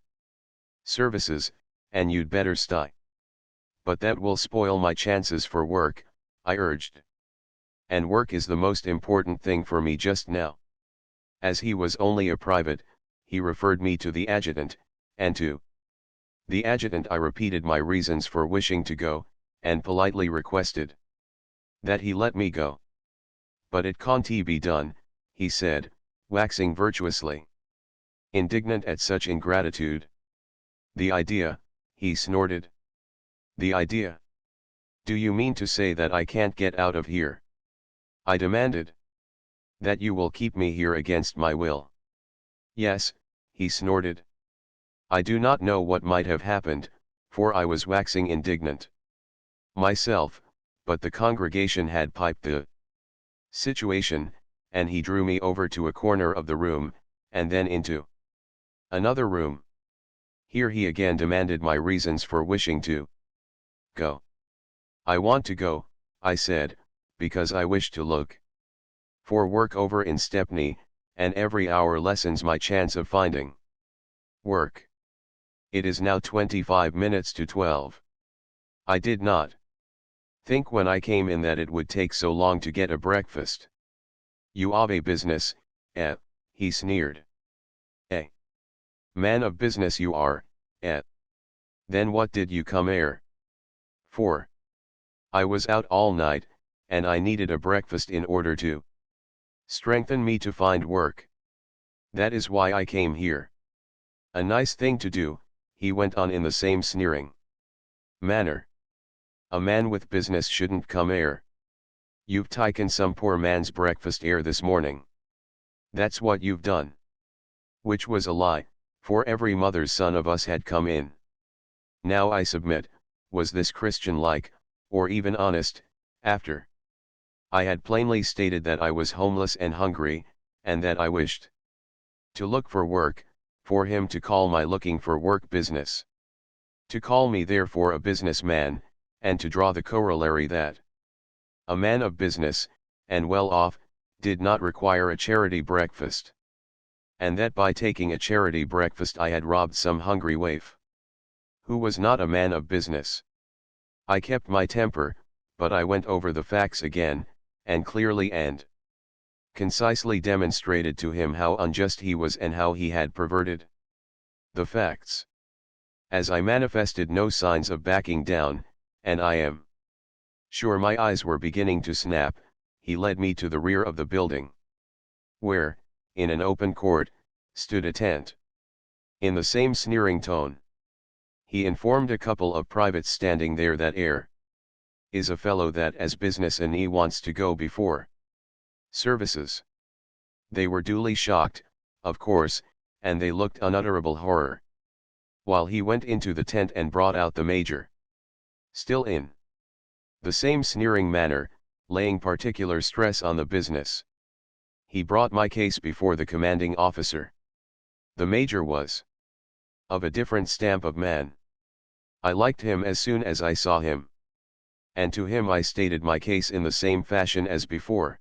Speaker 1: services, and you'd better stay." "But that will spoil my chances for work," I urged. "And work is the most important thing for me just now." As he was only a private, he referred me to the adjutant, and to the adjutant I repeated my reasons for wishing to go, and politely requested that he let me go. "But it can't be done," he said, waxing virtuously indignant at such ingratitude. "The idea," he snorted. "The idea? Do you mean to say that I can't get out of here?" I demanded. That you will keep me here against my will. Yes, he snorted. I do not know what might have happened, for I was waxing indignant myself, but the congregation had piped the situation, and he drew me over to a corner of the room, and then into another room. Here he again demanded my reasons for wishing to go. I want to go, I said, because I wish to look for work over in Stepney, and every hour lessens my chance of finding work. It is now 25 minutes to 12. I did not think when I came in that it would take so long to get a breakfast. You have a business, eh? He sneered. A man of business you are, eh? Then what did you come here for? I was out all night, and I needed a breakfast in order to strengthen me to find work. That is why I came here. A nice thing to do, he went on in the same sneering manner. A man with business shouldn't come here. You've taken some poor man's breakfast here this morning. That's what you've done. Which was a lie, for every mother's son of us had come in. Now I submit, was this Christian-like, or even honest, after I had plainly stated that I was homeless and hungry, and that I wished to look for work, for him to call my looking for work business? To call me therefore a businessman, and to draw the corollary that a man of business, and well off, did not require a charity breakfast. And that by taking a charity breakfast I had robbed some hungry waif who was not a man of business. I kept my temper, but I went over the facts again, and clearly and concisely demonstrated to him how unjust he was and how he had perverted the facts. As I manifested no signs of backing down, and I am sure my eyes were beginning to snap, he led me to the rear of the building, where, in an open court, stood a tent. In the same sneering tone, he informed a couple of privates standing there that "'ere is a fellow that as business and he wants to go before services." They were duly shocked, of course, and they looked unutterable horror, while he went into the tent and brought out the major. Still in the same sneering manner, laying particular stress on the business, he brought my case before the commanding officer. The major was of a different stamp of man. I liked him as soon as I saw him, and to him I stated my case in the same fashion as before.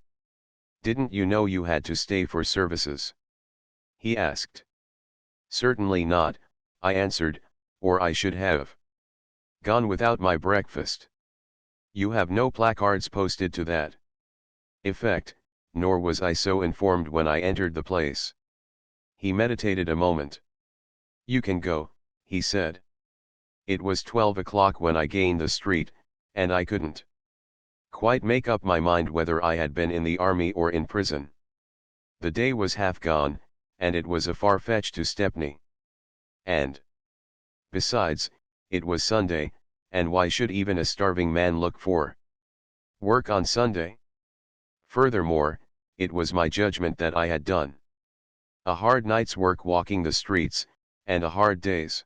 Speaker 1: "Didn't you know you had to stay for services?" he asked. "Certainly not," I answered, "or I should have gone without my breakfast." "You have no placards posted to that effect, nor was I so informed when I entered the place." He meditated a moment. "You can go," he said. It was 12 o'clock when I gained the street, and I couldn't quite make up my mind whether I had been in the army or in prison. The day was half gone, and it was a far fetch to Stepney. And, besides, it was Sunday, and why should even a starving man look for work on Sunday? Furthermore, it was my judgment that I had done a hard night's work walking the streets, and a hard day's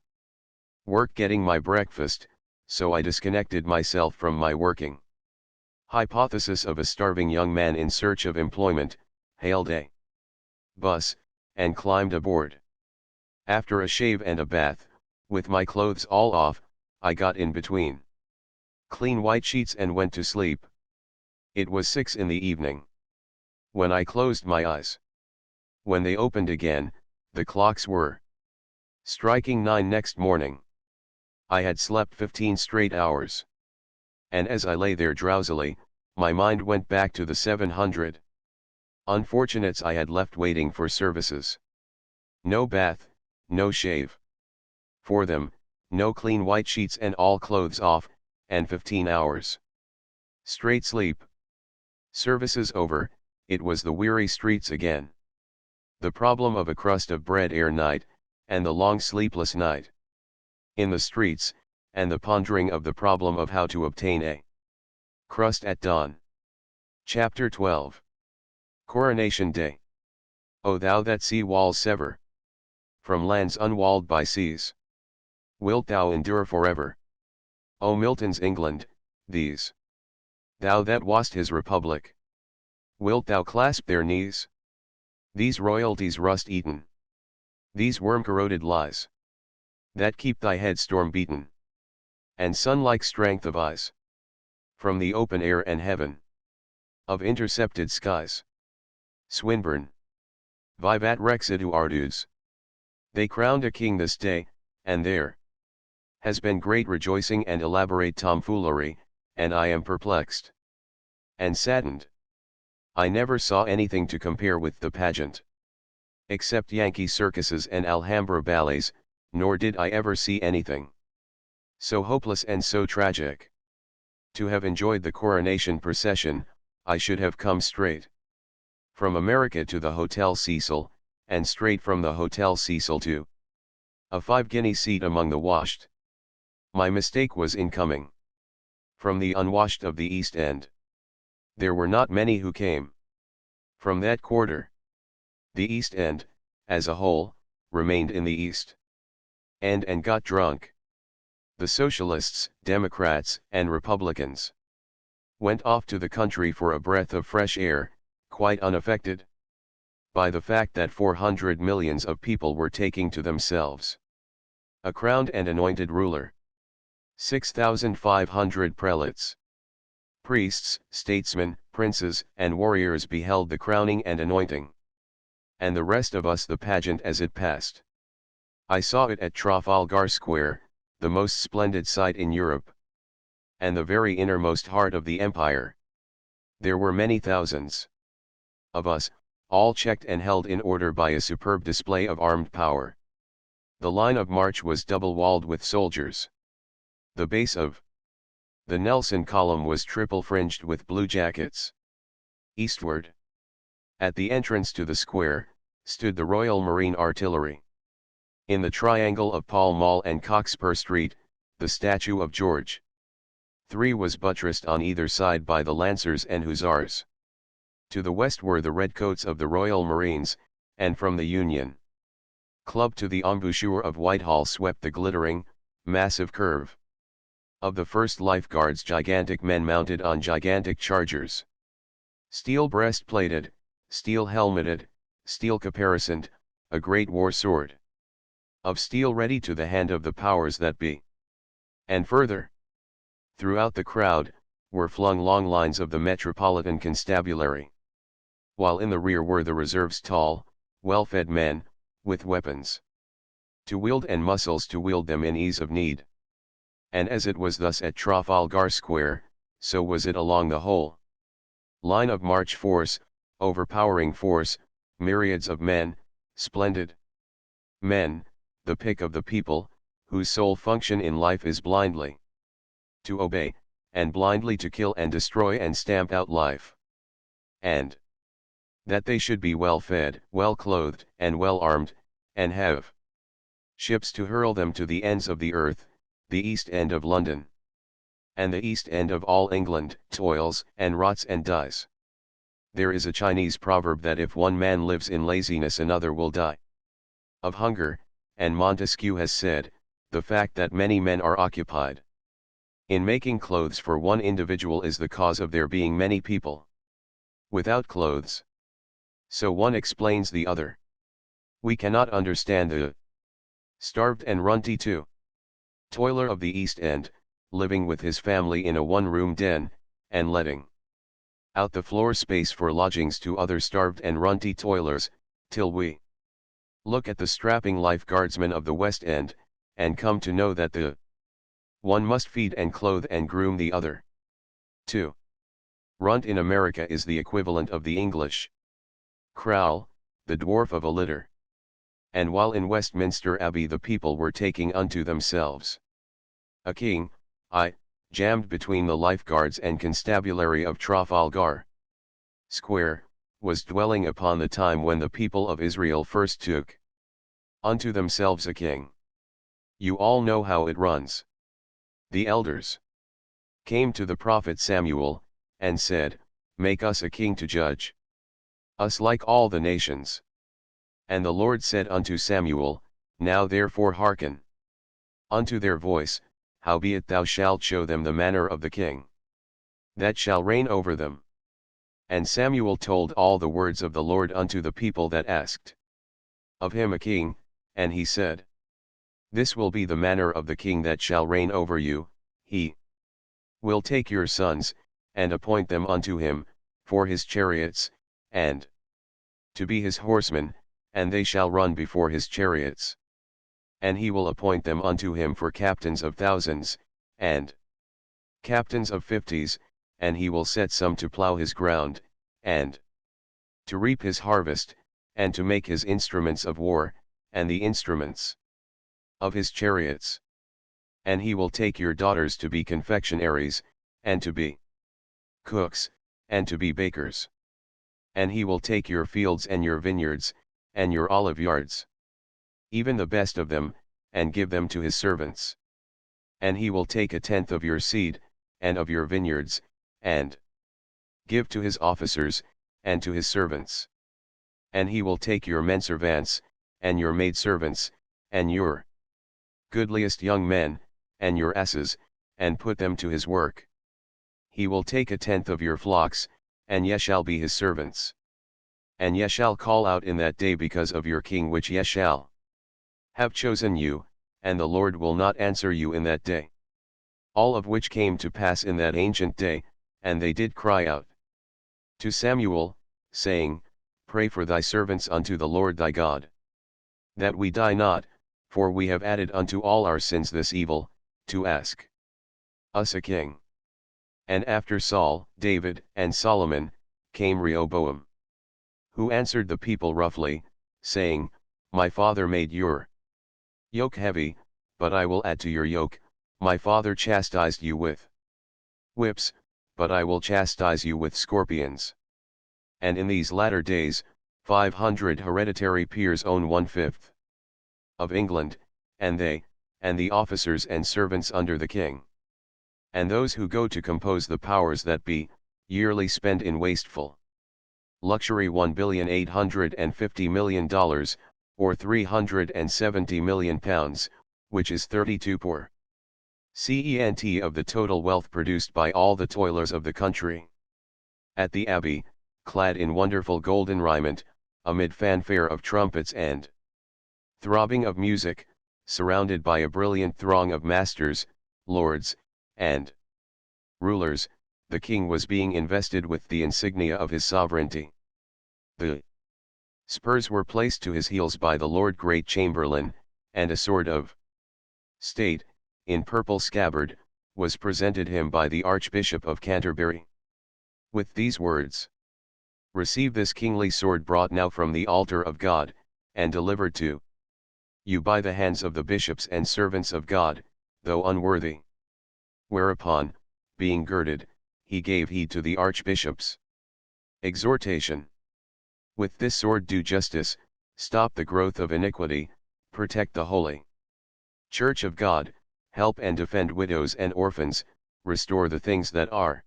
Speaker 1: work getting my breakfast, so I disconnected myself from my working hypothesis of a starving young man in search of employment, hailed a bus, and climbed aboard. After a shave and a bath, with my clothes all off, I got in between clean white sheets and went to sleep. It was 6 in the evening when I closed my eyes. When they opened again, the clocks were striking 9 next morning. I had slept 15 straight hours. And as I lay there drowsily, my mind went back to the 700 unfortunates I had left waiting for services. No bath, no shave for them, no clean white sheets and all clothes off, and 15 hours straight sleep. Services over, it was the weary streets again. The problem of a crust of bread ere night, and the long sleepless night in the streets, and the pondering of the problem of how to obtain a crust at dawn. Chapter 12. Coronation Day. O thou that sea walls sever, from lands unwalled by seas, wilt thou endure forever? O Milton's England, these. Thou that wast his republic, wilt thou clasp their knees? These royalties rust-eaten, these worm-corroded lies, that keep thy head storm-beaten, and sun-like strength of eyes, from the open air and heaven, of intercepted skies. Swinburne. Vivat Rex Eduardus. They crowned a king this day, and there has been great rejoicing and elaborate tomfoolery, and I am perplexed and saddened. I never saw anything to compare with the pageant, except Yankee circuses and Alhambra ballets, nor did I ever see anything so hopeless and so tragic. To have enjoyed the coronation procession, I should have come straight from America to the Hotel Cecil, and straight from the Hotel Cecil to a 5-guinea seat among the washed. My mistake was in coming from the unwashed of the East End. There were not many who came from that quarter. The East End, as a whole, remained in the East End and got drunk. The Socialists, Democrats, and Republicans went off to the country for a breath of fresh air, quite unaffected by the fact that 400 millions of people were taking to themselves a crowned and anointed ruler. 6,500 prelates, priests, statesmen, princes, and warriors beheld the crowning and anointing, and the rest of us the pageant as it passed. I saw it at Trafalgar Square, the most splendid sight in Europe, and the very innermost heart of the empire. There were many thousands of us, all checked and held in order by a superb display of armed power. The line of march was double-walled with soldiers. The base of the Nelson column was triple-fringed with blue jackets. Eastward, at the entrance to the square, stood the Royal Marine Artillery. In the triangle of Pall Mall and Cockspur Street, the statue of George III was buttressed on either side by the Lancers and Hussars. To the west were the redcoats of the Royal Marines, and from the Union Club to the embouchure of Whitehall swept the glittering, massive curve of the First Life Guards, gigantic men mounted on gigantic chargers. Steel breastplated, steel helmeted, steel caparisoned, a great war sword of steel ready to the hand of the powers that be. And further, throughout the crowd, were flung long lines of the Metropolitan Constabulary, while in the rear were the reserves, tall, well-fed men, with weapons to wield and muscles to wield them in ease of need. And as it was thus at Trafalgar Square, so was it along the whole line of march. Force, overpowering force, myriads of men, splendid men, the pick of the people, whose sole function in life is blindly to obey, and blindly to kill and destroy and stamp out life. And that they should be well fed, well clothed, and well armed, and have ships to hurl them to the ends of the earth, the East End of London, and the East End of all England, toils, and rots and dies. There is a Chinese proverb that if one man lives in laziness another will die of hunger, and Montesquieu has said, the fact that many men are occupied in making clothes for one individual is the cause of there being many people without clothes. So one explains the other. We cannot understand the starved and runty too toiler of the East End, living with his family in a one-room den, and letting out the floor space for lodgings to other starved and runty toilers, till we look at the strapping life guardsmen of the West End, and come to know that the one must feed and clothe and groom the other. 2. Runt in America is the equivalent of the English crowl, the dwarf of a litter. And while in Westminster Abbey the people were taking unto themselves a king, I, jammed between the lifeguards and constabulary of Trafalgar Square, was dwelling upon the time when the people of Israel first took unto themselves a king. You all know how it runs. The elders came to the prophet Samuel, and said, Make us a king to judge us like all the nations. And the Lord said unto Samuel, Now therefore hearken unto their voice, howbeit thou shalt show them the manner of the king that shall reign over them. And Samuel told all the words of the Lord unto the people that asked of him a king, and he said, This will be the manner of the king that shall reign over you, he will take your sons, and appoint them unto him, for his chariots, and to be his horsemen, and they shall run before his chariots. And he will appoint them unto him for captains of thousands, and captains of fifties, and he will set some to plough his ground, and to reap his harvest, and to make his instruments of war, and the instruments of his chariots. And he will take your daughters to be confectionaries, and to be cooks, and to be bakers. And he will take your fields and your vineyards, and your olive yards, even the best of them, and give them to his servants. And he will take a tenth of your seed, and of your vineyards, and give to his officers, and to his servants. And he will take your menservants, and your maidservants, and your goodliest young men, and your asses, and put them to his work. He will take a tenth of your flocks, and ye shall be his servants. And ye shall call out in that day because of your king which ye shall have chosen you, and the Lord will not answer you in that day. All of which came to pass in that ancient day, and they did cry out to Samuel, saying, Pray for thy servants unto the Lord thy God, that we die not, for we have added unto all our sins this evil, to ask us a king. And after Saul, David, and Solomon, came Rehoboam, who answered the people roughly, saying, My father made your yoke heavy, but I will add to your yoke. My father chastised you with whips, but I will chastise you with scorpions. And in these latter days, 500 hereditary peers own 1/5 of England, and they, and the officers and servants under the king, and those who go to compose the powers that be, yearly spend in wasteful luxury $1,850,000,000, or £370 million, which is 32% of the total wealth produced by all the toilers of the country. At the abbey, clad in wonderful golden raiment, amid fanfare of trumpets and throbbing of music, surrounded by a brilliant throng of masters, lords, and rulers, the king was being invested with the insignia of his sovereignty. The spurs were placed to his heels by the Lord Great Chamberlain, and a sword of state, in purple scabbard, was presented him by the Archbishop of Canterbury, with these words, Receive this kingly sword brought now from the altar of God, and delivered to you by the hands of the bishops and servants of God, though unworthy. Whereupon, being girded, he gave heed to the archbishop's exhortation. With this sword do justice, stop the growth of iniquity, protect the holy Church of God, help and defend widows and orphans, restore the things that are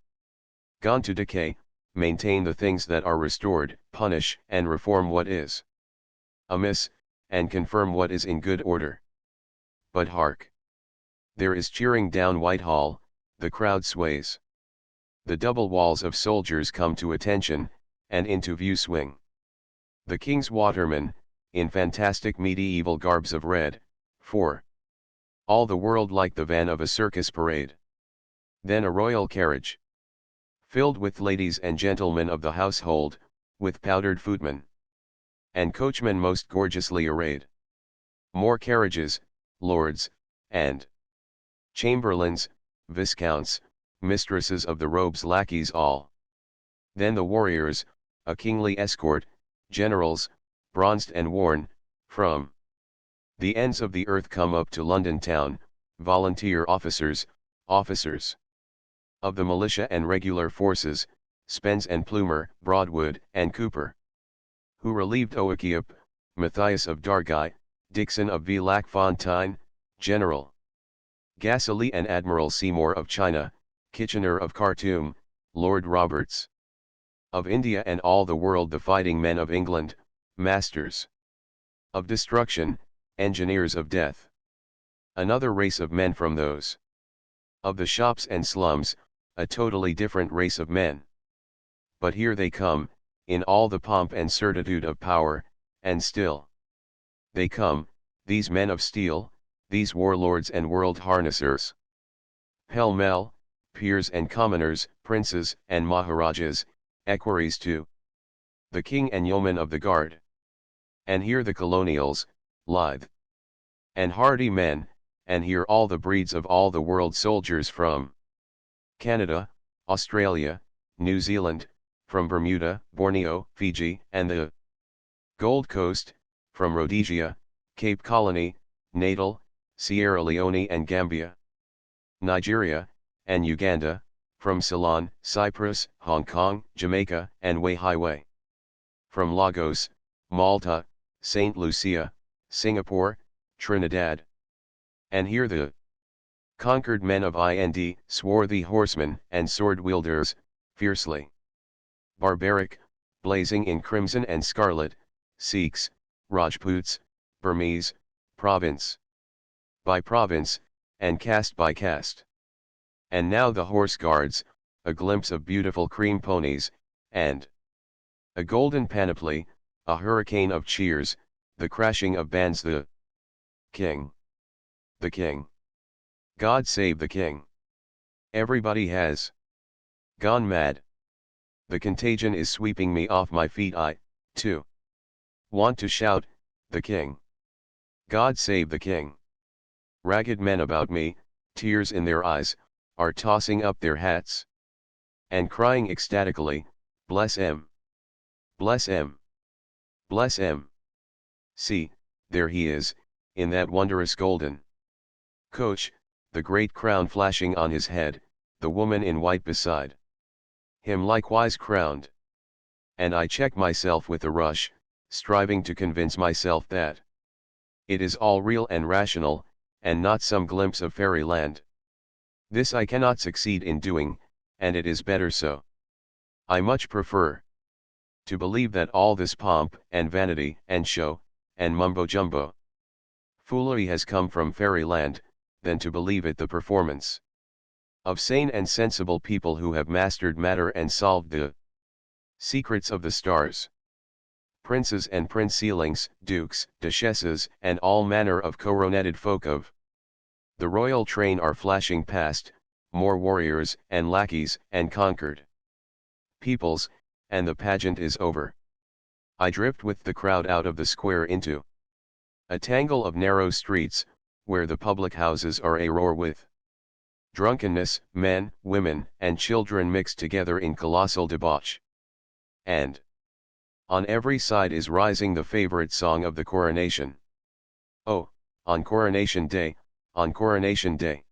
Speaker 1: gone to decay, maintain the things that are restored, punish and reform what is amiss, and confirm what is in good order. But hark! There is cheering down Whitehall, the crowd sways. The double walls of soldiers come to attention, and into view swing the king's watermen, in fantastic medieval garbs of red, for all the world like the van of a circus parade. Then a royal carriage, filled with ladies and gentlemen of the household, with powdered footmen and coachmen most gorgeously arrayed. More carriages, lords, and chamberlains, viscounts, mistresses of the robes, lackeys all. Then the warriors, a kingly escort, generals, bronzed and worn, from the ends of the earth come up to London town, volunteer officers, officers of the militia and regular forces, Spens and Plumer, Broadwood and Cooper, who relieved Oakiop, Matthias of Dargai, Dixon of Villacfontaine, General Gasselee and Admiral Seymour of China, Kitchener of Khartoum, Lord Roberts, Of India and all the world the fighting men of England, masters of destruction, engineers of death. Another race of men from those of the shops and slums, a totally different race of men. But here they come, in all the pomp and certitude of power, and still they come, these men of steel, these warlords and world harnessers. Pell-mell, peers and commoners, princes and maharajas, equerries too. The king and yeomen of the guard. And here the colonials, lithe and hardy men, and here all the breeds of all the world soldiers from Canada, Australia, New Zealand, from Bermuda, Borneo, Fiji, and the Gold Coast, from Rhodesia, Cape Colony, Natal, Sierra Leone and Gambia, Nigeria, and Uganda, from Ceylon, Cyprus, Hong Kong, Jamaica, and Wai, from Lagos, Malta, St. Lucia, Singapore, Trinidad. And here the conquered men of Ind, swarthy horsemen and sword-wielders, fiercely barbaric, blazing in crimson and scarlet, Sikhs, Rajputs, Burmese, province by province, and caste by caste. And now the horse guards, a glimpse of beautiful cream ponies, and a golden panoply, a hurricane of cheers, the crashing of bands. The king. The king. God save the king. Everybody has gone mad. The contagion is sweeping me off my feet. I, too, want to shout, the king. God save the king. Ragged men about me, tears in their eyes, are tossing up their hats and crying ecstatically, bless him. Bless him. Bless him. See, there he is, in that wondrous golden coach, the great crown flashing on his head, the woman in white beside him likewise crowned. And I check myself with a rush, striving to convince myself that it is all real and rational, and not some glimpse of fairyland. This I cannot succeed in doing, and it is better so. I much prefer to believe that all this pomp, and vanity, and show, and mumbo-jumbo foolery has come from fairyland, than to believe it the performance of sane and sensible people who have mastered matter and solved the secrets of the stars. Princes and princelings, dukes, duchesses, and all manner of coroneted folk of the royal train are flashing past, more warriors and lackeys and conquered peoples, and the pageant is over. I drift with the crowd out of the square into a tangle of narrow streets, where the public houses are a roar with drunkenness, men, women, and children mixed together in colossal debauch. And on every side is rising the favorite song of the coronation. Oh, on coronation day, on coronation day,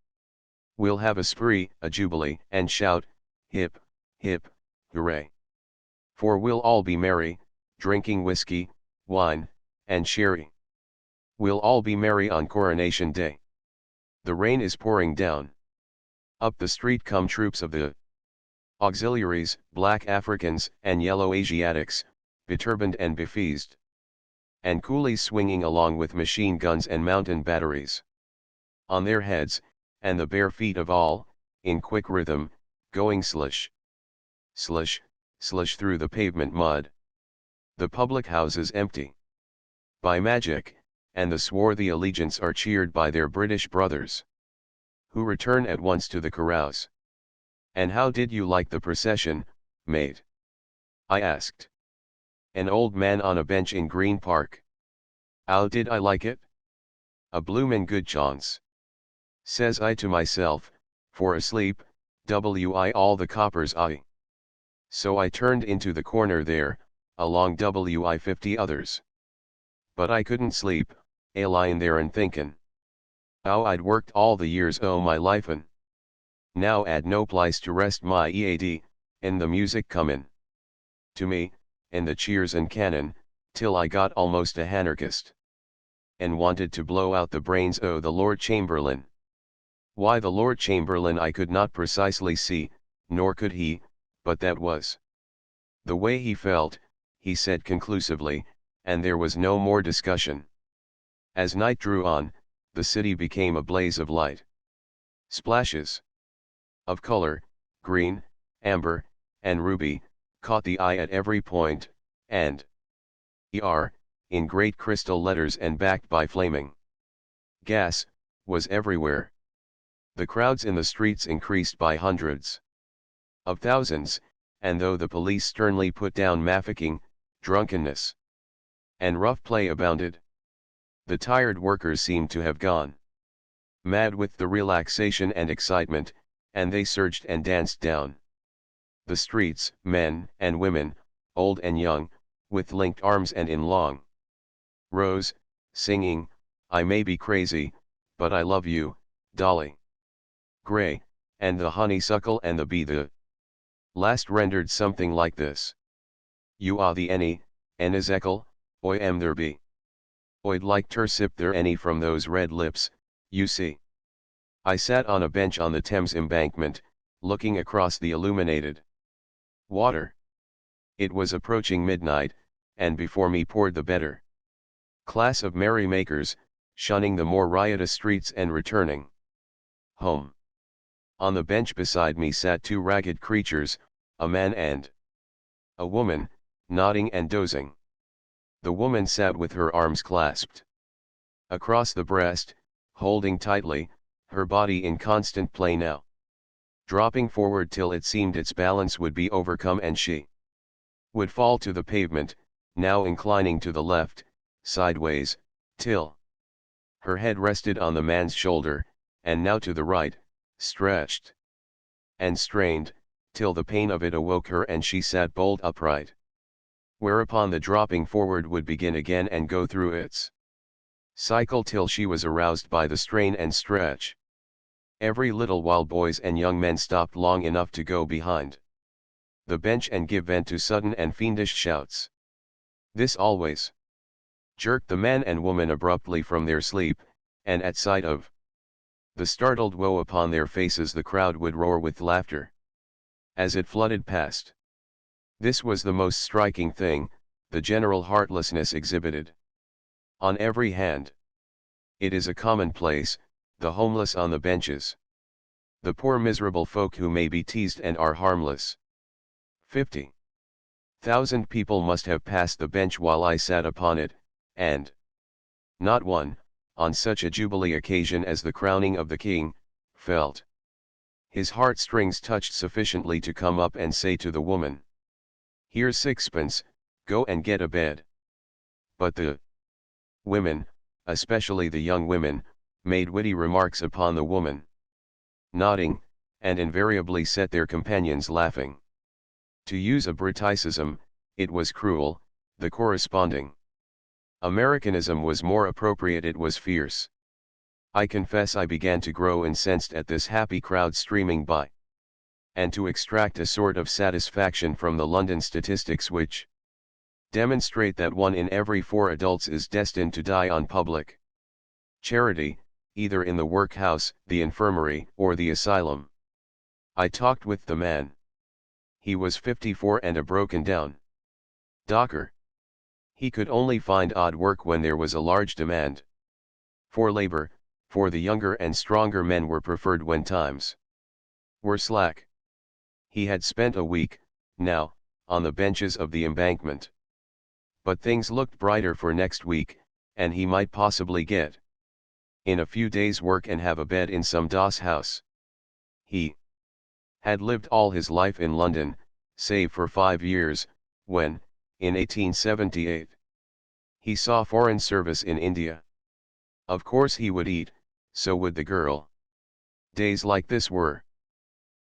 Speaker 1: we'll have a spree, a jubilee, and shout, hip, hip, hooray. For we'll all be merry, drinking whiskey, wine, and sherry. We'll all be merry on coronation day. The rain is pouring down. Up the street come troops of the auxiliaries, black Africans and yellow Asiatics, beturbaned and befeezed. And coolies swinging along with machine guns and mountain batteries on their heads, and the bare feet of all, in quick rhythm, going slish, slish, slish through the pavement mud. The public houses empty by magic, and the swarthy allegiants are cheered by their British brothers, who return at once to the carouse. And how did you like the procession, mate? I asked an old man on a bench in Green Park. How did I like it? A bloomin' good chance, says I to myself, for asleep, wi all the coppers I. So I turned into the corner there, along wi 50 others. But I couldn't sleep, a lyin' there and thinkin' how I'd worked all the years o' my life'n. Now I'd no place to rest my ead, and the music comin' to me, and the cheers and cannon, till I got almost a hanarchist, and wanted to blow out the brains o' the Lord Chamberlain. Why the Lord Chamberlain I could not precisely see, nor could he, but that was The way he felt, he said conclusively, and there was no more discussion. As night drew on, the city became a blaze of light. Splashes of color, green, amber, and ruby, caught the eye at every point, and ER, in great crystal letters and backed by flaming gas, was everywhere. The crowds in the streets increased by hundreds of thousands, and though the police sternly put down mafficking, drunkenness, and rough play abounded, the tired workers seemed to have gone mad with the relaxation and excitement, and they surged and danced down the streets, men and women, old and young, with linked arms and in long rows, singing, "I may be crazy, but I love you, Dolly Gray," and the honeysuckle and the bee. The last rendered something like this: "You are the any, Ezekiel, oi am there be. Oi'd like ter sip there any from those red lips, you see." I sat on a bench on the Thames embankment, looking across the illuminated water. It was approaching midnight, and before me poured the better class of merrymakers, shunning the more riotous streets and returning home. On the bench beside me sat two ragged creatures, a man and a woman, nodding and dozing. The woman sat with her arms clasped across the breast, holding tightly, her body in constant play, now dropping forward till it seemed its balance would be overcome and she would fall to the pavement, now inclining to the left, sideways, till her head rested on the man's shoulder, and now to the right, stretched and strained, till the pain of it awoke her and she sat bolt upright. Whereupon the dropping forward would begin again and go through its cycle till she was aroused by the strain and stretch. Every little while boys and young men stopped long enough to go behind the bench and give vent to sudden and fiendish shouts. This always jerked the man and woman abruptly from their sleep, and at sight of the startled woe upon their faces the crowd would roar with laughter as it flooded past. This was the most striking thing, the general heartlessness exhibited on every hand. It is a commonplace, the homeless on the benches, the poor miserable folk who may be teased and are harmless. 50,000 people must have passed the bench while I sat upon it, and not one, on such a jubilee occasion as the crowning of the king, felt his heartstrings touched sufficiently to come up and say to the woman, "Here's sixpence, go and get a bed." But the women, especially the young women, made witty remarks upon the woman, nodding, and invariably set their companions laughing. To use a Briticism, it was cruel, the corresponding Americanism was more appropriate, it was fierce. I confess I began to grow incensed at this happy crowd streaming by, and to extract a sort of satisfaction from the London statistics which demonstrate that 1 in every 4 adults is destined to die on public charity, either in the workhouse, the infirmary, or the asylum. I talked with the man. He was 54 and a broken down docker. He could only find odd work when there was a large demand for labor, for the younger and stronger men were preferred when times were slack. He had spent a week, now, on the benches of the embankment. But things looked brighter for next week, and he might possibly get in a few days' work and have a bed in some doss house. He had lived all his life in London, save for 5 years, when, in 1878, he saw foreign service in India. Of course he would eat, so would the girl. Days like this were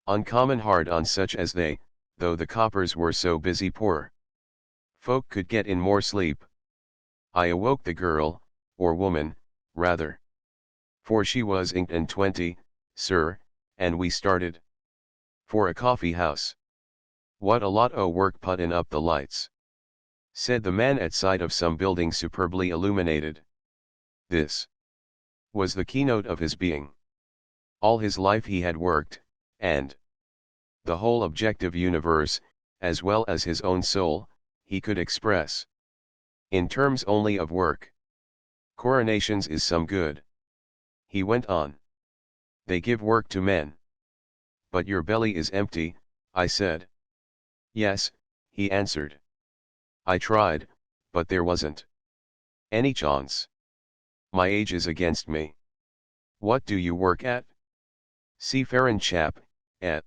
Speaker 1: uncommon hard on such as they, though the coppers were so busy poor folk could get in more sleep. I awoke the girl, or woman, rather, for she was 20, sir, and we started for a coffee house. "What a lot o' work puttin' up the lights," said the man at sight of some building superbly illuminated. This was the keynote of his being. All his life he had worked, and the whole objective universe, as well as his own soul, he could express. In terms only of work. Coronations is some good. He went on. They give work to men. But your belly is empty, I said. Yes, he answered. I tried, but there wasn't any chance. My age is against me. What do you work at? Seafaring chap, eh?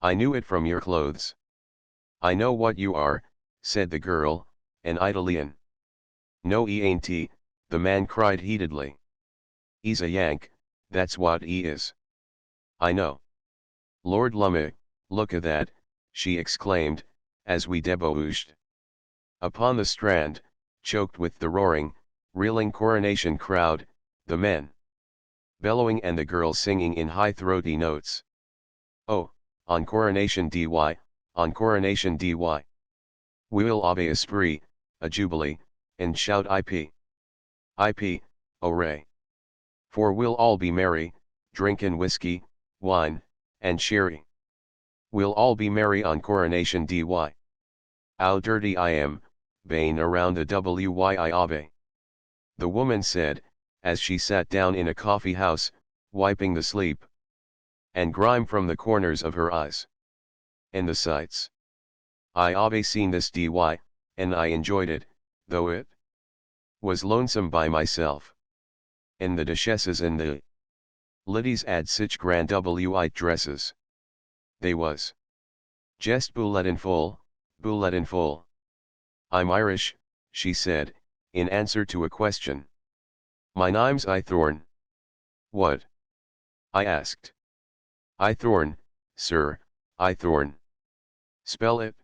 Speaker 1: I knew it from your clothes. I know what you are, said the girl, an Italian. No, he ain't he, the man cried heatedly. He's a Yank, that's what he is. I know. Lord Lumme, look at that, she exclaimed, as we debouched upon the strand, choked with the roaring, reeling coronation crowd, the men bellowing and the girls singing in high throaty notes. Oh, on coronation dy, on coronation dy. We'll have a spree, a jubilee, and shout IP, hooray. For we'll all be merry, drinkin' whiskey, wine, and sherry. We'll all be merry on coronation dy. How dirty I am, baying around the WYI. The woman said, as she sat down in a coffee house, wiping the sleep and grime from the corners of her eyes. And the sights. I have seen this dy, and I enjoyed it, though it was lonesome by myself. And the duchesses and the liddies had sich grand white dresses. They was just bulletin full, bulletin full. I'm Irish, she said, in answer to a question. My name's Ithorn. What? I asked. Ithorn, sir, Ithorn. Spell it.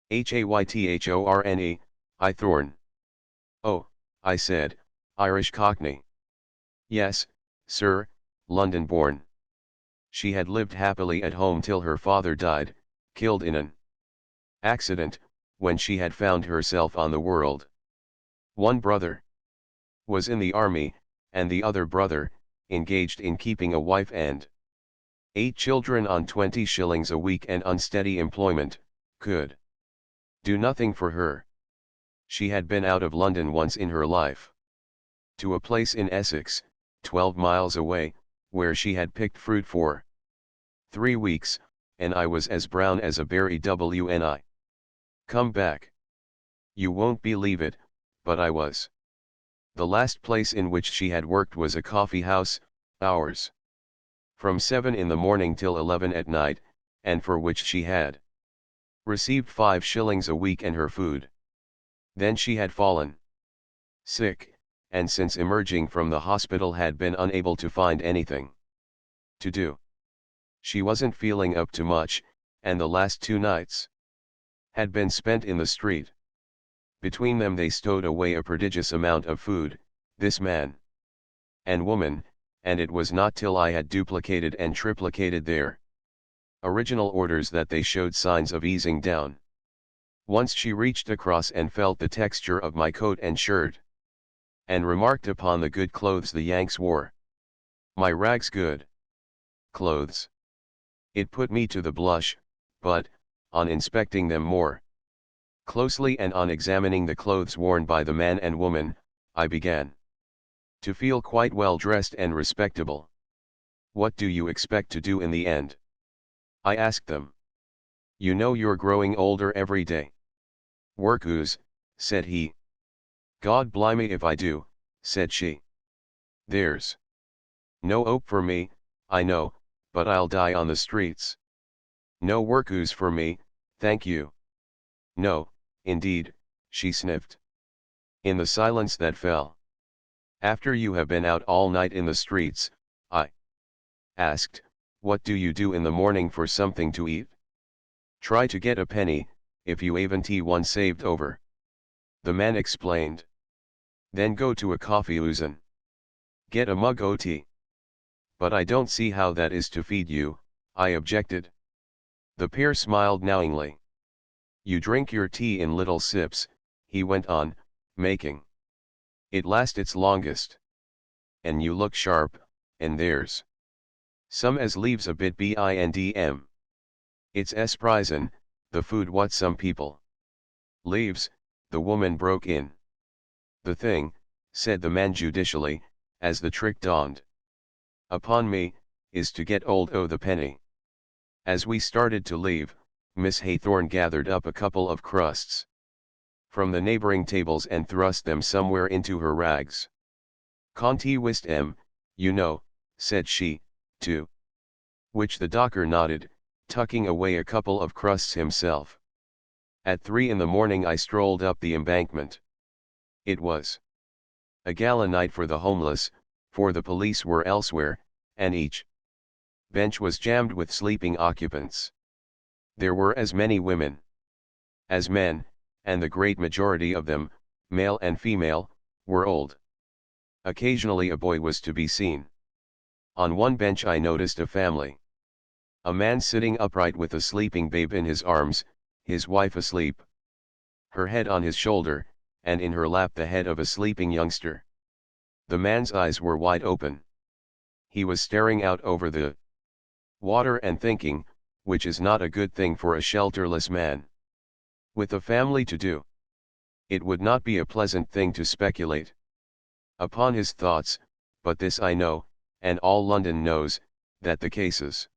Speaker 1: Haythorne, Ithorn. Oh, I said, Irish Cockney. Yes, sir, London born. She had lived happily at home till her father died, killed in an accident, when she had found herself on the world. One brother was in the army, and the other brother, engaged in keeping a wife and 8 children on 20 shillings a week and unsteady employment, could do nothing for her. She had been out of London once in her life. To a place in Essex, 12 miles away, where she had picked fruit for 3 weeks, and I was as brown as a berry when I come back. You won't believe it, but I was. The last place in which she had worked was a coffee house, hours from 7 in the morning till 11 at night, and for which she had received 5 shillings a week and her food. Then she had fallen sick, and since emerging from the hospital had been unable to find anything to do. She wasn't feeling up to much, and the last 2 nights had been spent in the street. Between them they stowed away a prodigious amount of food, this man and woman, and it was not till I had duplicated and triplicated their original orders that they showed signs of easing down. Once she reached across and felt the texture of my coat and shirt, and remarked upon the good clothes the Yanks wore. My rags good clothes. It put me to the blush, but, on inspecting them more closely and on examining the clothes worn by the man and woman, I began to feel quite well dressed and respectable. What do you expect to do in the end? I asked them. You know you're growing older every day. Workoos, said he. God blimey if I do, said she. There's no hope for me, I know, but I'll die on the streets. No workoos for me, thank you. No, indeed, she sniffed. In the silence that fell after you have been out all night in the streets, I asked, what do you do in the morning for something to eat? Try to get a penny, if you haven't one saved over. The man explained. Then go to a coffee housen. Get a mug o' tea. But I don't see how that is to feed you, I objected. The pair smiled knowingly. You drink your tea in little sips, he went on, making it last its longest. And you look sharp, and there's some as leaves a bit bindm. It's esprisen, the food what some people leaves, the woman broke in. The thing, said the man judicially, as the trick dawned upon me, is to get old o' the penny. As we started to leave, Miss Haythorne gathered up a couple of crusts from the neighboring tables and thrust them somewhere into her rags. "Conti wist you know," said she, to which the docker nodded, tucking away a couple of crusts himself. At 3 in the morning I strolled up the embankment. It was a gala night for the homeless, for the police were elsewhere, and each bench was jammed with sleeping occupants. There were as many women as men, and the great majority of them, male and female, were old. Occasionally a boy was to be seen. On one bench I noticed a family. A man sitting upright with a sleeping babe in his arms, his wife asleep, her head on his shoulder, and in her lap the head of a sleeping youngster. The man's eyes were wide open. He was staring out over the water and thinking, which is not a good thing for a shelterless man. With a family to do, it would not be a pleasant thing to speculate upon his thoughts, but this I know, and all London knows, that the cases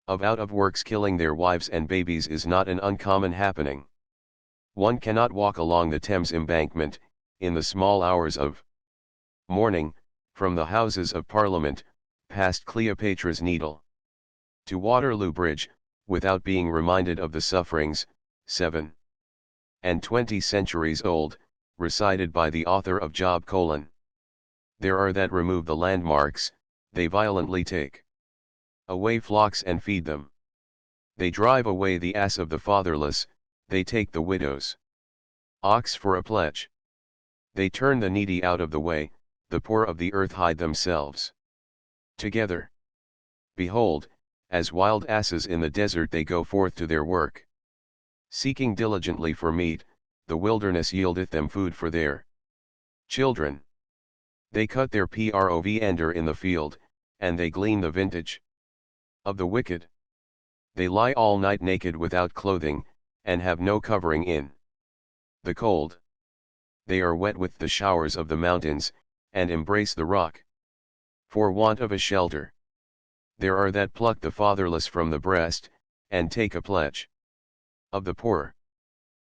Speaker 1: of out-of-works killing their wives and babies is not an uncommon happening. One cannot walk along the Thames embankment, in the small hours of morning, from the Houses of Parliament, past Cleopatra's Needle, to Waterloo Bridge, without being reminded of the sufferings, 7 and 20 centuries old, recited by the author of Job Colon. There are that remove the landmarks, they violently take away flocks and feed them. They drive away the ass of the fatherless, they take the widow's ox for a pledge. They turn the needy out of the way, the poor of the earth hide themselves together. Behold, as wild asses in the desert they go forth to their work. Seeking diligently for meat, the wilderness yieldeth them food for their children. They cut their provender in the field, and they glean the vintage of the wicked. They lie all night naked without clothing, and have no covering in the cold. They are wet with the showers of the mountains, and embrace the rock for want of a shelter. There are that pluck the fatherless from the breast, and take a pledge of the poor,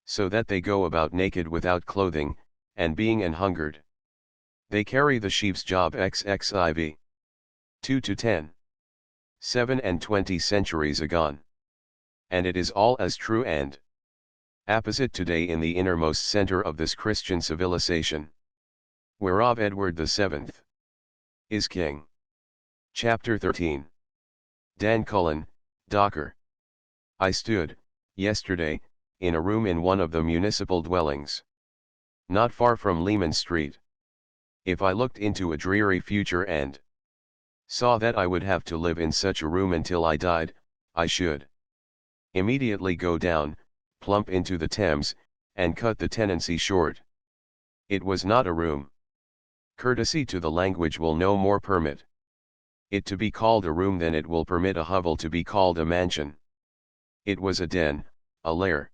Speaker 1: so that they go about naked without clothing, and being an hungered. They carry the sheep's job XXIV. 2 to 10. 7 and 20 centuries agone. And it is all as true and apposite today in the innermost center of this Christian civilization, whereof Edward VII is king. Chapter 13. Dan Cullen, Docker. I stood, yesterday, in a room in one of the municipal dwellings, not far from Leman Street. If I looked into a dreary future and saw that I would have to live in such a room until I died, I should immediately go down, plump into the Thames, and cut the tenancy short. It was not a room. Courtesy to the language will no more permit it to be called a room than it will permit a hovel to be called a mansion. It was a den, a lair.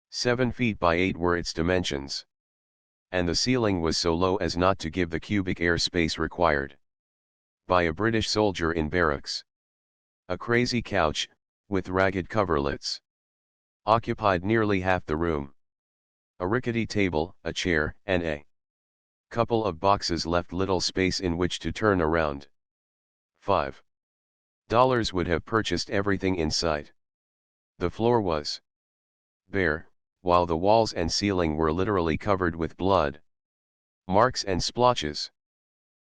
Speaker 1: 7 feet by 8 were its dimensions. And the ceiling was so low as not to give the cubic air space required by a British soldier in barracks. A crazy couch, with ragged coverlets, occupied nearly half the room. A rickety table, a chair, and a couple of boxes left little space in which to turn around. $5 would have purchased everything in sight. The floor was bare, while the walls and ceiling were literally covered with blood marks and splotches.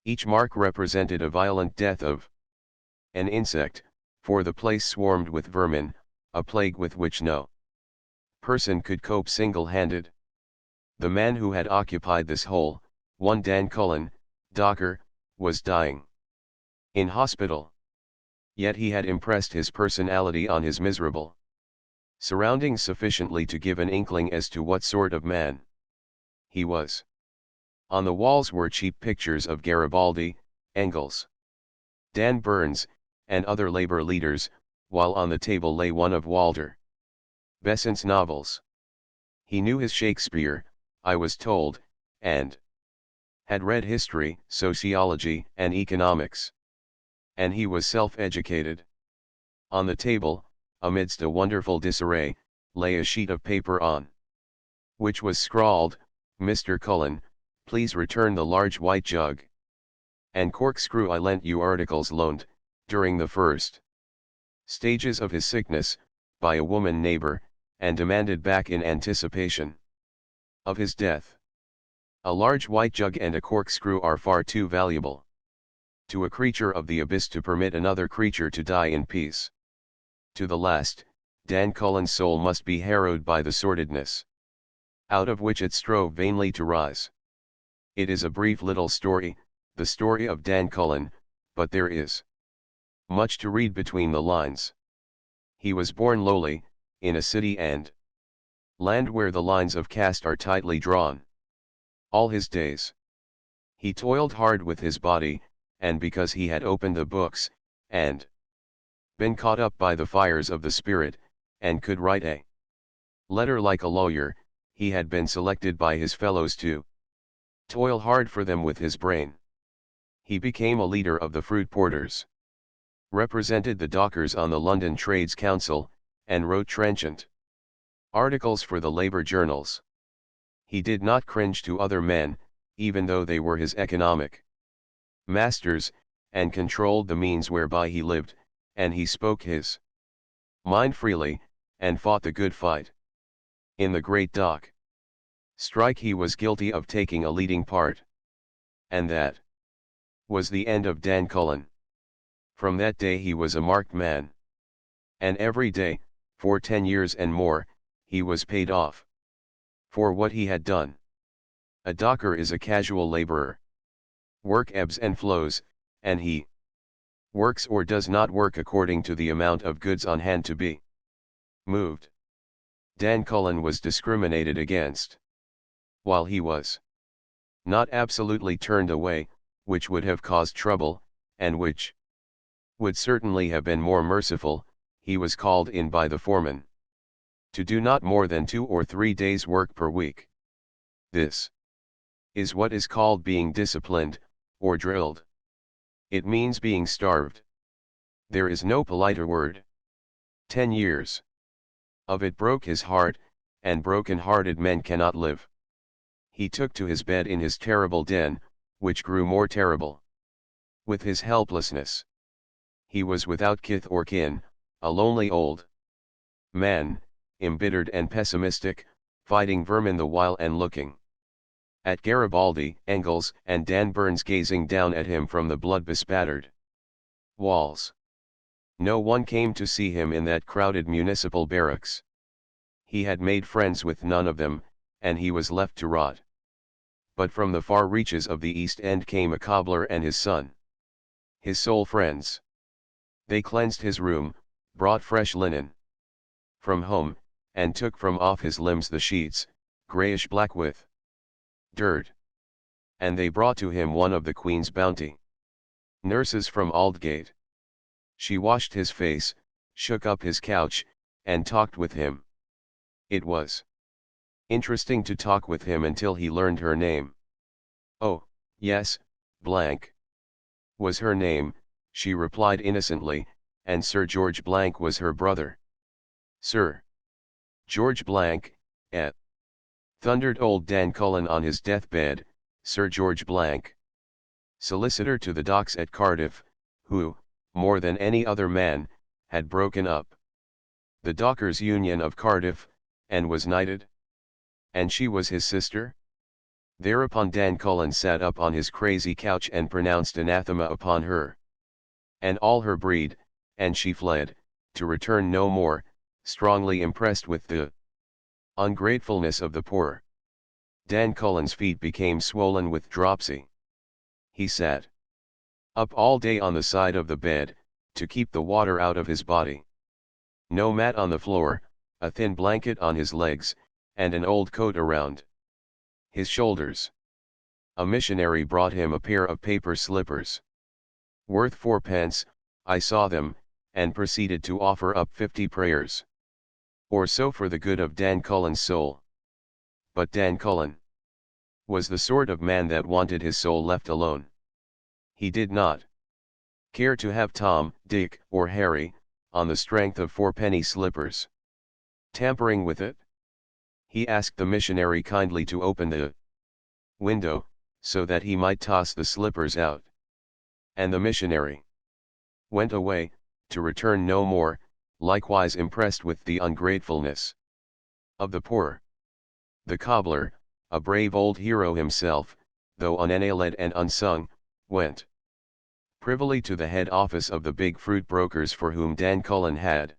Speaker 1: Each mark represented a violent death of an insect, for the place swarmed with vermin, a plague with which no person could cope single-handed. The man who had occupied this hole, one Dan Cullen, Docker, was dying in hospital. Yet he had impressed his personality on his miserable surroundings sufficiently to give an inkling as to what sort of man he was. On the walls were cheap pictures of Garibaldi, Engels, Dan Burns, and other labor leaders, while on the table lay one of Walter Besant's novels. He knew his Shakespeare, I was told, and had read history, sociology, and economics. And he was self-educated. On the table, amidst a wonderful disarray, lay a sheet of paper on which was scrawled, "Mr. Cullen, please return the large white jug and corkscrew I lent you articles loaned, during the first stages of his sickness, by a woman neighbor, and demanded back in anticipation of his death. A large white jug and a corkscrew are far too valuable to a creature of the abyss to permit another creature to die in peace. To the last, Dan Cullen's soul must be harrowed by the sordidness out of which it strove vainly to rise. It is a brief little story, the story of Dan Cullen, but there is much to read between the lines. He was born lowly, in a city and land where the lines of caste are tightly drawn. All his days he toiled hard with his body, and because he had opened the books, and been caught up by the fires of the spirit, and could write a letter like a lawyer, he had been selected by his fellows to toil hard for them with his brain. He became a leader of the fruit porters, represented the dockers on the London Trades Council, and wrote trenchant articles for the labor journals. He did not cringe to other men, even though they were his economic masters, and controlled the means whereby he lived, and he spoke his mind freely, and fought the good fight. In the great dock strike he was guilty of taking a leading part. And that was the end of Dan Cullen. From that day he was a marked man. And every day, for 10 years and more, he was paid off for what he had done. A docker is a casual laborer. Work ebbs and flows, and he works or does not work according to the amount of goods on hand to be moved. Dan Cullen was discriminated against. While he was not absolutely turned away, which would have caused trouble, and which would certainly have been more merciful, he was called in by the foreman to do not more than 2 or 3 days' work per week. This is what is called being disciplined, or drilled. It means being starved. There is no politer word. 10 years of it broke his heart, and broken-hearted men cannot live. He took to his bed in his terrible den, which grew more terrible with his helplessness. He was without kith or kin, a lonely old man, embittered and pessimistic, fighting vermin the while and looking at Garibaldi, Engels, and Dan Burns gazing down at him from the blood-bespattered walls. No one came to see him in that crowded municipal barracks. He had made friends with none of them, and he was left to rot. But from the far reaches of the East End came a cobbler and his son, his sole friends. They cleansed his room, brought fresh linen from home, and took from off his limbs the sheets, greyish black with dirt. And they brought to him one of the Queen's bounty nurses from Aldgate. She washed his face, shook up his couch, and talked with him. It was interesting to talk with him until he learned her name. Oh, yes, Blank was her name, she replied innocently, and Sir George Blank was her brother. Sir George Blank, thundered old Dan Cullen on his deathbed, Sir George Blank, solicitor to the docks at Cardiff, who, more than any other man, had broken up the Dockers' Union of Cardiff, and was knighted. And she was his sister? Thereupon Dan Cullen sat up on his crazy couch and pronounced anathema upon her and all her breed, and she fled, to return no more, strongly impressed with the ungratefulness of the poor. Dan Cullen's feet became swollen with dropsy. He sat up all day on the side of the bed, to keep the water out of his body. No mat on the floor, a thin blanket on his legs, and an old coat around his shoulders. A missionary brought him a pair of paper slippers, worth 4 pence. I saw them, and proceeded to offer up 50 prayers. or so for the good of Dan Cullen's soul. But Dan Cullen was the sort of man that wanted his soul left alone. He did not care to have Tom, Dick, or Harry, on the strength of fourpenny slippers, tampering with it. He asked the missionary kindly to open the window, so that he might toss the slippers out. And the missionary went away, to return no more, likewise impressed with the ungratefulness of the poor. The cobbler, a brave old hero himself, though unnailed and unsung, went privily to the head office of the big fruit brokers for whom Dan Cullen had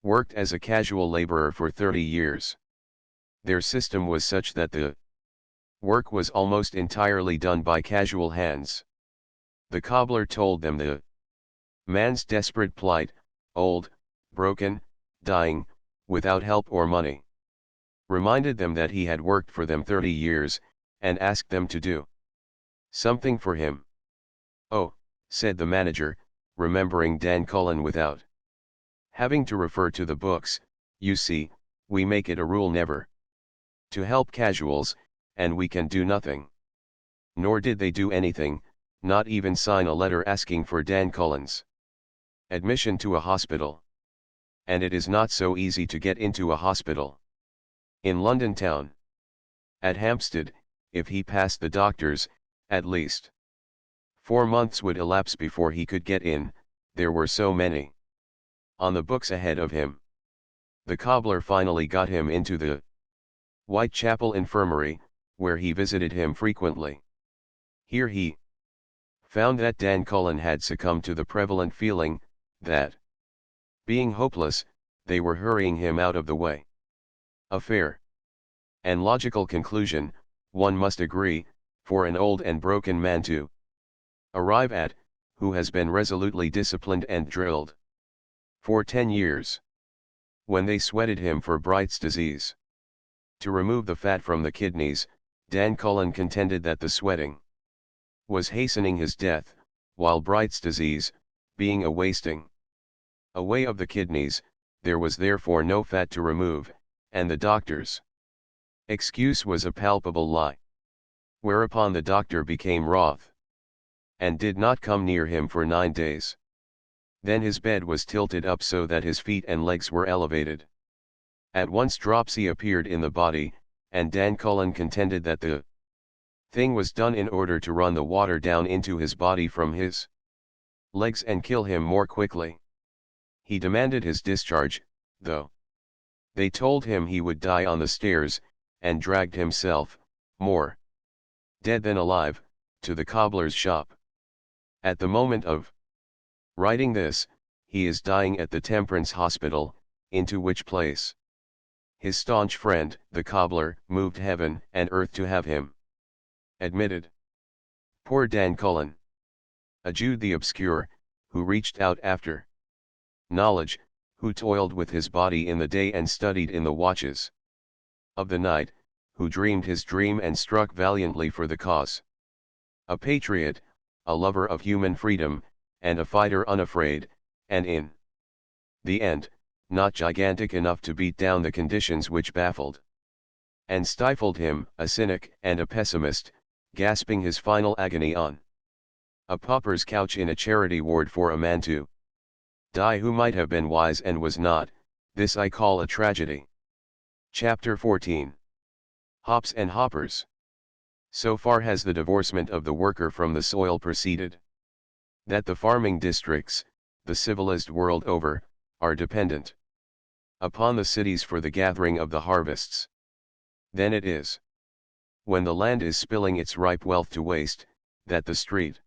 Speaker 1: worked as a casual laborer for 30 years. Their system was such that the work was almost entirely done by casual hands. The cobbler told them the man's desperate plight, old, broken, dying, without help or money. Reminded them that he had worked for them 30 years, and asked them to do something for him. "Oh," said the manager, remembering Dan Cullen without having to refer to the books, "you see, we make it a rule never to help casuals, and we can do nothing." Nor did they do anything, not even sign a letter asking for Dan Cullen's admission to a hospital. And it is not so easy to get into a hospital in London town. At Hampstead, if he passed the doctors, at least 4 months would elapse before he could get in, there were so many on the books ahead of him. The cobbler finally got him into the Whitechapel Infirmary, where he visited him frequently. Here he found that Dan Cullen had succumbed to the prevalent feeling, that, being hopeless, they were hurrying him out of the way. A fair and logical conclusion, one must agree, for an old and broken man to arrive at, who has been resolutely disciplined and drilled for 10 years. When they sweated him for Bright's disease to remove the fat from the kidneys, Dan Cullen contended that the sweating was hastening his death, while Bright's disease, being a wasting away of the kidneys, there was therefore no fat to remove, and the doctor's excuse was a palpable lie. Whereupon the doctor became wroth, and did not come near him for 9 days. Then his bed was tilted up so that his feet and legs were elevated. At once dropsy appeared in the body, and Dan Cullen contended that the thing was done in order to run the water down into his body from his legs and kill him more quickly. He demanded his discharge, though they told him he would die on the stairs, and dragged himself, more dead than alive, to the cobbler's shop. At the moment of writing this, he is dying at the Temperance Hospital, into which place his staunch friend, the cobbler, moved heaven and earth to have him admitted. Poor Dan Cullen, a Jude the obscure, who reached out after knowledge, who toiled with his body in the day and studied in the watches of the night, who dreamed his dream and struck valiantly for the cause. A patriot, a lover of human freedom, and a fighter unafraid, and in the end, not gigantic enough to beat down the conditions which baffled and stifled him, a cynic and a pessimist, gasping his final agony on a pauper's couch in a charity ward for a man to die who might have been wise and was not. This I call a tragedy. Chapter 14. Hops and Hoppers. So far has the divorcement of the worker from the soil proceeded, that the farming districts, the civilized world over, are dependent upon the cities for the gathering of the harvests. Then it is, when the land is spilling its ripe wealth to waste, that the street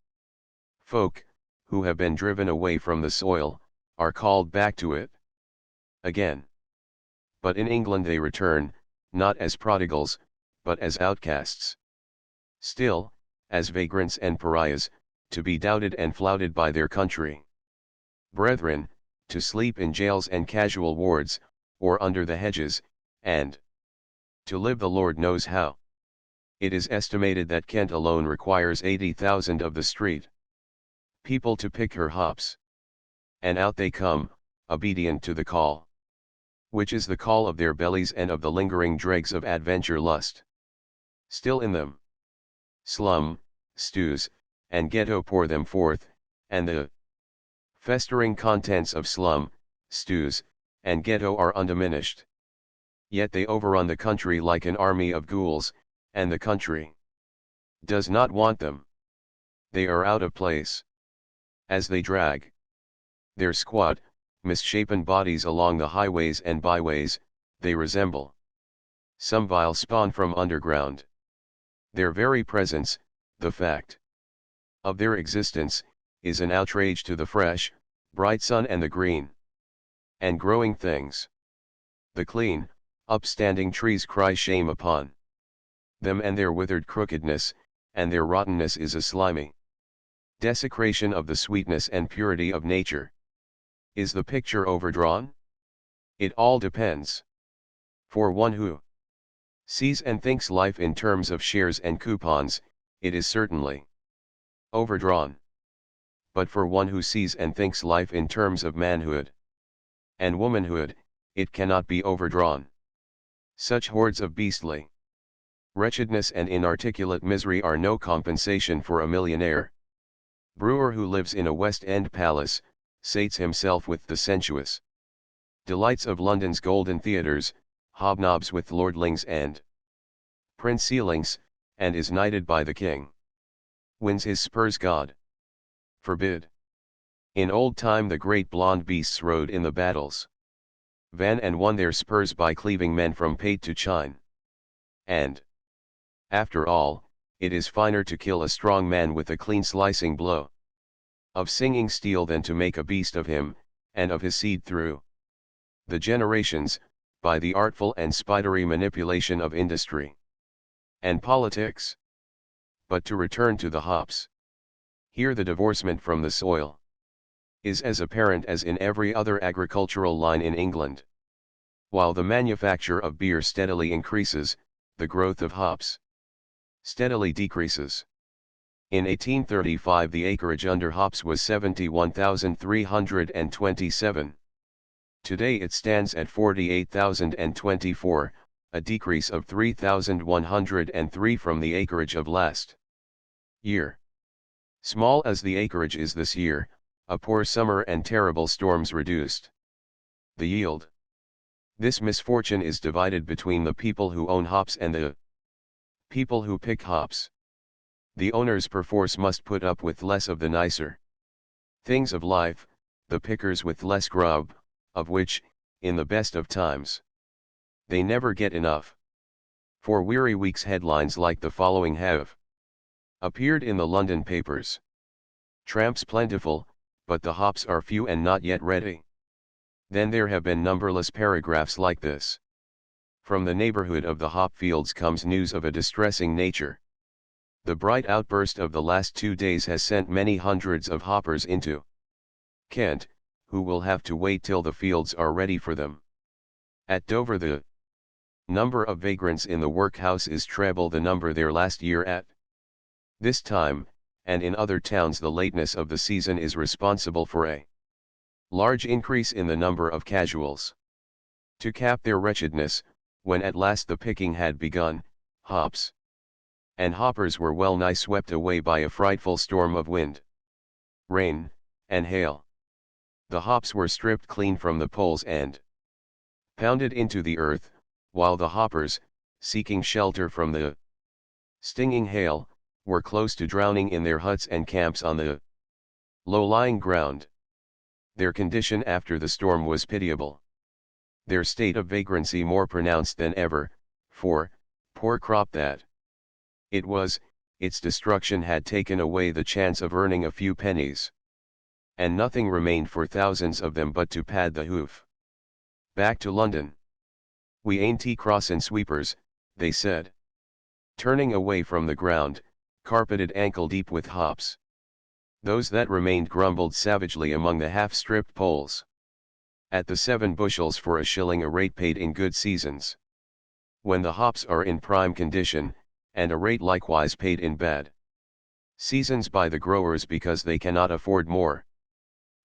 Speaker 1: folk, who have been driven away from the soil, are called back to it again. But in England they return, not as prodigals, but as outcasts. Still, as vagrants and pariahs, to be doubted and flouted by their country brethren, to sleep in jails and casual wards, or under the hedges, and to live the Lord knows how. It is estimated that Kent alone requires 80,000 of the street people to pick her hops. And out they come, obedient to the call. which is the call of their bellies and of the lingering dregs of adventure lust. Still in them, slum, stews, and ghetto pour them forth, and the festering contents of slum, stews, and ghetto are undiminished. Yet they overrun the country like an army of ghouls, and the country does not want them. They are out of place. As they drag their squat, misshapen bodies along the highways and byways, they resemble some vile spawn from underground. Their very presence, the fact of their existence, is an outrage to the fresh, bright sun and the green and growing things. The clean, upstanding trees cry shame upon them, and their withered crookedness, and their rottenness is a slimy desecration of the sweetness and purity of nature. Is the picture overdrawn? It all depends. For one who sees and thinks life in terms of shares and coupons, it is certainly overdrawn. But for one who sees and thinks life in terms of manhood and womanhood, it cannot be overdrawn. Such hordes of beastly wretchedness and inarticulate misery are no compensation for a millionaire brewer who lives in a West End palace, sates himself with the sensuous delights of London's golden theatres, hobnobs with lordlings and princelings, and is knighted by the king. Wins his spurs, God forbid. In old time the great blonde beasts rode in the battles van and won their spurs by cleaving men from pate to chine. And, after all, it is finer to kill a strong man with a clean slicing blow of singing steel than to make a beast of him, and of his seed through the generations, by the artful and spidery manipulation of industry and politics. But to return to the hops. Here the divorcement from the soil is as apparent as in every other agricultural line in England. While the manufacture of beer steadily increases, the growth of hops steadily decreases. In 1835 the acreage under hops was 71,327. Today it stands at 48,024, a decrease of 3,103 from the acreage of last year. Small as the acreage is this year, a poor summer and terrible storms reduced the yield. This misfortune is divided between the people who own hops and the people who pick hops. The owners perforce must put up with less of the nicer things of life, the pickers with less grub, of which, in the best of times, they never get enough. For weary weeks headlines like the following have appeared in the London papers. Tramps plentiful, but the hops are few and not yet ready. Then there have been numberless paragraphs like this. From the neighborhood of the hop fields comes news of a distressing nature. The bright outburst of the last 2 days has sent many hundreds of hoppers into Kent, who will have to wait till the fields are ready for them. At Dover the number of vagrants in the workhouse is treble the number there last year at this time, and in other towns the lateness of the season is responsible for a large increase in the number of casuals. To cap their wretchedness, when at last the picking had begun, hops and hoppers were well nigh swept away by a frightful storm of wind, rain, and hail. The hops were stripped clean from the poles and pounded into the earth, while the hoppers, seeking shelter from the stinging hail, were close to drowning in their huts and camps on the low-lying ground. Their condition after the storm was pitiable. Their state of vagrancy more pronounced than ever, for, poor crop that it was, its destruction had taken away the chance of earning a few pennies. And nothing remained for thousands of them but to pad the hoof. Back to London. We ain't crossin' sweepers, they said. Turning away from the ground, carpeted ankle deep with hops. Those that remained grumbled savagely among the half-stripped poles at the 7 bushels for a shilling a rate paid in good seasons. When the hops are in prime condition, and a rate likewise paid in bad seasons by the growers because they cannot afford more.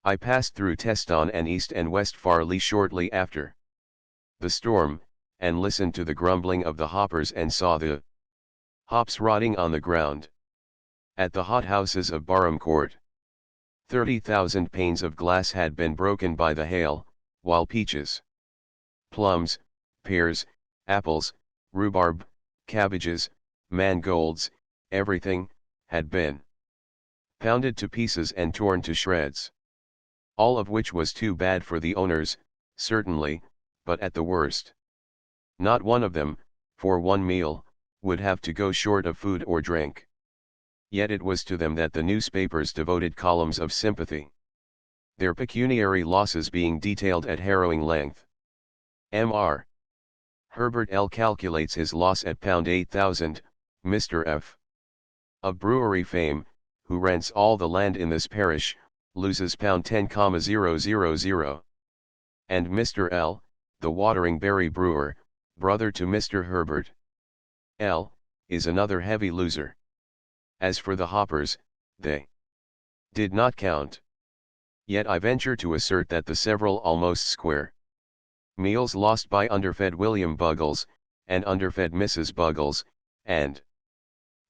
Speaker 1: I passed through Teston and East and West Farley shortly after the storm, and listened to the grumbling of the hoppers and saw the hops rotting on the ground. At the hothouses of Barham Court, 30,000 panes of glass had been broken by the hail, while peaches, plums, pears, apples, rhubarb, cabbages, mangolds, everything, had been pounded to pieces and torn to shreds. All of which was too bad for the owners, certainly, but at the worst, not one of them, for one meal, would have to go short of food or drink. Yet it was to them that the newspapers devoted columns of sympathy, their pecuniary losses being detailed at harrowing length. Mr. Herbert L. calculates his loss at £8,000, Mr. F. of brewery fame, who rents all the land in this parish, loses £10,000. And Mr. L., the Wateringbury brewer, brother to Mr. Herbert L., is another heavy loser. As for the hoppers, they did not count. Yet I venture to assert that the several almost square meals lost by underfed William Buggles, and underfed Mrs. Buggles, and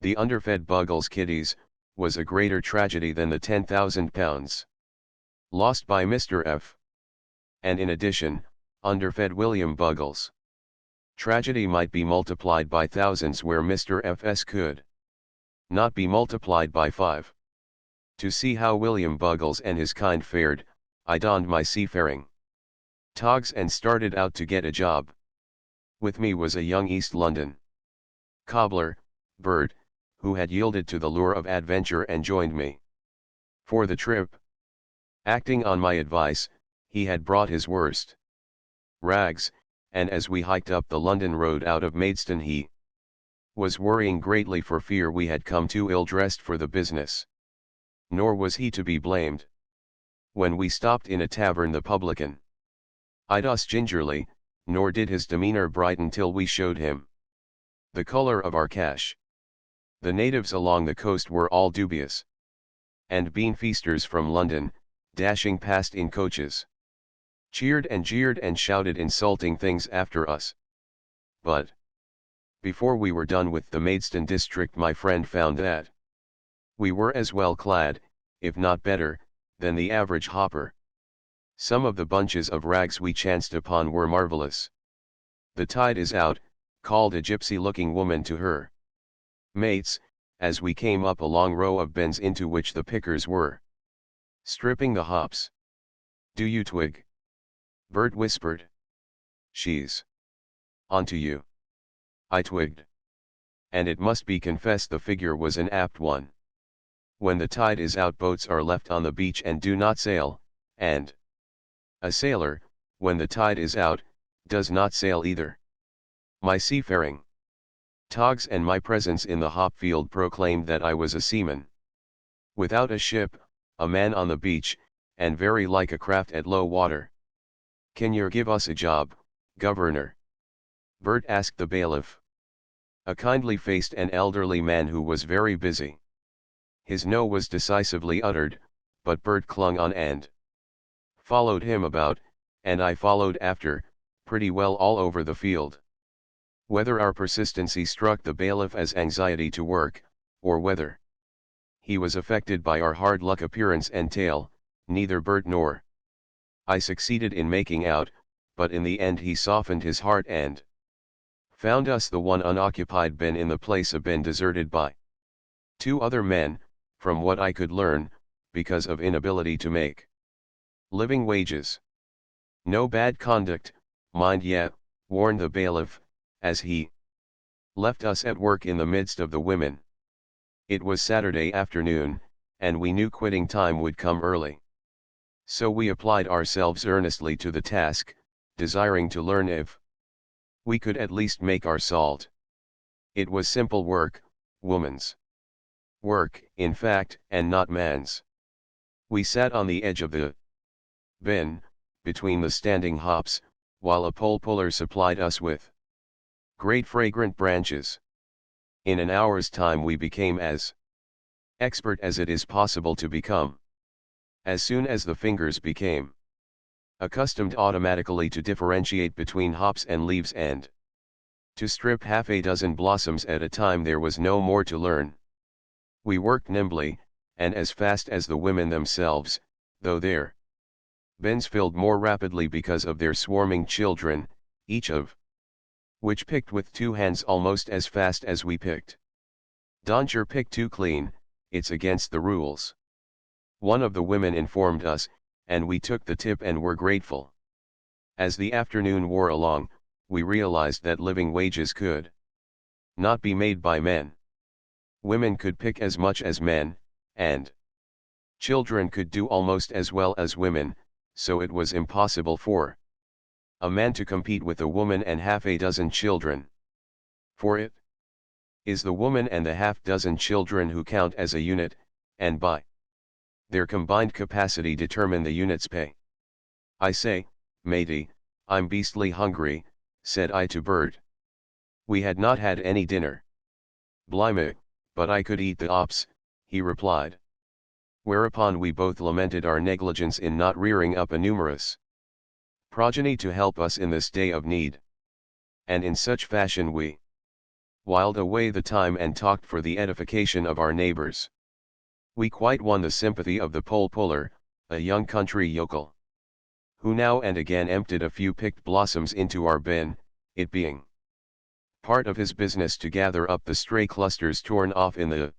Speaker 1: the underfed Buggles kiddies, was a greater tragedy than the £10,000 lost by Mr. F. And in addition, underfed William Buggles' tragedy might be multiplied by thousands where Mr. F.'s could not be multiplied by 5. To see how William Buggles and his kind fared, I donned my seafaring togs and started out to get a job. With me was a young East London cobbler, Bert, who had yielded to the lure of adventure and joined me for the trip. Acting on my advice, he had brought his worst rags, and as we hiked up the London road out of Maidstone he was worrying greatly for fear we had come too ill-dressed for the business. Nor was he to be blamed. When we stopped in a tavern the publican eyed us gingerly, nor did his demeanor brighten till we showed him the color of our cash. The natives along the coast were all dubious, and bean feasters from London, dashing past in coaches, cheered and jeered and shouted insulting things after us. But before we were done with the Maidstone district my friend found that we were as well clad, if not better, than the average hopper. Some of the bunches of rags we chanced upon were marvelous. "The tide is out," called a gypsy-looking woman to her mates, as we came up a long row of bins into which the pickers were stripping the hops. "Do you twig?" Bert whispered. "She's on to you." I twigged. And it must be confessed the figure was an apt one. When the tide is out boats are left on the beach and do not sail, and a sailor, when the tide is out, does not sail either. My seafaring togs and my presence in the hop field proclaimed that I was a seaman. Without a ship, a man on the beach, and very like a craft at low water. "Can yer give us a job, governor?" Bert asked the bailiff, a kindly-faced and elderly man who was very busy. His no was decisively uttered, but Bert clung on and followed him about, and I followed after, pretty well all over the field. Whether our persistency struck the bailiff as anxiety to work, or whether he was affected by our hard luck appearance and tale, neither Bert nor I succeeded in making out, but in the end he softened his heart and found us the one unoccupied bin in the place of bin deserted by 2 other men, from what I could learn, because of inability to make living wages. "No bad conduct, mind ye," warned the bailiff, as he left us at work in the midst of the women. It was Saturday afternoon, and we knew quitting time would come early. So we applied ourselves earnestly to the task, desiring to learn if we could at least make our salt. It was simple work, woman's work, in fact, and not man's. We sat on the edge of the bin, between the standing hops, while a pole puller supplied us with great fragrant branches. In an hour's time we became as expert as it is possible to become. As soon as the fingers became accustomed automatically to differentiate between hops and leaves and to strip half a dozen blossoms at a time. There was no more to learn. We worked nimbly, and as fast as the women themselves, though their bins filled more rapidly because of their swarming children, each of which picked with 2 hands almost as fast as we picked. "Don't yer pick too clean, it's against the rules," one of the women informed us, and we took the tip and were grateful. As the afternoon wore along, we realized that living wages could not be made by men. Women could pick as much as men, and children could do almost as well as women, so it was impossible for a man to compete with a woman and half a dozen children. For it is the woman and the half dozen children who count as a unit, and by their combined capacity determine the unit's pay. "I say, matey, I'm beastly hungry," said I to Bert. We had not had any dinner. "Blimey, but I could eat the ops," he replied. Whereupon we both lamented our negligence in not rearing up a numerous progeny to help us in this day of need. And in such fashion we whiled away the time and talked for the edification of our neighbors. We quite won the sympathy of the pole puller, a young country yokel, who now and again emptied a few picked blossoms into our bin, it being part of his business to gather up the stray clusters torn off in the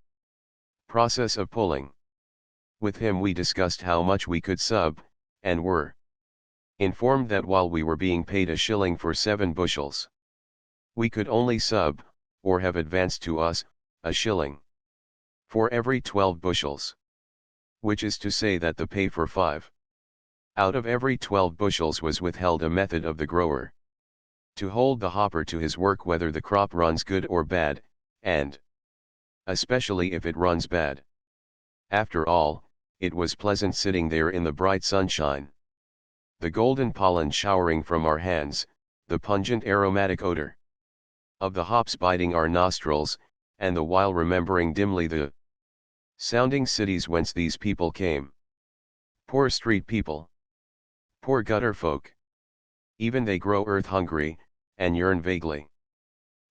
Speaker 1: process of pulling. With him we discussed how much we could sub, and were informed that while we were being paid a shilling for 7 bushels, we could only sub, or have advanced to us, a shilling for every 12 bushels. Which is to say that the pay for 5 out of every 12 bushels was withheld, a method of the grower to hold the hopper to his work whether the crop runs good or bad, and especially if it runs bad. After all, it was pleasant sitting there in the bright sunshine, the golden pollen showering from our hands, the pungent aromatic odor of the hops biting our nostrils, and the while remembering dimly the sounding cities whence these people came. Poor street people. Poor gutter folk. Even they grow earth hungry, and yearn vaguely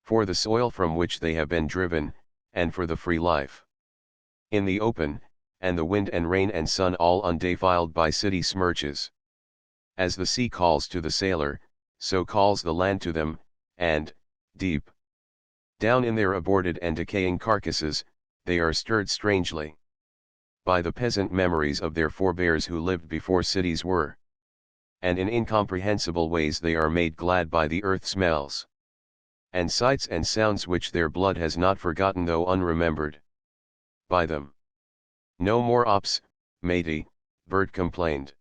Speaker 1: for the soil from which they have been driven, and for the free life in the open, and the wind and rain and sun all undefiled by city smirches. As the sea calls to the sailor, so calls the land to them, and, deep down in their aborted and decaying carcasses, they are stirred strangely by the peasant memories of their forebears who lived before cities were, and in incomprehensible ways they are made glad by the earth smells and sights and sounds which their blood has not forgotten though unremembered by them. "No more ops, matey," Bert complained.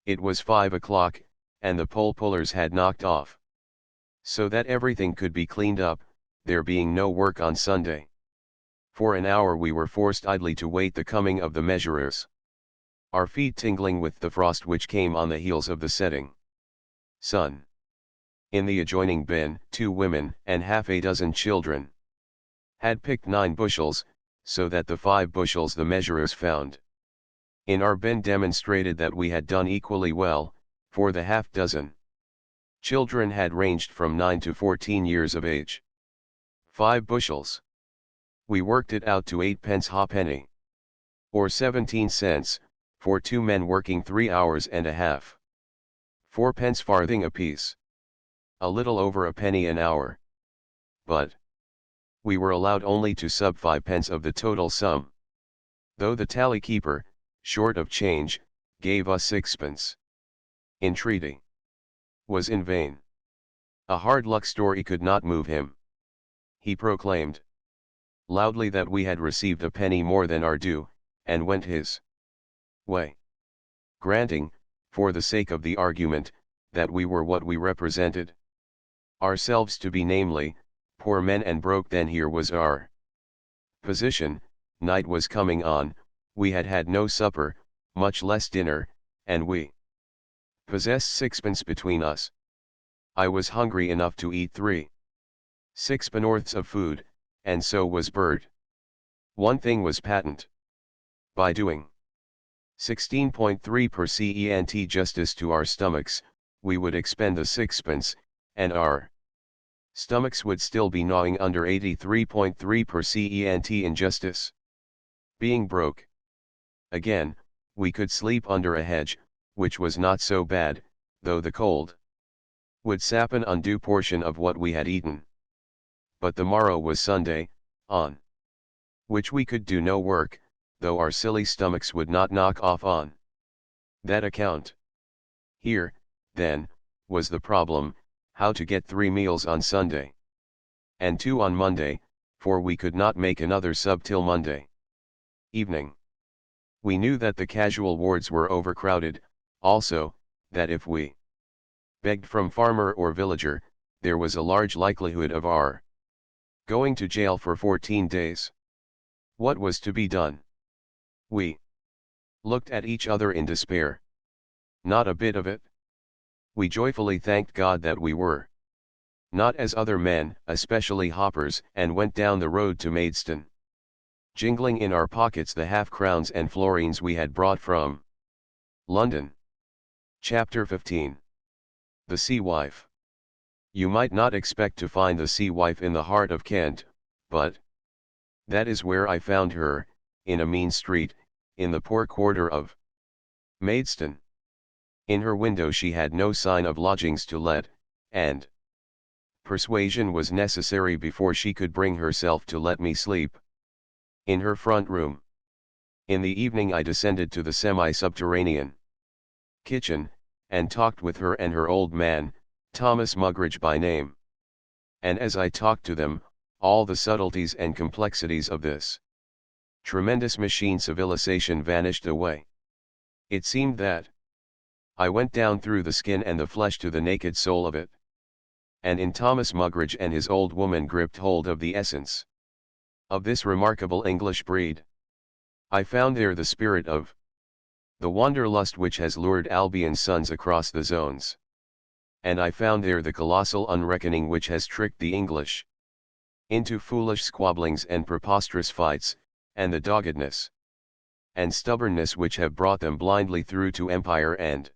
Speaker 1: It was 5 o'clock, and the pole pullers had knocked off, so that everything could be cleaned up, there being no work on Sunday. For an hour we were forced idly to wait the coming of the measurers, our feet tingling with the frost which came on the heels of the setting sun. In the adjoining bin, 2 women and half a dozen children had picked 9 bushels, so that the 5 bushels the measurers found in our bin demonstrated that we had done equally well, for the half dozen children had ranged from 9 to 14 years of age. 5 bushels. We worked it out to 8 pence halfpenny, or 17 cents, for 2 men working 3 hours and a half. 4 pence farthing apiece. A little over a penny an hour. But we were allowed only to sub 5 pence of the total sum, though the tally keeper, short of change, gave us 6pence. Entreaty was in vain. A hard luck story could not move him. He proclaimed loudly that we had received a penny more than our due, and went his way, granting, for the sake of the argument, that we were what we represented ourselves to be, namely, poor men and broke. Then here was our position: night was coming on, we had had no supper, much less dinner, and we possessed 6pence between us. I was hungry enough to eat 3 6 of food, and so was Bert. One thing was patent: by doing 16.3 per cent justice to our stomachs, we would expend the sixpence, and our stomachs would still be gnawing under 83.3 per cent injustice. Being broke. Again, we could sleep under a hedge, which was not so bad, though the cold would sap an undue portion of what we had eaten. But the morrow was Sunday, on which we could do no work, though our silly stomachs would not knock off on that account. Here, then, was the problem, how to get 3 meals on Sunday. And 2 on Monday, for we could not make another sub till Monday evening. We knew that the casual wards were overcrowded, also, that if we begged from farmer or villager, there was a large likelihood of our going to jail for 14 days. What was to be done? We looked at each other in despair. Not a bit of it. We joyfully thanked God that we were not as other men, especially hoppers, and went down the road to Maidstone, jingling in our pockets the half-crowns and florins we had brought from London. Chapter 15. The Sea Wife. You might not expect to find the Sea Wife in the heart of Kent, but that is where I found her, in a mean street, in the poor quarter of Maidstone. In her window she had no sign of lodgings to let, and persuasion was necessary before she could bring herself to let me sleep in her front room. In the evening I descended to the semi-subterranean kitchen, and talked with her and her old man, Thomas Mugridge by name. And as I talked to them, all the subtleties and complexities of this tremendous machine civilization vanished away. It seemed that I went down through the skin and the flesh to the naked soul of it. And in Thomas Mugridge and his old woman gripped hold of the essence of this remarkable English breed. I found there the spirit of the wanderlust which has lured Albion's sons across the zones. And I found there the colossal unreckoning which has tricked the English into foolish squabblings and preposterous fights, and the doggedness and stubbornness which have brought them blindly through to empire and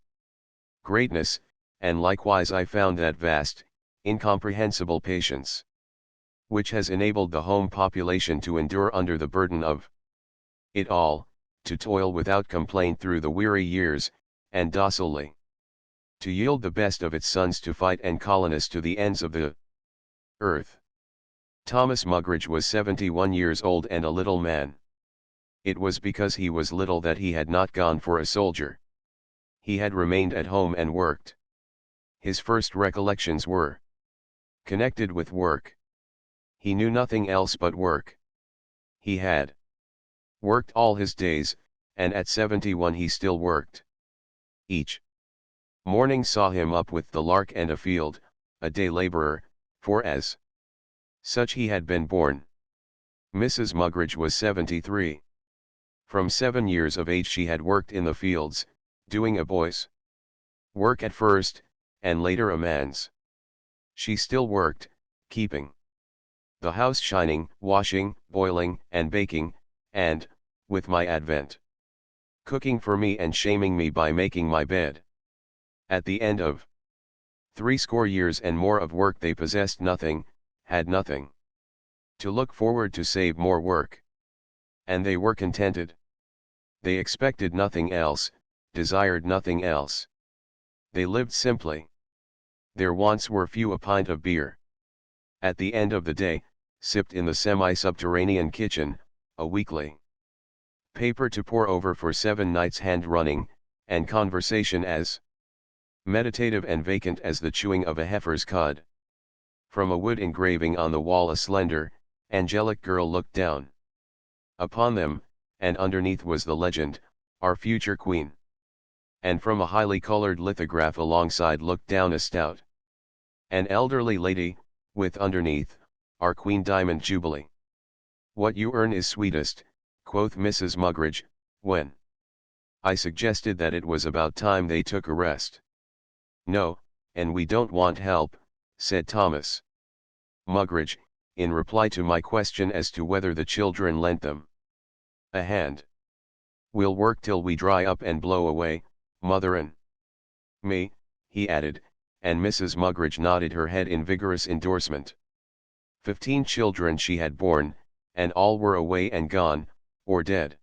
Speaker 1: greatness, and likewise I found that vast, incomprehensible patience which has enabled the home population to endure under the burden of it all, to toil without complaint through the weary years, and docilely to yield the best of its sons to fight and colonists to the ends of the earth. Thomas Mugridge was 71 years old and a little man. It was because he was little that he had not gone for a soldier. He had remained at home and worked. His first recollections were connected with work. He knew nothing else but work. He had worked all his days, and at 71 he still worked. Each morning saw him up with the lark and afield, a day laborer, for as such he had been born. Mrs. Mugridge was 73. From 7 years of age she had worked in the fields, doing a boy's work at first, and later a man's. She still worked, keeping the house shining, washing, boiling, and baking, and, with my advent, cooking for me and shaming me by making my bed. At the end of 60 years and more of work they possessed nothing, had nothing to look forward to save more work. And they were contented. They expected nothing else, desired nothing else. They lived simply. Their wants were few: a pint of beer at the end of the day, sipped in the semi-subterranean kitchen, a weekly paper to pore over for 7 nights hand running, and conversation as meditative and vacant as the chewing of a heifer's cud. From a wood engraving on the wall a slender, angelic girl looked down upon them, and underneath was the legend, "Our future queen." And from a highly colored lithograph alongside looked down a stout, an elderly lady, with underneath, "Our Queen Diamond Jubilee." "What you earn is sweetest," quoth Mrs. Mugridge, when I suggested that it was about time they took a rest. "No, and we don't want help," said Thomas Mugridge, in reply to my question as to whether the children lent them a hand. We'll work till we dry up and blow away, mother and me, he added, and Mrs. Mugridge nodded her head in vigorous endorsement. 15 children she had borne, and all were away and gone, or dead.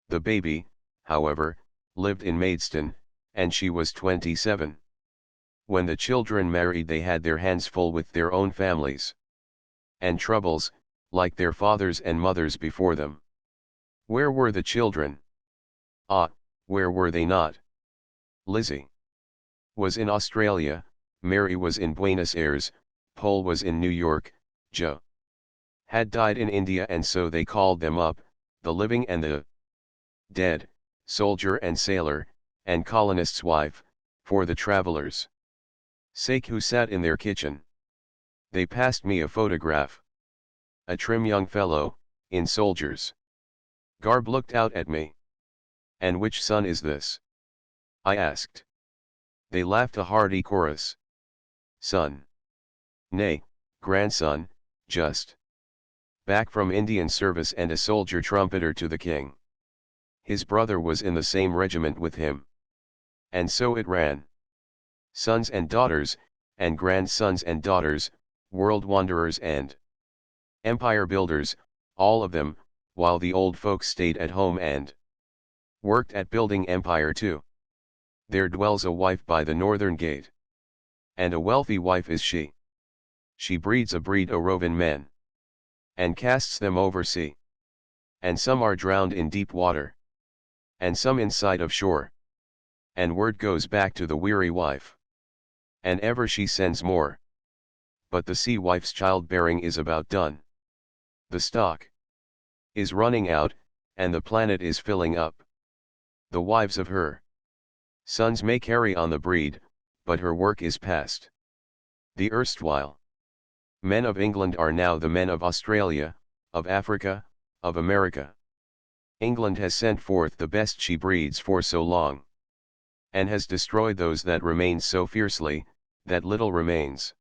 Speaker 1: The baby, however, lived in Maidstone, and she was 27. When the children married they had their hands full with their own families. And troubles, like their fathers and mothers before them. Where were the children? Ah, where were they not? Lizzie was in Australia, Mary was in Buenos Aires, Paul was in New York, Joe had died in India, and so they called them up, the living and the dead, soldier and sailor, and colonist's wife, for the travelers' sake who sat in their kitchen. They passed me a photograph. A trim young fellow, in soldier's garb, looked out at me. "And which son is this?" I asked. They laughed a hearty chorus. "Son. Nay, grandson, just back from Indian service and a soldier trumpeter to the king. His brother was in the same regiment with him." And so it ran. Sons and daughters, and grandsons and daughters, world wanderers and empire builders, all of them, while the old folks stayed at home and worked at building empire too. There dwells a wife by the northern gate. And a wealthy wife is she. She breeds a breed o' roving men, and casts them over sea. And some are drowned in deep water, and some in sight of shore. And word goes back to the weary wife, and ever she sends more. But the sea wife's childbearing is about done. The stock is running out, and the planet is filling up. The wives of her sons may carry on the breed, but her work is past. The erstwhile men of England are now the men of Australia, of Africa, of America. England has sent forth the best she breeds for so long, and has destroyed those that remained so fiercely, that little remains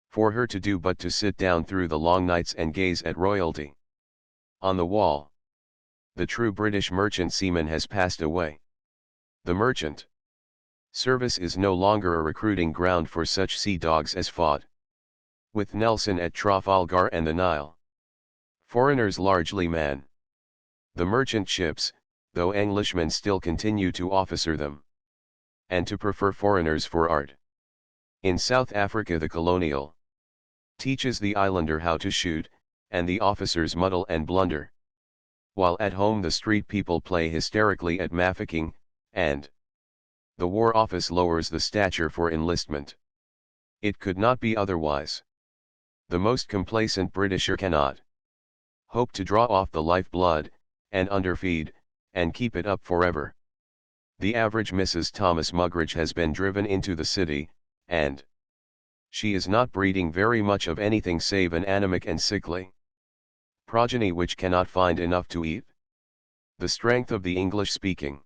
Speaker 1: for her to do but to sit down through the long nights and gaze at royalty on the wall. The true British merchant seaman has passed away. The merchant service is no longer a recruiting ground for such sea dogs as fought with Nelson at Trafalgar and the Nile. Foreigners largely man the merchant ships, though Englishmen still continue to officer them, and to prefer foreigners for art. In South Africa the colonial teaches the islander how to shoot, and the officers muddle and blunder. While at home the street people play hysterically at mafficking, and the War Office lowers the stature for enlistment. It could not be otherwise. The most complacent Britisher cannot hope to draw off the life-blood, and underfeed, and keep it up forever. The average Mrs. Thomas Mugridge has been driven into the city, and she is not breeding very much of anything save an anemic and sickly progeny which cannot find enough to eat. The strength of the English-speaking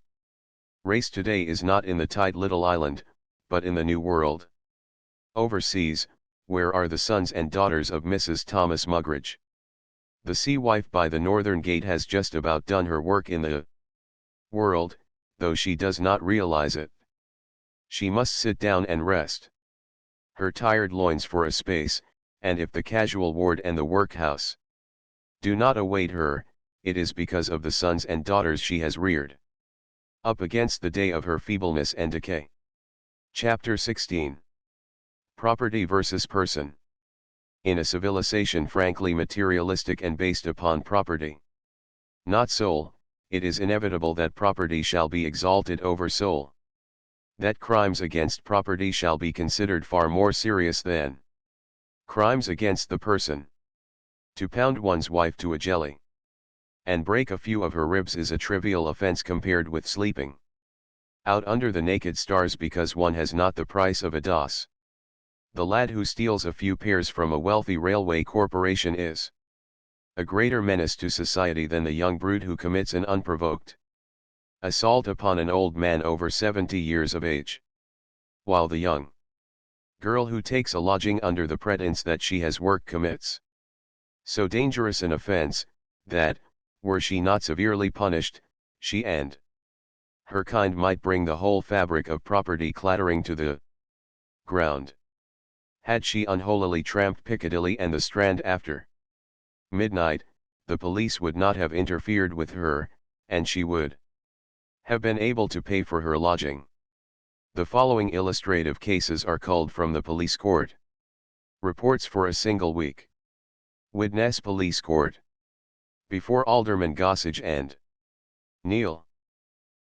Speaker 1: race today is not in the tight little island, but in the New World. Overseas, where are the sons and daughters of Mrs. Thomas Mugridge? The sea wife by the northern gate has just about done her work in the world, though she does not realize it. She must sit down and rest her tired loins for a space, and if the casual ward and the workhouse do not await her, it is because of the sons and daughters she has reared up against the day of her feebleness and decay. Chapter 16. Property versus Person. In a civilization frankly materialistic and based upon property, not soul, it is inevitable that property shall be exalted over soul. That crimes against property shall be considered far more serious than crimes against the person. To pound one's wife to a jelly and break a few of her ribs is a trivial offense compared with sleeping out under the naked stars because one has not the price of a DOS. The lad who steals a few pears from a wealthy railway corporation is a greater menace to society than the young brute who commits an unprovoked assault upon an old man over 70 years of age, while the young girl who takes a lodging under the pretense that she has work commits so dangerous an offense, that, were she not severely punished, She and her kind might bring the whole fabric of property clattering to the ground. Had she unholily tramped Piccadilly and the Strand after midnight, the police would not have interfered with her, and she would have been able to pay for her lodging. The following illustrative cases are culled from the police court. Reports for a single week. Widnes Police Court. Before Alderman Gossage and Neil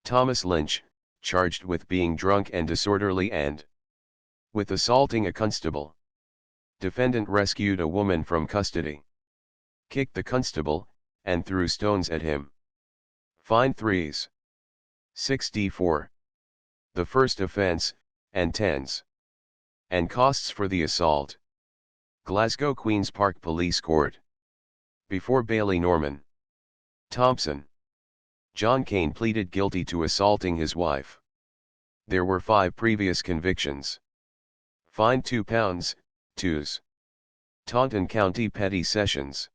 Speaker 1: Thomas Lynch, charged with being drunk and disorderly and with assaulting a constable. Defendant rescued a woman from custody, kicked the constable, and threw stones at him. Fine 3s. 6d4. The first offence, and 10s. And costs for the assault. Glasgow Queen's Park Police Court. Before Bailey Norman Thompson. John Kane pleaded guilty to assaulting his wife. There were 5 previous convictions. Fine £2, 2s. Taunton County Petty Sessions.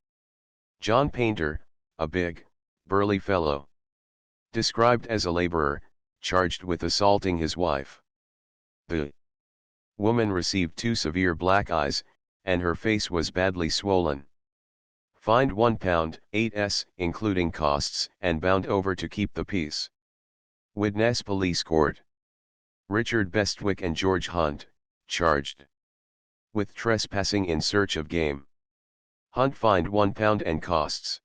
Speaker 1: John Painter, a big, burly fellow, described as a laborer, charged with assaulting his wife. The woman received 2 severe black eyes, and her face was badly swollen. Fined £1, 8s, including costs, and bound over to keep the peace. Widnes Police Court. Richard Bestwick and George Hunt, charged with trespassing in search of game. Hunt fined £1 and costs.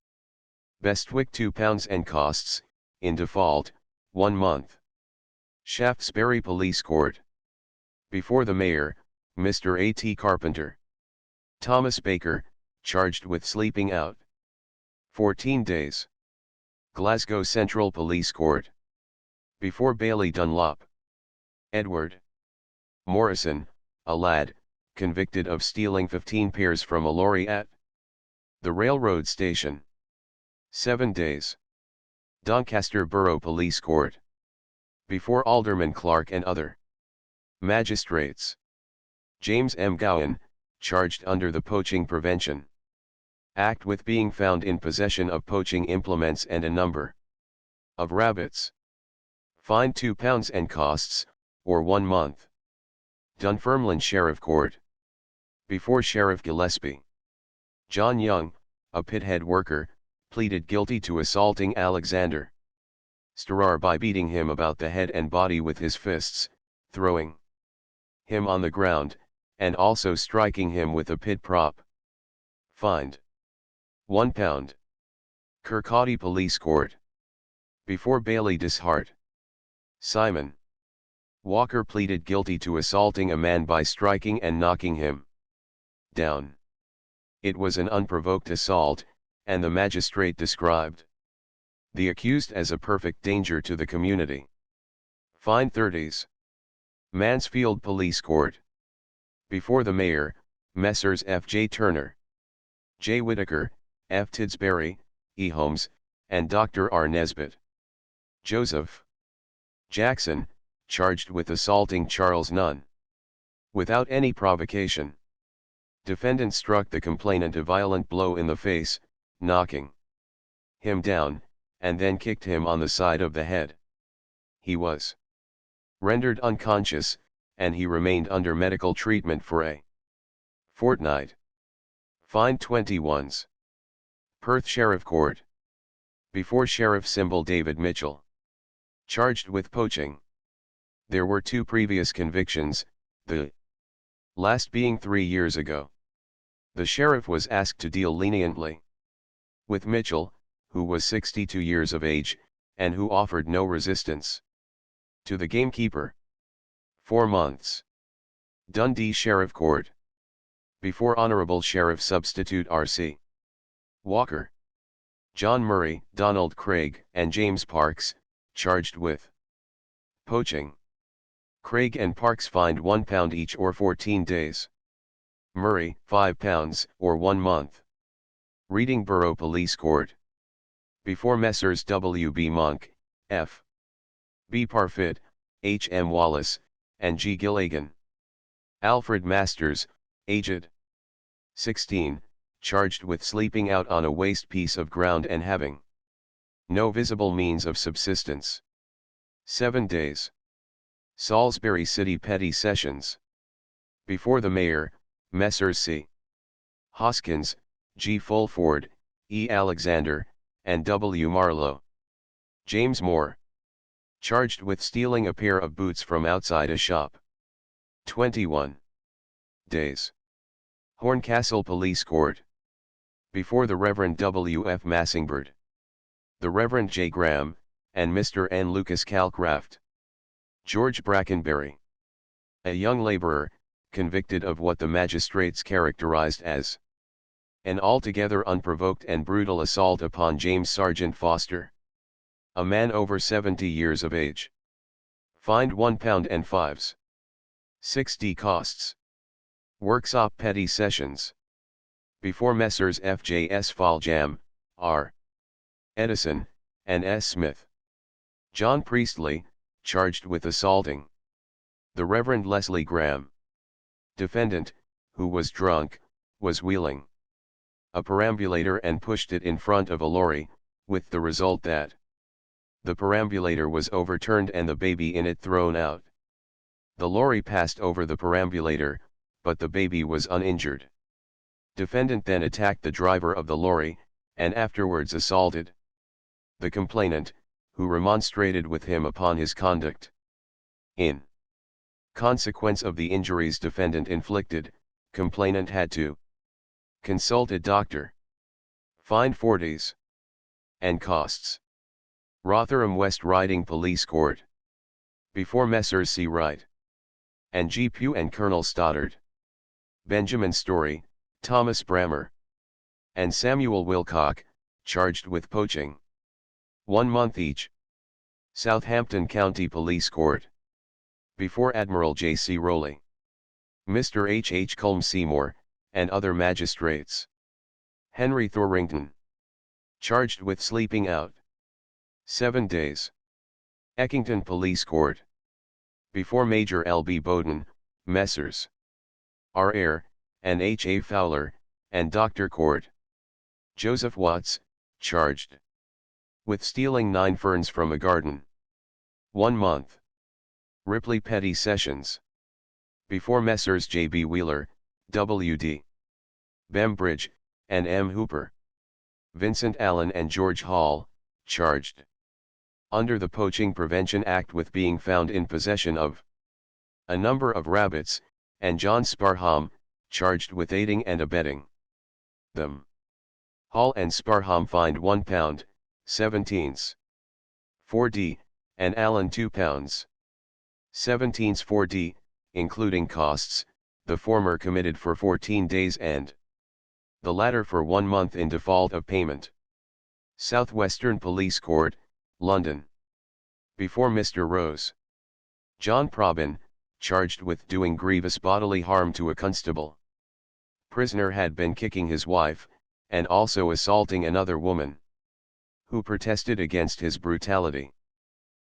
Speaker 1: Bestwick £2 and costs, in default, 1 month. Shaftesbury Police Court. Before the Mayor, Mr. A.T. Carpenter. Thomas Baker, charged with sleeping out. 14 days. Glasgow Central Police Court. Before Bailey Dunlop. Edward Morrison, a lad, convicted of stealing 15 pears from a lorry at the railroad station. 7 days. Doncaster Borough Police Court. Before Alderman Clark and other magistrates. James M. Gowan, charged under the Poaching Prevention Act with being found in possession of poaching implements and a number of rabbits. Fine £2 and costs, or 1 month. Dunfermline Sheriff Court. Before Sheriff Gillespie. John Young, a pithead worker, pleaded guilty to assaulting Alexander Starrar by beating him about the head and body with his fists, throwing him on the ground, and also striking him with a pit prop. Fined £1. Kirkcaldy Police Court. Before Bailey Dishart. Simon Walker pleaded guilty to assaulting a man by striking and knocking him down. It was an unprovoked assault, and the magistrate described the accused as a perfect danger to the community. Fine 30s. Mansfield Police Court. Before the Mayor, Messrs. F. J. Turner, J. Whitaker, F. Tidsbury, E. Holmes, and Dr. R. Nesbitt. Joseph Jackson, charged with assaulting Charles Nunn without any provocation. Defendant struck the complainant a violent blow in the face, knocking him down, and then kicked him on the side of the head. He was rendered unconscious, and he remained under medical treatment for a fortnight. Fine 21s. Perth Sheriff Court. Before Sheriff Symbol David Mitchell. Charged with poaching. There were 2 previous convictions, the last being 3 years ago. The sheriff was asked to deal leniently with Mitchell, who was 62 years of age, and who offered no resistance to the gamekeeper. 4 months. Dundee Sheriff Court. Before Honorable Sheriff Substitute R.C. Walker. John Murray, Donald Craig, and James Parks, charged with poaching. Craig and Parks fined £1 each or 14 days. Murray, £5, or 1 month. Reading Borough Police Court. Before Messrs. W. B. Monk, F. B. Parfitt, H. M. Wallace, and G. Gilligan. Alfred Masters, aged 16, charged with sleeping out on a waste piece of ground and having No visible means of subsistence. 7 days. Salisbury City Petty Sessions. Before the Mayor, Messrs. C. Hoskins, G. Fulford, E. Alexander, and W. Marlowe. James Moore. Charged with stealing a pair of boots from outside a shop. 21 days. Horncastle Police Court. Before the Reverend W. F. Massingbird, the Reverend J. Graham, and Mr. N. Lucas Calcraft. George Brackenbury. A young laborer, convicted of what the magistrates characterized as an altogether unprovoked and brutal assault upon James Sergeant Foster, a man over 70 years of age. Fined £1 and 5s. 6d costs. Worksop Petty Sessions. Before Messrs. F.J.S. Foljambe, R. Edison, and S. Smith. John Priestley, charged with assaulting the Reverend Leslie Graham. Defendant, who was drunk, was wheeling a perambulator and pushed it in front of a lorry, with the result that the perambulator was overturned and the baby in it thrown out. The lorry passed over the perambulator, but the baby was uninjured. Defendant then attacked the driver of the lorry, and afterwards assaulted the complainant, who remonstrated with him upon his conduct. In consequence of the injuries defendant inflicted, complainant had to consult a doctor. Fine 40s. And costs. Rotherham West Riding Police Court. Before Messrs. C. Wright and G. Pugh and Colonel Stoddard. Benjamin Story, Thomas Brammer, and Samuel Wilcock, charged with poaching. 1 month each. Southampton County Police Court. Before Admiral J. C. Rowley, Mr. H. H. Culm Seymour, and other magistrates. Henry Thorrington. Charged with sleeping out. 7 days. Eckington Police Court. Before Major L. B. Bowden, Messrs. R. Eyre, and H. A. Fowler, and Dr. Court. Joseph Watts, charged with stealing 9 ferns from a garden. 1 month. Ripley Petty Sessions. Before Messrs. J. B. Wheeler, W. D. Bembridge, and M. Hooper. Vincent Allen and George Hall, charged under the Poaching Prevention Act with being found in possession of a number of rabbits, and John Sparham, charged with aiding and abetting them. Hall and Sparham fined £1, 17s. 4d, and Allen £2, 17s 4d, including costs, the former committed for 14 days and the latter for 1 month in default of payment. Southwestern Police Court, London. Before Mr. Rose. John Probin, charged with doing grievous bodily harm to a constable. Prisoner had been kicking his wife, and also assaulting another woman, who protested against his brutality.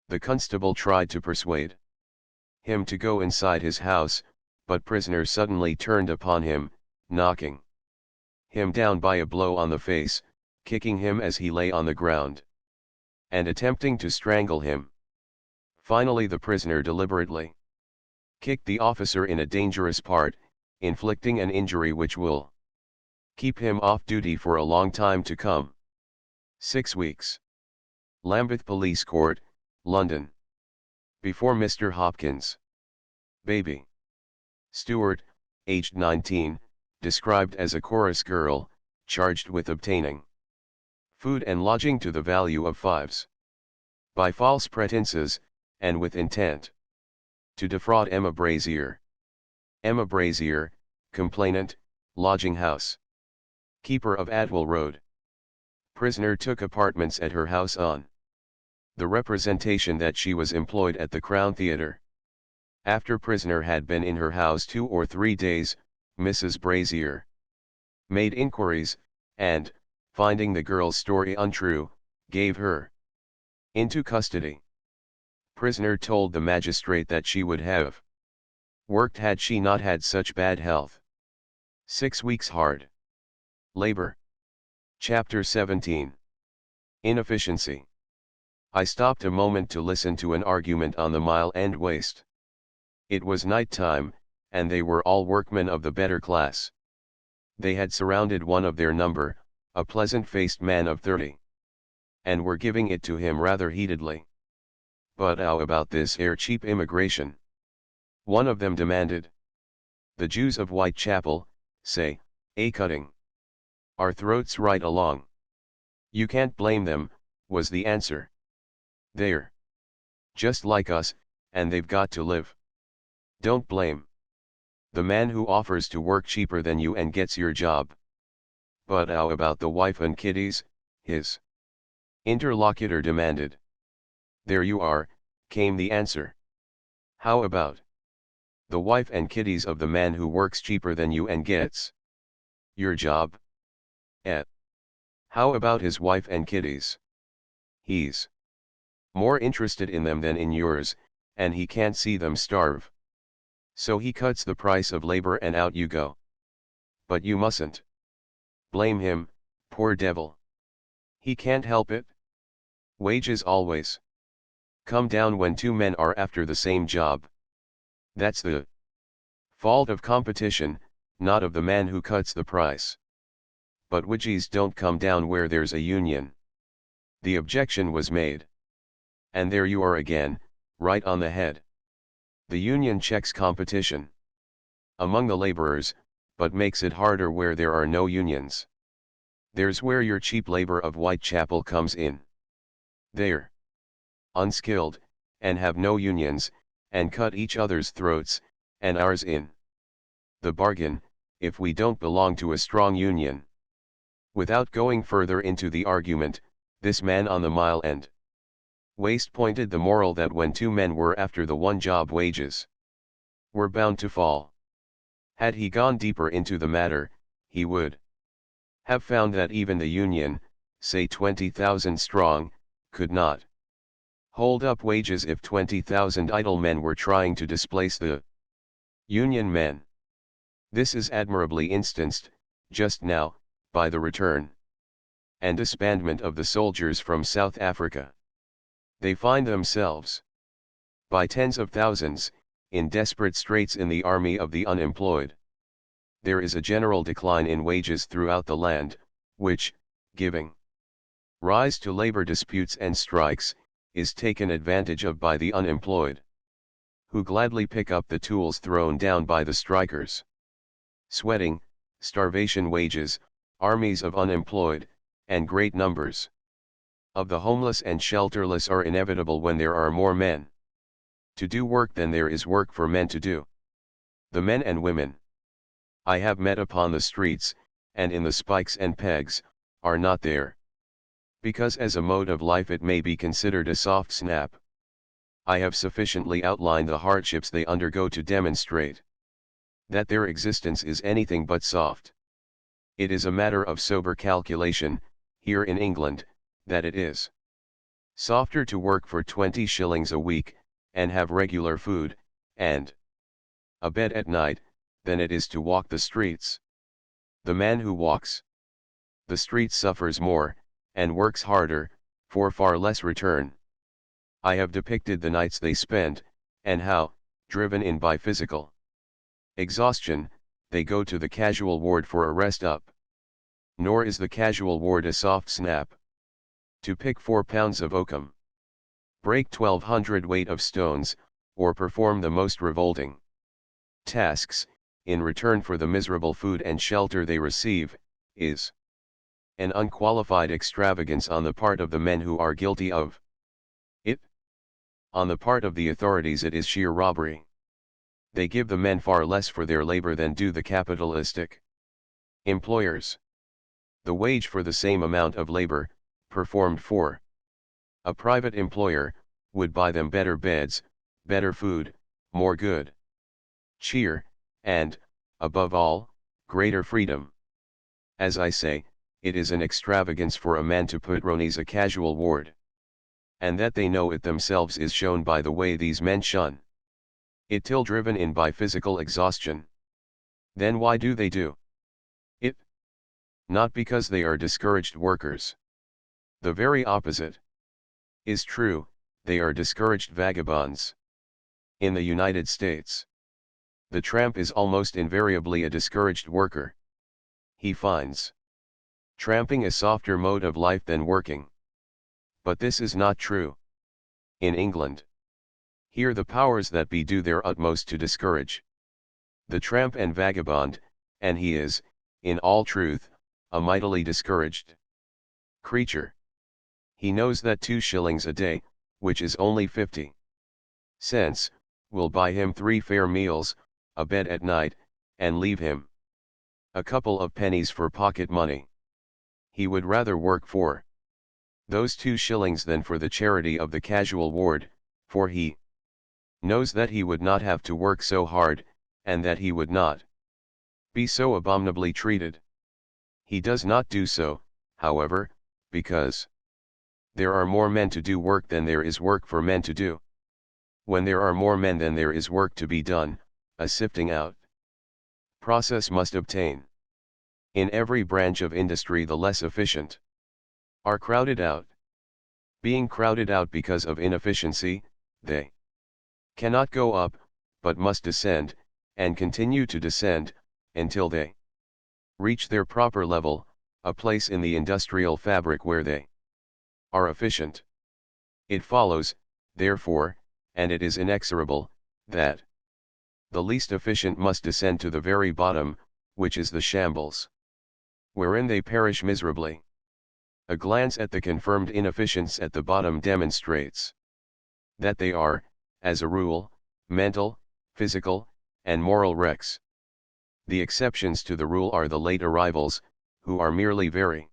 Speaker 1: The constable tried to persuade him to go inside his house, but prisoner suddenly turned upon him, knocking him down by a blow on the face, kicking him as he lay on the ground, and attempting to strangle him. Finally the prisoner deliberately kicked the officer in a dangerous part, inflicting an injury which will keep him off duty for a long time to come. 6 weeks. Lambeth Police Court, London. Before Mr. Hopkins. Baby Stewart, aged 19, described as a chorus girl, charged with obtaining food and lodging to the value of 5s. By false pretenses, and with intent to defraud Emma Brazier. Emma Brazier, complainant, lodging house keeper of Adwell Road. Prisoner took apartments at her house on the representation that she was employed at the Crown Theatre. After prisoner had been in her house 2 or 3 days, Mrs. Brazier made inquiries, and, finding the girl's story untrue, gave her into custody. Prisoner told the magistrate that she would have worked had she not had such bad health. 6 weeks hard labor. Chapter 17. Inefficiency. I stopped a moment to listen to an argument on the mile and waste. It was night time, and they were all workmen of the better class. They had surrounded one of their number, a pleasant-faced man of 30. And were giving it to him rather heatedly. "But how about this here cheap immigration?" one of them demanded. "The Jews of Whitechapel, say, cutting our throats right along." "You can't blame them," was the answer. "They're just like us, and they've got to live." "Don't blame the man who offers to work cheaper than you and gets your job." "But how about the wife and kiddies?" his interlocutor demanded. "There you are," came the answer. "How about the wife and kiddies of the man who works cheaper than you and gets your job?" How about his wife and kiddies? He's more interested in them than in yours, and he can't see them starve. So he cuts the price of labor and out you go. But you mustn't blame him, poor devil. He can't help it. Wages always come down when two men are after the same job. That's the fault of competition, not of the man who cuts the price. But wages don't come down where there's a union." The objection was made. And there you are again, right on the head. The union checks competition among the laborers, but makes it harder where there are no unions. There's where your cheap labor of Whitechapel comes in. They're unskilled, and have no unions, and cut each other's throats, and ours in the bargain, if we don't belong to a strong union. Without going further into the argument, this man on the mile and waste pointed the moral that when two men were after the one job, wages were bound to fall. Had he gone deeper into the matter, he would have found that even the union, say 20,000 strong, could not hold up wages if 20,000 idle men were trying to displace the union men. This is admirably instanced, just now, by the return and disbandment of the soldiers from South Africa. They find themselves, by tens of thousands, in desperate straits in the army of the unemployed. There is a general decline in wages throughout the land, which, giving rise to labor disputes and strikes, is taken advantage of by the unemployed, who gladly pick up the tools thrown down by the strikers. Sweating, starvation, wages, armies of unemployed, and great numbers of the homeless and shelterless are inevitable when there are more men to do work than there is work for men to do. The men and women I have met upon the streets, and in the spikes and pegs, are not there, because as a mode of life it may be considered a soft snap. I have sufficiently outlined the hardships they undergo to demonstrate that their existence is anything but soft. It is a matter of sober calculation, here in England, that it is softer to work for 20 shillings a week, and have regular food, and a bed at night, than it is to walk the streets. The man who walks the streets suffers more, and works harder, for far less return. I have depicted the nights they spend, and how, driven in by physical exhaustion, they go to the casual ward for a rest up. Nor is the casual ward a soft snap. To pick 4 pounds of oakum, break 1,200 weight of stones, or perform the most revolting tasks, in return for the miserable food and shelter they receive, is an unqualified extravagance on the part of the men who are guilty of it. On the part of the authorities it is sheer robbery. They give the men far less for their labor than do the capitalistic employers. The wage for the same amount of labor, performed for a private employer, would buy them better beds, better food, more good cheer, and, above all, greater freedom. As I say, it is an extravagance for a man to put Ronies a casual ward. And that they know it themselves is shown by the way these men shun it till driven in by physical exhaustion. Then why do they do it? Not because they are discouraged workers. The very opposite is true, they are discouraged vagabonds. In the United States, the tramp is almost invariably a discouraged worker. He finds tramping a softer mode of life than working. But this is not true in England. Here the powers that be do their utmost to discourage the tramp and vagabond, and he is, in all truth, a mightily discouraged creature. He knows that 2 shillings a day, which is only 50 cents, will buy him 3 fair meals, a bed at night, and leave him a couple of pennies for pocket money. He would rather work for those 2 shillings than for the charity of the casual ward, for he knows that he would not have to work so hard, and that he would not be so abominably treated. He does not do so, however, because there are more men to do work than there is work for men to do. When there are more men than there is work to be done, a sifting out process must obtain. In every branch of industry the less efficient are crowded out. Being crowded out because of inefficiency, they cannot go up, but must descend, and continue to descend, until they reach their proper level, a place in the industrial fabric where they are efficient. It follows, therefore, and it is inexorable, that the least efficient must descend to the very bottom, which is the shambles, wherein they perish miserably. A glance at the confirmed inefficients at the bottom demonstrates that they are, as a rule, mental, physical, and moral wrecks. The exceptions to the rule are the late arrivals, who are merely very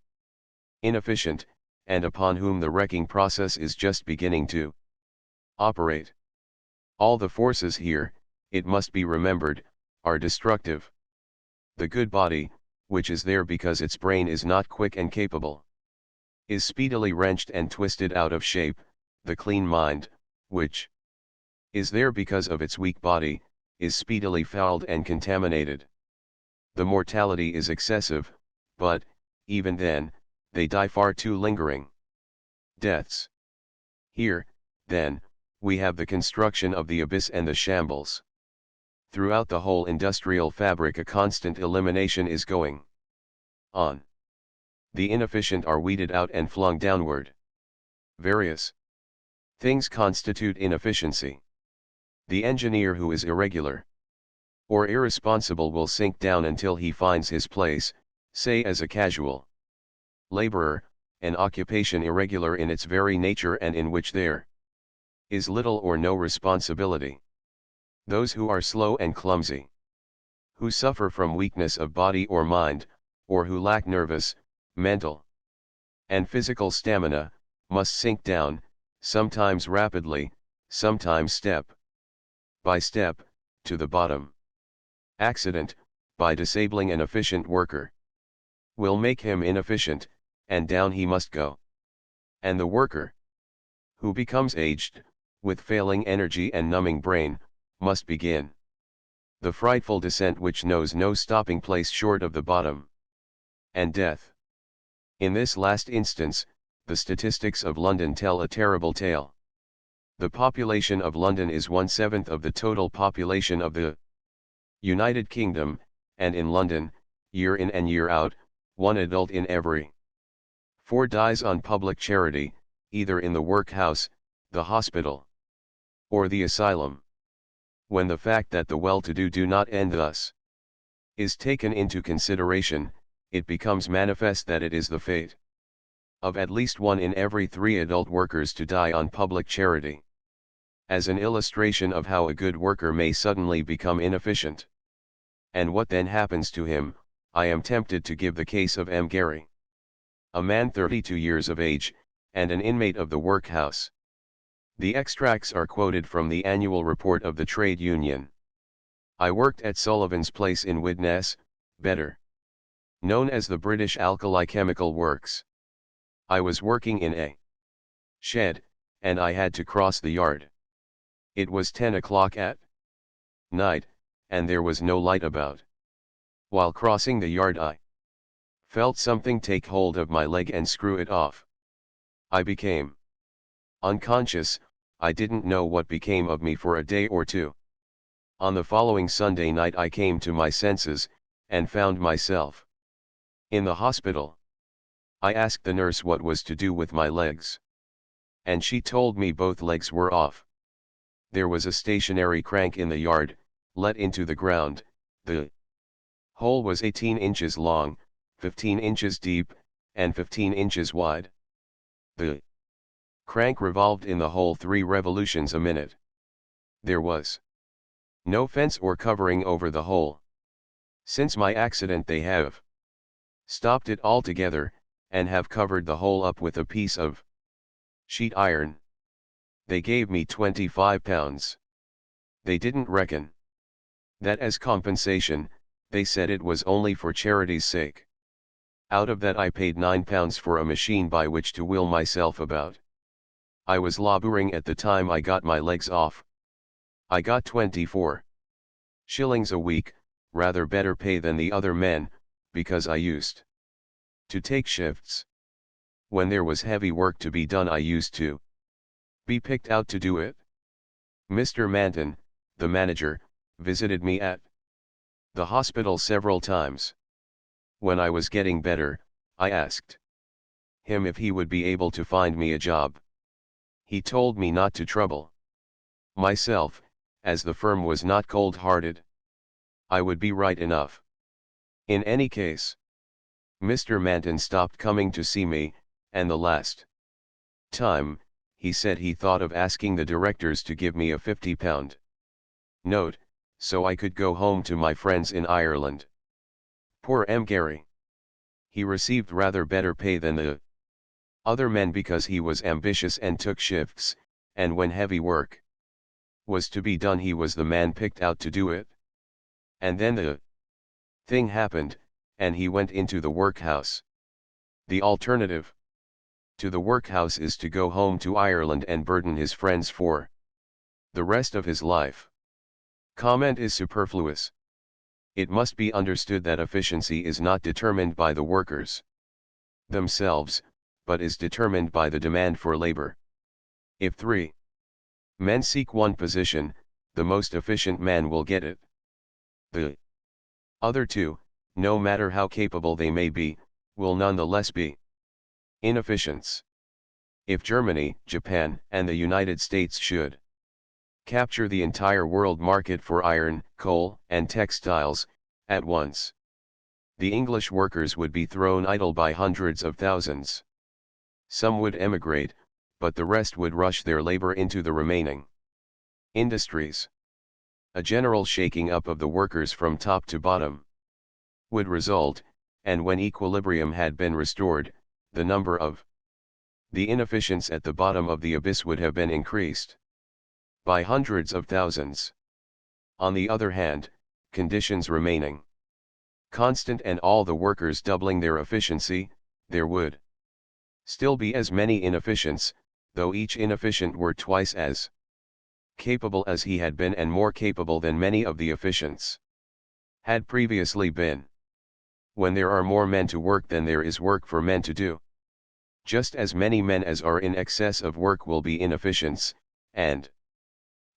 Speaker 1: inefficient, and upon whom the wrecking process is just beginning to operate. All the forces here, it must be remembered, are destructive. The good body, which is there because its brain is not quick and capable, is speedily wrenched and twisted out of shape. The clean mind, which is there because of its weak body, is speedily fouled and contaminated. The mortality is excessive, but, even then, they die far too lingering deaths. Here, then, we have the construction of the abyss and the shambles. Throughout the whole industrial fabric a constant elimination is going on. The inefficient are weeded out and flung downward. Various things constitute inefficiency. The engineer who is irregular or irresponsible will sink down until he finds his place, say as a casual laborer, an occupation irregular in its very nature and in which there is little or no responsibility. Those who are slow and clumsy, who suffer from weakness of body or mind, or who lack nervous, mental, and physical stamina, must sink down, sometimes rapidly, sometimes step by step, to the bottom. Accident, by disabling an efficient worker, will make him inefficient, and down he must go. And the worker, who becomes aged, with failing energy and numbing brain, must begin the frightful descent which knows no stopping place short of the bottom and death. In this last instance, the statistics of London tell a terrible tale. The population of London is 1/7 of the total population of the United Kingdom, and in London, year in and year out, 1 adult in every 4 dies on public charity, either in the workhouse, the hospital, or the asylum. When the fact that the well-to-do do not end thus is taken into consideration, it becomes manifest that it is the fate of at least 1 in every 3 adult workers to die on public charity. As an illustration of how a good worker may suddenly become inefficient, and what then happens to him, I am tempted to give the case of M. Gary, a man 32 years of age, and an inmate of the workhouse. The extracts are quoted from the annual report of the trade union. I worked at Sullivan's Place in Widnes, better known as the British Alkali Chemical Works. I was working in a shed, and I had to cross the yard. It was 10 o'clock at night, and there was no light about. While crossing the yard I felt something take hold of my leg and screw it off. I became unconscious. I didn't know what became of me for a day or two. On the following Sunday night I came to my senses, and found myself in the hospital. I asked the nurse what was to do with my legs. And she told me both legs were off. There was a stationary crank in the yard, let into the ground. The hole was 18 inches long, 15 inches deep, and 15 inches wide. The crank revolved in the hole 3 revolutions a minute. There was no fence or covering over the hole. Since my accident they have stopped it altogether, and have covered the hole up with a piece of sheet iron. They gave me £25. They didn't reckon that as compensation. They said it was only for charity's sake. Out of that I paid £9 for a machine by which to wheel myself about. I was laboring at the time I got my legs off. I got 24 shillings a week, rather better pay than the other men, because I used to take shifts. When there was heavy work to be done I used to be picked out to do it. Mr. Manton, the manager, visited me at the hospital several times. When I was getting better, I asked him if he would be able to find me a job. He told me not to trouble myself, as the firm was not cold-hearted. I would be right enough. In any case, Mr. Manton stopped coming to see me, and the last time, he said he thought of asking the directors to give me a £50 note, so I could go home to my friends in Ireland. Poor M. Gary. He received rather better pay than the other men because he was ambitious and took shifts, and when heavy work was to be done he was the man picked out to do it. And then the thing happened, and he went into the workhouse. The alternative to the workhouse is to go home to Ireland and burden his friends for the rest of his life. Comment is superfluous. It must be understood that efficiency is not determined by the workers themselves, but is determined by the demand for labor. If 3 men seek one position, the most efficient man will get it. The other 2, no matter how capable they may be, will nonetheless be inefficient. If Germany, Japan, and the United States should capture the entire world market for iron, coal, and textiles, at once, the English workers would be thrown idle by hundreds of thousands. Some would emigrate, but the rest would rush their labor into the remaining industries. A general shaking up of the workers from top to bottom would result, and when equilibrium had been restored, the number of the inefficients at the bottom of the abyss would have been increased by hundreds of thousands. On the other hand, conditions remaining constant and all the workers doubling their efficiency, there would still be as many inefficients, though each inefficient were twice as capable as he had been and more capable than many of the efficients had previously been. When there are more men to work than there is work for men to do, just as many men as are in excess of work will be inefficients, and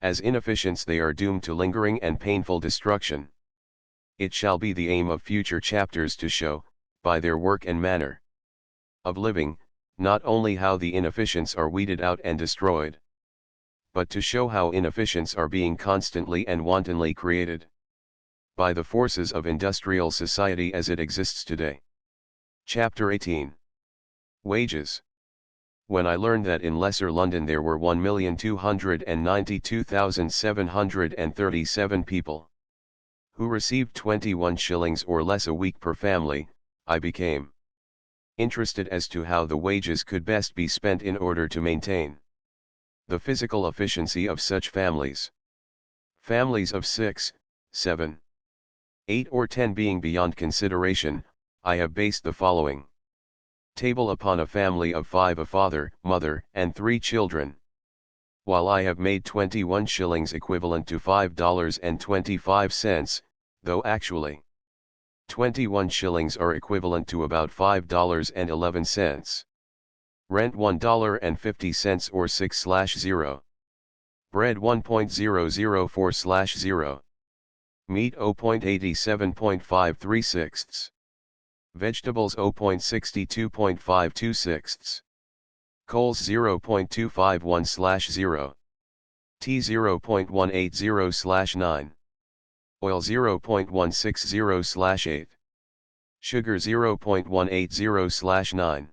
Speaker 1: as inefficients they are doomed to lingering and painful destruction. It shall be the aim of future chapters to show, by their work and manner of living, not only how the inefficients are weeded out and destroyed, but to show how inefficients are being constantly and wantonly created by the forces of industrial society as it exists today. Chapter 18. Wages. When I learned that in Lesser London there were 1,292,737 people who received 21 shillings or less a week per family, I became interested as to how the wages could best be spent in order to maintain the physical efficiency of such families. Families of 6, 7, 8 or 10 being beyond consideration, I have based the following table upon a family of 5, a father, mother, and 3 children. While I have made 21 shillings equivalent to $5.25, though actually 21 shillings are equivalent to about $5.11. Rent $1.50 or 6/0. Bread 1.004/0. Meat 0.87.536. Vegetables 0.62.526. Coals 0.251/0. Tea 0.180/9. Oil 0.160/8. Sugar 0.180/9.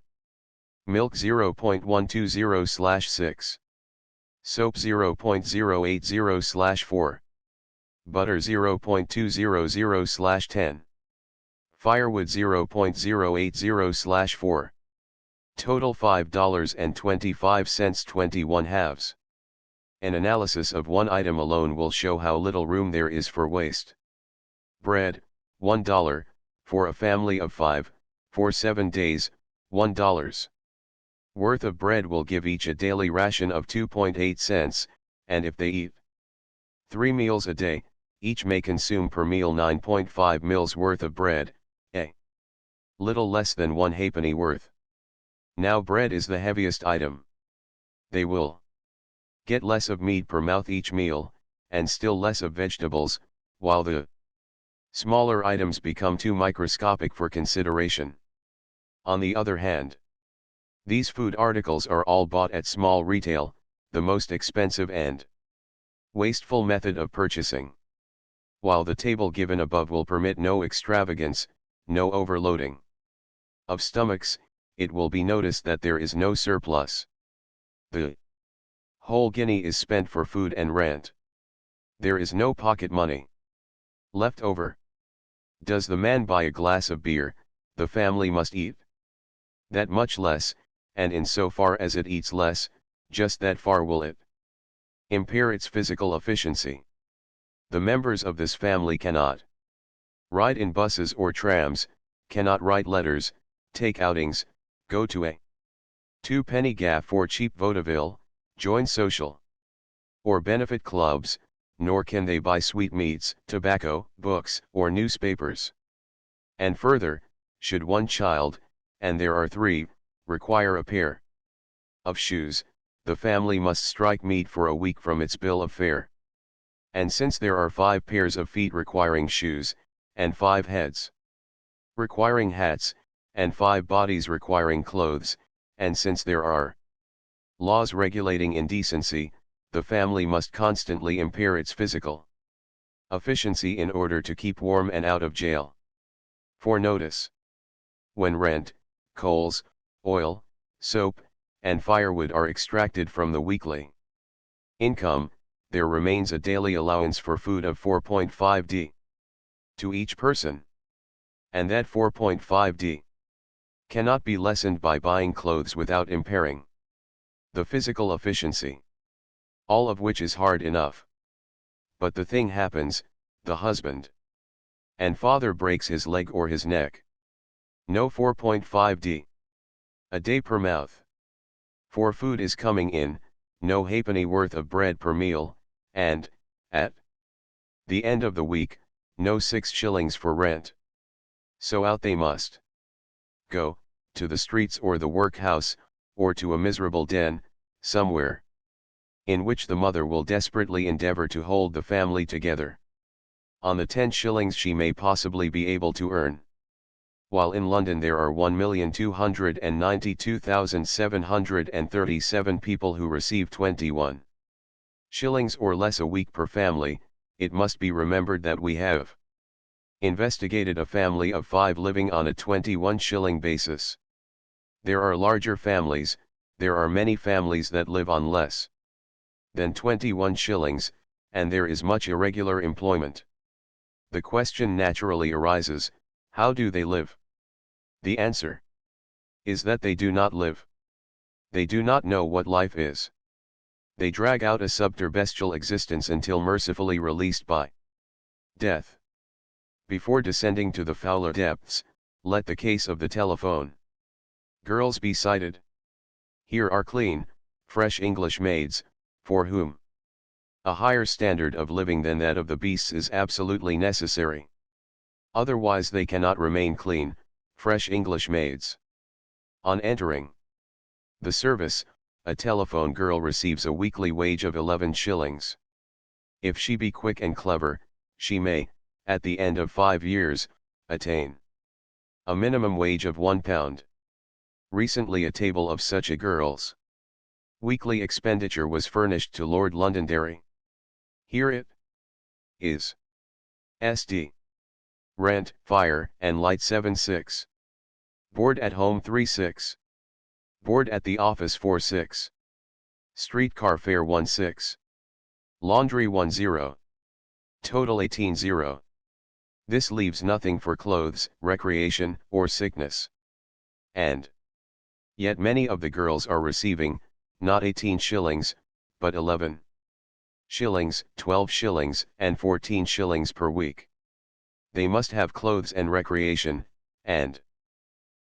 Speaker 1: Milk 0.120/6. Soap 0.080/4. Butter 0.200/10. Firewood 0.080/4. Total $5.25 21 halves. An analysis of one item alone will show how little room there is for waste. Bread, $1, for a family of 5, for 7 days, $1 worth of bread will give each a daily ration of 2.8 cents, and if they eat 3 meals a day, each may consume per meal 9.5 mils worth of bread, a little less than 1 halfpenny worth. Now bread is the heaviest item. They will get less of meat per mouth each meal, and still less of vegetables, while the smaller items become too microscopic for consideration. On the other hand, these food articles are all bought at small retail, the most expensive and wasteful method of purchasing. While the table given above will permit no extravagance, no overloading of stomachs, it will be noticed that there is no surplus. The whole guinea is spent for food and rent. There is no pocket money left over. Does the man buy a glass of beer, the family must eat that much less, and in so far as it eats less, just that far will it impair its physical efficiency. The members of this family cannot ride in buses or trams, cannot write letters, take outings, go to a two-penny gaff or cheap vaudeville, join social or benefit clubs, nor can they buy sweetmeats, tobacco, books, or newspapers. And further, should one child, and there are 3, require a pair of shoes, the family must strike meat for a week from its bill of fare. And since there are 5 pairs of feet requiring shoes, and 5 heads requiring hats, and 5 bodies requiring clothes, and since there are laws regulating indecency, the family must constantly impair its physical efficiency in order to keep warm and out of jail. For notice: when rent, coals, oil, soap, and firewood are extracted from the weekly income, there remains a daily allowance for food of 4.5d to each person. And that 4.5d cannot be lessened by buying clothes without impairing the physical efficiency. All of which is hard enough. But the thing happens, the husband and father breaks his leg or his neck. No 4.5d a day per mouth. For food is coming in, no halfpenny worth of bread per meal, and, at the end of the week, no 6 shillings for rent. So out they must go, to the streets or the workhouse, or to a miserable den, somewhere, in which the mother will desperately endeavor to hold the family together on the 10 shillings she may possibly be able to earn. While in London there are 1,292,737 people who receive 21 shillings or less a week per family, it must be remembered that we have investigated a family of 5 living on a 21 shilling basis. There are larger families, there are many families that live on less than 21 shillings, and there is much irregular employment. The question naturally arises, how do they live? The answer is that they do not live. They do not know what life is. They drag out a subter bestial existence until mercifully released by death. Before descending to the fouler depths, let the case of the telephone girls be cited. Here are clean, fresh English maids, for whom a higher standard of living than that of the beasts is absolutely necessary. Otherwise they cannot remain clean, fresh English maids. On entering The service, a telephone girl receives a weekly wage of 11 shillings. If she be quick and clever, she may, at the end of 5 years, attain a minimum wage of £1. Recently a table of such a girl's weekly expenditure was furnished to Lord Londonderry. Here it is. Sd. Rent, fire and light 7/6. Board at home 3/6. Board at the office 4/6. Streetcar fare 1/6. Laundry 1/0. Total 18/0. This leaves nothing for clothes, recreation, or sickness. And yet many of the girls are receiving, not 18 shillings, but 11 shillings, 12 shillings, and 14 shillings per week. They must have clothes and recreation, and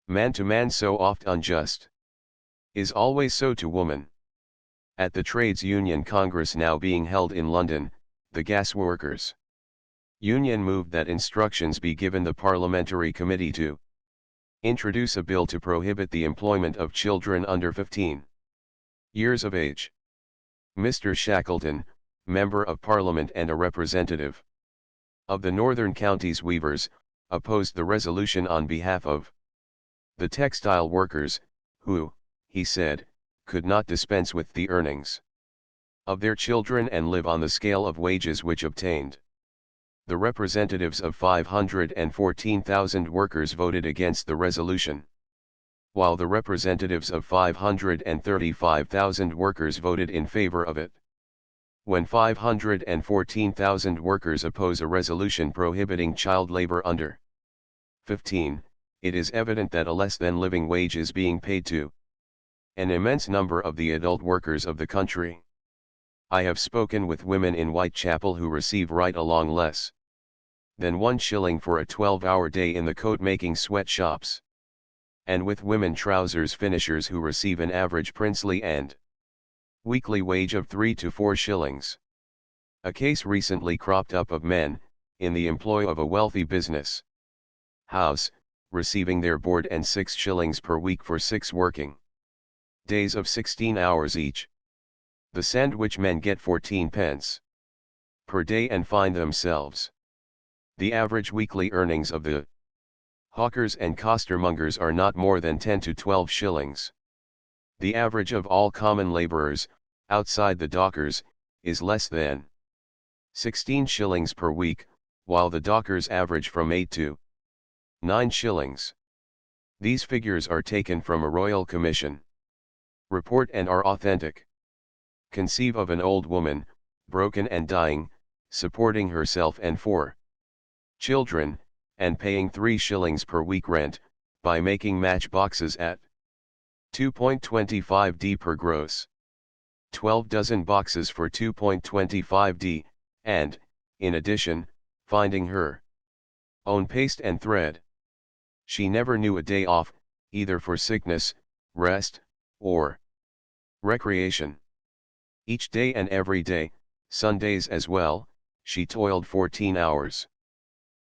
Speaker 1: man to man so oft unjust is always so to woman. At the Trades Union Congress now being held in London, the Gas Workers Union moved that instructions be given the Parliamentary Committee to introduce a bill to prohibit the employment of children under 15 years of age. Mr. Shackleton, Member of Parliament and a representative of the Northern Counties Weavers, opposed the resolution on behalf of the textile workers, who, he said, could not dispense with the earnings of their children and live on the scale of wages which obtained. The representatives of 514,000 workers voted against the resolution, while the representatives of 535,000 workers voted in favor of it. When 514,000 workers oppose a resolution prohibiting child labor under 15, it is evident that a less than living wage is being paid to an immense number of the adult workers of the country. I have spoken with women in Whitechapel who receive right along less than 1 shilling for a 12-hour day in the coat-making sweatshops, and with women trousers finishers who receive an average princely and weekly wage of 3 to 4 shillings. A case recently cropped up of men, in the employ of a wealthy business house, receiving their board and 6 shillings per week for 6 working days of 16 hours each. The sandwich men get 14 pence per day and find themselves. The average weekly earnings of the hawkers and costermongers are not more than 10 to 12 shillings. The average of all common labourers, outside the dockers, is less than 16 shillings per week, while the dockers average from 8 to 9 shillings. These figures are taken from a Royal Commission report and are authentic. Conceive of an old woman, broken and dying, supporting herself and 4 children, and paying 3 shillings per week rent, by making matchboxes at 2.25d per gross. 12 dozen boxes for 2.25d, and, in addition, finding her own paste and thread. She never knew a day off, either for sickness, rest, or recreation. Each day and every day, Sundays as well, she toiled 14 hours.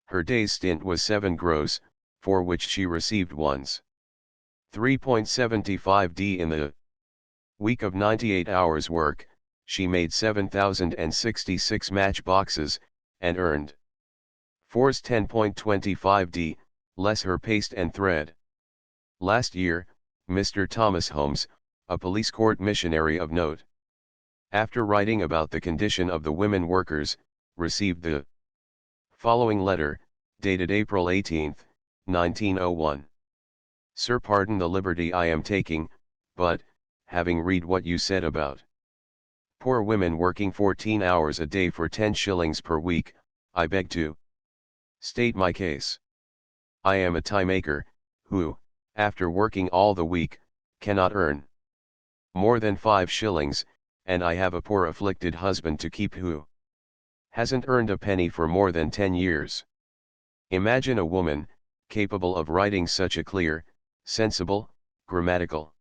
Speaker 1: Her day's stint was 7 gross, for which she received one's 3.75d in the week of 98 hours work. She made 7,066 matchboxes, and earned 4's 10.25d, less her paste and thread. Last year, Mr. Thomas Holmes, a police court missionary of note, after writing about the condition of the women workers, received the following letter, dated April 18, 1901. Sir, pardon the liberty I am taking, but, having read what you said about poor women working 14 hours a day for 10 shillings per week, I beg to state my case. I am a tie maker, who, after working all the week, cannot earn more than 5 shillings, and I have a poor afflicted husband to keep who hasn't earned a penny for more than 10 years. Imagine a woman, capable of writing such a clear, sensible, grammatical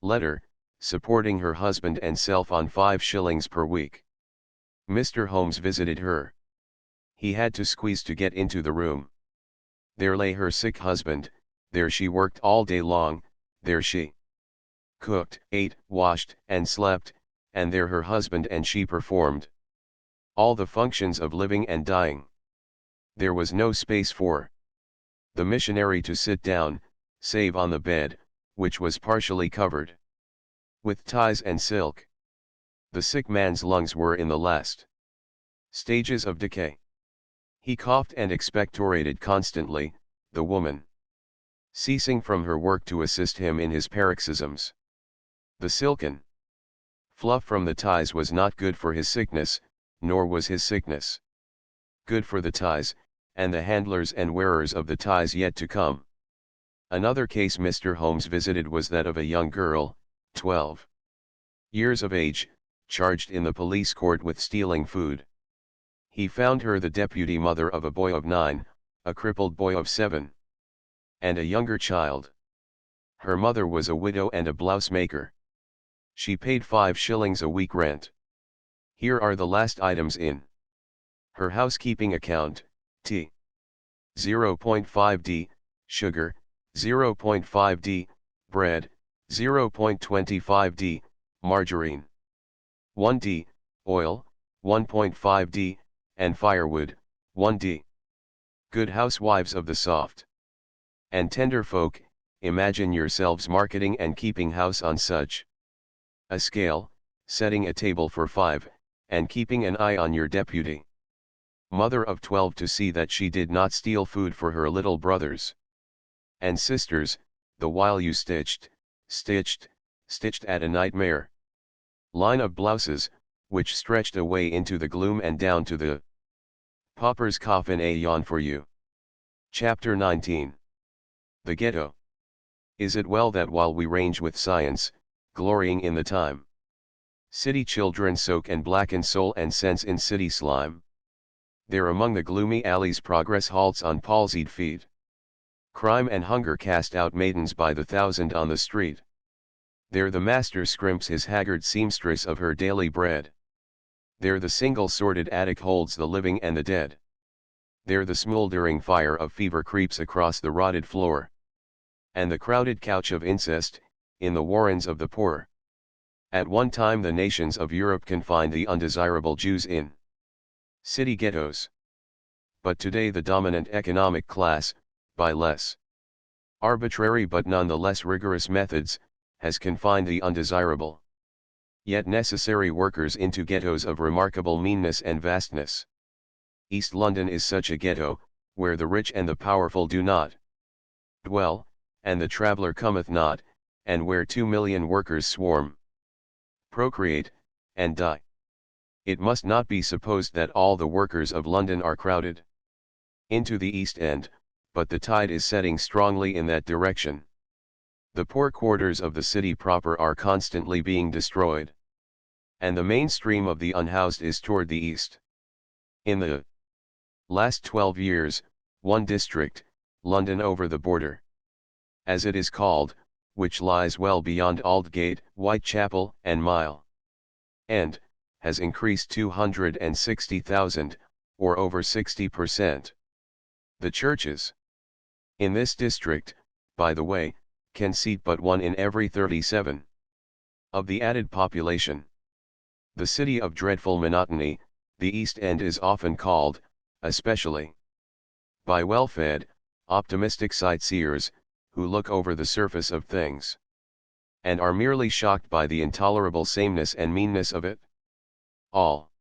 Speaker 1: letter, supporting her husband and self on 5 shillings per week. Mr. Holmes visited her. He had to squeeze to get into the room. There lay her sick husband, there she worked all day long, there she cooked, ate, washed, and slept, and there her husband and she performed all the functions of living and dying. There was no space for the missionary to sit down, save on the bed, which was partially covered with ties and silk. The sick man's lungs were in the last stages of decay. He coughed and expectorated constantly, the woman ceasing from her work to assist him in his paroxysms. The silken fluff from the ties was not good for his sickness, nor was his sickness good for the ties, and the handlers and wearers of the ties yet to come. Another case Mr. Holmes visited was that of a young girl, 12 years of age, charged in the police court with stealing food. He found her the deputy mother of a boy of 9, a crippled boy of 7, and a younger child. Her mother was a widow and a blouse maker. She paid 5 shillings a week rent. Here are the last items in her housekeeping account: tea 0.5 d, sugar 0.5 d, bread 0.25 d, margarine 1 d, oil 1.5 d, and firewood 1 d. Good housewives of the soft and tender folk, imagine yourselves marketing and keeping house on such a scale, setting a table for 5, and keeping an eye on your deputy mother of 12 to see that she did not steal food for her little brothers and sisters, the while you stitched at a nightmare line of blouses, which stretched away into the gloom and down to the pauper's coffin. A yawn for you. Chapter 19. The Ghetto. Is it well that while we range with science, glorying in the time, city children soak and blacken soul and sense in city slime? There among the gloomy alleys progress halts on palsied feet. Crime and hunger cast out maidens by the thousand on the street. There the master scrimps his haggard seamstress of her daily bread. There the single sordid attic holds the living and the dead. There the smoldering fire of fever creeps across the rotted floor, and the crowded couch of incest, in the warrens of the poor. At one time the nations of Europe confined the undesirable Jews in city ghettos. But today the dominant economic class, by less arbitrary but none the less rigorous methods, has confined the undesirable yet necessary workers into ghettos of remarkable meanness and vastness. East London is such a ghetto, where the rich and the powerful do not dwell, and the traveller cometh not, and where 2 million workers swarm, procreate, and die. It must not be supposed that all the workers of London are crowded into the East End, but the tide is setting strongly in that direction. The poor quarters of the city proper are constantly being destroyed, and the main stream of the unhoused is toward the east. In the last 12 years, one district, London over the border, as it is called, which lies well beyond Aldgate, Whitechapel, and Mile End, has increased 260,000, or over 60%. The churches in this district, by the way, can seat but 1 in every 37 of the added population. The city of dreadful monotony, the East End is often called, especially by well-fed, optimistic sightseers, who look over the surface of things, and are merely shocked by the intolerable sameness and meanness of it all.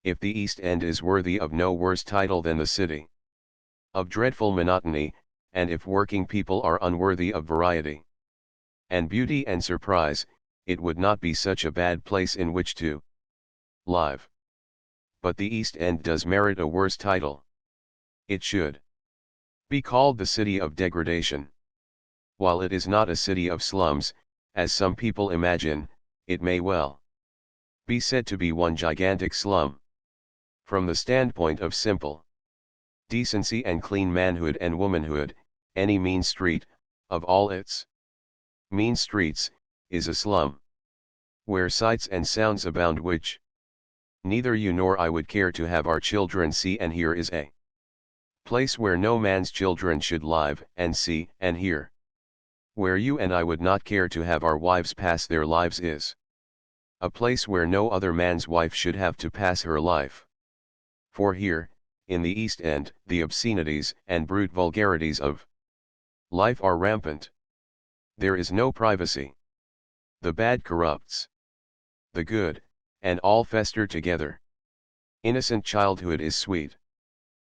Speaker 1: If the East End is worthy of no worse title than the city of dreadful monotony, and if working people are unworthy of variety and beauty and surprise, it would not be such a bad place in which to live. But the East End does merit a worse title. It should be called the city of degradation. While it is not a city of slums, as some people imagine, it may well be said to be one gigantic slum. From the standpoint of simple decency and clean manhood and womanhood, any mean street, of all its mean streets, is a slum, where sights and sounds abound which neither you nor I would care to have our children see and hear, is a place where no man's children should live and see and hear. Where you and I would not care to have our wives pass their lives is a place where no other man's wife should have to pass her life. For here, in the East End, the obscenities and brute vulgarities of life are rampant. There is no privacy. The bad corrupts the good, and all fester together. Innocent childhood is sweet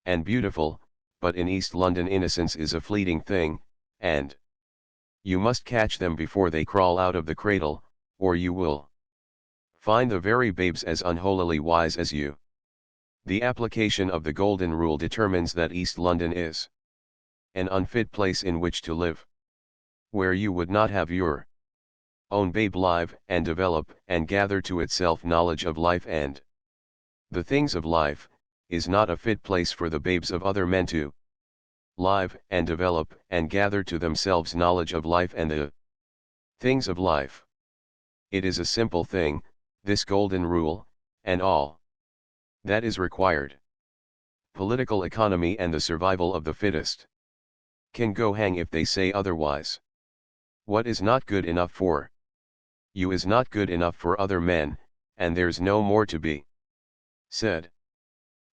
Speaker 1: and beautiful, but in East London innocence is a fleeting thing, and you must catch them before they crawl out of the cradle, or you will find the very babes as unholily wise as you. The application of the Golden Rule determines that East London is an unfit place in which to live, where you would not have your own babe live and develop and gather to itself knowledge of life and the things of life, is not a fit place for the babes of other men to live and develop and gather to themselves knowledge of life and the things of life. It is a simple thing, this Golden Rule, and all that is required. Political economy and the survival of the fittest can go hang if they say otherwise. What is not good enough for you is not good enough for other men, and there's no more to be said.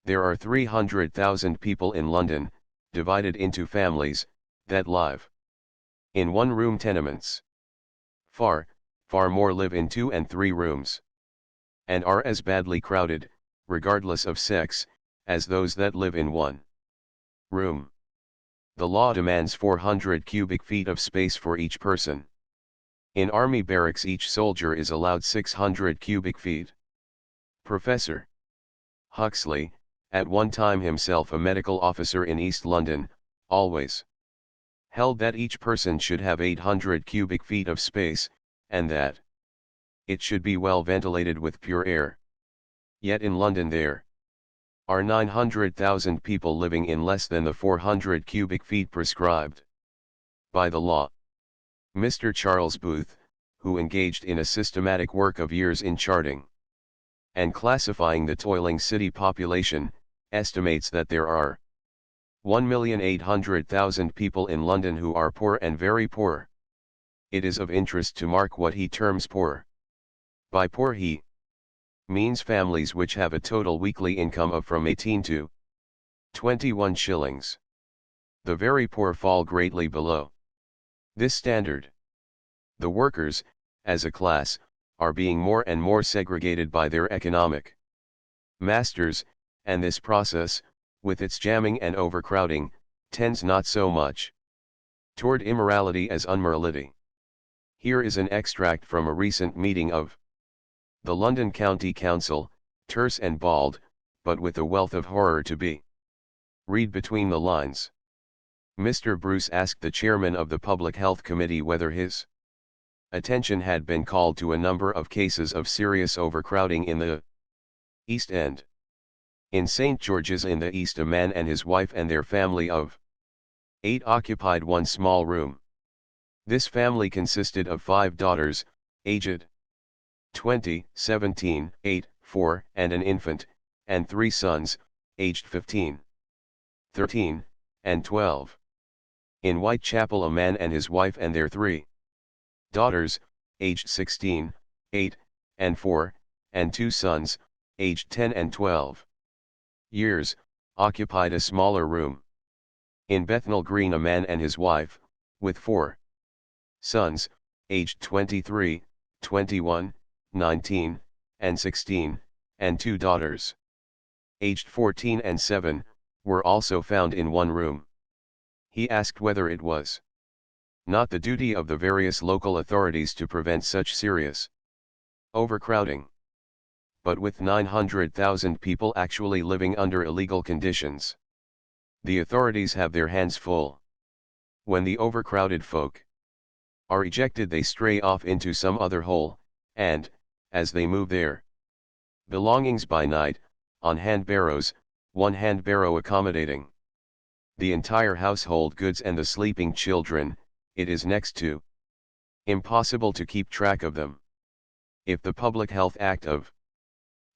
Speaker 1: There are 300,000 people in London, divided into families, that live in one-room tenements. Far, far more live in 2 and 3 rooms, and are as badly crowded, regardless of sex, as those that live in one room. The law demands 400 cubic feet of space for each person. In army barracks each soldier is allowed 600 cubic feet. Professor Huxley, at one time himself a medical officer in East London, always held that each person should have 800 cubic feet of space, and that it should be well ventilated with pure air. Yet in London there are 900,000 people living in less than the 400 cubic feet prescribed by the law. Mr. Charles Booth, who engaged in a systematic work of years in charting and classifying the toiling city population, estimates that there are 1,800,000 people in London who are poor and very poor. It is of interest to mark what he terms poor. By poor he means families which have a total weekly income of from 18 to 21 shillings. The very poor fall greatly below this standard. The workers, as a class, are being more and more segregated by their economic masters, and this process, with its jamming and overcrowding, tends not so much toward immorality as unmorality. Here is an extract from a recent meeting of the London County Council, terse and bald, but with a wealth of horror to be read between the lines. Mr. Bruce asked the chairman of the Public Health Committee whether his attention had been called to a number of cases of serious overcrowding in the East End. In St. George's in the East, a man and his wife and their family of 8 occupied one small room. This family consisted of 5 daughters, aged 20, 17, 8, 4, and an infant, and 3 sons, aged 15, 13, and 12. In Whitechapel, a man and his wife and their 3 daughters, aged 16, 8, and 4, and 2 sons, aged 10 and 12 years, occupied a smaller room. In Bethnal Green, a man and his wife, with 4 sons, aged 23, 21, 19, and 16, and 2 daughters, aged 14 and 7, were also found in one room. He asked whether it was not the duty of the various local authorities to prevent such serious overcrowding. But with 900,000 people actually living under illegal conditions, the authorities have their hands full. When the overcrowded folk are ejected, they stray off into some other hole, and, as they move their belongings by night, on hand barrows, one hand barrow accommodating the entire household goods and the sleeping children, it is next to impossible to keep track of them. If the Public Health Act of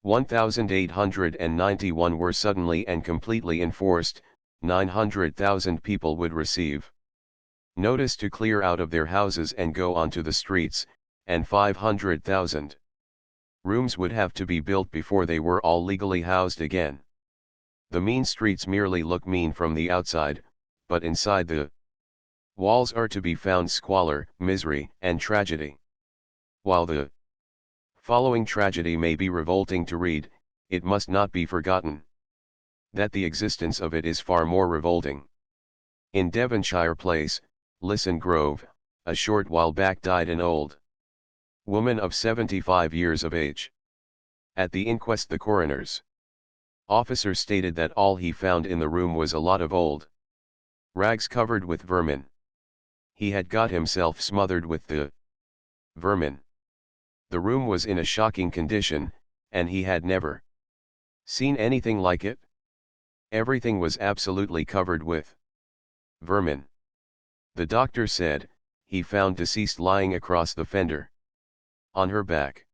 Speaker 1: 1891 were suddenly and completely enforced, 900,000 people would receive Notice to clear out of their houses and go onto the streets, and 500,000 rooms would have to be built before they were all legally housed again. The mean streets merely look mean from the outside, but inside the walls are to be found squalor, misery, and tragedy. While the following tragedy may be revolting to read, it must not be forgotten that the existence of it is far more revolting. In Devonshire Place, Lisson Grove, a short while back died an old woman of 75 years of age. At the inquest, the coroner's officer stated that all he found in the room was a lot of old rags covered with vermin. He had got himself smothered with the vermin. The room was in a shocking condition, and he had never seen anything like it. Everything was absolutely covered with vermin. The doctor said, he found deceased lying across the fender. On her back,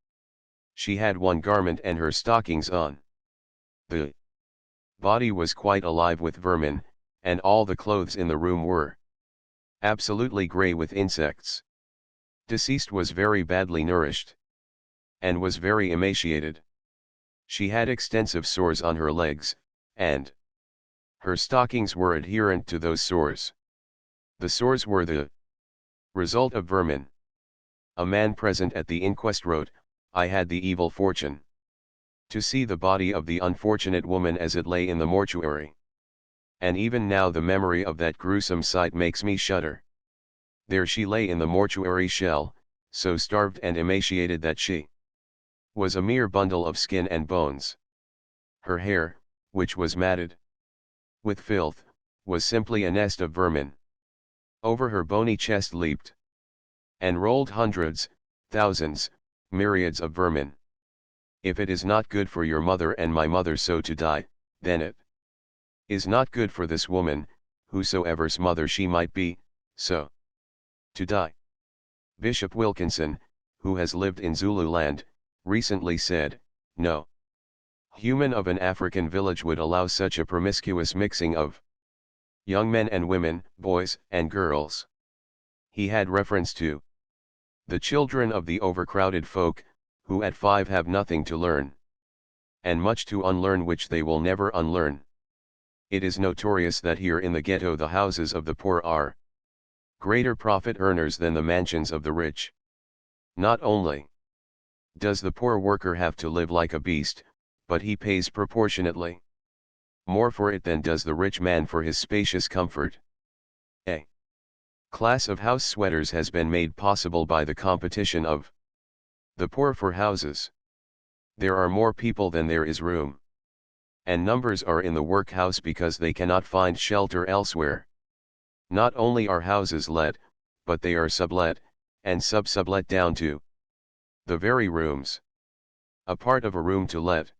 Speaker 1: she had one garment and her stockings on. The body was quite alive with vermin, and all the clothes in the room were absolutely grey with insects. Deceased was very badly nourished, and was very emaciated. She had extensive sores on her legs, and her stockings were adherent to those sores. The sores were the result of vermin. A man present at the inquest wrote, "I had the evil fortune to see the body of the unfortunate woman as it lay in the mortuary. And even now the memory of that gruesome sight makes me shudder. There she lay in the mortuary shell, so starved and emaciated that she was a mere bundle of skin and bones. Her hair, which was matted with filth, was simply a nest of vermin. Over her bony chest leaped and rolled hundreds, thousands, myriads of vermin. If it is not good for your mother and my mother so to die, then it is not good for this woman, whosoever's mother she might be, so to die." Bishop Wilkinson, who has lived in Zululand, recently said, "No human of an African village would allow such a promiscuous mixing of young men and women, boys and girls." He had reference to the children of the overcrowded folk, who at 5 have nothing to learn, and much to unlearn which they will never unlearn. It is notorious that here in the ghetto the houses of the poor are greater profit earners than the mansions of the rich. Not only does the poor worker have to live like a beast, but he pays proportionately more for it than does the rich man for his spacious comfort. A class of house sweaters has been made possible by the competition of the poor for houses. There are more people than there is room, and numbers are in the workhouse because they cannot find shelter elsewhere. Not only are houses let, but they are sublet, and sub-sublet down to the very rooms. A part of a room to let.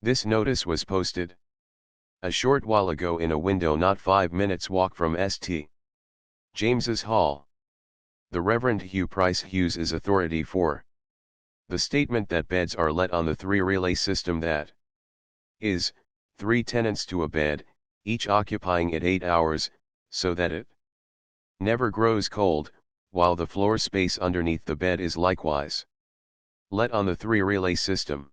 Speaker 1: This notice was posted a short while ago in a window not 5 minutes walk from St. James's Hall. The Reverend Hugh Price Hughes is authority for the statement that beds are let on the 3-relay system, that is, 3 tenants to a bed, each occupying it 8 hours, so that it never grows cold, while the floor space underneath the bed is likewise let on the 3-relay system.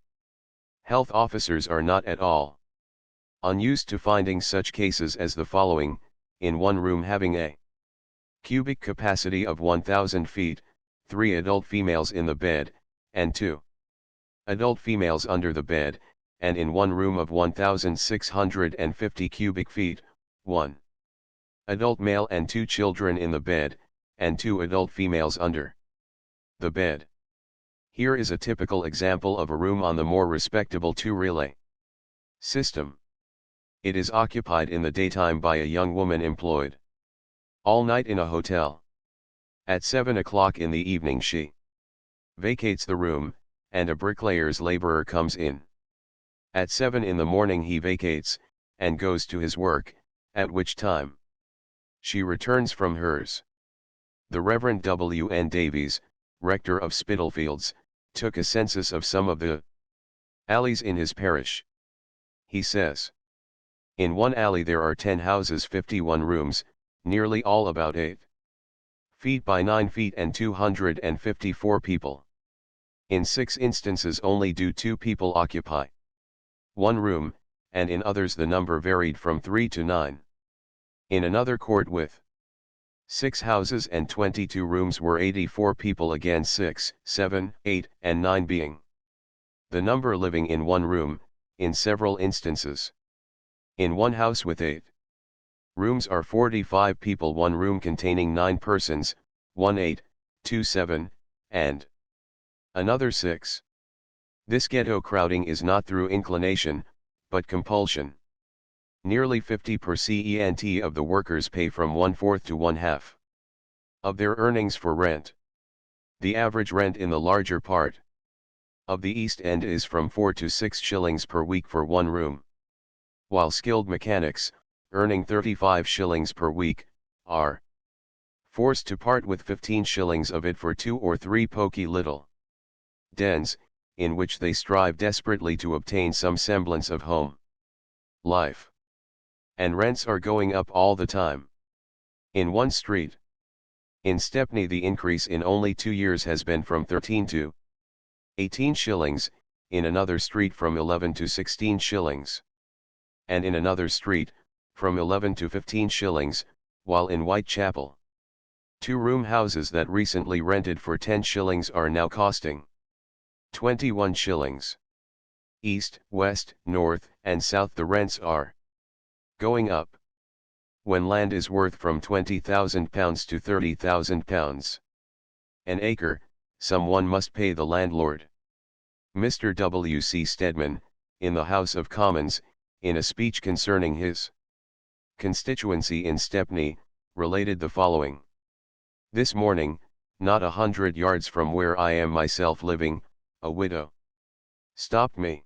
Speaker 1: Health officers are not at all unused to finding such cases as the following: in one room having a cubic capacity of 1,000 feet, 3 adult females in the bed, and 2 adult females under the bed, and in one room of 1,650 cubic feet, 1 adult male and 2 children in the bed, and 2 adult females under the bed. Here is a typical example of a room on the more respectable 2-relay system. It is occupied in the daytime by a young woman employed all night in a hotel. At 7 o'clock in the evening she vacates the room, and a bricklayer's laborer comes in. At 7 in the morning he vacates, and goes to his work, at which time she returns from hers. The Reverend W. N. Davies, rector of Spitalfields, took a census of some of the alleys in his parish. He says, "In one alley there are 10 houses, 51 rooms, nearly all about 8 feet by 9 feet and 254 people. In 6 instances only do 2 people occupy one room, and in others the number varied from 3 to 9. In another court with 6 houses and 22 rooms were 84 people against 6, 7, 8, and 9 being the number living in one room, in several instances. In one house with 8 rooms are 45 people, one room containing 9 persons, 1 8, 2 7, and another 6. This ghetto crowding is not through inclination, but compulsion. Nearly 50% of the workers pay from 1/4 to 1/2 of their earnings for rent. The average rent in the larger part of the East End is from 4 to 6 shillings per week for one room, while skilled mechanics, earning 35 shillings per week, are forced to part with 15 shillings of it for 2 or 3 poky little dens, in which they strive desperately to obtain some semblance of home life. And rents are going up all the time. In one street in Stepney the increase in only 2 years has been from 13 to 18 shillings, in another street from 11 to 16 shillings. And in another street, from 11 to 15 shillings, while in Whitechapel 2-room houses that recently rented for 10 shillings are now costing 21 shillings. East, west, north, and south the rents are going up. When land is worth from £20,000 to £30,000 an acre, someone must pay the landlord. Mr. W. C. Stedman, in the House of Commons, in a speech concerning his constituency in Stepney, related the following. This morning, not 100 yards from where I am myself living, a widow stopped me.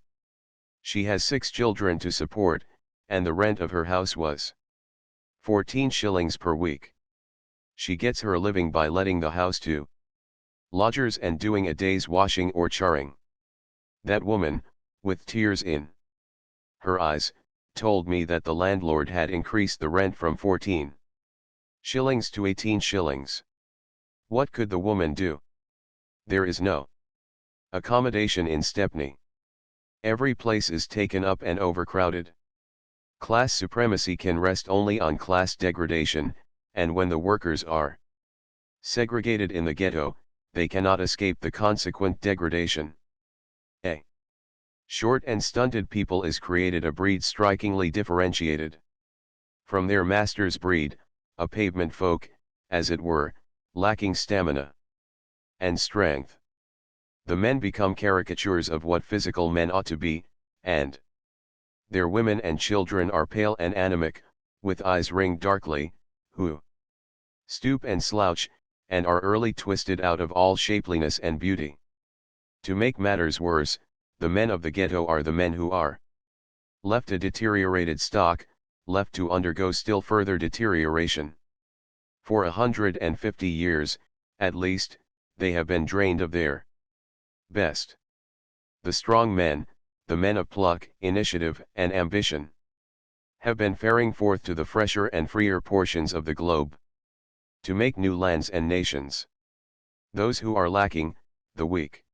Speaker 1: She has 6 children to support, and the rent of her house was 14 shillings per week. She gets her living by letting the house to lodgers and doing a day's washing or charring. That woman, with tears in her eyes, told me that the landlord had increased the rent from 14 shillings to 18 shillings. What could the woman do? There is no accommodation in Stepney. Every place is taken up and overcrowded. Class supremacy can rest only on class degradation, and when the workers are segregated in the ghetto, they cannot escape the consequent degradation. A short and stunted people is created a breed strikingly differentiated from their master's breed, a pavement folk, as it were, lacking stamina and strength. The men become caricatures of what physical men ought to be, and their women and children are pale and anemic, with eyes ringed darkly, who stoop and slouch, and are early twisted out of all shapeliness and beauty. To make matters worse, the men of the ghetto are the men who are left a deteriorated stock, left to undergo still further deterioration. For 150 years, at least, they have been drained of their best. The strong men, the men of pluck, initiative, and ambition, have been faring forth to the fresher and freer portions of the globe, to make new lands and nations. Those who are lacking, the weak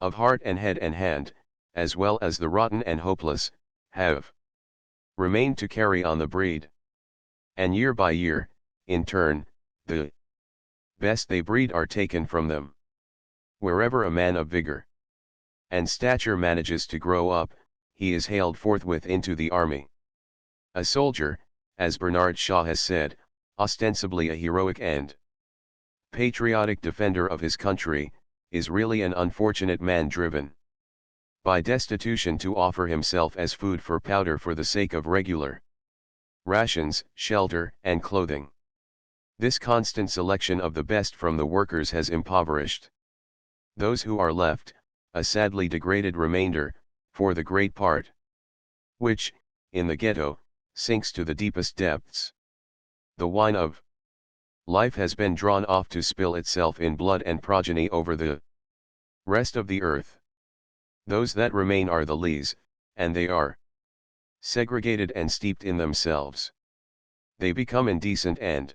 Speaker 1: of heart and head and hand, as well as the rotten and hopeless, have remained to carry on the breed. And year by year, in turn, the best they breed are taken from them. Wherever a man of vigor and stature manages to grow up, he is hailed forthwith into the army. A soldier, as Bernard Shaw has said, ostensibly a heroic and patriotic defender of his country, is really an unfortunate man driven by destitution to offer himself as food for powder for the sake of regular rations, shelter, and clothing. This constant selection of the best from the workers has impoverished those who are left, a sadly degraded remainder, for the great part, which, in the ghetto, sinks to the deepest depths. The wine of life has been drawn off to spill itself in blood and progeny over the rest of the earth. Those that remain are the lees, and they are segregated and steeped in themselves. They become indecent and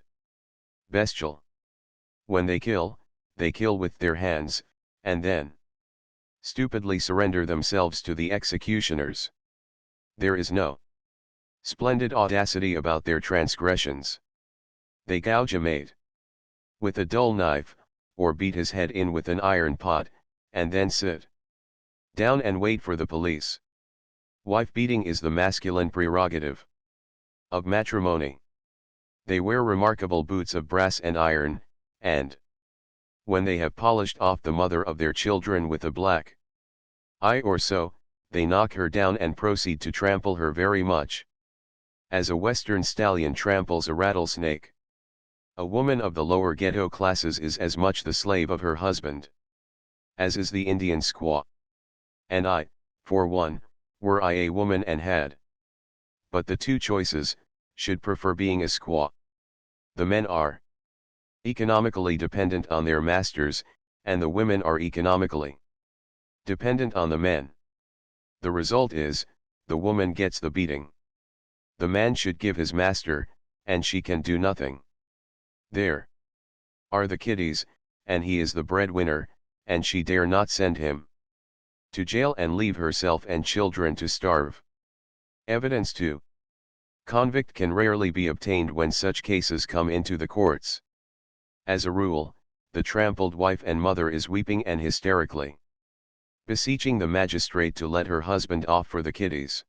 Speaker 1: bestial. When they kill with their hands, and then stupidly surrender themselves to the executioners. There is no splendid audacity about their transgressions. They gouge a mate with a dull knife, or beat his head in with an iron pot, and then sit down and wait for the police. Wife beating is the masculine prerogative of matrimony. They wear remarkable boots of brass and iron, and when they have polished off the mother of their children with a black eye or so, they knock her down and proceed to trample her very much as a western stallion tramples a rattlesnake. A woman of the lower ghetto classes is as much the slave of her husband as is the Indian squaw. And I, for one, were I a woman and had but the two choices, should prefer being a squaw. The men are economically dependent on their masters, and the women are economically dependent on the men. The result is, the woman gets the beating. The man should give his master, and she can do nothing. There are the kiddies, and he is the breadwinner, and she dare not send him to jail and leave herself and children to starve. Evidence to convict can rarely be obtained when such cases come into the courts. As a rule, the trampled wife and mother is weeping and hysterically beseeching the magistrate to let her husband off for the kiddies.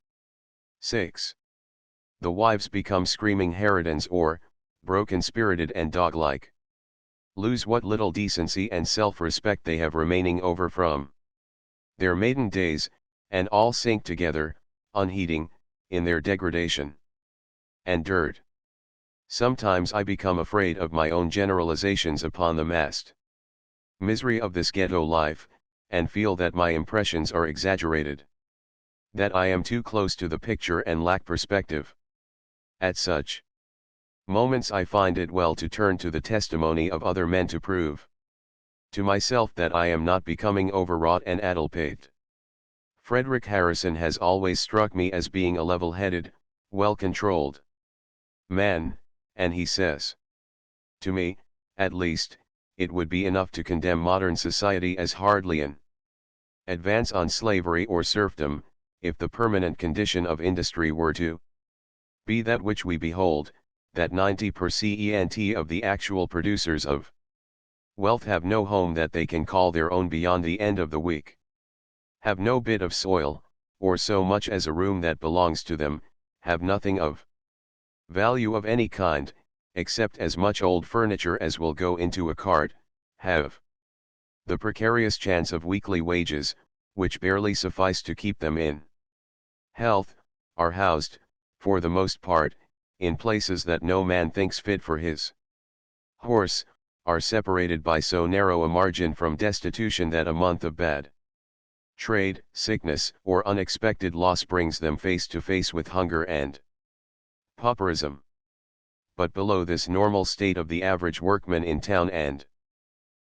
Speaker 1: 6. The wives become screaming harridans or, broken-spirited and dog-like. Lose what little decency and self-respect they have remaining over from their maiden days, and all sink together, unheeding, in their degradation and dirt. Sometimes I become afraid of my own generalizations upon the massed misery of this ghetto life, and feel that my impressions are exaggerated. That I am too close to the picture and lack perspective. At such moments I find it well to turn to the testimony of other men to prove to myself that I am not becoming overwrought and addle-pated. Frederick Harrison has always struck me as being a level-headed, well-controlled man, and he says to me, at least, it would be enough to condemn modern society as hardly an advance on slavery or serfdom, if the permanent condition of industry were to be that which we behold, that 90% of the actual producers of wealth have no home that they can call their own beyond the end of the week, have no bit of soil, or so much as a room that belongs to them, have nothing of value of any kind, except as much old furniture as will go into a cart, have the precarious chance of weekly wages, which barely suffice to keep them in health, are housed, for the most part, in places that no man thinks fit for his horse, are separated by so narrow a margin from destitution that a month of bad trade, sickness, or unexpected loss brings them face to face with hunger and pauperism. But below this normal state of the average workman in town and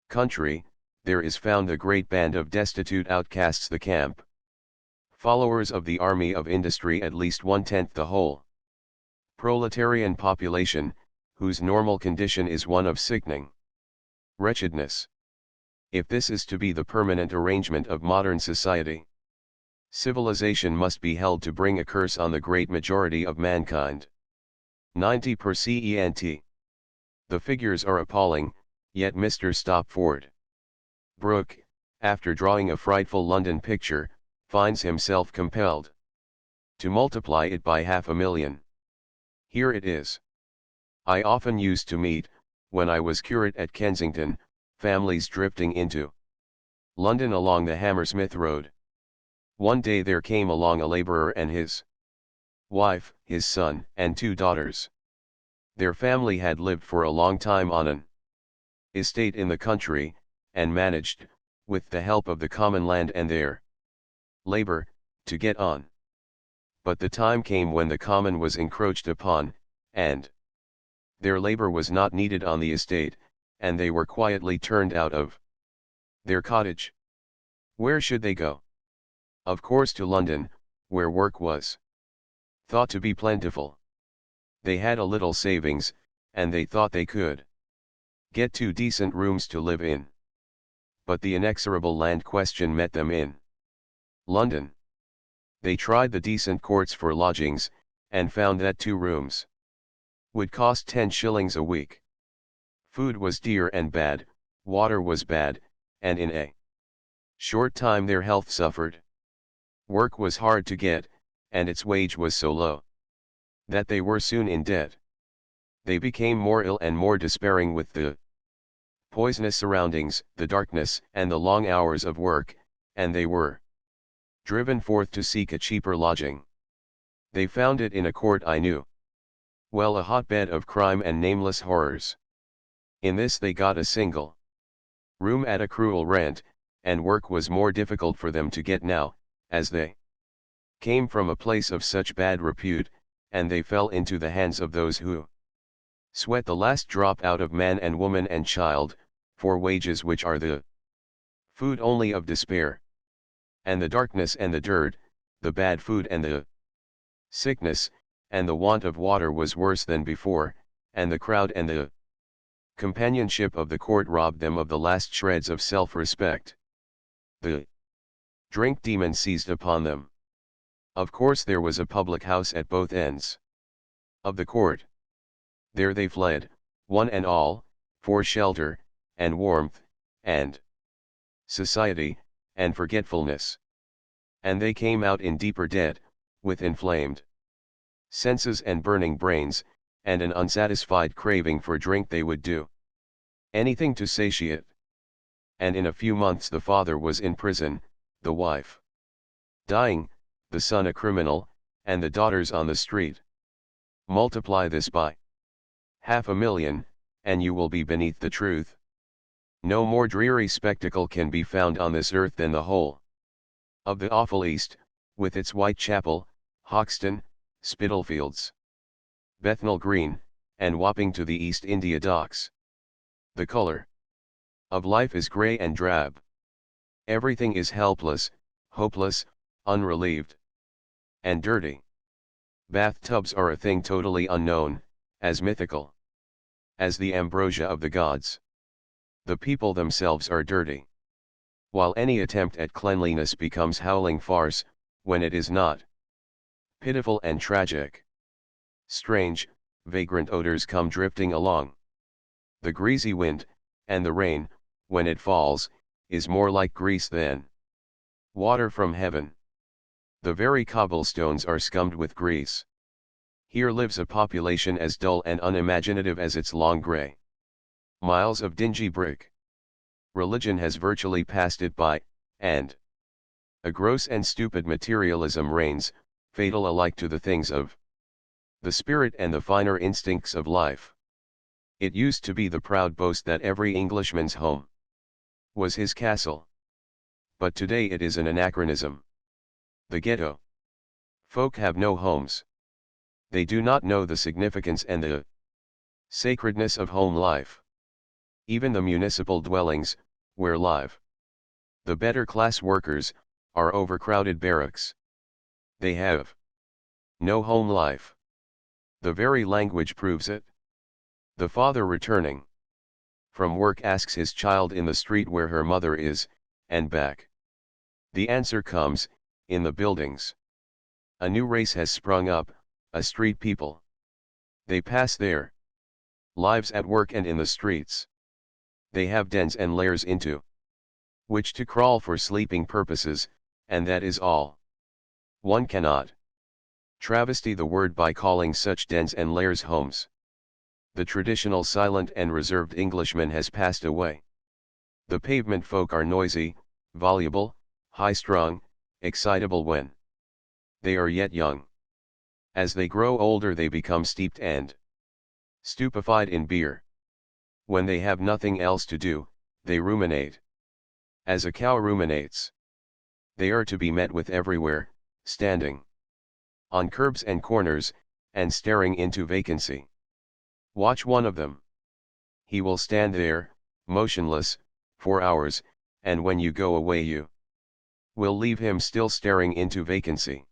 Speaker 1: country, there is found a great band of destitute outcasts, the camp followers of the army of industry, at least 1/10 the whole proletarian population, whose normal condition is one of sickening wretchedness. If this is to be the permanent arrangement of modern society, civilization must be held to bring a curse on the great majority of mankind. 90%. The figures are appalling, yet Mr. Stopford Brooke, after drawing a frightful London picture, finds himself compelled to multiply it by 500,000. Here it is. I often used to meet, when I was curate at Kensington, families drifting into London along the Hammersmith Road. One day there came along a labourer and his wife, his son, and 2 daughters. Their family had lived for a long time on an estate in the country, and managed, with the help of the common land and their labour, to get on. But the time came when the common was encroached upon, and their labour was not needed on the estate, and they were quietly turned out of their cottage. Where should they go? Of course to London, where work was thought to be plentiful. They had a little savings, and they thought they could get 2 decent rooms to live in. But the inexorable land question met them in London. They tried the decent courts for lodgings, and found that 2 rooms would cost 10 shillings a week. Food was dear and bad, water was bad, and in a short time their health suffered. Work was hard to get, and its wage was so low that they were soon in debt. They became more ill and more despairing with the poisonous surroundings, the darkness, and the long hours of work, and they were driven forth to seek a cheaper lodging. They found it in a court I knew well, a hotbed of crime and nameless horrors. In this they got a single room at a cruel rent, and work was more difficult for them to get now, as they came from a place of such bad repute, and they fell into the hands of those who sweat the last drop out of man and woman and child, for wages which are the food only of despair. And the darkness and the dirt, the bad food and the sickness, and the want of water was worse than before, and the crowd and the companionship of the court robbed them of the last shreds of self-respect. The drink demon seized upon them. Of course there was a public house at both ends of the court. There they fled, one and all, for shelter, and warmth, and society, and forgetfulness. And they came out in deeper debt, with inflamed senses and burning brains, and an unsatisfied craving for drink. They would do anything to satiate. And in a few months the father was in prison, the wife dying, the son a criminal, and the daughters on the street. Multiply this by 500,000, and you will be beneath the truth. No more dreary spectacle can be found on this earth than the whole of the awful East, with its Whitechapel, Hoxton, Spitalfields, Bethnal Green, and Wapping to the East India Docks. The color of life is grey and drab. Everything is helpless, hopeless, unrelieved, and dirty. Bathtubs are a thing totally unknown, as mythical as the ambrosia of the gods. The people themselves are dirty, while any attempt at cleanliness becomes howling farce, when it is not. Pitiful and tragic. Strange, vagrant odors come drifting along. The greasy wind, and the rain, when it falls, is more like grease than water from heaven. The very cobblestones are scummed with grease. Here lives a population as dull and unimaginative as its long grey miles of dingy brick. Religion has virtually passed it by, and a gross and stupid materialism reigns, fatal alike to the things of the spirit and the finer instincts of life. It used to be the proud boast that every Englishman's home was his castle. But today it is an anachronism. The ghetto folk have no homes. They do not know the significance and the sacredness of home life. Even the municipal dwellings, where live the better class workers, are overcrowded barracks. They have no home life. The very language proves it. The father returning from work asks his child in the street where her mother is, and back the answer comes, in the buildings. A new race has sprung up, a street people. They pass their lives at work and in the streets. They have dens and lairs into which to crawl for sleeping purposes, and that is all. One cannot travesty the word by calling such dens and lairs homes. The traditional silent and reserved Englishman has passed away. The pavement folk are noisy, voluble, high-strung, excitable when they are yet young. As they grow older they become steeped and stupefied in beer. When they have nothing else to do, they ruminate. As a cow ruminates. They are to be met with everywhere, standing on curbs and corners, and staring into vacancy. Watch one of them. He will stand there, motionless, for hours, and when you go away you will leave him still staring into vacancy.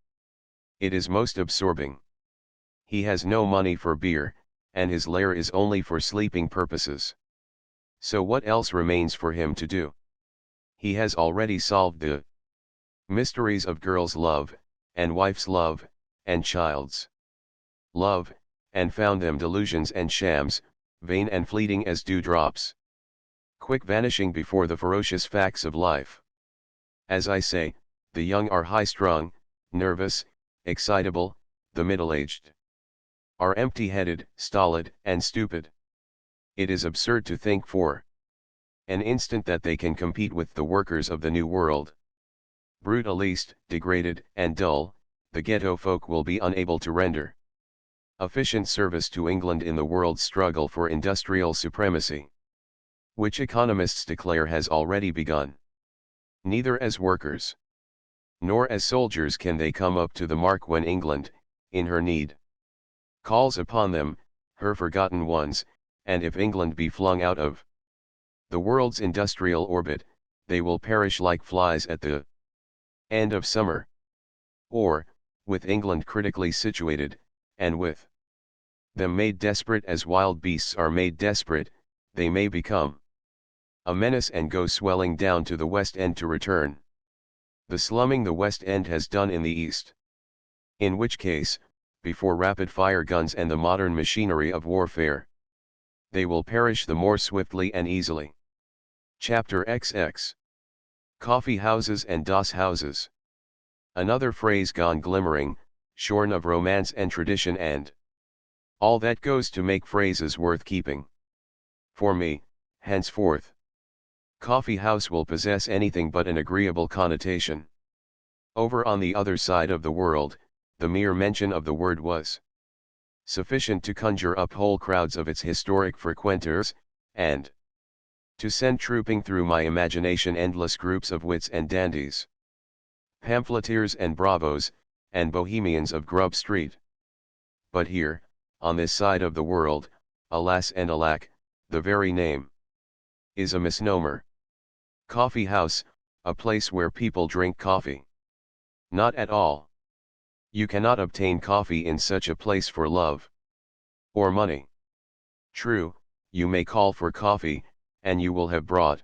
Speaker 1: It is most absorbing. He has no money for beer, and his lair is only for sleeping purposes. So what else remains for him to do? He has already solved the mysteries of girl's love, and wife's love, and child's love, and found them delusions and shams, vain and fleeting as dewdrops, quick vanishing before the ferocious facts of life. As I say, the young are high-strung, nervous, excitable, the middle-aged are empty-headed, stolid, and stupid. It is absurd to think for an instant that they can compete with the workers of the New World. Brutalist, degraded, and dull, the ghetto folk will be unable to render efficient service to England in the world's struggle for industrial supremacy, which economists declare has already begun. Neither as workers nor as soldiers can they come up to the mark when England, in her need, calls upon them, her forgotten ones, and if England be flung out of the world's industrial orbit, they will perish like flies at the end of summer. Or, with England critically situated, and with them made desperate as wild beasts are made desperate, they may become a menace and go swelling down to the West End to return the slumming the West End has done in the East. In which case, before rapid-fire guns and the modern machinery of warfare, they will perish the more swiftly and easily. Chapter XX. Coffee houses and doss houses. Another phrase gone glimmering, shorn of romance and tradition and all that goes to make phrases worth keeping. For me, henceforth, coffee house will possess anything but an agreeable connotation. Over on the other side of the world, the mere mention of the word was sufficient to conjure up whole crowds of its historic frequenters, and to send trooping through my imagination endless groups of wits and dandies, pamphleteers and bravos, and bohemians of Grub Street. But here, on this side of the world, alas and alack, the very name is a misnomer. Coffee house, a place where people drink coffee. Not at all. You cannot obtain coffee in such a place for love or money. True, you may call for coffee, and you will have brought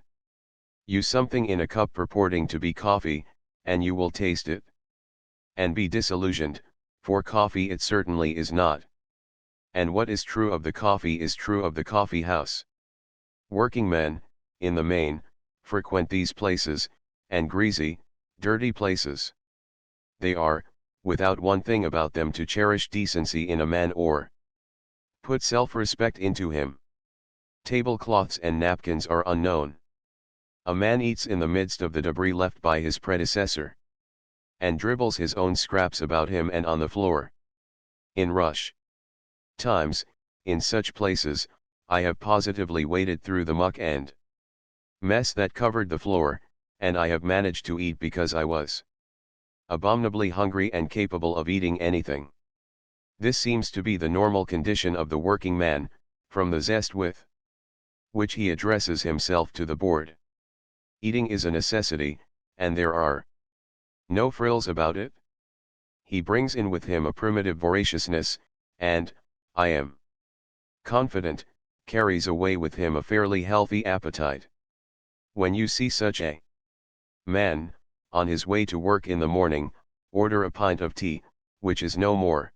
Speaker 1: you something in a cup purporting to be coffee, and you will taste it and be disillusioned, for coffee it certainly is not. And what is true of the coffee is true of the coffee house. Working men, in the main, frequent these places, and greasy, dirty places. They are, without one thing about them to cherish decency in a man or put self-respect into him. Tablecloths and napkins are unknown. A man eats in the midst of the debris left by his predecessor, and dribbles his own scraps about him and on the floor. In rush times, in such places, I have positively waded through the muck and mess that covered the floor, and I have managed to eat because I was abominably hungry and capable of eating anything. This seems to be the normal condition of the working man, from the zest with which he addresses himself to the board. Eating is a necessity, and there are no frills about it. He brings in with him a primitive voraciousness, and, I am confident, carries away with him a fairly healthy appetite. When you see such a man, on his way to work in the morning, order a pint of tea, which is no more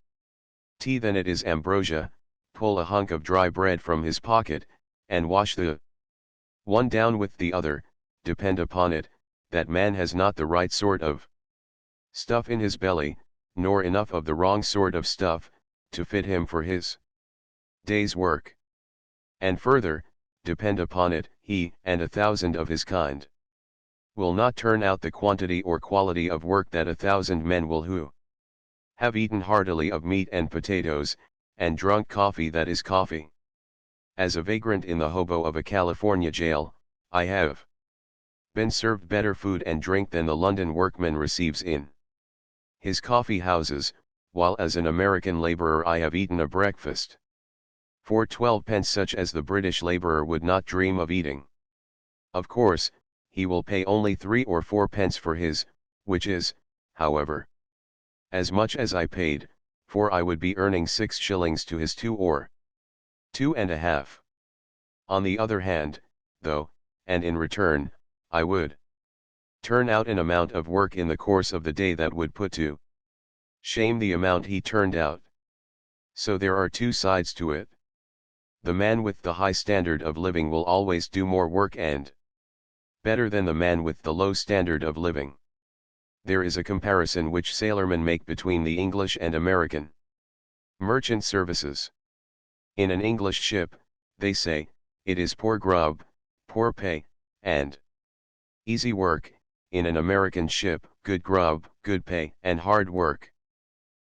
Speaker 1: tea than it is ambrosia, pull a hunk of dry bread from his pocket, and wash the one down with the other, depend upon it, that man has not the right sort of stuff in his belly, nor enough of the wrong sort of stuff, to fit him for his day's work. And further, depend upon it, he, and 1,000 of his kind, will not turn out the quantity or quality of work that 1,000 men will who have eaten heartily of meat and potatoes, and drunk coffee that is coffee. As a vagrant in the hobo of a California jail, I have been served better food and drink than the London workman receives in his coffee houses, while as an American laborer I have eaten a breakfast for 12 pence such as the British laborer would not dream of eating. Of course, he will pay only 3 or 4 pence for his, which is, however, as much as I paid, for I would be earning 6 shillings to his 2 or 2 and a half. On the other hand, though, and in return, I would turn out an amount of work in the course of the day that would put to shame the amount he turned out. So there are two sides to it. The man with the high standard of living will always do more work and better than the man with the low standard of living. There is a comparison which sailormen make between the English and American merchant services. In an English ship, they say, it is poor grub, poor pay, and easy work. In an American ship, good grub, good pay, and hard work.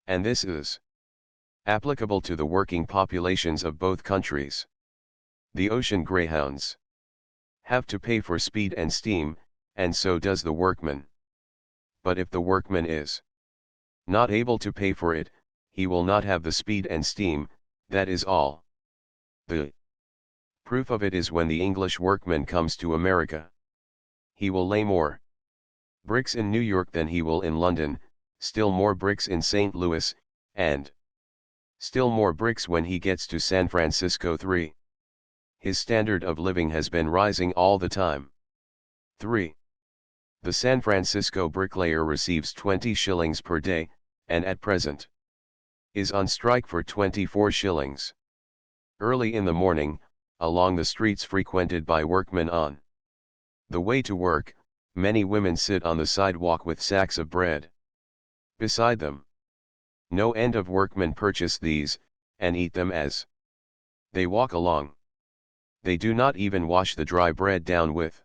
Speaker 1: And this is applicable to the working populations of both countries. The ocean greyhounds have to pay for speed and steam, and so does the workman. But if the workman is not able to pay for it, he will not have the speed and steam, that is all. The proof of it is when the English workman comes to America. He will lay more bricks in New York than he will in London, still more bricks in St. Louis, and still more bricks when he gets to San Francisco. 3. His standard of living has been rising all the time. 3. The San Francisco bricklayer receives 20 shillings per day, and at present is on strike for 24 shillings. Early in the morning, along the streets frequented by workmen on the way to work, many women sit on the sidewalk with sacks of bread beside them. No end of workmen purchase these, and eat them as they walk along. They do not even wash the dry bread down with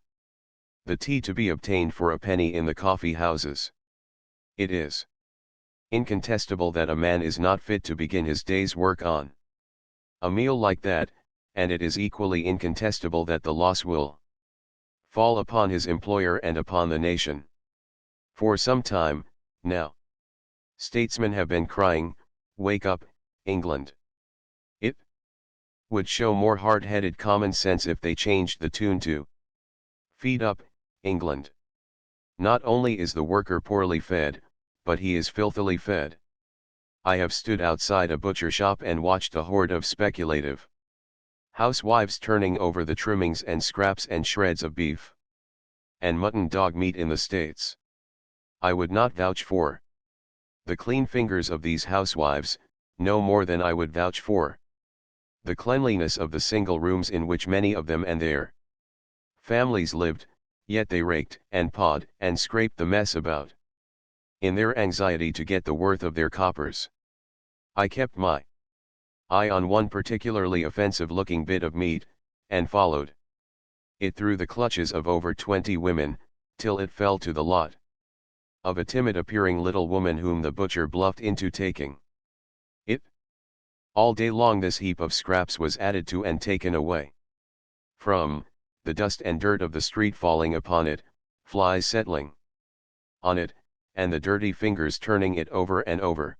Speaker 1: the tea to be obtained for a penny in the coffee houses. It is incontestable that a man is not fit to begin his day's work on a meal like that, and it is equally incontestable that the loss will fall upon his employer and upon the nation. For some time, now, statesmen have been crying, "Wake up, England." It would show more hard-headed common sense if they changed the tune to "Feed up, England." Not only is the worker poorly fed, but he is filthily fed. I have stood outside a butcher shop and watched a horde of speculative housewives turning over the trimmings and scraps and shreds of beef and mutton dog meat in the States. I would not vouch for the clean fingers of these housewives, no more than I would vouch for the cleanliness of the single rooms in which many of them and their families lived, yet they raked and pawed and scraped the mess about in their anxiety to get the worth of their coppers. I kept my eye on one particularly offensive-looking bit of meat, and followed it through the clutches of over 20 women, till it fell to the lot of a timid-appearing little woman whom the butcher bluffed into taking it. All day long this heap of scraps was added to and taken away from, the dust and dirt of the street falling upon it, flies settling on it, and the dirty fingers turning it over and over.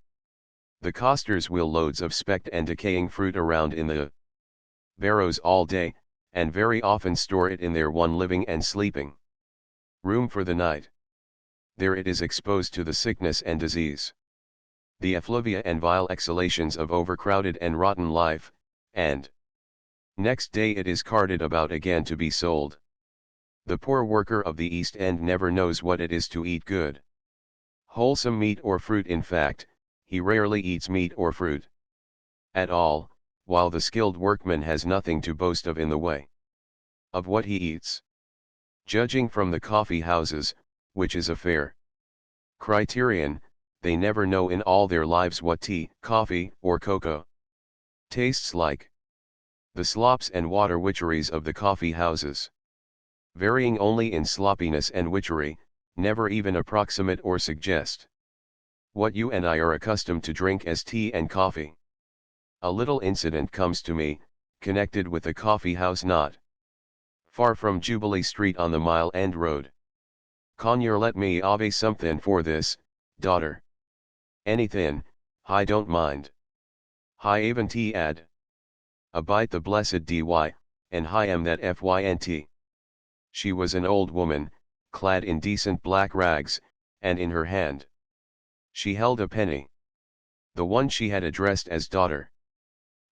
Speaker 1: The costers wheel loads of specked and decaying fruit around in the barrows all day, and very often store it in their one living and sleeping room for the night. There it is exposed to the sickness and disease, the effluvia and vile exhalations of overcrowded and rotten life, and next day it is carted about again to be sold. The poor worker of the East End never knows what it is to eat good, wholesome meat or fruit. In fact, he rarely eats meat or fruit at all, while the skilled workman has nothing to boast of in the way of what he eats. Judging from the coffee houses, which is a fair criterion, they never know in all their lives what tea, coffee, or cocoa tastes like. The slops and water witcheries of the coffee houses, varying only in sloppiness and witchery, never even approximate or suggest what you and I are accustomed to drink as tea and coffee. A little incident comes to me, connected with a coffee house not far from Jubilee Street on the Mile End Road. "Conyer, let me ave something for this, daughter." "Anythin', hi don't mind." "Hi even tea ad." "A bite the blessed dy, and hi am that fynt." She was an old woman, clad in decent black rags, and in her hand she held a penny. The one she had addressed as daughter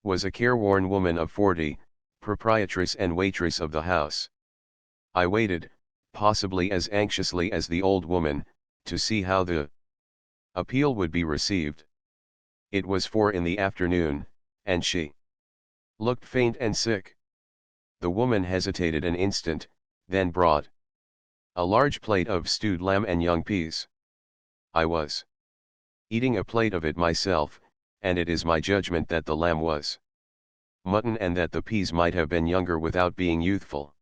Speaker 1: was a careworn woman of 40, proprietress and waitress of the house. I waited, possibly as anxiously as the old woman, to see how the appeal would be received. It was 4 in the afternoon, and she looked faint and sick. The woman hesitated an instant, then brought a large plate of stewed lamb and young peas. I was eating a plate of it myself, and it is my judgment that the lamb was mutton and that the peas might have been younger without being youthful.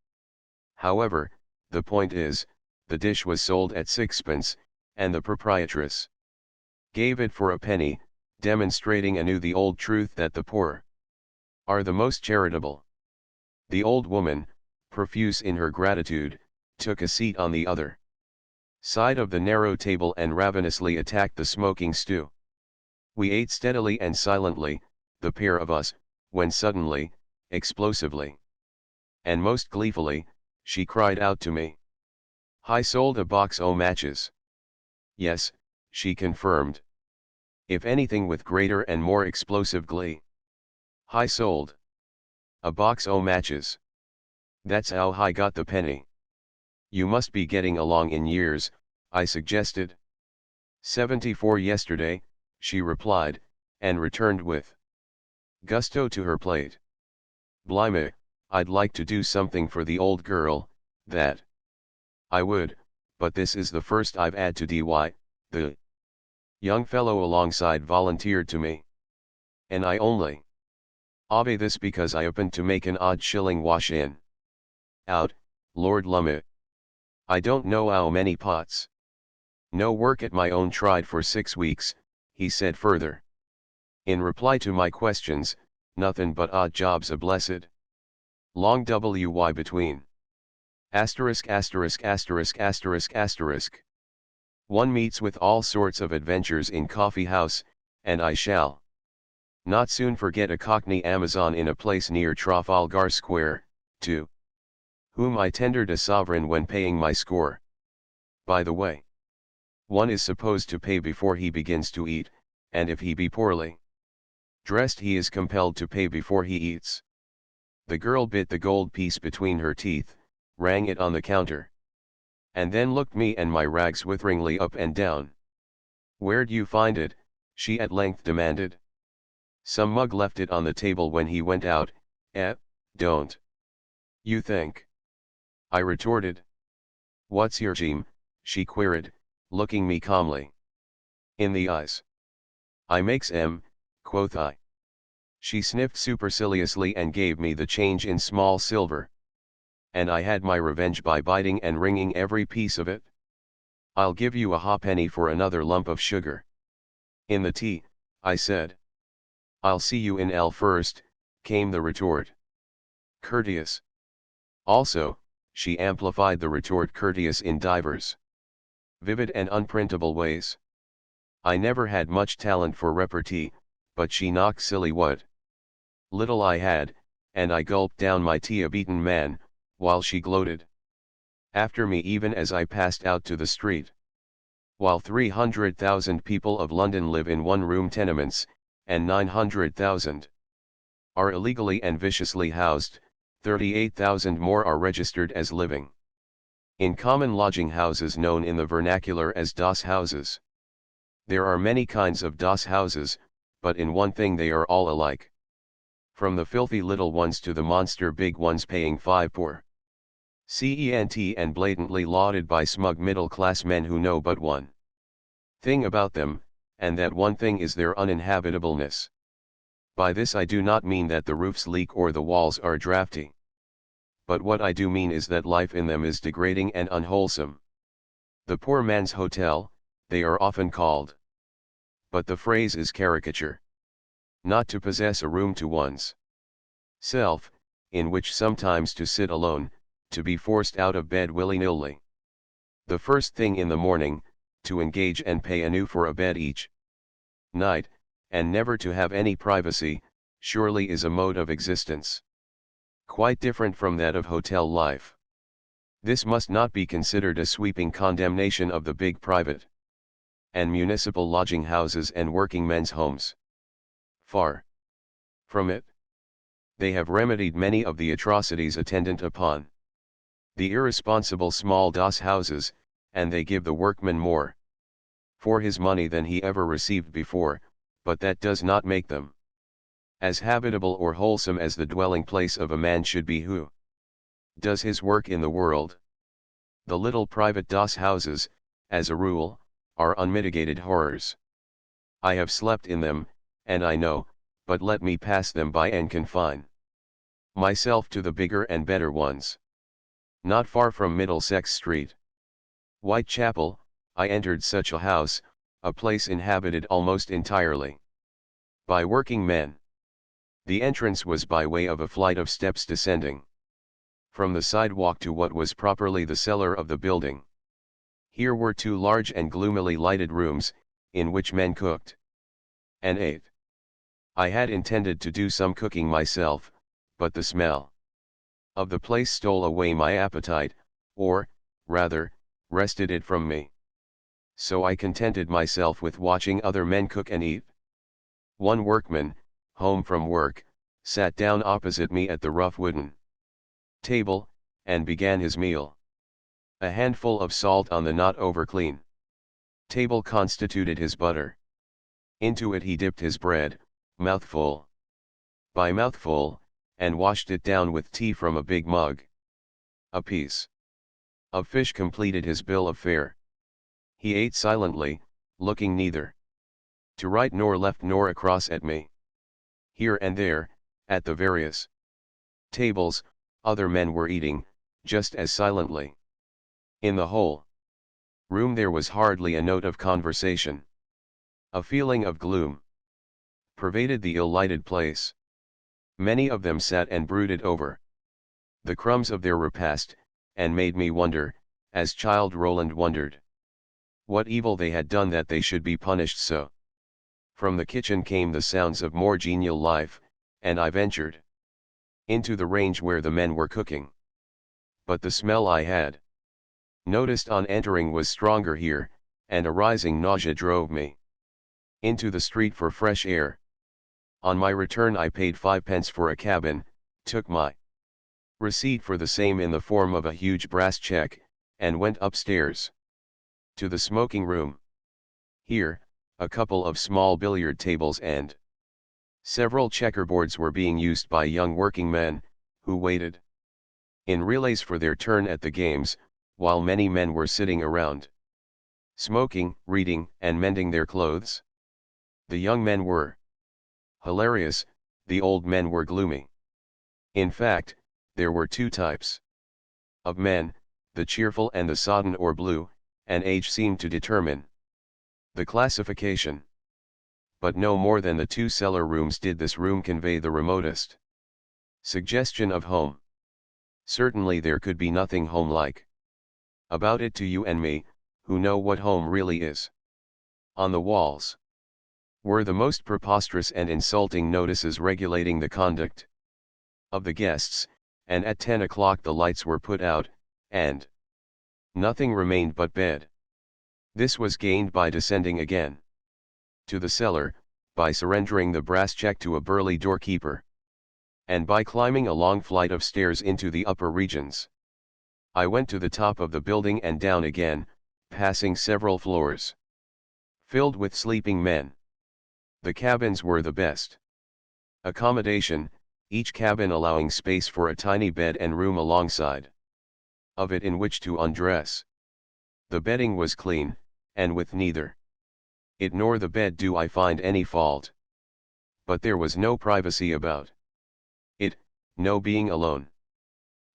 Speaker 1: However, the point is, the dish was sold at 6pence, and the proprietress gave it for a penny, demonstrating anew the old truth that the poor are the most charitable. The old woman, profuse in her gratitude, took a seat on the other side of the narrow table and ravenously attacked the smoking stew. We ate steadily and silently, the pair of us, when suddenly, explosively, and most gleefully, she cried out to me. "I sold a box o' matches." "Yes," she confirmed. If anything with greater and more explosive glee. "I sold a box o' matches. That's how I got the penny." "You must be getting along in years," I suggested. 74 yesterday, she replied, and returned with gusto to her plate. "Blimey, I'd like to do something for the old girl, that I would, but this is the first I've 'ad to DY, the young fellow alongside volunteered to me. And I only obey this because I happened to make an odd shilling wash in. Out, Lord lumme. I don't know 'ow many pots. No work at my own tried for 6 weeks, he said further. In reply to my questions, "Nothin' but odd jobs a blessed long WY between. Asterisk asterisk asterisk asterisk asterisk. One meets with all sorts of adventures in coffee house, and I shall not soon forget a Cockney Amazon in a place near Trafalgar Square, to whom I tendered a sovereign when paying my score. By the way, one is supposed to pay before he begins to eat, and if he be poorly dressed he is compelled to pay before he eats." The girl bit the gold piece between her teeth, rang it on the counter, and then looked me and my rags witheringly up and down. "Where'd you find it?" she at length demanded. "Some mug left it on the table when he went out, don't you think?" I retorted. "What's your game?" she queried, looking me calmly in the eyes. "I makes 'em," quoth I. She sniffed superciliously and gave me the change in small silver. And I had my revenge by biting and wringing every piece of it. "I'll give you a halfpenny for another lump of sugar." "In the tea," I said. "I'll see you in L first," came the retort. "Courteous." Also, she amplified the retort courteous in divers vivid and unprintable ways. I never had much talent for repartee, but she knocked silly what little I had, and I gulped down my tea a beaten man, while she gloated after me even as I passed out to the street. While 300,000 people of London live in one-room tenements, and 900,000 are illegally and viciously housed, 38,000 more are registered as living in common lodging houses known in the vernacular as DOS houses. There are many kinds of DOS houses, but in one thing they are all alike. From the filthy little ones to the monster big ones paying 5 per cent and blatantly lauded by smug middle-class men who know but one thing about them, and that one thing is their uninhabitableness. By this I do not mean that the roofs leak or the walls are drafty. But what I do mean is that life in them is degrading and unwholesome. The poor man's hotel, they are often called. But the phrase is caricature. Not to possess a room to one's self, in which sometimes to sit alone, to be forced out of bed willy-nilly the first thing in the morning, to engage and pay anew for a bed each night, and never to have any privacy, surely is a mode of existence quite different from that of hotel life. This must not be considered a sweeping condemnation of the big private and municipal lodging houses and working men's homes. Far from it. They have remedied many of the atrocities attendant upon The irresponsible small doss houses, and they give the workman more for his money than he ever received before, but that does not make them as habitable or wholesome as the dwelling place of a man should be who does his work in the world. The little private doss houses, as a rule, are unmitigated horrors. I have slept in them, and I know, but let me pass them by and confine myself to the bigger and better ones. Not far from Middlesex Street, Whitechapel, I entered such a house, a place inhabited almost entirely by working men. The entrance was by way of a flight of steps descending from the sidewalk to what was properly the cellar of the building. Here were two large and gloomily lighted rooms, in which men cooked and ate. I had intended to do some cooking myself, but the smell of the place stole away my appetite, or, rather, wrested it from me. So I contented myself with watching other men cook and eat. One workman, home from work, sat down opposite me at the rough wooden table, and began his meal. A handful of salt on the not over clean table constituted his butter. Into it he dipped his bread, mouthful by mouthful, and washed it down with tea from a big mug. A piece of fish completed his bill of fare. He ate silently, looking neither to right nor left nor across at me. Here and there, at the various tables, other men were eating, just as silently. In the whole room there was hardly a note of conversation. A feeling of gloom pervaded the ill-lighted place. Many of them sat and brooded over the crumbs of their repast, and made me wonder, as Childe Roland wondered, what evil they had done that they should be punished so. From the kitchen came the sounds of more genial life, and I ventured into the range where the men were cooking. But the smell I had noticed on entering was stronger here, and a rising nausea drove me into the street for fresh air. On my return I paid 5 pence for a cabin, took my receipt for the same in the form of a huge brass check, and went upstairs to the smoking room. Here, a couple of small billiard tables and several checkerboards were being used by young working men, who waited in relays for their turn at the games, while many men were sitting around, smoking, reading, and mending their clothes. The young men were hilarious, the old men were gloomy. In fact, there were two types of men, the cheerful and the sodden or blue, and age seemed to determine the classification. But no more than the two cellar rooms did this room convey the remotest suggestion of home. Certainly there could be nothing home-like about it to you and me, who know what home really is. On the walls were the most preposterous and insulting notices regulating the conduct of the guests, and at 10 o'clock the lights were put out, and nothing remained but bed. This was gained by descending again to the cellar, by surrendering the brass check to a burly doorkeeper, and by climbing a long flight of stairs into the upper regions. I went to the top of the building and down again, passing several floors filled with sleeping men. The cabins were the best accommodation, each cabin allowing space for a tiny bed and room alongside of it in which to undress. The bedding was clean, and with neither it nor the bed do I find any fault. But there was no privacy about it, no being alone.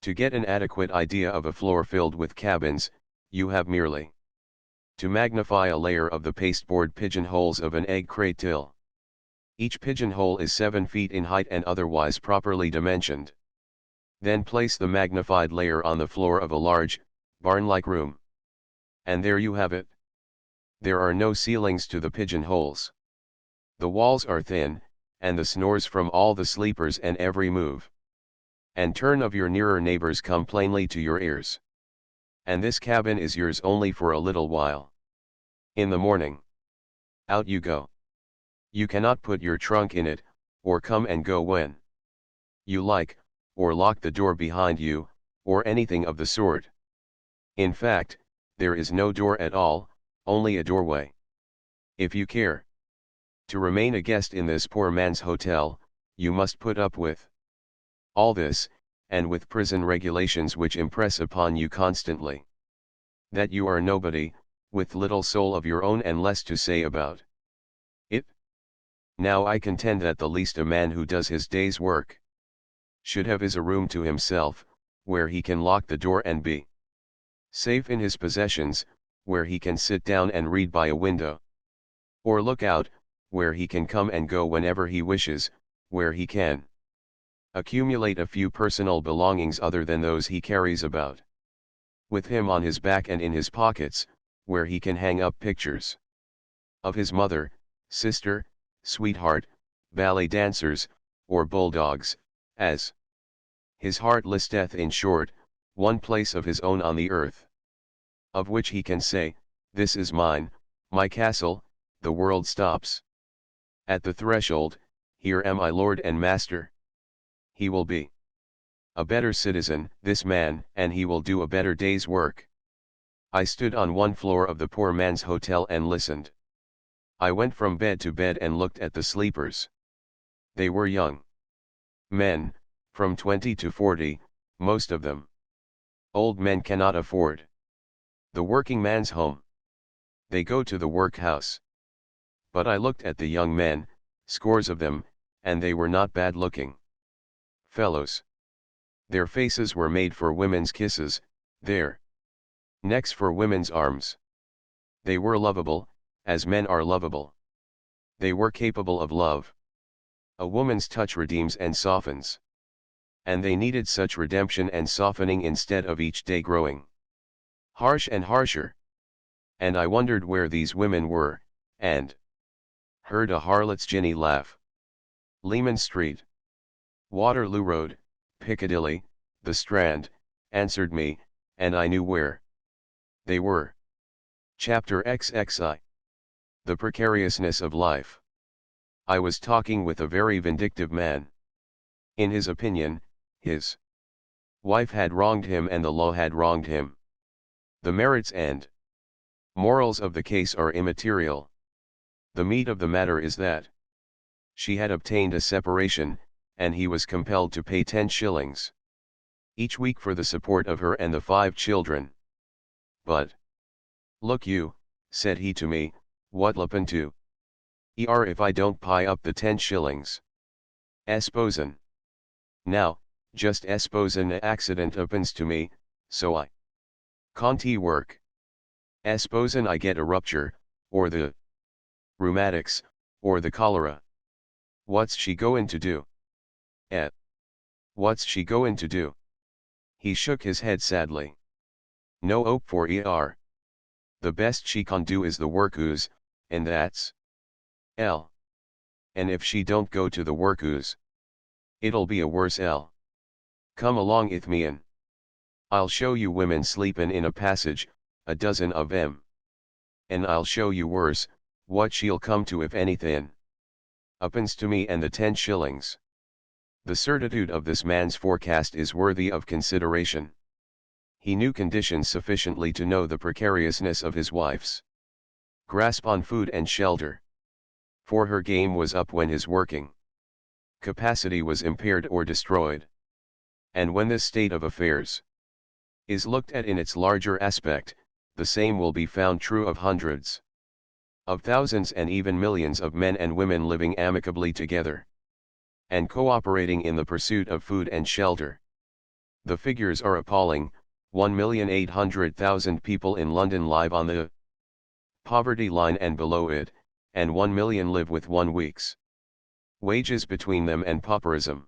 Speaker 1: To get an adequate idea of a floor filled with cabins, you have merely to magnify a layer of the pasteboard pigeonholes of an egg crate till each pigeonhole is 7 feet in height and otherwise properly dimensioned. Then place the magnified layer on the floor of a large, barn-like room. And there you have it. There are no ceilings to the pigeonholes. The walls are thin, and the snores from all the sleepers and every move and turn of your nearer neighbors come plainly to your ears. And this cabin is yours only for a little while. In the morning, out you go. You cannot put your trunk in it, or come and go when you like, or lock the door behind you, or anything of the sort. In fact, there is no door at all, only a doorway. If you care to remain a guest in this poor man's hotel, you must put up with all this, and with prison regulations which impress upon you constantly that you are nobody, with little soul of your own and less to say about it. Now I contend that the least a man who does his day's work should have is a room to himself, where he can lock the door and be safe in his possessions, where he can sit down and read by a window, or look out, where he can come and go whenever he wishes, where he can accumulate a few personal belongings other than those he carries about with him on his back and in his pockets, where he can hang up pictures of his mother, sister, sweetheart, ballet dancers, or bulldogs, as his heart listeth, in short, one place of his own on the earth, of which he can say, this is mine, my castle, the world stops at the threshold, here am I lord and master. He will be a better citizen, this man, and he will do a better day's work. I stood on one floor of the poor man's hotel and listened. I went from bed to bed and looked at the sleepers. They were young men, from 20 to 40, most of them. Old men cannot afford the working man's home. They go to the workhouse. But I looked at the young men, scores of them, and they were not bad looking fellows. Their faces were made for women's kisses, their necks for women's arms. They were lovable, as men are lovable. They were capable of love. A woman's touch redeems and softens. And they needed such redemption and softening instead of each day growing harsh and harsher. And I wondered where these women were, and heard a harlot's ginny laugh. Leman Street, Waterloo Road, Piccadilly, the Strand, answered me, and I knew where they were. Chapter XXI. The precariousness of life. I was talking with a very vindictive man. In his opinion, his wife had wronged him and the law had wronged him. The merits and morals of the case are immaterial. The meat of the matter is that she had obtained a separation, and he was compelled to pay 10 shillings each week for the support of her and the 5 children. But look you, said he to me, what'll happen to er if I don't pay up the 10 shillings? Esposen. Now, just esposen a accident happens to me, so I can't work. Esposen I get a rupture, or the rheumatics, or the cholera. What's she goin' to do? What's she goin' to do? He shook his head sadly. No hope for er. The best she can do is the workus, and that's L. And if she don't go to the workus, it'll be a worse L. Come along ith me and I'll show you women sleepin' in a passage, a dozen of 'em. And I'll show you worse, what she'll come to if anythin' happens to me and the 10 shillings. The certitude of this man's forecast is worthy of consideration. He knew conditions sufficiently to know the precariousness of his wife's grasp on food and shelter. For her game was up when his working capacity was impaired or destroyed. And when this state of affairs is looked at in its larger aspect, the same will be found true of hundreds of thousands and even millions of men and women living amicably together and cooperating in the pursuit of food and shelter. The figures are appalling. 1,800,000 people in London live on the poverty line and below it, and 1 million live with 1 week's wages between them and pauperism.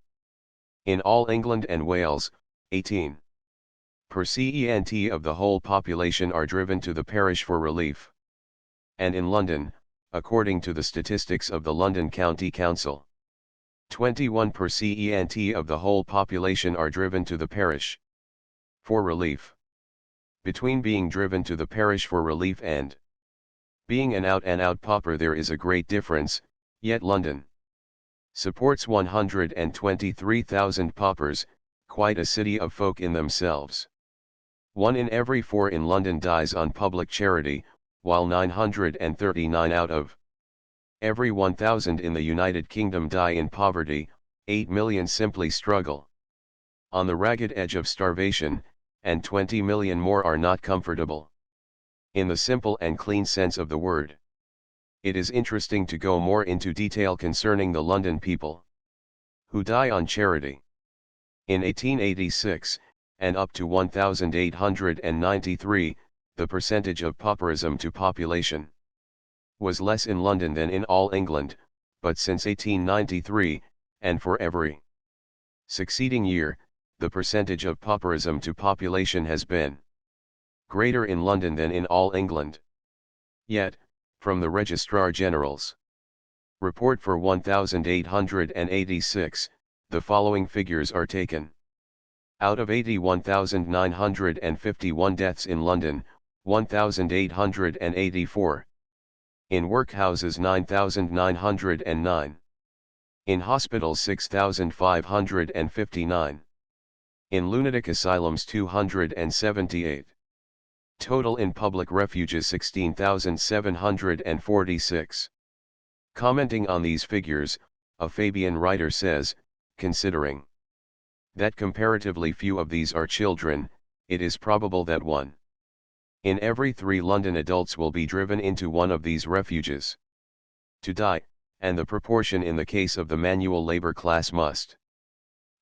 Speaker 1: In all England and Wales, 18% of the whole population are driven to the parish for relief. And in London, according to the statistics of the London County Council, 21% of the whole population are driven to the parish for relief. Between being driven to the parish for relief and being an out-and-out pauper there is a great difference, yet London supports 123,000 paupers, quite a city of folk in themselves. 1 in every 4 in London dies on public charity, while 939 out of every 1,000 in the United Kingdom die in poverty, 8 million simply struggle on the ragged edge of starvation, and 20 million more are not comfortable. In the simple and clean sense of the word. It is interesting to go more into detail concerning the London people who die on charity. In 1886, and up to 1893, the percentage of pauperism to population was less in London than in all England, but since 1893, and for every succeeding year, the percentage of pauperism to population has been greater in London than in all England. Yet, from the Registrar General's report for 1886, the following figures are taken. Out of 81,951 deaths in London, 1,884. In workhouses 9,909. In hospitals 6,559. In lunatic asylums 278. Total in public refuges 16,746. Commenting on these figures, a Fabian writer says, considering that comparatively few of these are children, it is probable that 1 in every 3 London adults will be driven into one of these refuges to die, and the proportion in the case of the manual labor class must,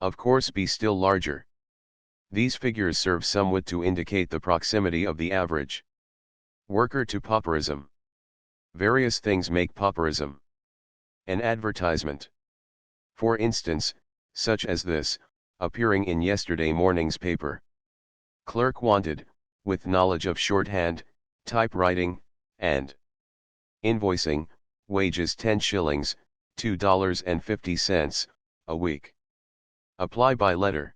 Speaker 1: of course, be still larger. These figures serve somewhat to indicate the proximity of the average worker to pauperism. Various things make pauperism an advertisement. For instance, such as this, appearing in yesterday morning's paper. Clerk wanted, with knowledge of shorthand, typewriting, and invoicing, wages 10 shillings, $2.50, a week. Apply by letter.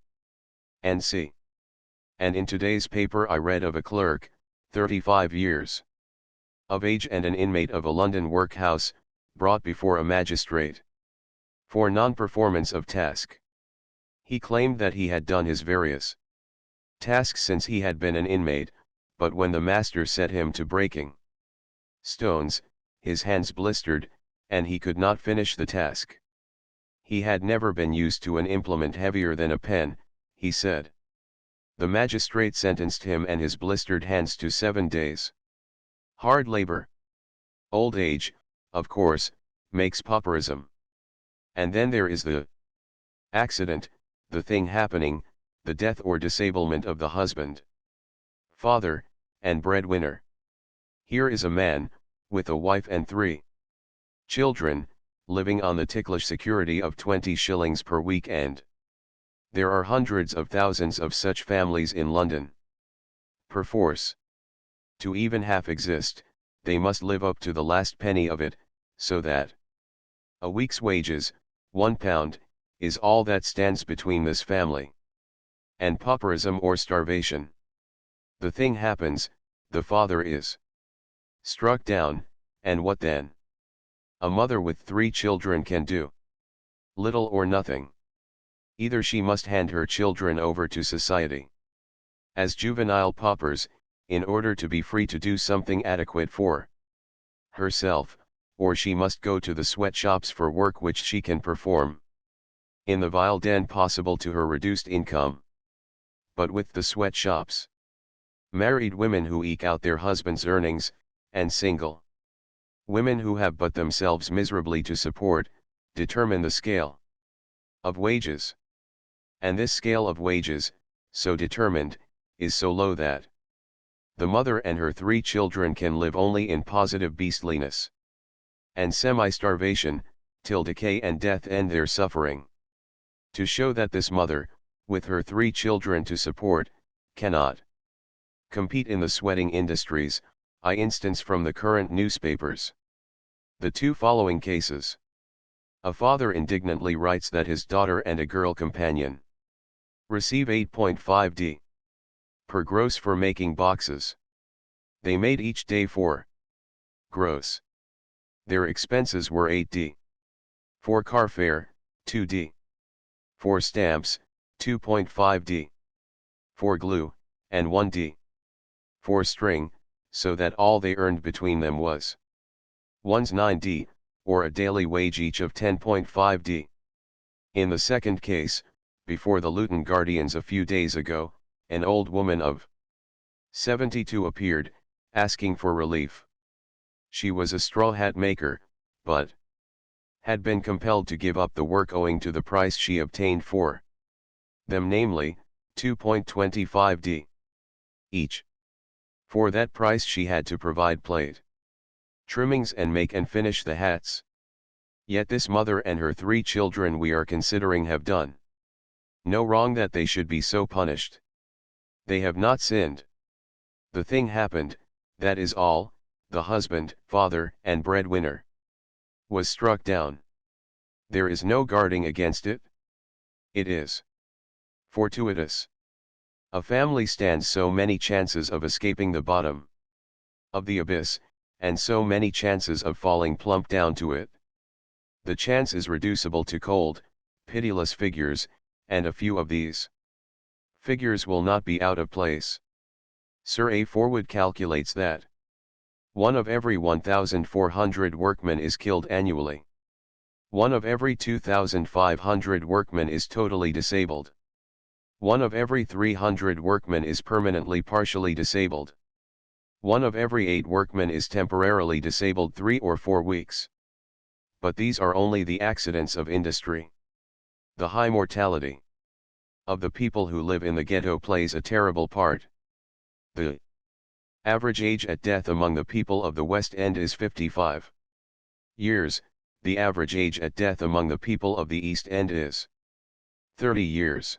Speaker 1: N.C. And in today's paper I read of a clerk, 35 years of age and an inmate of a London workhouse, brought before a magistrate for non-performance of task. He claimed that he had done his various tasks since he had been an inmate, but when the master set him to breaking stones, his hands blistered, and he could not finish the task. He had never been used to an implement heavier than a pen, he said. The magistrate sentenced him and his blistered hands to 7 days. Hard labor. Old age, of course, makes pauperism. And then there is the accident, the thing happening, the death or disablement of the husband, father, and breadwinner. Here is a man, with a wife and 3 children, living on the ticklish security of 20 shillings per week, and there are hundreds of thousands of such families in London. Perforce, to even half exist, they must live up to the last penny of it, so that a week's wages, £1, is all that stands between this family and pauperism or starvation. The thing happens, the father is struck down, and what then? A mother with 3 children can do little or nothing. Either she must hand her children over to society as juvenile paupers, in order to be free to do something adequate for herself, or she must go to the sweatshops for work which she can perform in the vile den possible to her reduced income. But with the sweatshops, married women who eke out their husbands' earnings, and single women who have but themselves miserably to support, determine the scale of wages. And this scale of wages, so determined, is so low that the mother and her 3 children can live only in positive beastliness and semi-starvation, till decay and death end their suffering. To show that this mother, with her 3 children to support, cannot compete in the sweating industries, I instance from the current newspapers the 2 following cases. A father indignantly writes that his daughter and a girl companion receive 8.5d per gross for making boxes. They made each day 4 gross. Their expenses were 8d. For car fare, 2d. For stamps, 2.5d. 4 glue, and 1d. 4 string, so that all they earned between them was 1's 9d, or a daily wage each of 10.5d. In the second case, before the Luton Guardians a few days ago, an old woman of 72 appeared, asking for relief. She was a straw hat maker, but had been compelled to give up the work owing to the price she obtained for them, namely, 2.25d each. For that price she had to provide plate, trimmings and make and finish the hats. Yet this mother and her 3 children we are considering have done no wrong that they should be so punished. They have not sinned. The thing happened, that is all. The husband, father, and breadwinner was struck down. There is no guarding against it. It is fortuitous. A family stands so many chances of escaping the bottom of the abyss, and so many chances of falling plump down to it. The chance is reducible to cold, pitiless figures, and a few of these figures will not be out of place. Sir A. Forwood calculates that 1 of every 1,400 workmen is killed annually. 1 of every 2,500 workmen is totally disabled. 1 of every 300 workmen is permanently partially disabled. 1 of every 8 workmen is temporarily disabled 3 or 4 weeks. But these are only the accidents of industry. The high mortality of the people who live in the ghetto plays a terrible part. The average age at death among the people of the West End is 55 years, the average age at death among the people of the East End is 30 years.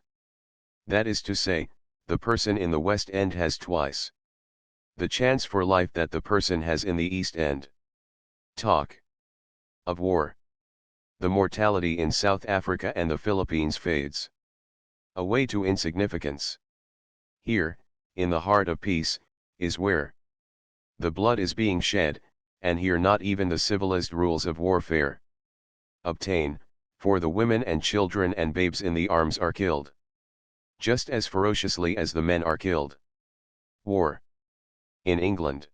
Speaker 1: That is to say, the person in the West End has twice the chance for life that the person has in the East End. Talk of war. The mortality in South Africa and the Philippines fades away to insignificance. Here, in the heart of peace, is where the blood is being shed, and here not even the civilized rules of warfare obtain, for the women and children and babes in the arms are killed just as ferociously as the men are killed. War. In England,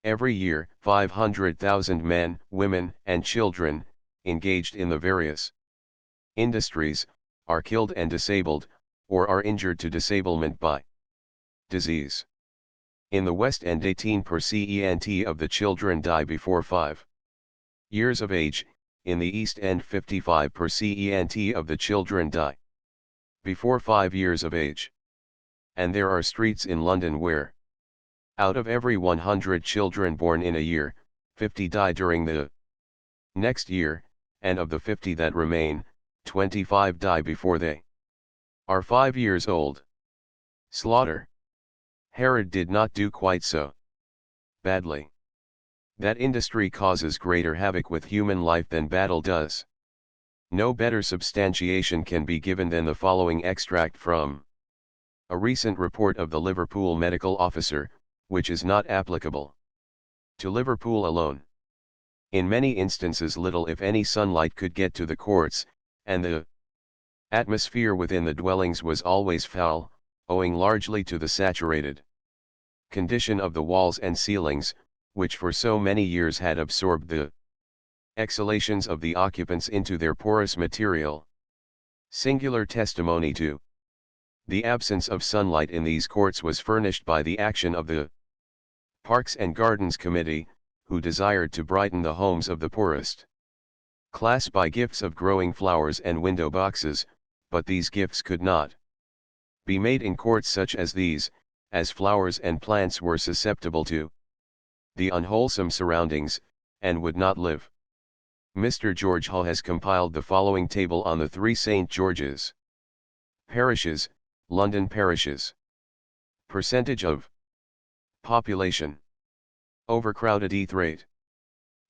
Speaker 1: every year 500,000 men, women, and children, engaged in the various industries, are killed and disabled, or are injured to disablement by disease. In the West End 18% of the children die before 5 years of age, in the East End 55% of the children die before 5 years of age. And there are streets in London where, out of every 100 children born in a year, 50 die during the next year, and of the 50 that remain, 25 die before they are 5 years old. Slaughter. Herod did not do quite so badly. That industry causes greater havoc with human life than battle does. No better substantiation can be given than the following extract from a recent report of the Liverpool medical officer, which is not applicable to Liverpool alone. In many instances little if any sunlight could get to the courts, and the atmosphere within the dwellings was always foul, owing largely to the saturated condition of the walls and ceilings, which for so many years had absorbed the exhalations of the occupants into their porous material. Singular testimony to the absence of sunlight in these courts was furnished by the action of the Parks and Gardens Committee, who desired to brighten the homes of the poorest class by gifts of growing flowers and window boxes, but these gifts could not be made in courts such as these, as flowers and plants were susceptible to the unwholesome surroundings, and would not live. Mr. George Hall has compiled the following table on the 3 St. George's parishes, London parishes. Percentage of population. Overcrowded rate.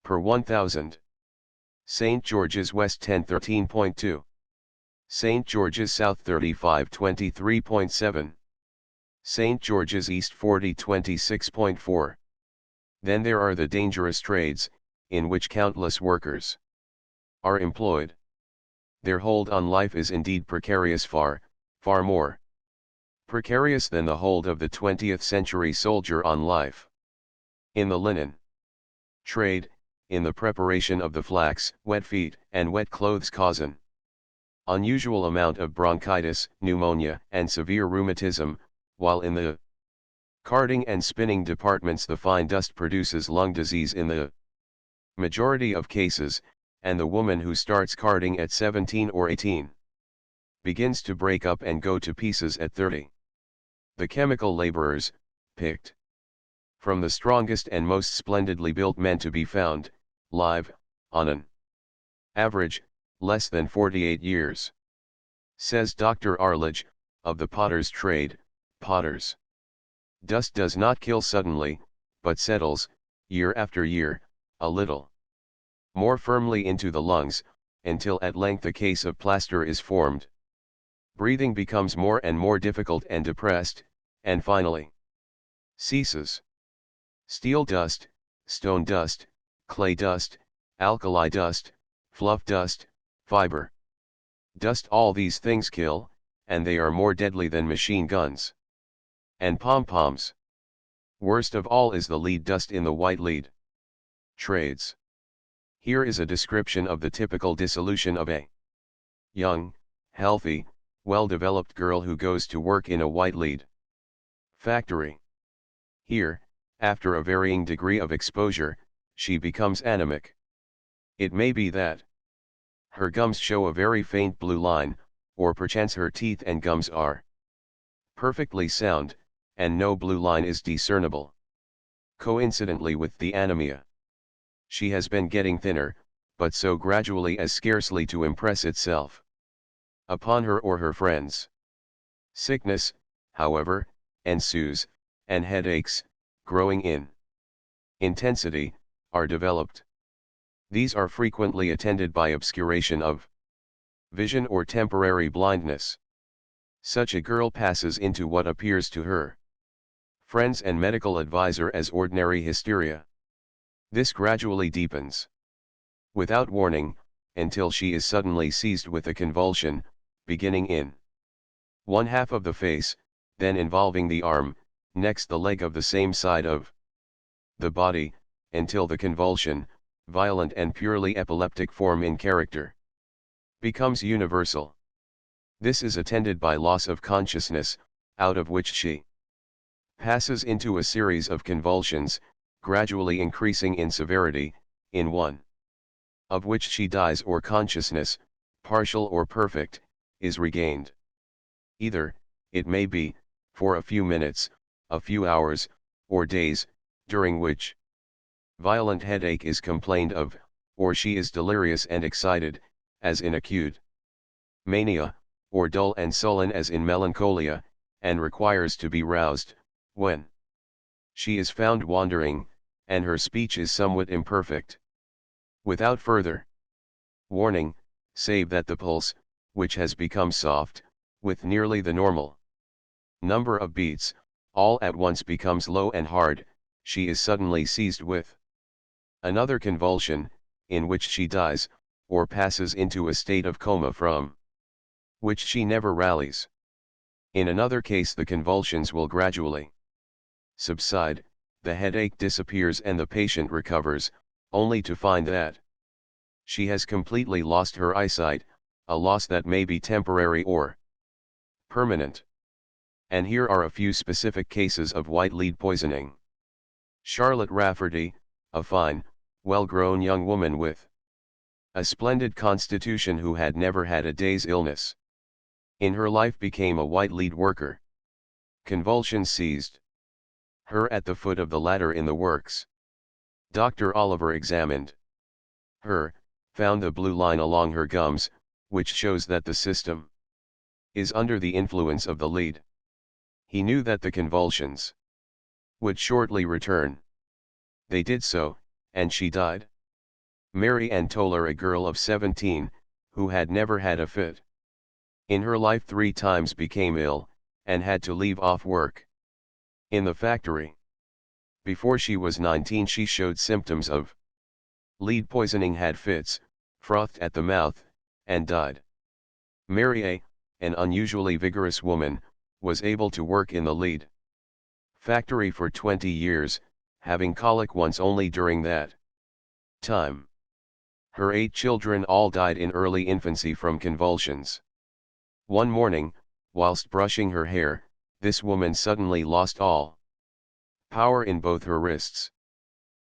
Speaker 1: Per 1,000. St. George's West 1013.2. St. George's South 3523.7. St. George's East 4026.4. Then there are the dangerous trades, in which countless workers are employed. Their hold on life is indeed precarious far, far more precarious than the hold of the 20th century soldier on life. In the linen trade, in the preparation of the flax, wet feet, and wet clothes cause an unusual amount of bronchitis, pneumonia, and severe rheumatism, while in the carding and spinning departments the fine dust produces lung disease in the majority of cases, and the woman who starts carding at 17 or 18 begins to break up and go to pieces at 30. The chemical laborers, picked from the strongest and most splendidly built men to be found, live, on an average, less than 48 years. Says Dr. Arledge, of the potter's trade, potters. Dust does not kill suddenly, but settles, year after year, a little more firmly into the lungs, until at length a case of plaster is formed. Breathing becomes more and more difficult and depressed, and finally ceases. Steel dust, stone dust, clay dust, alkali dust, fluff dust, fiber dust, all these things kill, and they are more deadly than machine guns and pom-poms. Worst of all is the lead dust in the white lead trades. Here is a description of the typical dissolution of a young, healthy, well-developed girl who goes to work in a white lead factory. Here, after a varying degree of exposure, she becomes anemic. It may be that her gums show a very faint blue line, or perchance her teeth and gums are perfectly sound, and no blue line is discernible. Coincidentally with the anemia, she has been getting thinner, but so gradually as scarcely to impress itself upon her or her friends. Sickness, however, ensues, and headaches, growing in intensity, are developed. These are frequently attended by obscuration of vision or temporary blindness. Such a girl passes into what appears to her friends and medical advisor as ordinary hysteria. This gradually deepens, without warning, until she is suddenly seized with a convulsion, beginning in one half of the face, then involving the arm, next the leg of the same side of the body, until the convulsion, violent and purely epileptic form in character, becomes universal. This is attended by loss of consciousness, out of which she passes into a series of convulsions, gradually increasing in severity, in one of which she dies or consciousness, partial or perfect, is regained. Either, it may be, for a few minutes, a few hours, or days, during which violent headache is complained of, or she is delirious and excited, as in acute mania, or dull and sullen as in melancholia, and requires to be roused, when she is found wandering, and her speech is somewhat imperfect. Without further warning, save that the pulse, which has become soft, with nearly the normal number of beats, all at once becomes low and hard, she is suddenly seized with another convulsion, in which she dies, or passes into a state of coma from which she never rallies. In another case the convulsions will gradually subside, the headache disappears and the patient recovers, only to find that she has completely lost her eyesight, a loss that may be temporary or permanent. And here are a few specific cases of white lead poisoning. Charlotte Rafferty, a fine, well-grown young woman with a splendid constitution who had never had a day's illness in her life, became a white lead worker. Convulsions seized her at the foot of the ladder in the works. Dr. Oliver examined her, found the blue line along her gums, which shows that the system is under the influence of the lead. He knew that the convulsions would shortly return. They did so, and she died. Mary Ann Toller, a girl of 17, who had never had a fit in her life, 3 times became ill, and had to leave off work in the factory. Before she was 19 she showed symptoms of lead poisoning, had fits, frothed at the mouth, and died. Mary A. an unusually vigorous woman, was able to work in the lead factory for 20 years, having colic once only during that time. Her 8 children all died in early infancy from convulsions. One morning, whilst brushing her hair, this woman suddenly lost all power in both her wrists.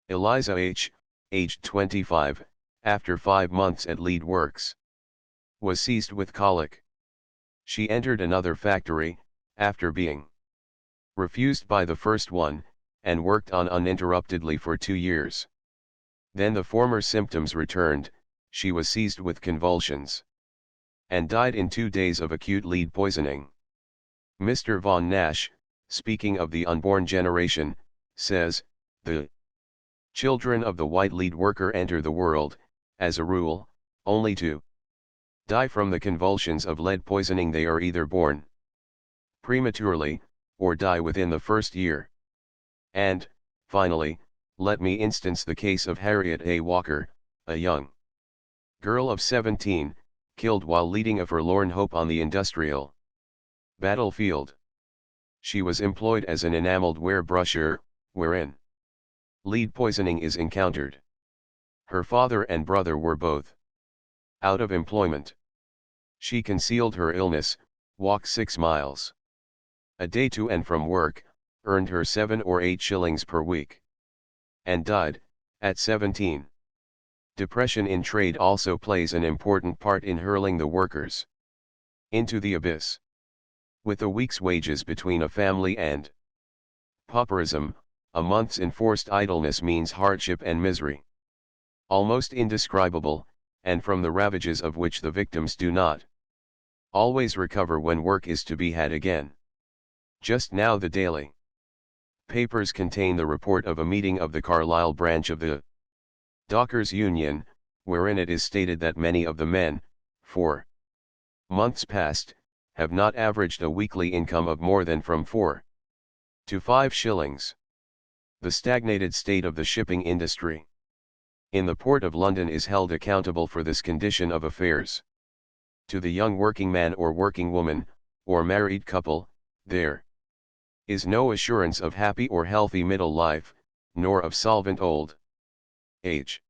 Speaker 1: Eliza H., aged 25, after 5 months at Lead Works, was seized with colic. She entered another factory, after being refused by the first one, and worked on uninterruptedly for 2 years. Then the former symptoms returned, she was seized with convulsions, and died in 2 days of acute lead poisoning. Mr. Von Nash, speaking of the unborn generation, says, the children of the white lead worker enter the world, as a rule, only to die from the convulsions of lead poisoning. They are either born prematurely, or die within the first year. And, finally, let me instance the case of Harriet A. Walker, a young girl of 17, killed while leading a forlorn hope on the industrial battlefield. She was employed as an enameled ware brusher, wherein lead poisoning is encountered. Her father and brother were both out of employment. She concealed her illness, walked 6 miles a day to and from work, earned her 7 or 8 shillings per week, and died, at 17. Depression in trade also plays an important part in hurling the workers into the abyss. With a week's wages between a family and pauperism, a month's enforced idleness means hardship and misery almost indescribable, and from the ravages of which the victims do not always recover when work is to be had again. Just now the daily papers contain the report of a meeting of the Carlisle branch of the Dockers Union, wherein it is stated that many of the men, for months past, have not averaged a weekly income of more than from 4 to 5 shillings. The stagnated state of the shipping industry in the Port of London is held accountable for this condition of affairs. To the young working man or working woman, or married couple, there is no assurance of happy or healthy middle life, nor of solvent old age.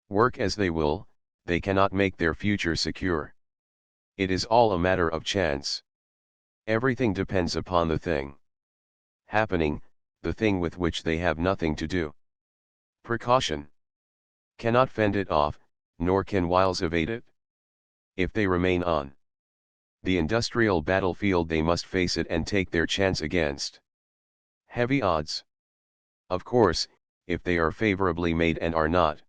Speaker 1: Work as they will, they cannot make their future secure. It is all a matter of chance. Everything depends upon the thing happening, the thing with which they have nothing to do. Precaution cannot fend it off, nor can wiles evade it. If they remain on the industrial battlefield, they must face it and take their chance against heavy odds. Of course, if they are favorably made and are not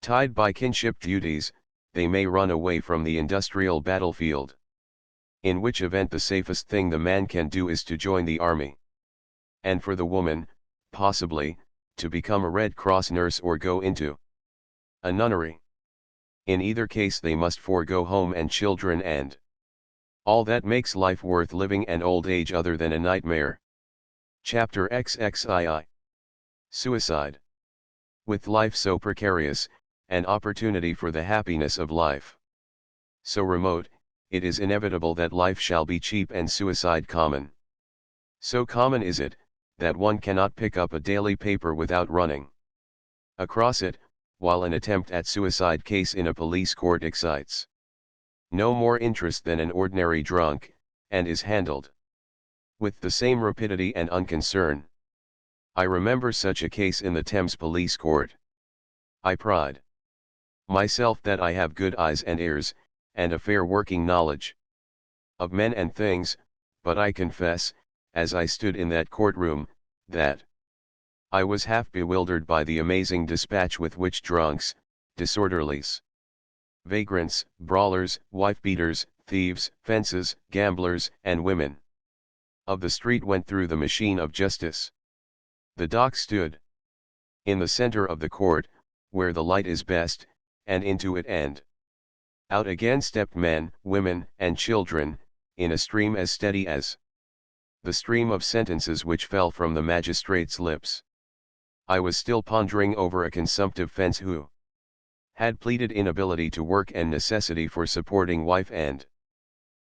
Speaker 1: tied by kinship duties, they may run away from the industrial battlefield. In which event the safest thing the man can do is to join the army. And for the woman, possibly, to become a Red Cross nurse or go into a nunnery. In either case they must forego home and children and all that makes life worth living and old age other than a nightmare. Chapter XXII. Suicide. With life so precarious, an opportunity for the happiness of life so remote, it is inevitable that life shall be cheap and suicide common. So common is it, that one cannot pick up a daily paper without running across it, while an attempt at suicide case in a police court excites no more interest than an ordinary drunk, and is handled with the same rapidity and unconcern. I remember such a case in the Thames Police Court. I pride myself that I have good eyes and ears, and a fair working knowledge of men and things, but I confess, as I stood in that courtroom, that I was half bewildered by the amazing dispatch with which drunks, disorderlies, vagrants, brawlers, wife-beaters, thieves, fences, gamblers, and women of the street went through the machine of justice. The dock stood in the center of the court, where the light is best, and into it and out again stepped men, women, and children, in a stream as steady as the stream of sentences which fell from the magistrate's lips. I was still pondering over a consumptive fence who had pleaded inability to work and necessity for supporting wife and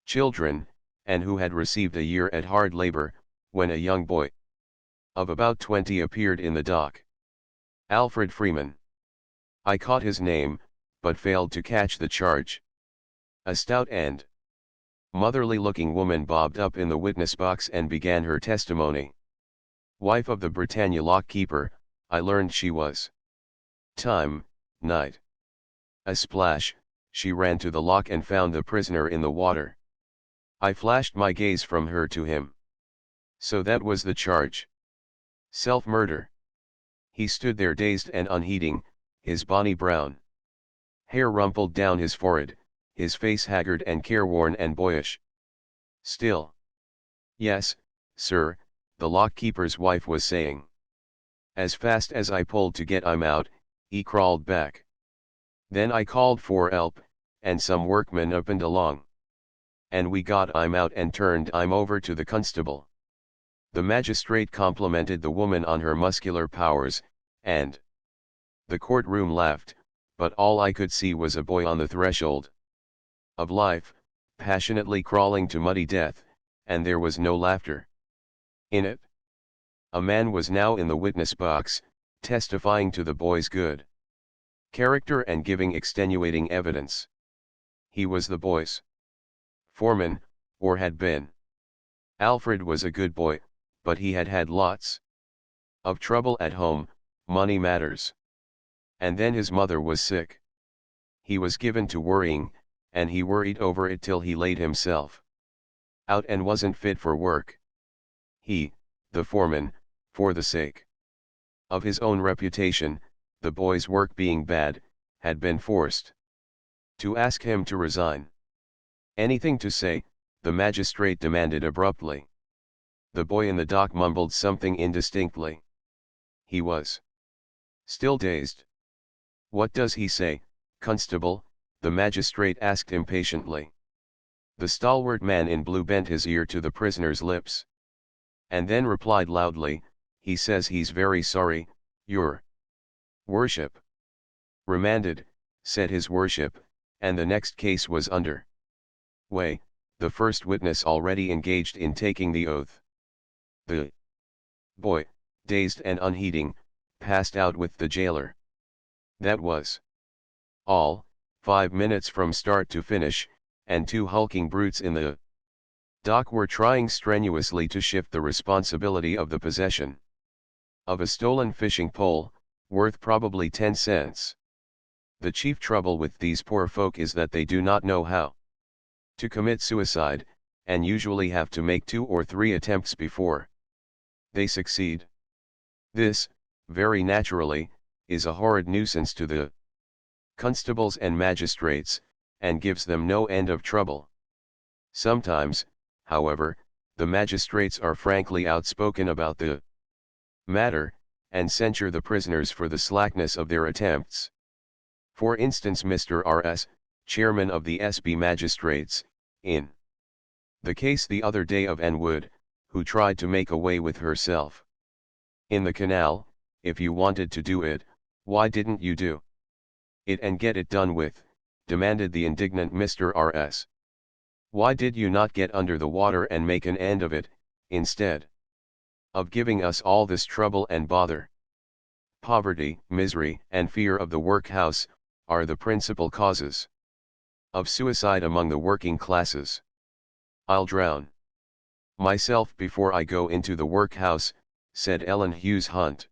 Speaker 1: children, and who had received a year at hard labor, when a young boy of about 20 appeared in the dock. Alfred Freeman. I caught his name, but failed to catch the charge. A stout and motherly-looking woman bobbed up in the witness box and began her testimony. Wife of the Britannia lock-keeper, I learned she was. Time, night. A splash, she ran to the lock and found the prisoner in the water. I flashed my gaze from her to him. So that was the charge. Self-murder. He stood there dazed and unheeding, his bonny brown hair rumpled down his forehead, his face haggard and careworn and boyish. Still. Yes, sir, the lock-keeper's wife was saying. As fast as I pulled to get him out, he crawled back. Then I called for help, and some workmen opened along. And we got him out and turned him over to the constable. The magistrate complimented the woman on her muscular powers, and the courtroom laughed, but all I could see was a boy on the threshold of life, passionately crawling to muddy death, and there was no laughter in it. A man was now in the witness box, testifying to the boy's good character and giving extenuating evidence. He was the boy's foreman, or had been. Alfred was a good boy, but he had had lots of trouble at home, money matters. And then his mother was sick. He was given to worrying, and he worried over it till he laid himself out and wasn't fit for work. He, the foreman, for the sake of his own reputation, the boy's work being bad, had been forced to ask him to resign. Anything to say, the magistrate demanded abruptly. The boy in the dock mumbled something indistinctly. He was still dazed. What does he say, constable? The magistrate asked impatiently. The stalwart man in blue bent his ear to the prisoner's lips, and then replied loudly, he says he's very sorry, your worship. Remanded, said his worship, and the next case was under way, the first witness already engaged in taking the oath. The boy, dazed and unheeding, passed out with the jailer. That was all, 5 minutes from start to finish, and two hulking brutes in the dock were trying strenuously to shift the responsibility of the possession of a stolen fishing pole, worth probably 10 cents. The chief trouble with these poor folk is that they do not know how to commit suicide, and usually have to make 2 or 3 attempts before they succeed. This, very naturally, is a horrid nuisance to the constables and magistrates, and gives them no end of trouble. Sometimes, however, the magistrates are frankly outspoken about the matter, and censure the prisoners for the slackness of their attempts. For instance, Mr. R.S., chairman of the S.B. Magistrates, in the case the other day of Ann Wood, who tried to make away with herself in the canal. If you wanted to do it, why didn't you do it and get it done with? Demanded the indignant Mr. R.S. Why did you not get under the water and make an end of it, instead of giving us all this trouble and bother? Poverty, misery, and fear of the workhouse are the principal causes of suicide among the working classes. I'll drown myself before I go into the workhouse, said Ellen Hughes Hunt,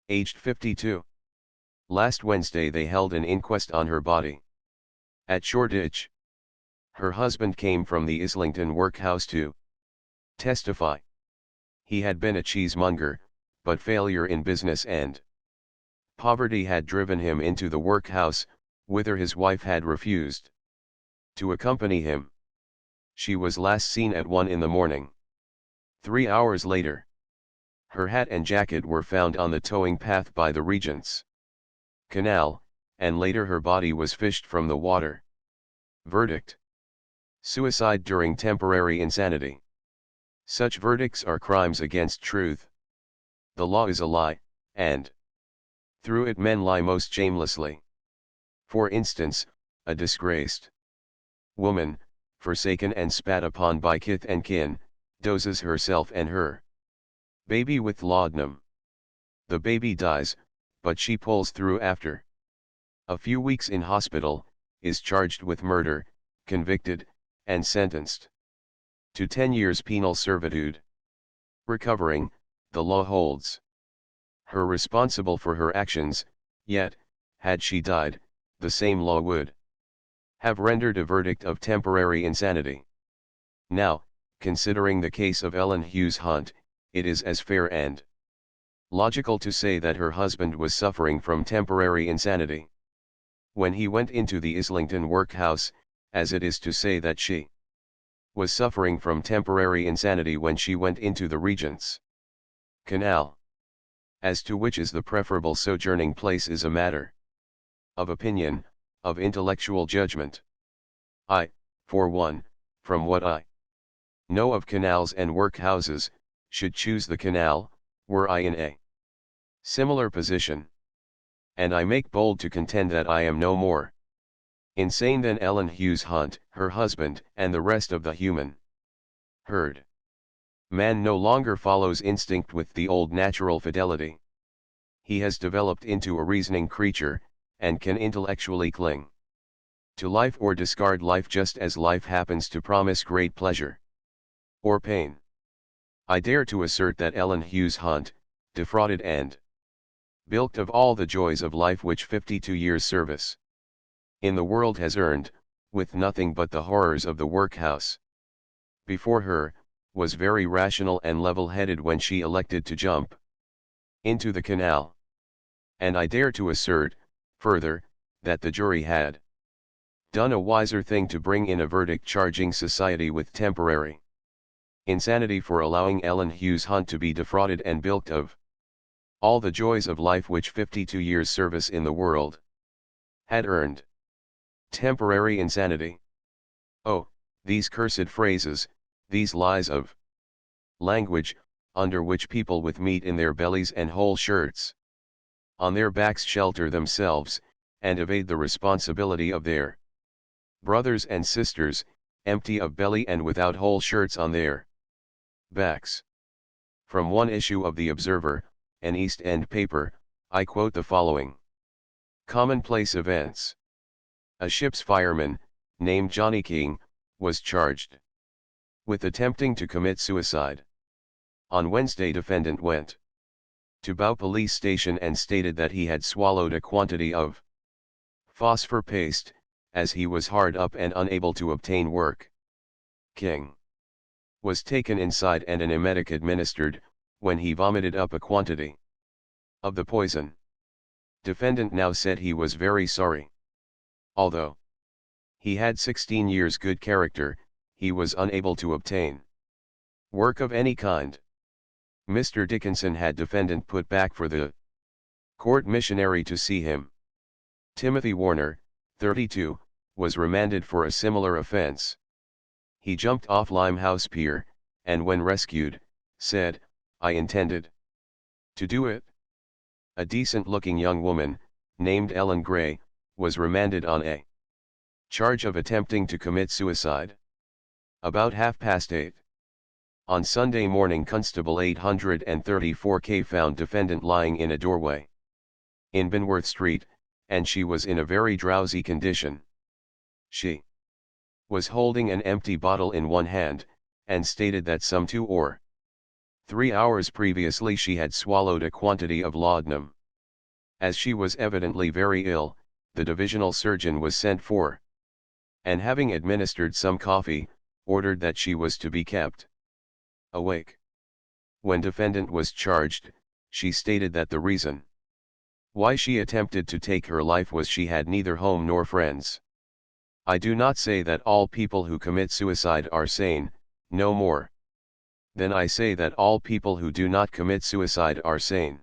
Speaker 1: aged 52. Last Wednesday they held an inquest on her body at Shoreditch. Her husband came from the Islington workhouse to testify. He had been a cheesemonger, but failure in business and poverty had driven him into the workhouse, whither his wife had refused to accompany him. She was last seen at 1 in the morning. 3 hours later, her hat and jacket were found on the towing path by the Regent's Canal, and later her body was fished from the water. Verdict: suicide during temporary insanity. Such verdicts are crimes against truth. The law is a lie, and through it men lie most shamelessly. For instance, a disgraced woman, forsaken and spat upon by kith and kin, doses herself and her baby with laudanum. The baby dies, but she pulls through after a few weeks in hospital, is charged with murder, convicted, and sentenced to 10 years penal servitude. Recovering, the law holds her responsible for her actions, yet, had she died, the same law would have rendered a verdict of temporary insanity. Now, considering the case of Ellen Hughes Hunt, it is as fair and logical to say that her husband was suffering from temporary insanity when he went into the Islington workhouse, as it is to say that she was suffering from temporary insanity when she went into the Regent's Canal. As to which is the preferable sojourning place is a matter of opinion, of intellectual judgment. I, for one, from what I know of canals and workhouses, should choose the canal, were I in a similar position. And I make bold to contend that I am no more insane than Ellen Hughes Hunt, her husband, and the rest of the human herd. Man no longer follows instinct with the old natural fidelity. He has developed into a reasoning creature, and can intellectually cling to life or discard life just as life happens to promise great pleasure or pain. I dare to assert that Ellen Hughes Hunt, defrauded and bilked of all the joys of life which 52 years' service in the world has earned, with nothing but the horrors of the workhouse before her, was very rational and level-headed when she elected to jump into the canal. And I dare to assert, further, that the jury had done a wiser thing to bring in a verdict charging society with temporary insanity for allowing Ellen Hughes Hunt to be defrauded and bilked of all the joys of life which 52 years' service in the world had earned. Temporary insanity. Oh, these cursed phrases, these lies of language, under which people with meat in their bellies and whole shirts on their backs shelter themselves, and evade the responsibility of their brothers and sisters, empty of belly and without whole shirts on their backs. From one issue of The Observer, an East End paper, I quote the following commonplace events. A ship's fireman, named Johnny King, was charged with attempting to commit suicide. On Wednesday, defendant went to Bow police station and stated that he had swallowed a quantity of phosphor paste, as he was hard up and unable to obtain work. King was taken inside and an emetic administered, when he vomited up a quantity of the poison. Defendant now said he was very sorry. Although he had 16 years good character, he was unable to obtain work of any kind. Mr. Dickinson had defendant put back for the court missionary to see him. Timothy Warner, 32, was remanded for a similar offense. He jumped off Limehouse Pier, and when rescued, said, "I intended to do it." A decent-looking young woman, named Ellen Gray, was remanded on a charge of attempting to commit suicide. About 8:30 on Sunday morning, Constable 834K found defendant lying in a doorway in Binworth Street, and she was in a very drowsy condition. She was holding an empty bottle in one hand, and stated that some 2 or 3 hours previously she had swallowed a quantity of laudanum. As she was evidently very ill, the divisional surgeon was sent for, and having administered some coffee, ordered that she was to be kept awake. When defendant was charged, she stated that the reason why she attempted to take her life was she had neither home nor friends. I do not say that all people who commit suicide are sane, no more than I say that all people who do not commit suicide are sane.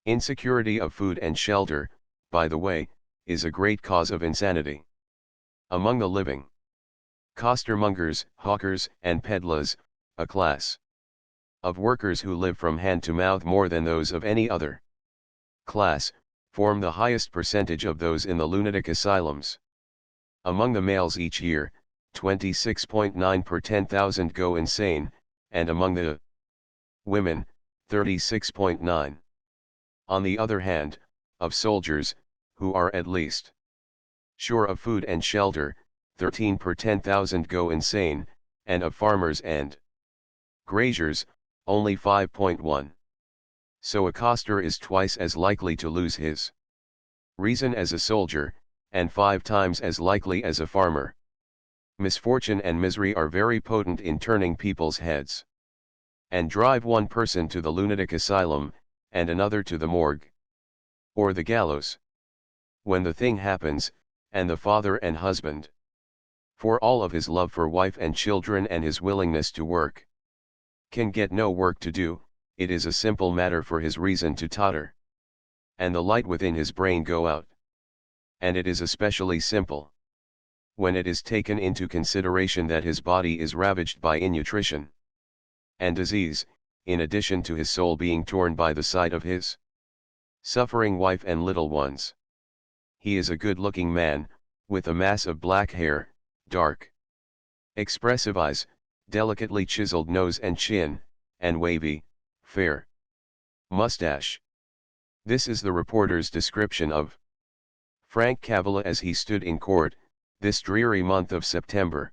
Speaker 1: Insecurity of food and shelter, by the way, is a great cause of insanity among the living. Costermongers, hawkers, and peddlers, a class of workers who live from hand to mouth more than those of any other class, form the highest percentage of those in the lunatic asylums. Among the males each year, 26.9 per 10,000 go insane, and among the women, 36.9. On the other hand, of soldiers, who are at least sure of food and shelter, 13 per 10,000 go insane, and of farmers and graziers, only 5.1. So a coster is twice as likely to lose his reason as a soldier, and 5 times as likely as a farmer. Misfortune and misery are very potent in turning people's heads, and drive one person to the lunatic asylum, and another to the morgue, or the gallows. When the thing happens, and the father and husband, for all of his love for wife and children and his willingness to work, can get no work to do, it is a simple matter for his reason to totter, and the light within his brain go out. And it is especially simple when it is taken into consideration that his body is ravaged by innutrition and disease, in addition to his soul being torn by the sight of his suffering wife and little ones. He is a good-looking man, with a mass of black hair, dark, expressive eyes, delicately chiseled nose and chin, and wavy, fair mustache. This is the reporter's description of Frank Cavilla as he stood in court, this dreary month of September.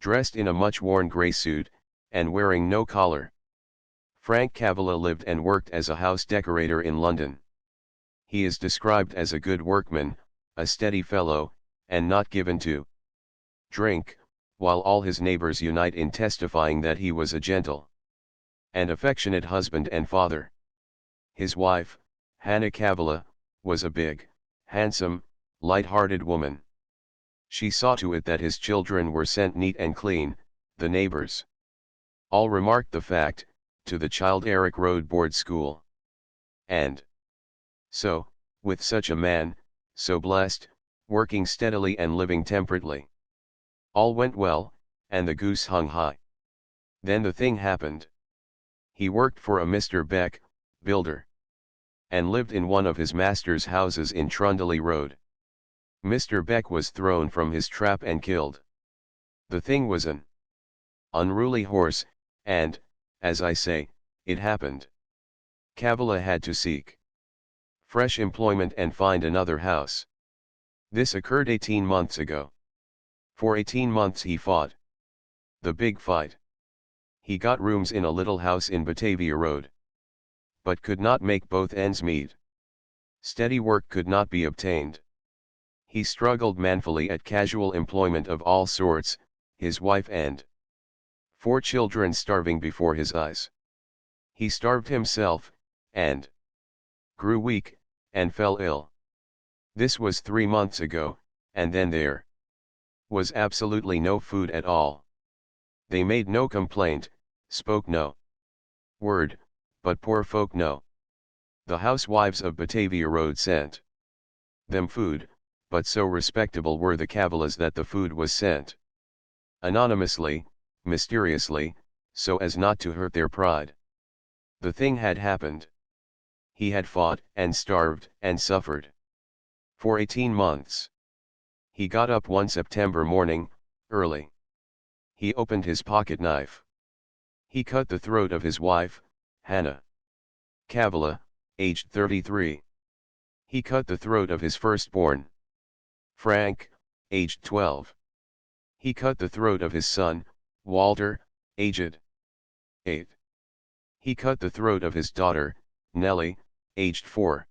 Speaker 1: Dressed in a much-worn grey suit, and wearing no collar. Frank Cavilla lived and worked as a house decorator in London. He is described as a good workman, a steady fellow, and not given to drink, while all his neighbors unite in testifying that he was a gentle and affectionate husband and father. His wife, Hannah Cavilla, was a big, handsome, light-hearted woman. She saw to it that his children were sent neat and clean. The neighbors all remarked the fact, to the child Eric Road Board School. And so, with such a man, so blessed, working steadily and living temperately, all went well, and the goose hung high. Then the thing happened. He worked for a Mr. Beck, builder, and lived in one of his master's houses in Trundley Road. Mr. Beck was thrown from his trap and killed. The thing was an unruly horse, and, as I say, it happened. Cavilla had to seek fresh employment and find another house. This occurred 18 months ago. For 18 months he fought the big fight. He got rooms in a little house in Batavia Road, but could not make both ends meet. Steady work could not be obtained. He struggled manfully at casual employment of all sorts, his wife and 4 children starving before his eyes. He starved himself, and grew weak, and fell ill. This was 3 months ago, and then there was absolutely no food at all. They made no complaint, spoke no word, but poor folk know. The housewives of Batavia Road sent them food, but so respectable were the Cavillas that the food was sent anonymously, mysteriously, so as not to hurt their pride. The thing had happened. He had fought, and starved, and suffered for 18 months. He got up one September morning, early. He opened his pocket knife. He cut the throat of his wife, Hannah Cavilla, aged 33. He cut the throat of his firstborn, Frank, aged 12. He cut the throat of his son, Walter, aged 8. He cut the throat of his daughter, Nellie, aged 4.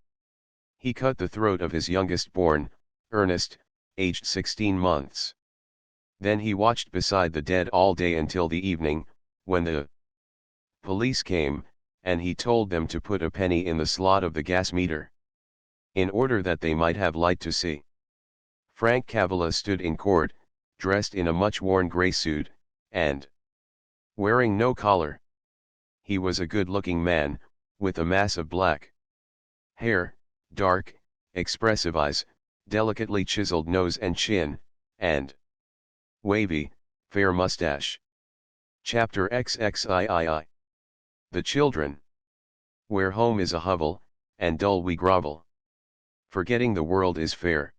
Speaker 1: He cut the throat of his youngest born, Ernest, aged 16 months. Then he watched beside the dead all day until the evening, when the police came, and he told them to put a penny in the slot of the gas meter, in order that they might have light to see. Frank Cavilla stood in court, dressed in a much-worn grey suit, and wearing no collar. He was a good-looking man, with a mass of black hair, dark, expressive eyes, delicately chiseled nose and chin, and wavy, fair mustache. Chapter XXIII. The children. Where home is a hovel, and dull we grovel. Forgetting the world is fair.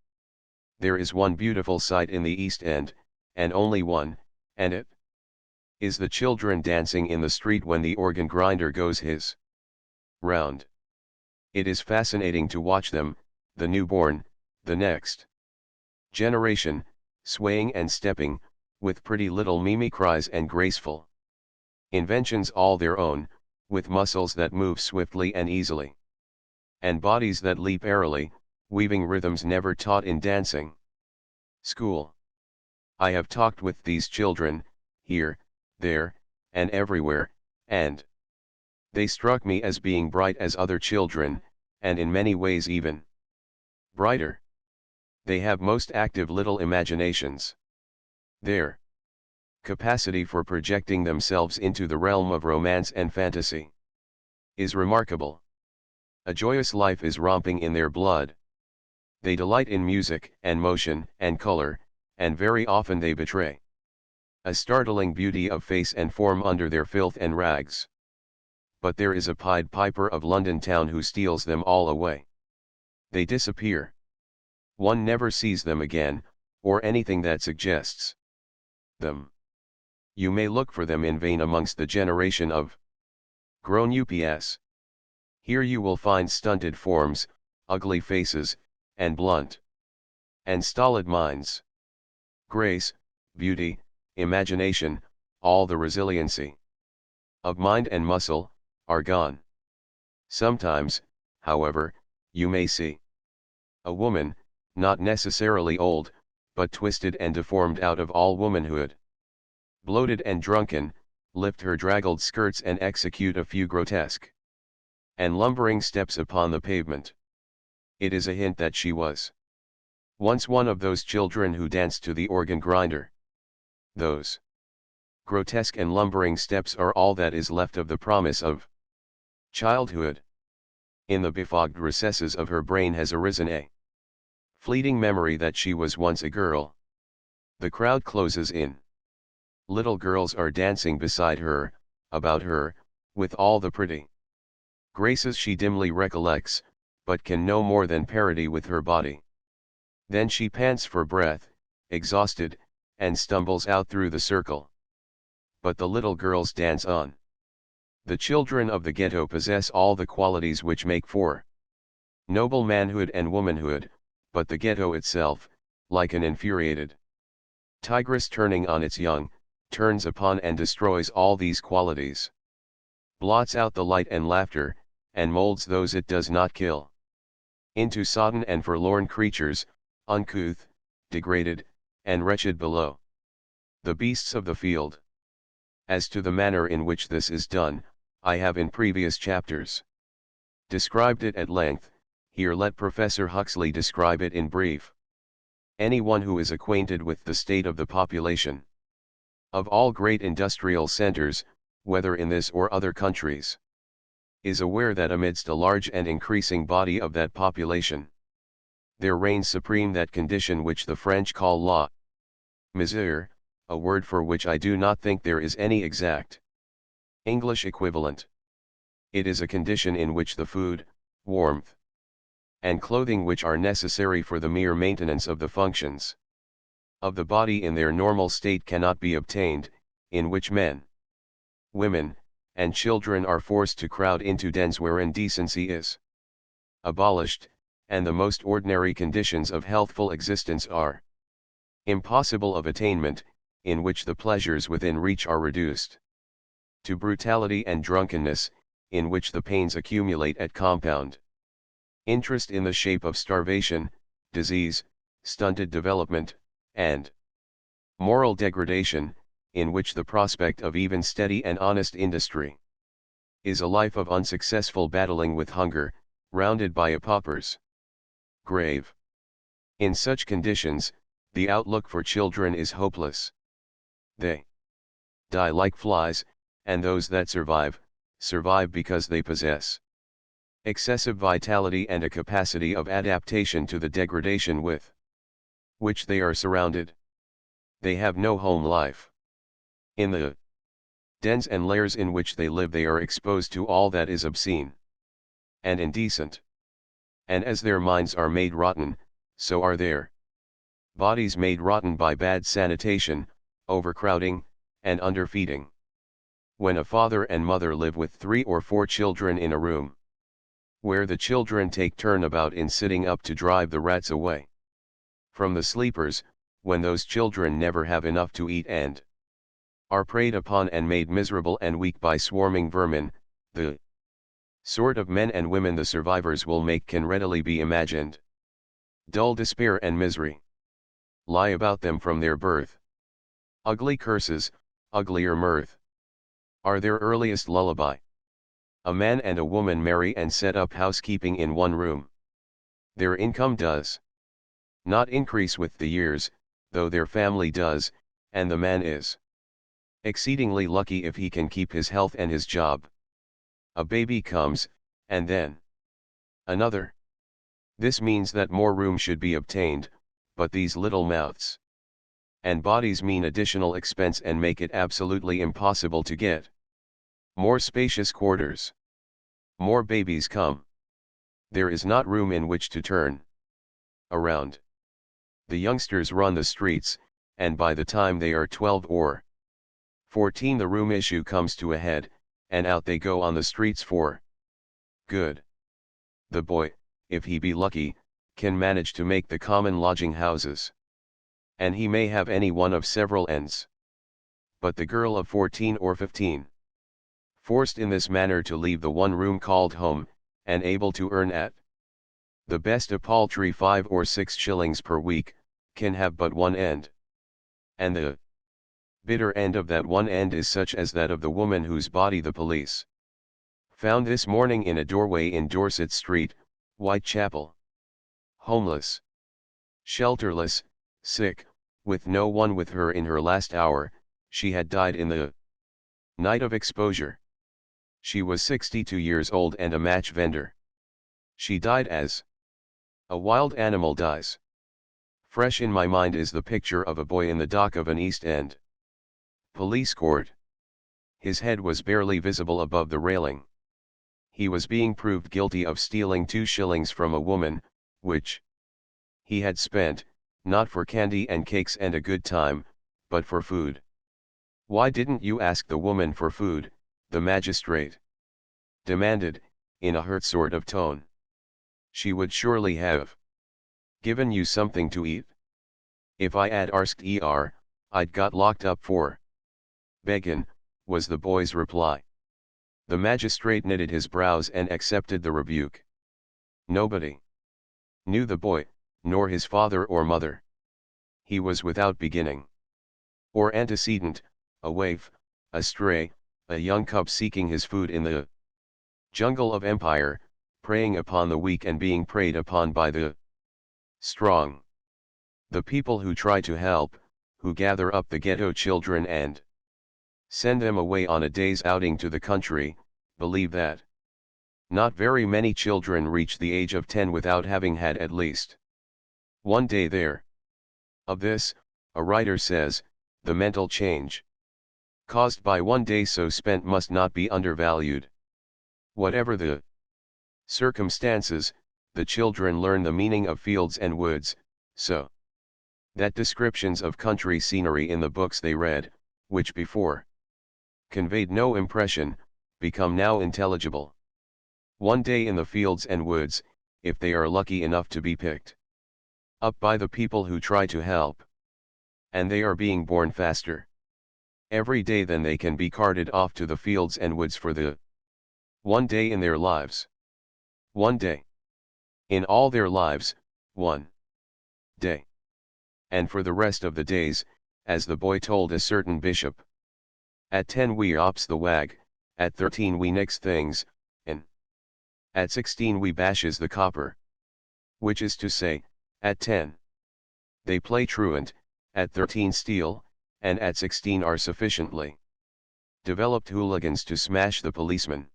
Speaker 1: There is one beautiful sight in the East End, and only one, and it is the children dancing in the street when the organ grinder goes his round. It is fascinating to watch them, the newborn, the next generation, swaying and stepping, with pretty little mimicries and graceful inventions all their own, with muscles that move swiftly and easily, and bodies that leap airily, weaving rhythms never taught in dancing school. I have talked with these children, here, there, and everywhere, and they struck me as being bright as other children, and in many ways even brighter. They have most active little imaginations. Their capacity for projecting themselves into the realm of romance and fantasy is remarkable. A joyous life is romping in their blood. They delight in music and motion and color, and very often they betray a startling beauty of face and form under their filth and rags. But there is a Pied Piper of London town who steals them all away. They disappear. One never sees them again, or anything that suggests them. You may look for them in vain amongst the generation of grown ups. Here you will find stunted forms, ugly faces, and blunt and stolid minds. Grace, beauty, imagination, all the resiliency of mind and muscle, are gone. Sometimes, however, you may see a woman, not necessarily old, but twisted and deformed out of all womanhood, bloated and drunken, lift her draggled skirts and execute a few grotesque and lumbering steps upon the pavement. It is a hint that she was once one of those children who danced to the organ grinder. Those grotesque and lumbering steps are all that is left of the promise of childhood. In the befogged recesses of her brain has arisen a fleeting memory that she was once a girl. The crowd closes in. Little girls are dancing beside her, about her, with all the pretty graces she dimly recollects, but can no more than parody with her body. Then she pants for breath, exhausted, and stumbles out through the circle. But the little girls dance on. The children of the ghetto possess all the qualities which make for noble manhood and womanhood, but the ghetto itself, like an infuriated tigress turning on its young, turns upon and destroys all these qualities, blots out the light and laughter, and molds those it does not kill into sodden and forlorn creatures, uncouth, degraded, and wretched below the beasts of the field. As to the manner in which this is done, I have in previous chapters described it at length. Here let Professor Huxley describe it in brief. Anyone who is acquainted with the state of the population of all great industrial centers, whether in this or other countries, is aware that amidst a large and increasing body of that population, there reigns supreme that condition which the French call la misère, a word for which I do not think there is any exact English equivalent. It is a condition in which the food, warmth, and clothing which are necessary for the mere maintenance of the functions of the body in their normal state cannot be obtained, in which men, women, and children are forced to crowd into dens wherein decency is abolished, and the most ordinary conditions of healthful existence are impossible of attainment, in which the pleasures within reach are reduced to brutality and drunkenness, in which the pains accumulate at compound interest in the shape of starvation, disease, stunted development, and moral degradation, in which the prospect of even steady and honest industry is a life of unsuccessful battling with hunger, rounded by a pauper's grave. In such conditions, the outlook for children is hopeless. They die like flies, and those that survive, survive because they possess excessive vitality and a capacity of adaptation to the degradation with which they are surrounded. They have no home life. In the dens and lairs in which they live they are exposed to all that is obscene and indecent. And as their minds are made rotten, so are their Bodies made rotten by bad sanitation, overcrowding, and underfeeding. When a father and mother live with 3 or 4 children in a room, where the children take turn about in sitting up to drive the rats away from the sleepers, when those children never have enough to eat and are preyed upon and made miserable and weak by swarming vermin, the sort of men and women the survivors will make can readily be imagined. Dull despair and misery lie about them from their birth. Ugly curses, uglier mirth, are their earliest lullaby. A man and a woman marry and set up housekeeping in one room. Their income does not increase with the years, though their family does, and the man is exceedingly lucky if he can keep his health and his job. A baby comes, and then another. This means that more room should be obtained, but these little mouths and bodies mean additional expense and make it absolutely impossible to get more spacious quarters. More babies come. There is not room in which to turn around. The youngsters run the streets, and by the time they are 12 or 14 the room issue comes to a head, and out they go on the streets for good. The boy, if he be lucky, can manage to make the common lodging houses. And he may have any one of several ends. But the girl of 14 or 15, forced in this manner to leave the one room called home, and able to earn at the best a paltry 5 or 6 shillings per week, can have but one end. And the bitter end of that one end is such as that of the woman whose body the police found this morning in a doorway in Dorset Street, Whitechapel. Homeless, shelterless, sick, with no one with her in her last hour, she had died in the night of exposure. She was 62 years old and a match vendor. She died as a wild animal dies. Fresh in my mind is the picture of a boy in the dock of an East End police court. His head was barely visible above the railing. He was being proved guilty of stealing 2 shillings from a woman, which he had spent, not for candy and cakes and a good time, but for food. "Why didn't you ask the woman for food?" the magistrate demanded, in a hurt sort of tone. "She would surely have given you something to eat." "If I 'ad asked her, I'd got locked up for beggin'," was the boy's reply. The magistrate knitted his brows and accepted the rebuke. Nobody knew the boy, nor his father or mother. He was without beginning or antecedent, a waif, a stray, a young cub seeking his food in the jungle of empire, preying upon the weak and being preyed upon by the strong. The people who try to help, who gather up the ghetto children and send them away on a day's outing to the country, believe that not very many children reach the age of 10 without having had at least one day there. Of this, a writer says, the mental change caused by one day so spent must not be undervalued. Whatever the circumstances, the children learn the meaning of fields and woods, so that descriptions of country scenery in the books they read, which before conveyed no impression, become now intelligible. One day in the fields and woods, if they are lucky enough to be picked up by the people who try to help, and they are being born faster every day than they can be carted off to the fields and woods for the one day in their lives. One day in all their lives, one day. And for the rest of the days, as the boy told a certain bishop, at 10 we ops the wag, at 13 we nicks things, and at 16 we bashes the copper. Which is to say, at 10 they play truant, at 13 steal, and at 16 are sufficiently developed hooligans to smash the policeman.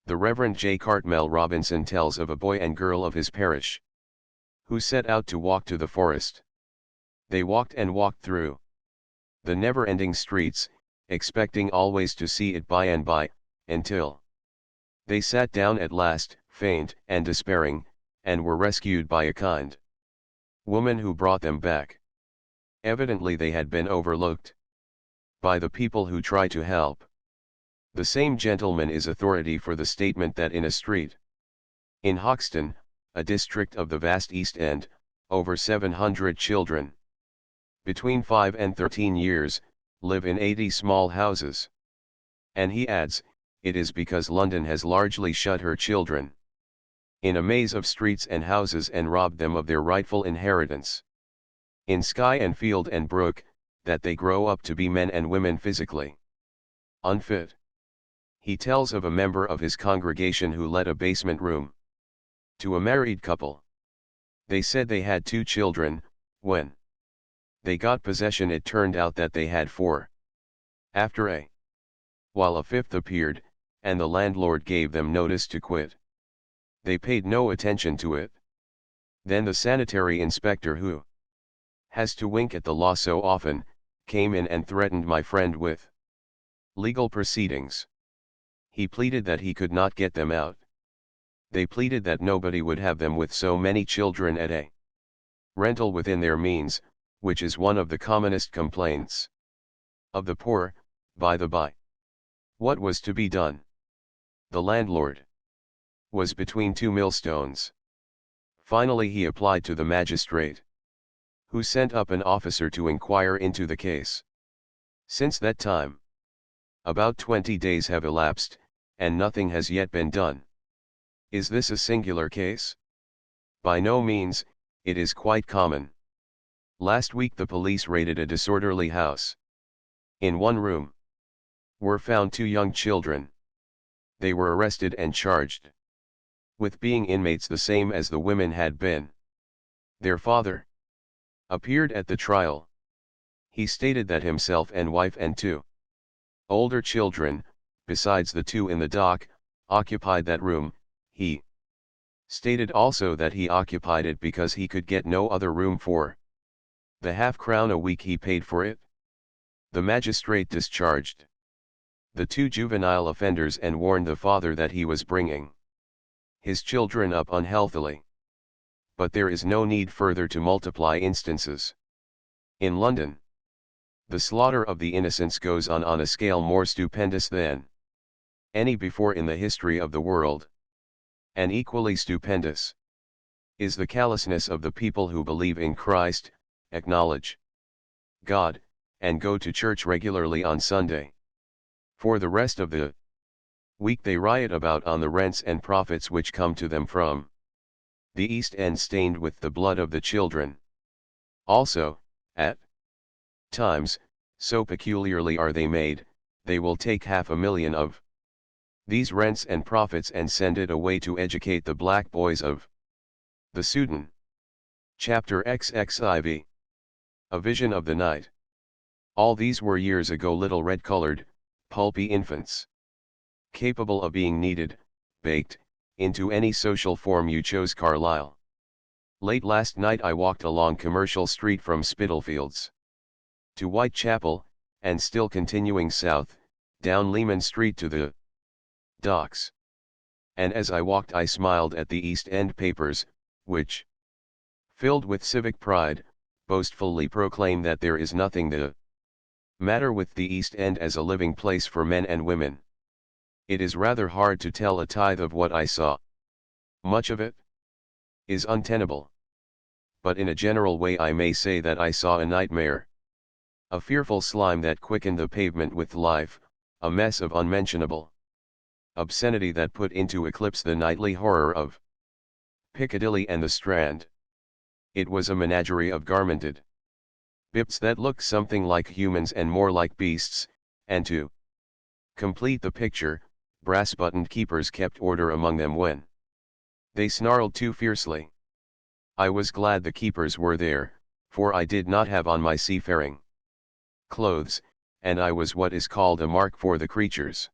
Speaker 1: The Reverend J. Cartmel Robinson tells of a boy and girl of his parish who set out to walk to the forest. They walked and walked through the never-ending streets, expecting always to see it by and by, until they sat down at last, faint and despairing, and were rescued by a kind Woman who brought them back. Evidently they had been overlooked by the people who try to help. The same gentleman is authority for the statement that in a street in Hoxton, a district of the vast East End, over 700 children between 5 and 13 years, live in 80 small houses. And he adds, it is because London has largely shut her children in a maze of streets and houses and robbed them of their rightful inheritance in sky and field and brook, that they grow up to be men and women physically unfit. He tells of a member of his congregation who let a basement room to a married couple. They said they had 2 children. When they got possession, it turned out that they had 4. After a while, a 5th appeared, and the landlord gave them notice to quit. They paid no attention to it. Then the sanitary inspector, who has to wink at the law so often, came in and threatened my friend with legal proceedings. He pleaded that he could not get them out. They pleaded that nobody would have them with so many children at a rental within their means, which is one of the commonest complaints of the poor, by the by. What was to be done? The landlord was between 2 millstones. Finally he applied to the magistrate, who sent up an officer to inquire into the case. Since that time, about 20 days have elapsed, and nothing has yet been done. Is this a singular case? By no means, it is quite common. Last week the police raided a disorderly house. In one room were found 2 young children. They were arrested and charged with being inmates the same as the women had been. Their father appeared at the trial. He stated that himself and wife and 2 older children, besides the 2 in the dock, occupied that room. He stated also that he occupied it because he could get no other room for the £50 a week he paid for it. The magistrate discharged the 2 juvenile offenders and warned the father that he was bringing his children up unhealthily. But there is no need further to multiply instances. In London, the slaughter of the innocents goes on a scale more stupendous than any before in the history of the world. And equally stupendous is the callousness of the people who believe in Christ, acknowledge God, and go to church regularly on Sunday. For the rest of the week they riot about on the rents and profits which come to them from the East End, stained with the blood of the children. Also, at times, so peculiarly are they made, they will take 500,000 of these rents and profits and send it away to educate the black boys of the Sudan. Chapter XXIV. A Vision of the Night. All these were years ago little red-colored, pulpy infants, capable of being kneaded, baked, into any social form you chose. Carlyle. Late last night I walked along Commercial Street from Spitalfields to Whitechapel, and still continuing south, down Lehman Street to the docks. And as I walked I smiled at the East End papers, which, filled with civic pride, boastfully proclaim that there is nothing the matter with the East End as a living place for men and women. It is rather hard to tell a tithe of what I saw. Much of it is untenable. But in a general way I may say that I saw a nightmare. A fearful slime that quickened the pavement with life, a mess of unmentionable obscenity that put into eclipse the nightly horror of Piccadilly and the Strand. It was a menagerie of garmented bips that looked something like humans and more like beasts, and to complete the picture, brass-buttoned keepers kept order among them when they snarled too fiercely. I was glad the keepers were there, for I did not have on my seafaring clothes, and I was what is called a mark for the creatures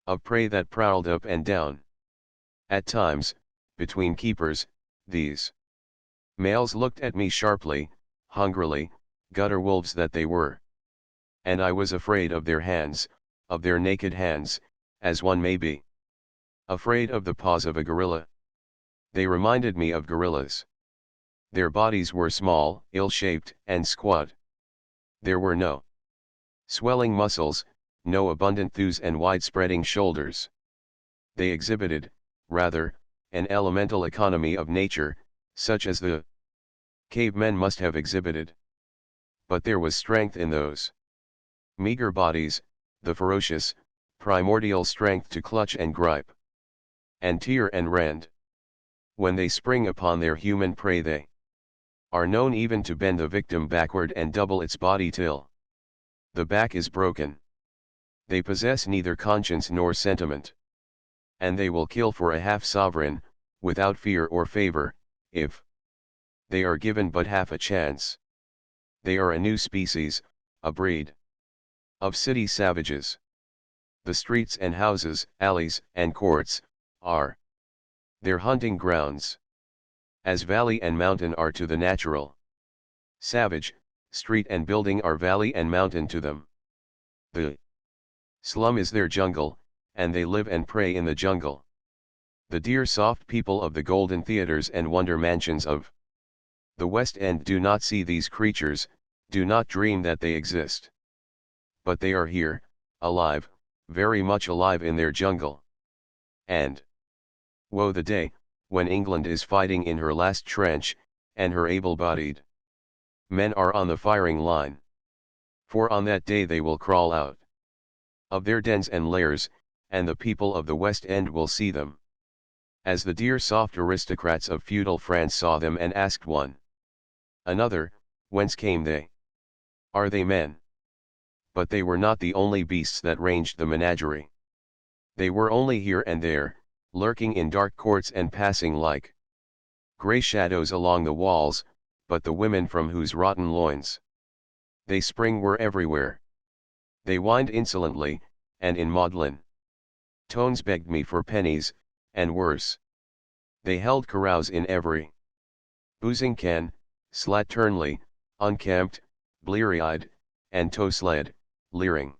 Speaker 1: of prey that prowled up and down. At times, between keepers, these males looked at me sharply, hungrily, gutter wolves that they were. And I was afraid of their hands, of their naked hands, as one may be afraid of the paws of a gorilla. They reminded me of gorillas. Their bodies were small, ill-shaped, and squat. There were no swelling muscles, no abundant thews and wide-spreading shoulders. They exhibited, rather, an elemental economy of nature, such as the cavemen must have exhibited. But there was strength in those meager bodies, the ferocious, primordial strength to clutch and gripe, and tear and rend. When they spring upon their human prey they are known even to bend the victim backward and double its body till the back is broken. They possess neither conscience nor sentiment. And they will kill for a half-sovereign, without fear or favor, if they are given but half a chance. They are a new species, a breed of city savages. The streets and houses, alleys and courts, are their hunting grounds. As valley and mountain are to the natural savage, street and building are valley and mountain to them. The slum is their jungle, and they live and prey in the jungle. The dear soft people of the golden theaters and wonder mansions of the West End do not see these creatures, do not dream that they exist. But they are here, alive, very much alive in their jungle. And woe the day, when England is fighting in her last trench, and her able-bodied men are on the firing line. For on that day they will crawl out of their dens and lairs, and the people of the West End will see them, as the dear soft aristocrats of feudal France saw them and asked one another, whence came they? Are they men? But they were not the only beasts that ranged the menagerie. They were only here and there, lurking in dark courts and passing like grey shadows along the walls, but the women from whose rotten loins they spring were everywhere. They whined insolently, and in maudlin tones begged me for pennies, and worse. They held carouse in every boozing can, slatternly, unkempt, bleary-eyed, and tow-sled, leering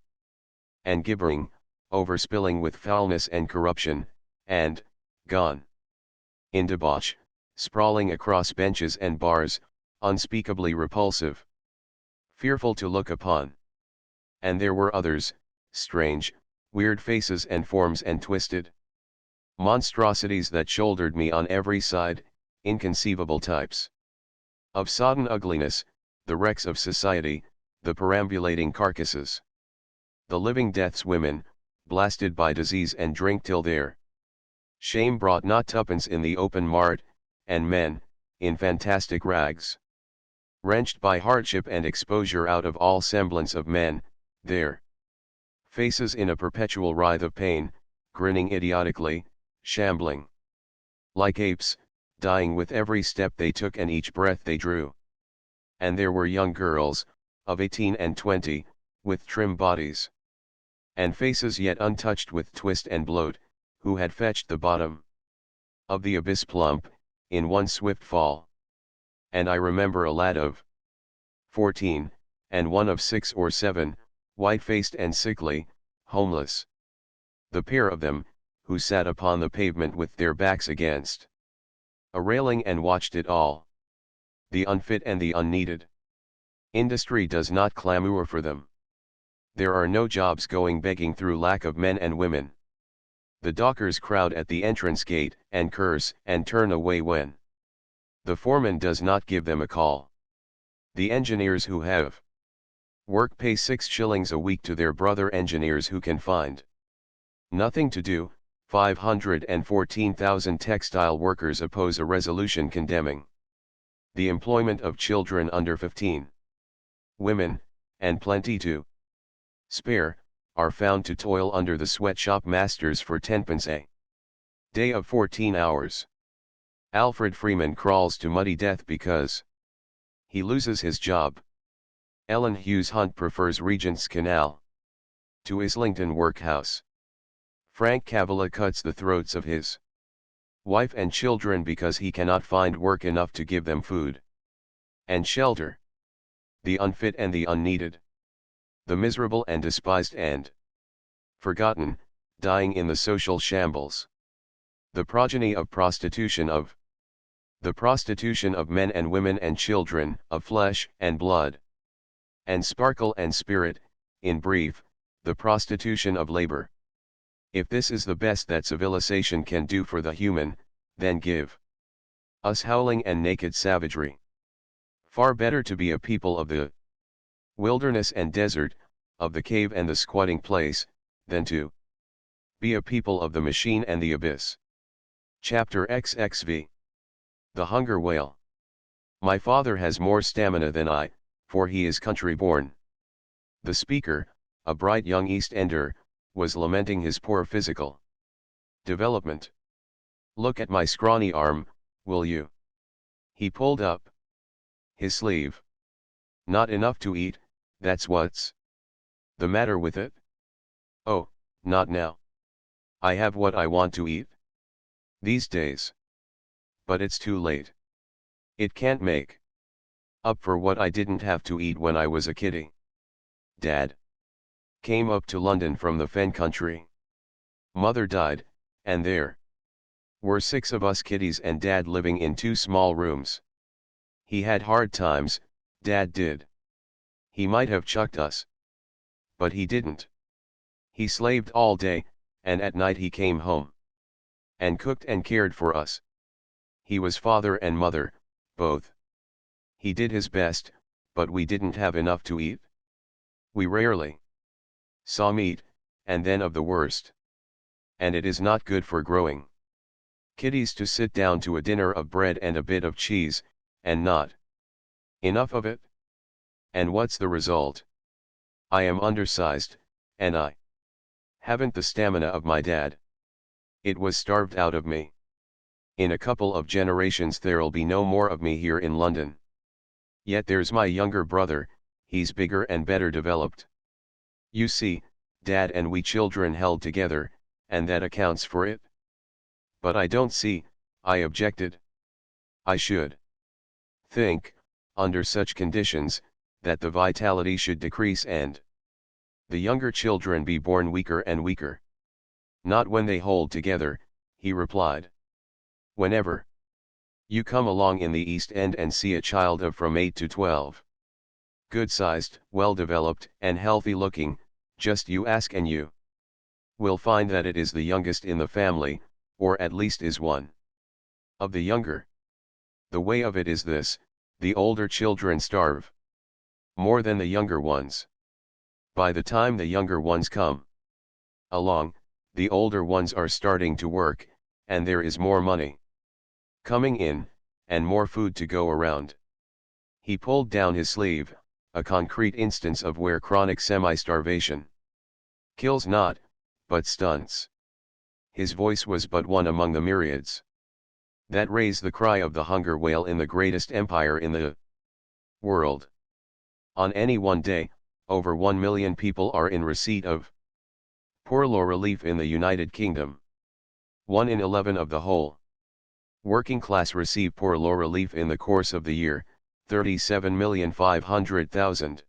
Speaker 1: and gibbering, overspilling with foulness and corruption, and, gone in debauch, sprawling across benches and bars, unspeakably repulsive, fearful to look upon. And there were others, strange, weird faces and forms and twisted monstrosities that shouldered me on every side, inconceivable types of sodden ugliness, the wrecks of society, the perambulating carcasses, the living death's women, blasted by disease and drink till their shame brought not tuppence in the open mart, and men, in fantastic rags, wrenched by hardship and exposure out of all semblance of men, their faces in a perpetual writhe of pain, grinning idiotically, shambling like apes, dying with every step they took and each breath they drew. And there were young girls, of 18 and 20, with trim bodies and faces yet untouched with twist and bloat, who had fetched the bottom of the abyss plump, in one swift fall. And I remember a lad of 14, and one of 6 or 7, white-faced and sickly, homeless. The pair of them, who sat upon the pavement with their backs against a railing and watched it all. The unfit and the unneeded. Industry does not clamour for them. There are no jobs going begging through lack of men and women. The dockers crowd at the entrance gate and curse and turn away when the foreman does not give them a call. The engineers who have work pay 6 shillings a week to their brother engineers who can find nothing to do. 514,000 textile workers oppose a resolution condemning the employment of children under 15. Women, and plenty to spare, are found to toil under the sweatshop masters for 10pence a day of 14 hours. Alfred Freeman crawls to muddy death because he loses his job. Ellen Hughes Hunt prefers Regent's Canal to Islington Workhouse. Frank Cavilla cuts the throats of his wife and children because he cannot find work enough to give them food and shelter. The unfit and the unneeded. The miserable and despised and forgotten, dying in the social shambles. The progeny of prostitution of the prostitution of men and women and children, of flesh and blood, and sparkle and spirit, in brief, the prostitution of labor. If this is the best that civilization can do for the human, then give us howling and naked savagery. Far better to be a people of the wilderness and desert, of the cave and the squatting place, than to be a people of the machine and the abyss. Chapter XXV. The Hunger Whale. My father has more stamina than I, for he is country-born. The speaker, a bright young East Ender, was lamenting his poor physical development. Look at my scrawny arm, will you? He pulled up his sleeve. Not enough to eat, that's what's the matter with it? Oh, not now. I have what I want to eat these days. But it's too late. It can't make up for what I didn't have to eat when I was a kiddie. Dad came up to London from the Fen country. Mother died, and there were 6 of us kiddies and Dad living in 2 small rooms. He had hard times, Dad did. He might have chucked us. But he didn't. He slaved all day, and at night he came home and cooked and cared for us. He was father and mother, both. He did his best, but we didn't have enough to eat. We rarely saw meat, and then of the worst. And it is not good for growing kiddies to sit down to a dinner of bread and a bit of cheese, and not enough of it. And what's the result? I am undersized, and I haven't the stamina of my dad. It was starved out of me. In a couple of generations there'll be no more of me here in London. Yet there's my younger brother, he's bigger and better developed. You see, Dad and we children held together, and that accounts for it. But I don't see, I objected. I should think, under such conditions, that the vitality should decrease and the younger children be born weaker and weaker. Not when they hold together, he replied. Whenever you come along in the East End and see a child of from 8 to 12, good-sized, well-developed, and healthy-looking, just you ask and you will find that it is the youngest in the family, or at least is one of the younger. The way of it is this: the older children starve more than the younger ones. By the time the younger ones come along, the older ones are starting to work, and there is more money coming in, and more food to go around. He pulled down his sleeve, a concrete instance of where chronic semi-starvation kills not, but stunts. His voice was but one among the myriads that raise the cry of the hunger whale in the greatest empire in the world. On any one day, over 1 million people are in receipt of poor law relief in the United Kingdom. 1 in 11 of the whole working class receive poor law relief in the course of the year. 37,500,000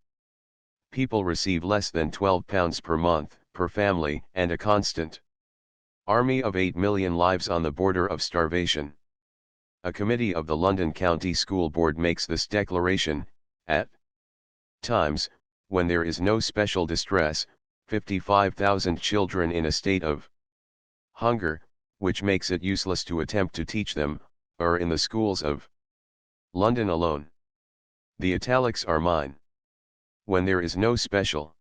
Speaker 1: people receive less than £12 per month, per family, and a constant army of 8 million lives on the border of starvation. A committee of the London County School Board makes this declaration: at times, when there is no special distress, 55,000 children in a state of hunger, which makes it useless to attempt to teach them, are in the schools of London alone. The italics are mine. When there is no special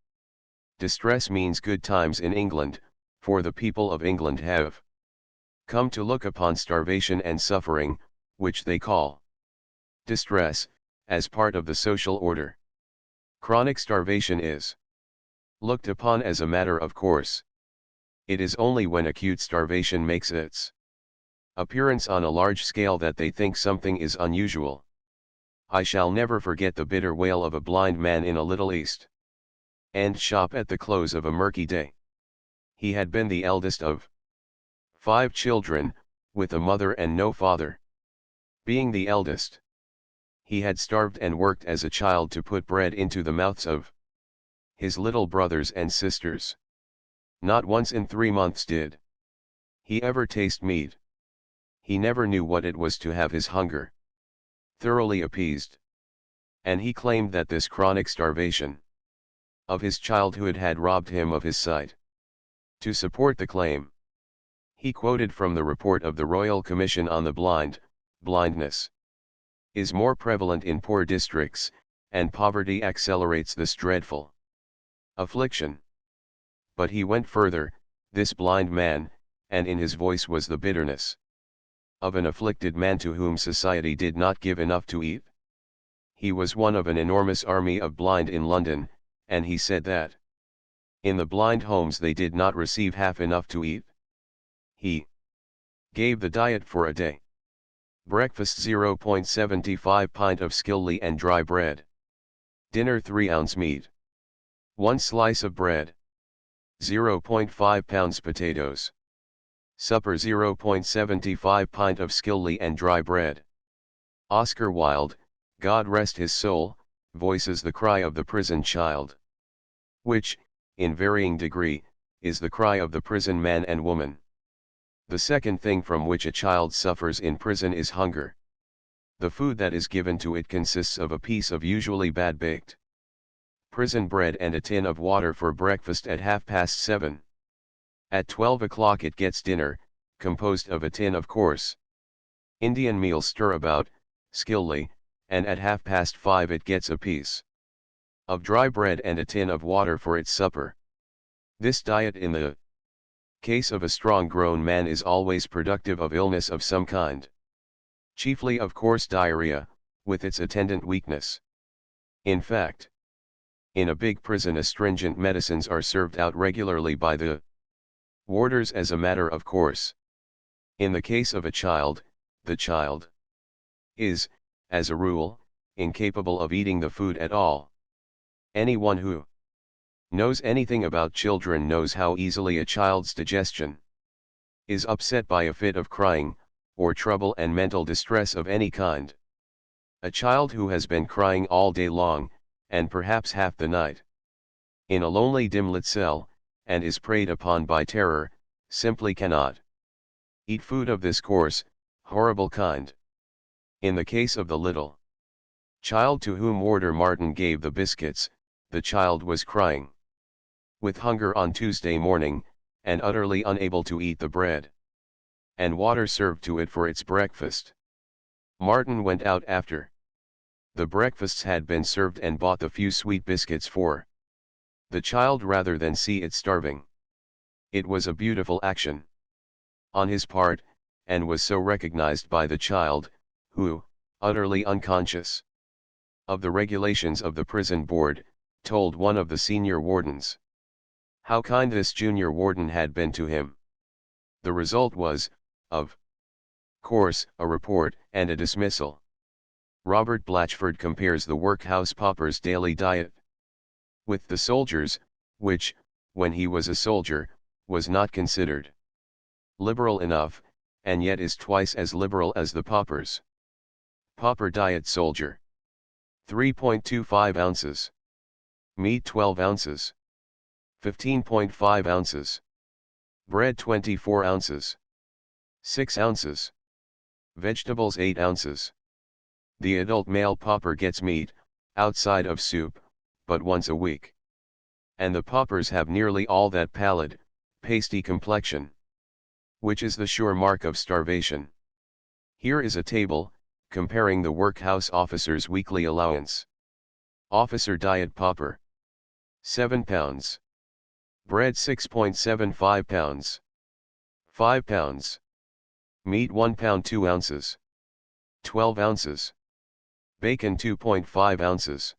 Speaker 1: distress means good times in England, for the people of England have come to look upon starvation and suffering, which they call distress, as part of the social order. Chronic starvation is looked upon as a matter of course. It is only when acute starvation makes its appearance on a large scale that they think something is unusual. I shall never forget the bitter wail of a blind man in a little East End shop at the close of a murky day. He had been the eldest of 5 children, with a mother and no father. Being the eldest, he had starved and worked as a child to put bread into the mouths of his little brothers and sisters. Not once in 3 months did he ever taste meat. He never knew what it was to have his hunger thoroughly appeased. And he claimed that this chronic starvation of his childhood had robbed him of his sight. To support the claim, he quoted from the report of the Royal Commission on the Blind, blindness is more prevalent in poor districts, and poverty accelerates this dreadful affliction. But he went further, this blind man, and in his voice was the bitterness of an afflicted man to whom society did not give enough to eat. He was one of an enormous army of blind in London, and he said that in the blind homes they did not receive half enough to eat. He gave the diet for a day. Breakfast 0.75 pint of skilly and dry bread. Dinner 3 ounce meat. 1 slice of bread. 0.5 pounds potatoes. Supper 0.75 pint of skilly and dry bread. Oscar Wilde, God rest his soul, voices the cry of the prison child, which, in varying degree, is the cry of the prison man and woman. The second thing from which a child suffers in prison is hunger. The food that is given to it consists of a piece of usually bad-baked prison bread and a tin of water for breakfast at 7:30. At 12 o'clock it gets dinner, composed of a tin of coarse Indian meal stirabout, skilly, and at 5:30 it gets a piece of dry bread and a tin of water for its supper. This diet in the case of a strong grown man is always productive of illness of some kind. Chiefly of course diarrhea, with its attendant weakness. In fact, in a big prison astringent medicines are served out regularly by the warders as a matter of course. In the case of a child, the child is, as a rule, incapable of eating the food at all. Anyone who knows anything about children knows how easily a child's digestion is upset by a fit of crying, or trouble and mental distress of any kind. A child who has been crying all day long, and perhaps half the night, in a lonely dim-lit cell, and is preyed upon by terror, simply cannot eat food of this coarse, horrible kind. In the case of the little child to whom Warder Martin gave the biscuits, the child was crying with hunger on Tuesday morning, and utterly unable to eat the bread and water served to it for its breakfast. Martin went out after the breakfasts had been served and bought the few sweet biscuits for the child rather than see it starving. It was a beautiful action on his part, and was so recognized by the child, who, utterly unconscious of the regulations of the prison board, told one of the senior wardens how kind this junior warden had been to him. The result was, of course, a report and a dismissal. Robert Blatchford compares the workhouse pauper's daily diet with the soldier's, which, when he was a soldier, was not considered liberal enough, and yet is twice as liberal as the pauper's. Pauper diet soldier. 3.25 ounces. Meat 12 ounces. 15.5 ounces. Bread 24 ounces. 6 ounces. Vegetables 8 ounces. The adult male pauper gets meat, outside of soup, but once a week. And the paupers have nearly all that pallid, pasty complexion, which is the sure mark of starvation. Here is a table, comparing the workhouse officer's weekly allowance. Officer diet pauper. 7 pounds. Bread 6.75 pounds. 5 pounds. Meat 1 pound 2 ounces. 12 ounces. Bacon 2.5 ounces.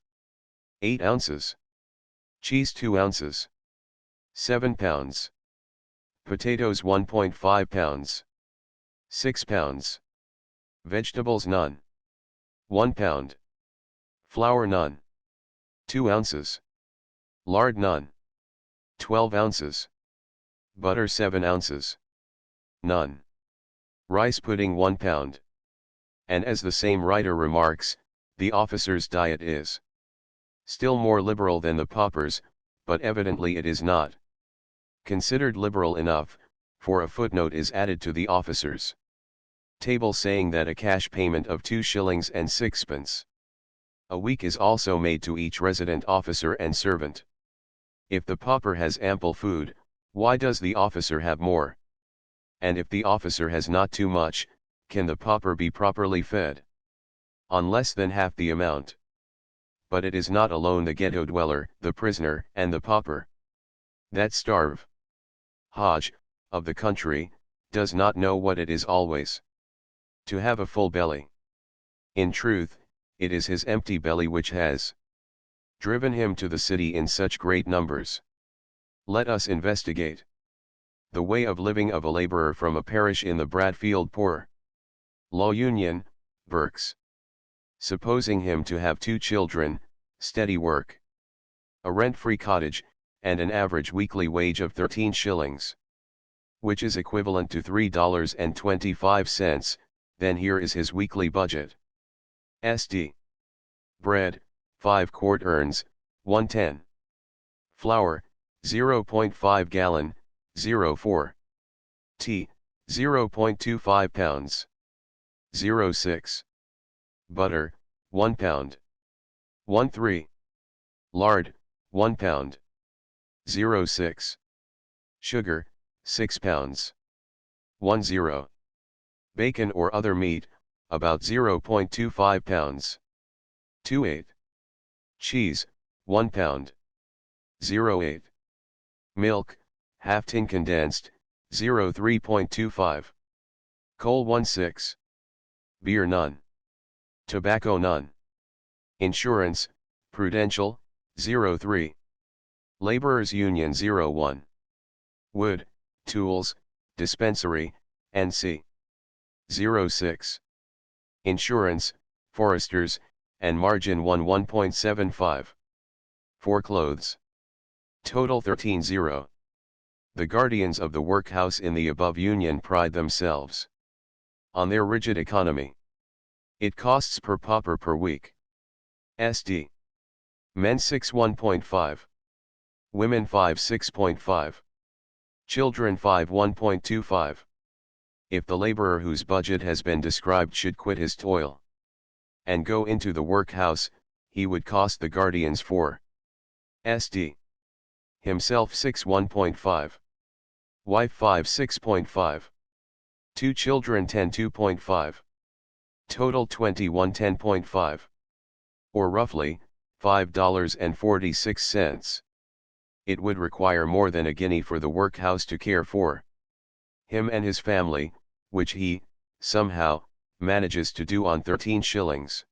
Speaker 1: 8 ounces. Cheese 2 ounces. 7 pounds. Potatoes 1.5 pounds. 6 pounds. Vegetables none. 1 pound. Flour none. 2 ounces. Lard none. 12 ounces. Butter 7 ounces. None. Rice pudding 1 pound. And as the same writer remarks, the officer's diet is still more liberal than the pauper's, but evidently it is not considered liberal enough, for a footnote is added to the officer's Table saying that a cash payment of 2 shillings and sixpence a week is also made to each resident officer and servant. If the pauper has ample food, why does the officer have more? And if the officer has not too much, can the pauper be properly fed? On less than half the amount. But it is not alone the ghetto dweller, the prisoner, and the pauper that starve. Hajj, of the country, does not know what it is always to have a full belly. In truth, it is his empty belly which has driven him to the city in such great numbers. Let us investigate the way of living of a laborer from a parish in the Bradfield Poor Law Union, Berks. Supposing him to have 2 children, steady work, a rent-free cottage, and an average weekly wage of 13 shillings, which is equivalent to $3.25, then here is his weekly budget. Sd. Bread, 5 quart earns, 110. Flour, 0.5 gallon, 04. Tea, 0.25 pounds. 06. Butter, 1 pound. 13. Lard, 1 pound. 06. Sugar, 6 pounds. 10. Bacon or other meat, about 0.25 pounds. 28. Cheese, 1 pound. 08. Milk, half tin condensed, 03.25. Coal 16. Beer none. Tobacco none. Insurance, Prudential, 03. Laborers Union 01. Wood, Tools, Dispensary, NC. 06. Insurance, Foresters, and Margin 1.75. For clothes. Total 13.0. The guardians of the workhouse in the above union pride themselves on their rigid economy. It costs per pauper per week. Sd. Men 6 1.5. Women 5 6.5. Children 5 1.25. If the laborer whose budget has been described should quit his toil and go into the workhouse, he would cost the guardians 4. Sd. Himself 6 1.5. Wife 5 6.5. 2 children 10 2.5. Total 21 10.5. Or roughly, $5.46. It would require more than a guinea for the workhouse to care for him and his family, which he, somehow, manages to do on 13 shillings.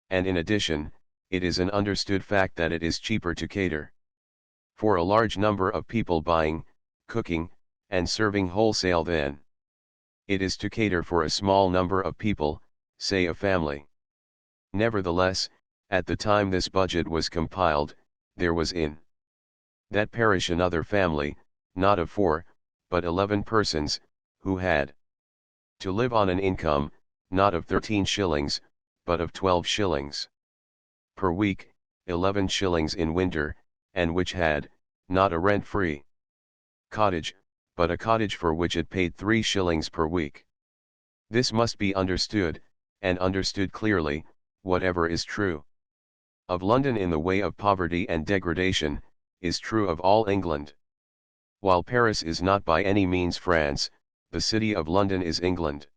Speaker 1: And in addition, it is an understood fact that it is cheaper to cater for a large number of people buying, cooking, and serving wholesale than it is to cater for a small number of people, say a family. Nevertheless, at the time this budget was compiled, there was in that parish another family, not of 4, but 11 persons, who had to live on an income, not of 13 shillings, but of 12 shillings per week, 11 shillings in winter, and which had, not a rent-free cottage, but a cottage for which it paid 3 shillings per week. This must be understood, and understood clearly, whatever is true of London in the way of poverty and degradation, is true of all England. While Paris is not by any means France, the city of London is England.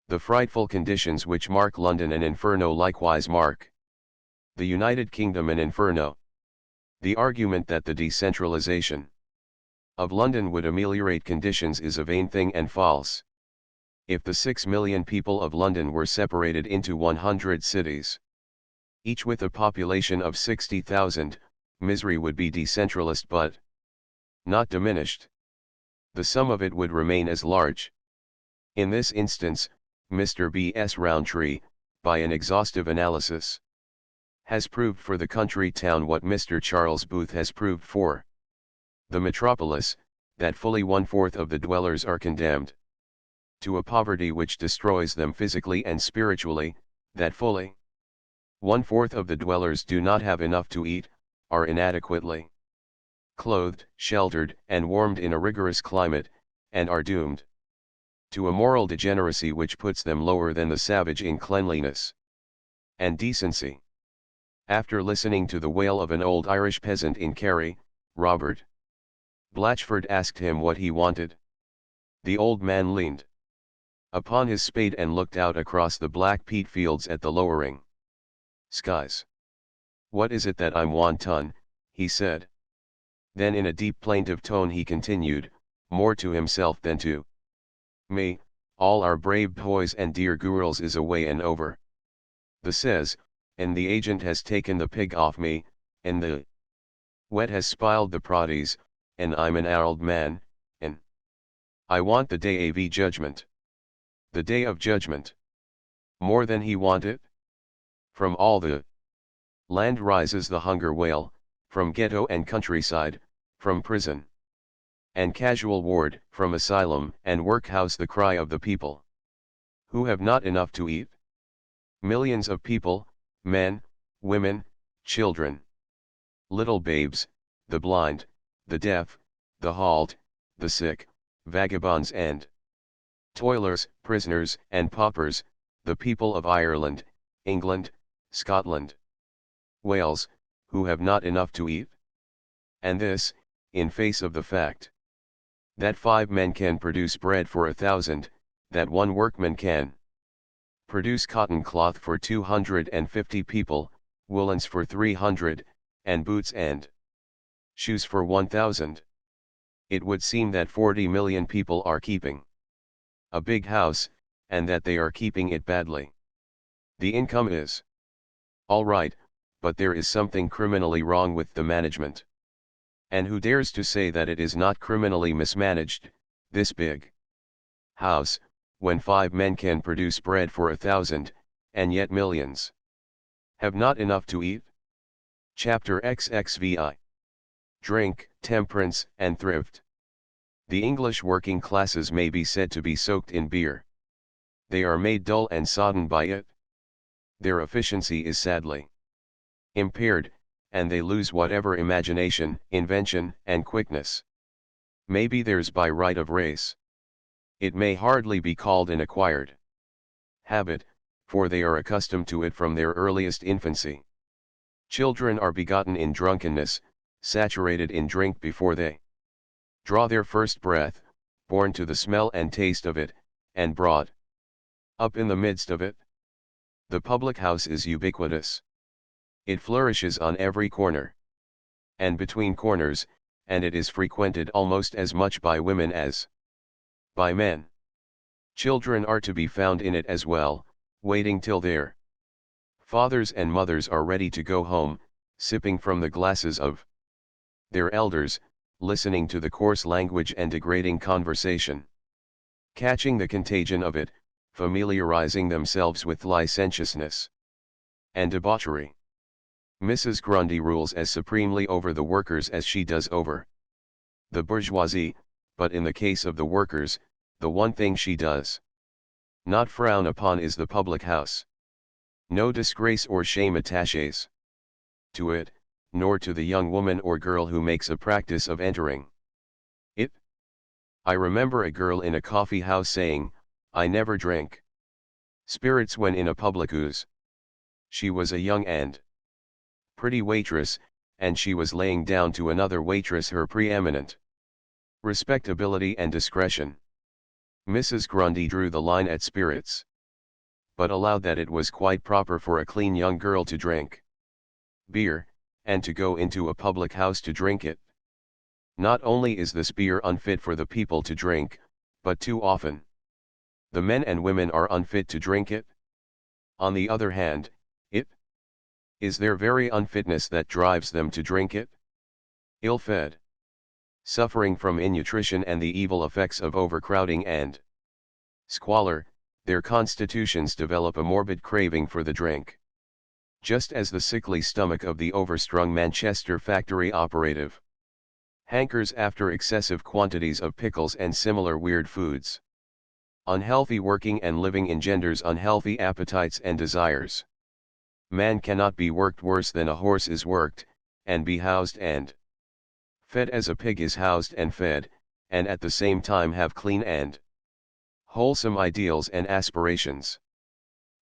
Speaker 1: The frightful conditions which mark London an inferno likewise mark the United Kingdom an inferno. The argument that the decentralization of London would ameliorate conditions is a vain thing and false. If the 6 million people of London were separated into 100 cities, each with a population of 60,000, misery would be decentralized but not diminished. The sum of it would remain as large. In this instance, Mr. B.S. Rowntree, by an exhaustive analysis, has proved for the country town what Mr. Charles Booth has proved for the metropolis, that fully 1/4 of the dwellers are condemned to a poverty which destroys them physically and spiritually, that fully 1/4 of the dwellers do not have enough to eat, are inadequately clothed, sheltered, and warmed in a rigorous climate, and are doomed to a moral degeneracy which puts them lower than the savage in cleanliness and decency. After listening to the wail of an old Irish peasant in Kerry, Robert Blatchford asked him what he wanted. The old man leaned upon his spade and looked out across the black peat fields at the lowering skies. "What is it that I'm wantin'?" he said. Then in a deep plaintive tone he continued, more to himself than to me, "All our brave boys and dear girls is away and over the says, and the agent has taken the pig off me, and the wet has spiled the proddies, and I'm an old man, and I want the day of judgment." The day of judgment. More than he wanted? From all the land rises the hunger wail, from ghetto and countryside, from prison and casual ward, from asylum and workhouse the cry of the people who have not enough to eat. Millions of people, men, women, children, little babes, the blind, the deaf, the halt, the sick, vagabonds and toilers, prisoners and paupers, the people of Ireland, England, Scotland, Wales, who have not enough to eat. And this, in face of the fact that 5 men can produce bread for 1,000, that 1 workman can produce cotton cloth for 250 people, woolens for 300, and boots and shoes for 1,000. It would seem that 40 million people are keeping a big house, and that they are keeping it badly. The income is all right, but there is something criminally wrong with the management. And who dares to say that it is not criminally mismanaged, this big house, when 5 men can produce bread for 1,000, and yet millions have not enough to eat? Chapter XXVI. Drink, Temperance, and Thrift. The English working classes may be said to be soaked in beer. They are made dull and sodden by it. Their efficiency is sadly impaired, and they lose whatever imagination, invention, and quickness may be theirs by right of race. It may hardly be called an acquired habit, for they are accustomed to it from their earliest infancy. Children are begotten in drunkenness, saturated in drink before they draw their first breath, born to the smell and taste of it, and brought up in the midst of it. The public house is ubiquitous. It flourishes on every corner and between corners, and it is frequented almost as much by women as by men. Children are to be found in it as well, waiting till their fathers and mothers are ready to go home, sipping from the glasses of their elders, listening to the coarse language and degrading conversation, catching the contagion of it, familiarizing themselves with licentiousness and debauchery. Mrs. Grundy rules as supremely over the workers as she does over the bourgeoisie, but in the case of the workers, the one thing she does not frown upon is the public house. No disgrace or shame attaches to it, nor to the young woman or girl who makes a practice of entering it. I remember a girl in a coffee house saying, "I never drink spirits when in a public house." She was a young and pretty waitress, and she was laying down to another waitress her preeminent respectability and discretion. Mrs. Grundy drew the line at spirits, but allowed that it was quite proper for a clean young girl to drink beer, and to go into a public house to drink it. Not only is this beer unfit for the people to drink, but too often the men and women are unfit to drink it. On the other hand, it is their very unfitness that drives them to drink it. Ill-fed, suffering from innutrition and the evil effects of overcrowding and squalor, their constitutions develop a morbid craving for the drink. Just as the sickly stomach of the overstrung Manchester factory operative hankers after excessive quantities of pickles and similar weird foods. Unhealthy working and living engenders unhealthy appetites and desires. Man cannot be worked worse than a horse is worked, and be housed and fed as a pig is housed and fed, and at the same time have clean and Wholesome ideals and aspirations.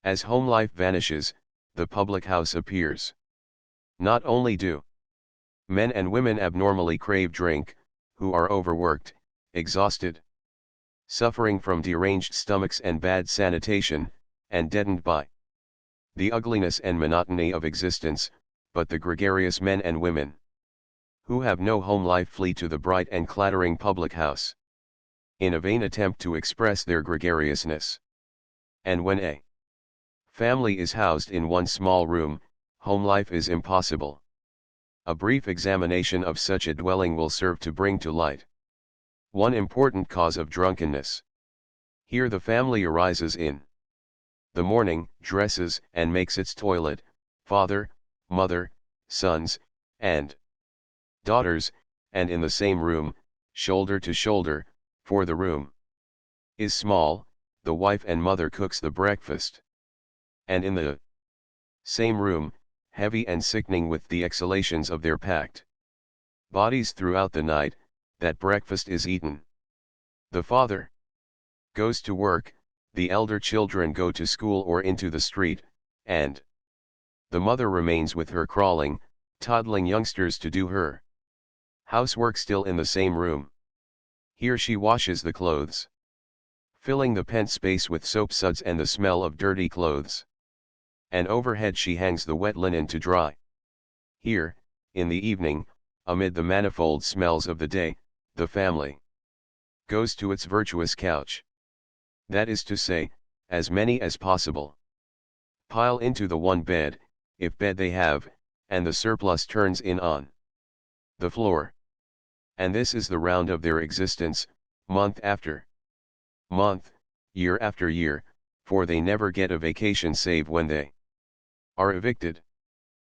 Speaker 1: As home life vanishes, the public house appears. Not only do men and women abnormally crave drink, who are overworked, exhausted, suffering from deranged stomachs and bad sanitation, and deadened by the ugliness and monotony of existence, but the gregarious men and women who have no home life flee to the bright and clattering public house, in a vain attempt to express their gregariousness. And when a family is housed in one small room, home life is impossible. A brief examination of such a dwelling will serve to bring to light one important cause of drunkenness. Here the family arises in the morning, dresses and makes its toilet, father, mother, sons, and daughters, and in the same room, shoulder to shoulder, for the room is small, the wife and mother cooks the breakfast. And in the same room, heavy and sickening with the exhalations of their packed bodies throughout the night, that breakfast is eaten. The father goes to work, the elder children go to school or into the street, and the mother remains with her crawling, toddling youngsters to do her housework still in the same room. Here she washes the clothes, filling the pent space with soap suds and the smell of dirty clothes. And overhead she hangs the wet linen to dry. Here, in the evening, amid the manifold smells of the day, the family goes to its virtuous couch. That is to say, as many as possible pile into the one bed, if bed they have, and the surplus turns in on the floor. And this is the round of their existence, month after month, year after year, for they never get a vacation save when they are evicted.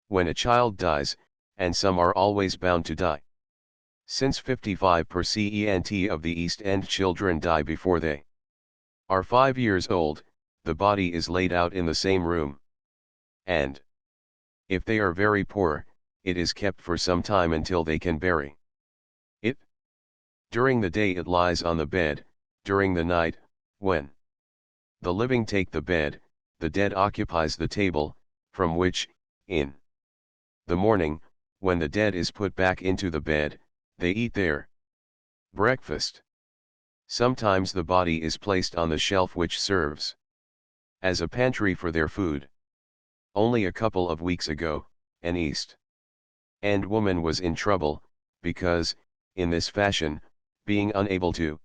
Speaker 1: When a child dies, and some are always bound to die. Since 55% of the East End children die before they are 5 years old, the body is laid out in the same room. And if they are very poor, it is kept for some time until they can bury it. During the day it lies on the bed, during the night, when the living take the bed, the dead occupies the table, from which, in the morning, when the dead is put back into the bed, they eat their breakfast. Sometimes the body is placed on the shelf which serves as a pantry for their food. Only a couple of weeks ago, an East End woman was in trouble, because, in this fashion, being unable to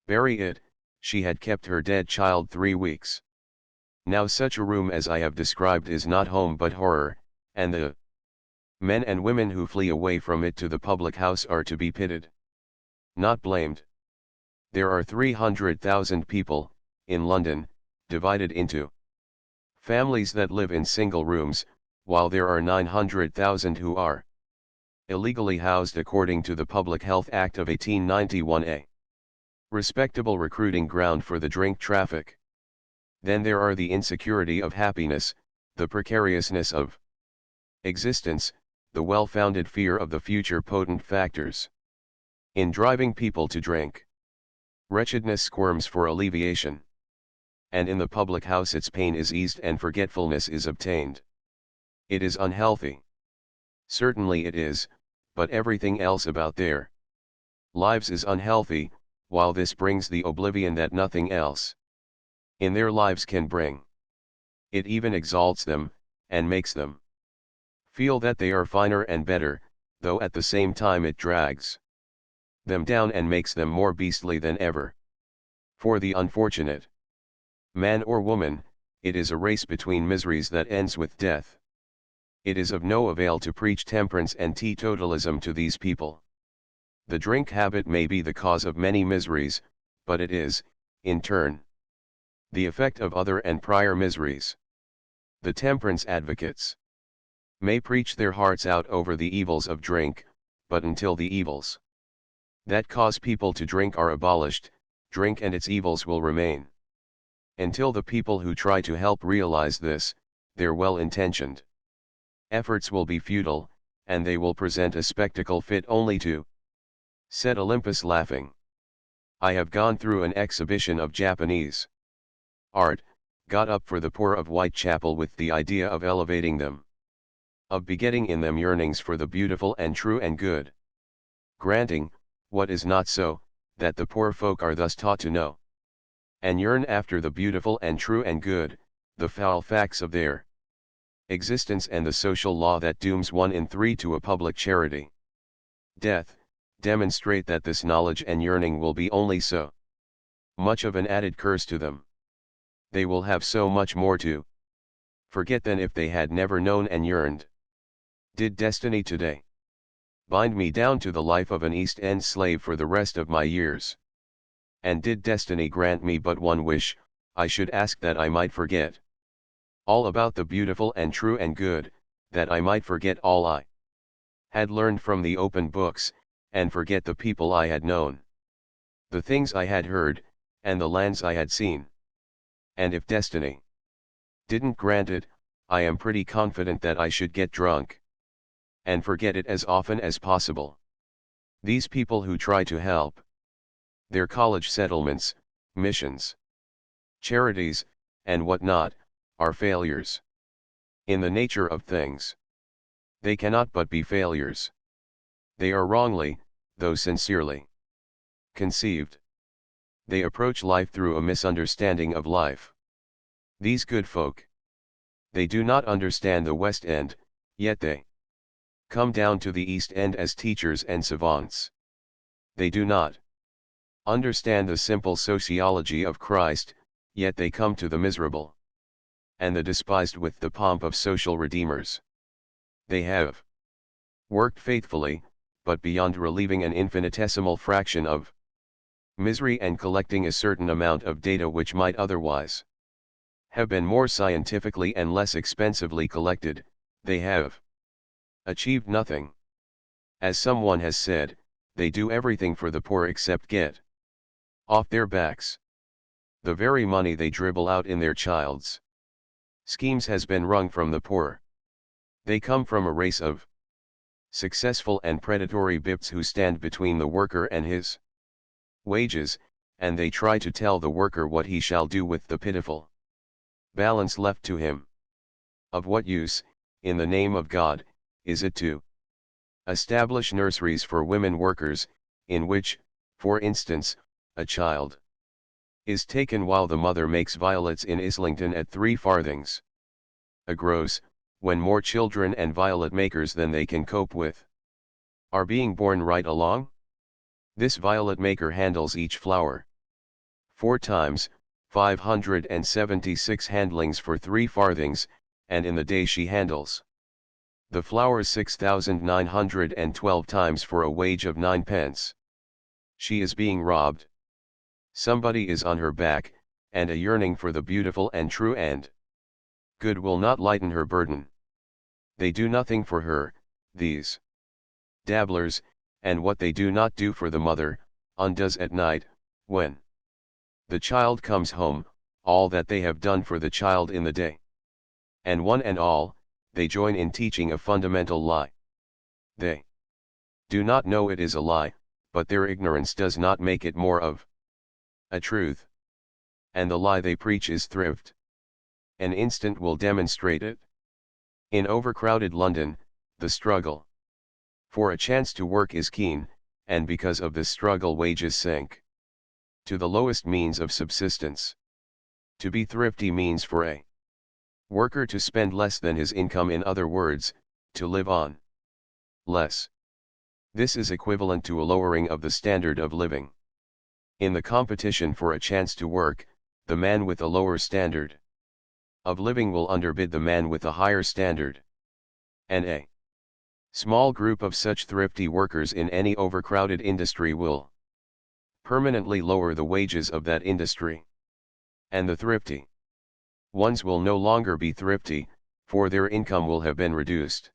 Speaker 1: bury it, she had kept her dead child 3 weeks. Now such a room as I have described is not home but horror, and the men and women who flee away from it to the public house are to be pitied, not blamed. There are 300,000 people, in London, divided into families that live in single rooms, while there are 900,000 who are illegally housed according to the Public Health Act of 1891, a respectable recruiting ground for the drink traffic. Then there are the insecurity of happiness, the precariousness of existence, the well-founded fear of the future potent factors in driving people to drink. Wretchedness squirms for alleviation. And in the public house its pain is eased and forgetfulness is obtained. It is unhealthy. Certainly it is, but everything else about their lives is unhealthy, while this brings the oblivion that nothing else in their lives can bring. It even exalts them, and makes them feel that they are finer and better, though at the same time it drags them down and makes them more beastly than ever. For the unfortunate man or woman, it is a race between miseries that ends with death. It is of no avail to preach temperance and teetotalism to these people. The drink habit may be the cause of many miseries, but it is, in turn, the effect of other and prior miseries. The temperance advocates may preach their hearts out over the evils of drink, but until the evils that cause people to drink are abolished, drink and its evils will remain. Until the people who try to help realize this, their well-intentioned efforts will be futile, and they will present a spectacle fit only to set Olympus laughing. I have gone through an exhibition of Japanese art, got up for the poor of Whitechapel with the idea of elevating them, of begetting in them yearnings for the beautiful and true and good. Granting, what is not so, that the poor folk are thus taught to know and yearn after the beautiful and true and good, the foul facts of their existence and the social law that dooms 1 in 3 to a public charity death, demonstrate that this knowledge and yearning will be only so much of an added curse to them. They will have so much more to forget than if they had never known and yearned. Did destiny today bind me down to the life of an East End slave for the rest of my years? And did destiny grant me but one wish, I should ask that I might forget all about the beautiful and true and good, that I might forget all I had learned from the open books, and forget the people I had known, the things I had heard, and the lands I had seen. And if destiny didn't grant it, I am pretty confident that I should get drunk and forget it as often as possible. These people who try to help their college settlements, missions, charities, and what not, are failures. In the nature of things, they cannot but be failures. They are wrongly, though sincerely, conceived. They approach life through a misunderstanding of life. These good folk, they do not understand the West End, yet they come down to the East End as teachers and savants. They do not understand the simple sociology of Christ, yet they come to the miserable and the despised with the pomp of social redeemers. They have worked faithfully, but beyond relieving an infinitesimal fraction of misery and collecting a certain amount of data which might otherwise have been more scientifically and less expensively collected, they have achieved nothing. As someone has said, they do everything for the poor except get off their backs the very money they dribble out in their child's schemes has been wrung from the poor. They come from a race of successful and predatory bips who stand between the worker and his wages, and they try to tell the worker what he shall do with the pitiful balance left to him. Of what use, in the name of God, is it to establish nurseries for women workers, in which, for instance, a child is taken while the mother makes violets in Islington at 3 farthings a gross, when more children and violet makers than they can cope with are being born right along? This violet maker handles each flower 4 times, 576 handlings for 3 farthings, and in the day she handles the flowers 6,912 times for a wage of 9 pence. She is being robbed. Somebody is on her back, and a yearning for the beautiful and true and good will not lighten her burden. They do nothing for her, these dabblers, and what they do not do for the mother, undoes at night, when the child comes home, all that they have done for the child in the day. And one and all, they join in teaching a fundamental lie. They do not know it is a lie, but their ignorance does not make it more of a truth. And the lie they preach is thrift. An instant will demonstrate it. In overcrowded London, the struggle for a chance to work is keen, and because of this struggle wages sink to the lowest means of subsistence. To be thrifty means for a worker to spend less than his income, in other words, to live on less. This is equivalent to a lowering of the standard of living. In the competition for a chance to work, the man with a lower standard of living will underbid the man with a higher standard. And a small group of such thrifty workers in any overcrowded industry will permanently lower the wages of that industry. And the thrifty ones will no longer be thrifty, for their income will have been reduced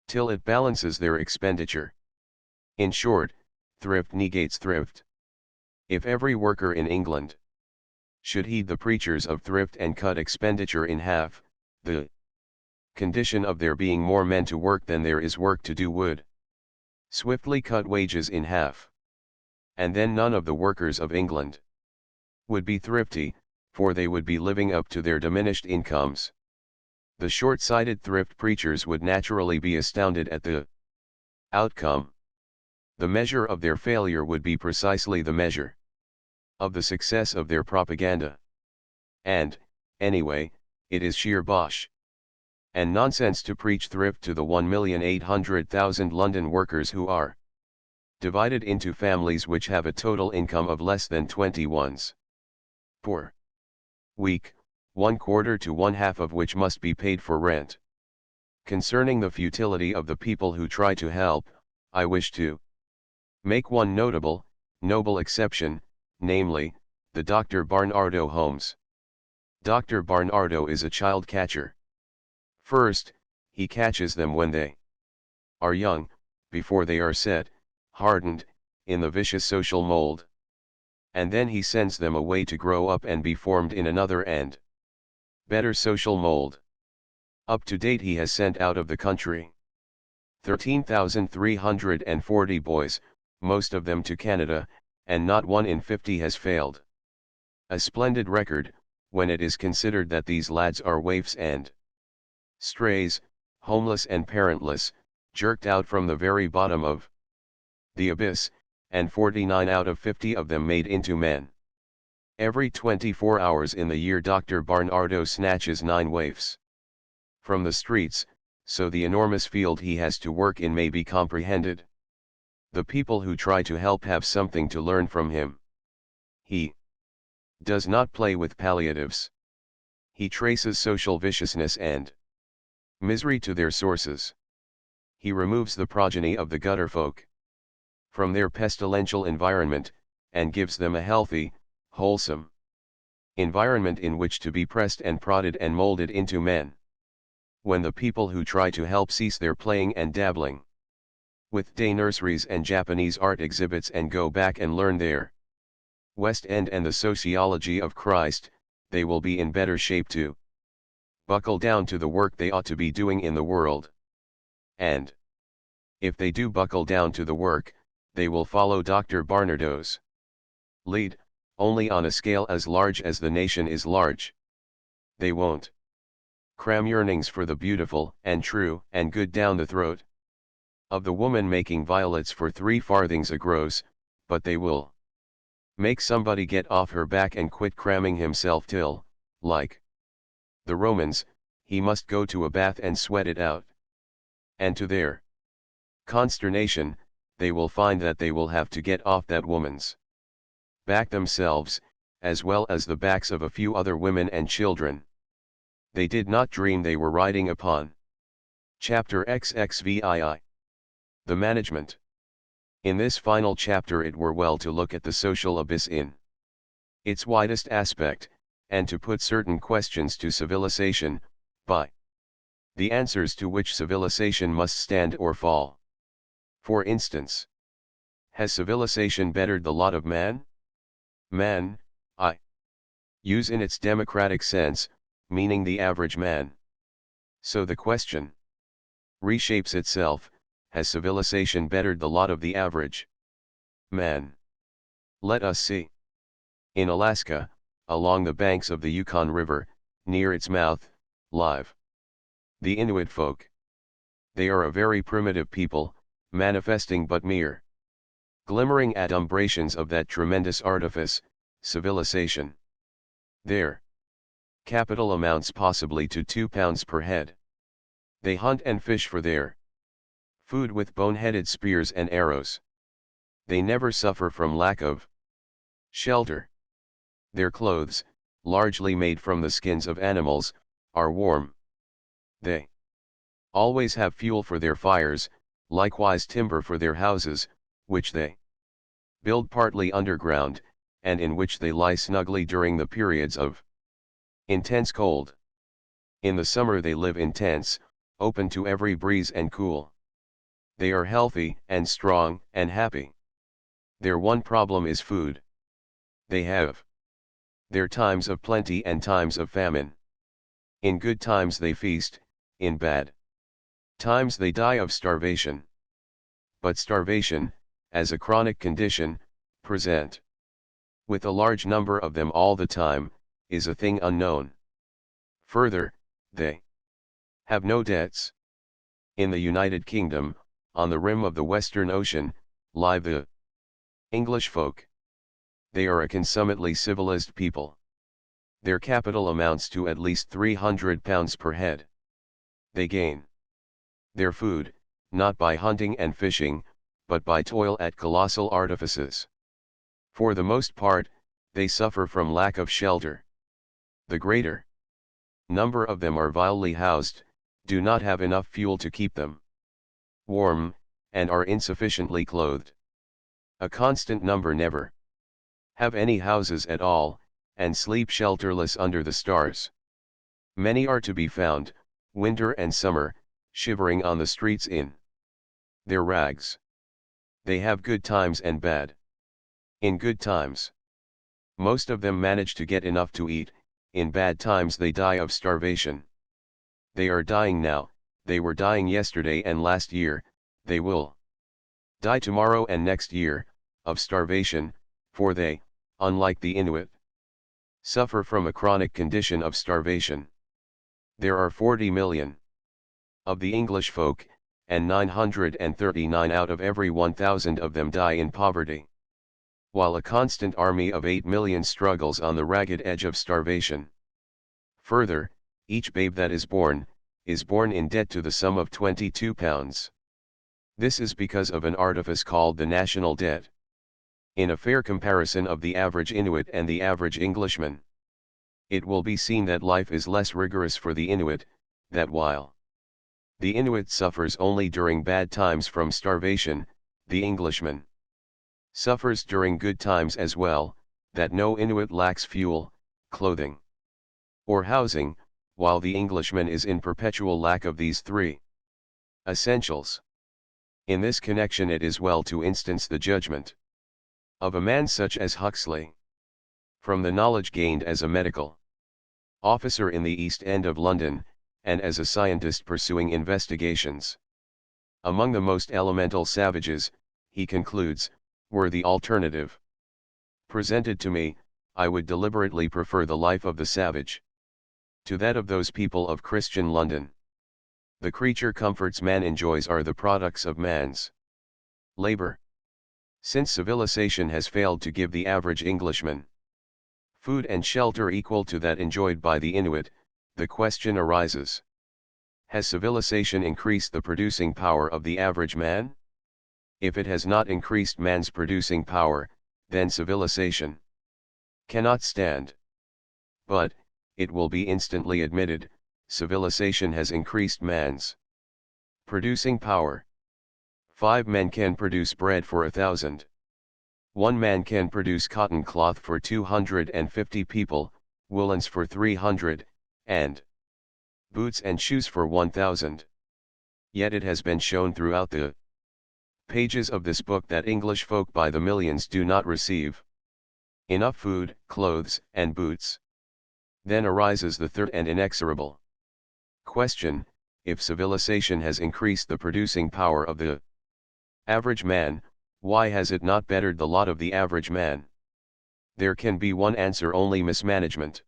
Speaker 1: till it balances their expenditure. In short, thrift negates thrift. If every worker in England should heed the preachers of thrift and cut expenditure in half, the condition of there being more men to work than there is work to do would swiftly cut wages in half. and then none of the workers of England would be thrifty, for they would be living up to their diminished incomes. The short-sighted thrift preachers would naturally be astounded at the outcome. The measure of their failure would be precisely the measure of the success of their propaganda. And, anyway, it is sheer bosh and nonsense to preach thrift to the 1,800,000 London workers who are divided into families which have a total income of less than 21s. Per week, 1/4 to 1/2 of which must be paid for rent. Concerning the futility of the people who try to help, I wish to make one noble exception, namely, the Dr. Barnardo Homes. Dr. Barnardo is a child catcher. First, he catches them when they are young, before they are set, hardened, in the vicious social mold. And then he sends them away to grow up and be formed in another and better social mold. Up to date he has sent out of the country 13,340 boys, most of them to Canada, and not 1 in 50 has failed. A splendid record, when it is considered that these lads are waifs and strays, homeless and parentless, jerked out from the very bottom of the abyss, and 49 out of 50 of them made into men. Every 24 hours in the year Dr. Barnardo snatches 9 waifs from the streets, so the enormous field he has to work in may be comprehended. The people who try to help have something to learn from him. He does not play with palliatives. He traces social viciousness and misery to their sources. He removes the progeny of the gutter folk from their pestilential environment, and gives them a healthy, wholesome environment in which to be pressed and prodded and molded into men. When the people who try to help cease their playing and dabbling with day nurseries and Japanese art exhibits and go back and learn their West End and the sociology of Christ, they will be in better shape to buckle down to the work they ought to be doing in the world. And if they do buckle down to the work, they will follow Dr. Barnardo's lead, only on a scale as large as the nation is large. They won't cram yearnings for the beautiful and true and good down the throat of the woman making violets for 3 farthings a gross, but they will make somebody get off her back and quit cramming himself till, like the Romans, he must go to a bath and sweat it out. And to their consternation, they will find that they will have to get off that woman's back themselves, as well as the backs of a few other women and children. They did not dream they were riding upon. Chapter XXVII. The Management. In this final chapter it were well to look at the social abyss in its widest aspect, and to put certain questions to civilization, by the answers to which civilization must stand or fall. For instance, has civilization bettered the lot of man? Man, I use in its democratic sense, meaning the average man. So the question reshapes itself: has civilization bettered the lot of the average man? Let us see. In Alaska, along the banks of the Yukon River, near its mouth, live the Inuit folk. They are a very primitive people, manifesting but mere glimmering adumbrations of that tremendous artifice, civilization. Their capital amounts possibly to £2 per head. They hunt and fish for their food with bone-headed spears and arrows. They never suffer from lack of shelter. Their clothes, largely made from the skins of animals, are warm. They always have fuel for their fires, likewise timber for their houses, which they build partly underground, and in which they lie snugly during the periods of intense cold. In the summer they live in tents, open to every breeze and cool. They are healthy and strong and happy. Their one problem is food. They have their times of plenty and times of famine. In good times they feast, in bad times they die of starvation. But starvation, as a chronic condition, present. With a large number of them all the time, is a thing unknown. Further, they have no debts. In the United Kingdom, on the rim of the Western Ocean, lie the English folk. They are a consummately civilized people. Their capital amounts to at least £300 per head. They gain their food, not by hunting and fishing, but by toil at colossal artifices. For the most part, they suffer from lack of shelter. The greater number of them are vilely housed, do not have enough fuel to keep them warm, and are insufficiently clothed. A constant number never have any houses at all, and sleep shelterless under the stars. Many are to be found, winter and summer, shivering on the streets in their rags. They have good times and bad. In good times, most of them manage to get enough to eat, in bad times they die of starvation. They are dying now, they were dying yesterday and last year, they will die tomorrow and next year, of starvation, for they, unlike the Inuit, suffer from a chronic condition of starvation. There are 40 million of the English folk, and 939 out of every 1,000 of them die in poverty, while a constant army of 8 million struggles on the ragged edge of starvation. Further, each babe that is born in debt to the sum of £22. This is because of an artifice called the national debt. In a fair comparison of the average Inuit and the average Englishman, it will be seen that life is less rigorous for the Inuit, that while the Inuit suffers only during bad times from starvation, the Englishman suffers during good times as well, that no Inuit lacks fuel, clothing, or housing, while the Englishman is in perpetual lack of these three essentials. In this connection it is well to instance the judgment of a man such as Huxley. From the knowledge gained as a medical officer in the East End of London, and as a scientist pursuing investigations among the most elemental savages, he concludes, were the alternative presented to me, I would deliberately prefer the life of the savage to that of those people of Christian London. The creature comforts man enjoys are the products of man's labor. Since civilization has failed to give the average Englishman food and shelter equal to that enjoyed by the Inuit, the question arises: has civilization increased the producing power of the average man? If it has not increased man's producing power, then civilization cannot stand. But, it will be instantly admitted, civilization has increased man's producing power. 5 men can produce bread for 1,000. 1 man can produce cotton cloth for 250 people, woolens for 300, and boots and shoes for 1,000. Yet it has been shown throughout the pages of this book that English folk by the millions do not receive enough food, clothes, and boots. Then arises the third and inexorable question: if civilization has increased the producing power of the average man, why has it not bettered the lot of the average man? There can be one answer only: mismanagement.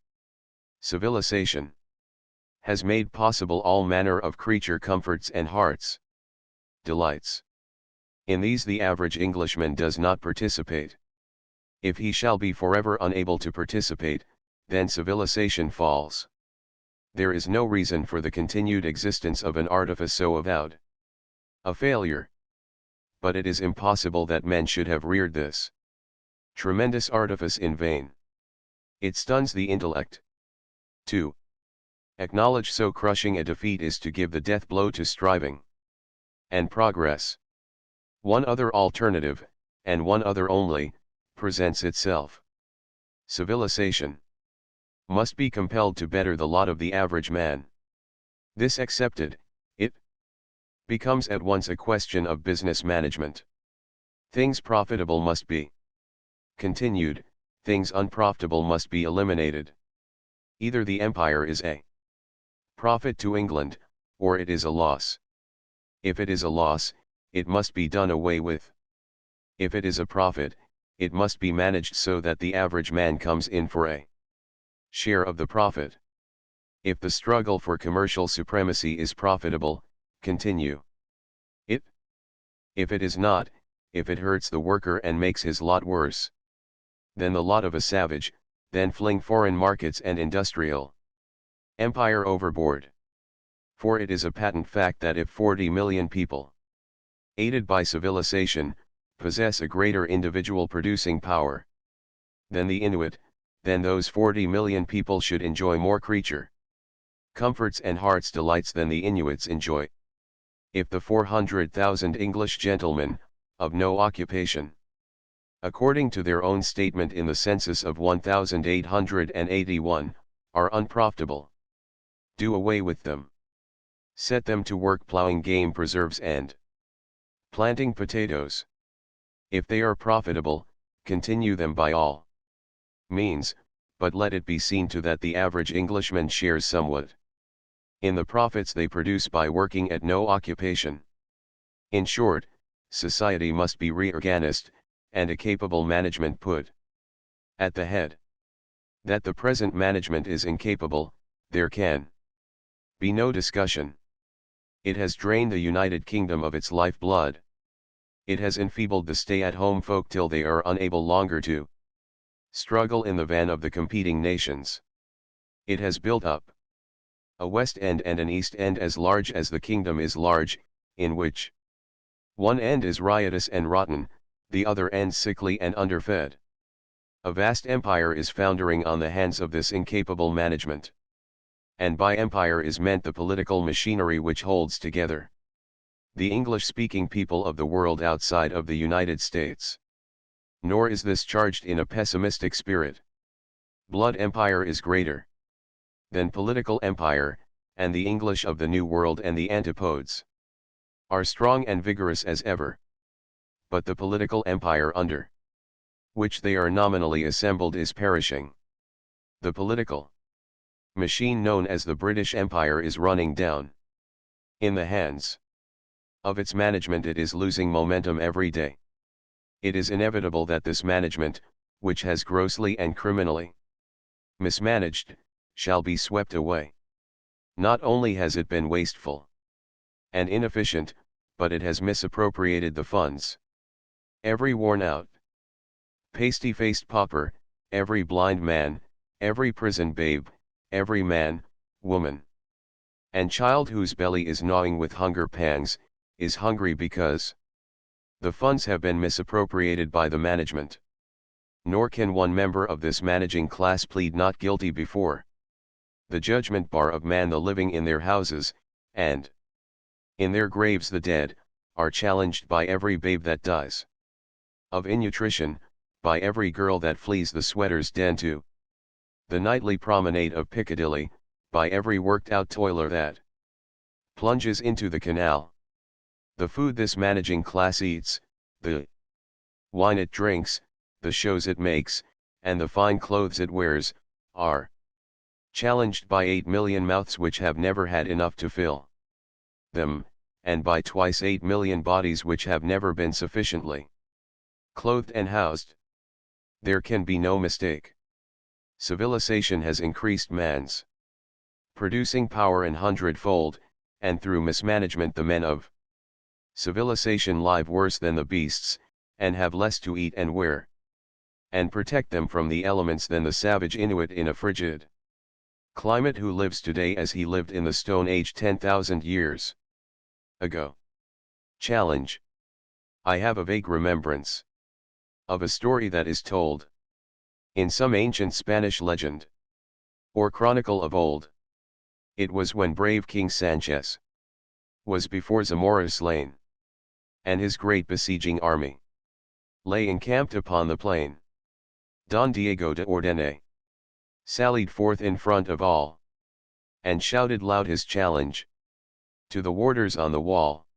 Speaker 1: Civilization has made possible all manner of creature comforts and heart's delights. In these the average Englishman does not participate. If he shall be forever unable to participate, then civilization falls. There is no reason for the continued existence of an artifice so avowed a failure. But it is impossible that men should have reared this tremendous artifice in vain. It stuns the intellect. To acknowledge so crushing a defeat is to give the death blow to striving and progress. One other alternative, and one other only, presents itself. Civilization must be compelled to better the lot of the average man. This accepted, it becomes at once a question of business management. Things profitable must be continued, things unprofitable must be eliminated. Either the empire is a profit to England, or it is a loss. If it is a loss, it must be done away with. If it is a profit, it must be managed so that the average man comes in for a share of the profit. If the struggle for commercial supremacy is profitable, continue it. If it is not, if it hurts the worker and makes his lot worse than the lot of a savage, then fling foreign markets and industrial empire overboard. For it is a patent fact that if 40 million people, aided by civilization, possess a greater individual producing power than the Inuit, then those 40 million people should enjoy more creature comforts and heart's delights than the Inuits enjoy. If the 400,000 English gentlemen, of no occupation, according to their own statement in the census of 1881, are unprofitable, do away with them. Set them to work plowing game preserves and planting potatoes. If they are profitable, continue them by all means, but let it be seen to that the average Englishman shares somewhat in the profits they produce by working at no occupation. In short, society must be reorganized, and a capable management put at the head. That the present management is incapable, there can be no discussion. It has drained the United Kingdom of its lifeblood. It has enfeebled the stay-at-home folk till they are unable longer to struggle in the van of the competing nations. It has built up a West End and an East End as large as the kingdom is large, in which one end is riotous and rotten, the other end sickly and underfed. A vast empire is foundering on the hands of this incapable management. And by empire is meant the political machinery which holds together the English-speaking people of the world outside of the United States. Nor is this charged in a pessimistic spirit. Blood empire is greater than political empire, and the English of the New World and the antipodes are strong and vigorous as ever. But the political empire under which they are nominally assembled is perishing. The political machine known as the British Empire is running down. In the hands of its management it is losing momentum every day. It is inevitable that this management, which has grossly and criminally mismanaged, shall be swept away. Not only has it been wasteful and inefficient, but it has misappropriated the funds. Every worn-out, pasty-faced pauper, every blind man, every prison babe, every man, woman, and child whose belly is gnawing with hunger pangs, is hungry because the funds have been misappropriated by the management. Nor can one member of this managing class plead not guilty before the judgment bar of man. The living in their houses, and in their graves the dead, are challenged by every babe that dies of innutrition, by every girl that flees the sweater's den to the nightly promenade of Piccadilly, by every worked-out toiler that plunges into the canal. The food this managing class eats, the wine it drinks, the shows it makes, and the fine clothes it wears, are challenged by 8 million mouths which have never had enough to fill them, and by twice 8 million bodies which have never been sufficiently clothed and housed. There can be no mistake. Civilization has increased man's producing power an hundredfold, and through mismanagement the men of civilization live worse than the beasts, and have less to eat and wear, and protect them from the elements than the savage Inuit in a frigid climate who lives today as he lived in the Stone Age 10,000 years ago. Challenge. I have a vague remembrance of a story that is told in some ancient Spanish legend or chronicle of old. It was when brave King Sanchez was before Zamora slain, and his great besieging army lay encamped upon the plain. Don Diego de Ordene sallied forth in front of all, and shouted loud his challenge to the warders on the wall.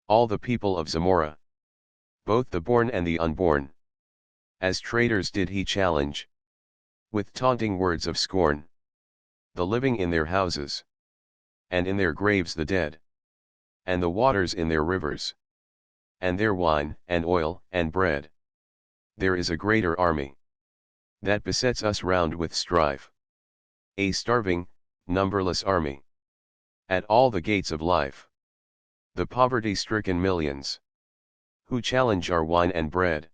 Speaker 1: All the people of Zamora, both the born and the unborn, as traitors did he challenge, with taunting words of scorn, the living in their houses, and in their graves the dead, and the waters in their rivers, and their wine, and oil, and bread. There is a greater army that besets us round with strife. A starving, numberless army at all the gates of life. The poverty-stricken millions who challenge our wine and bread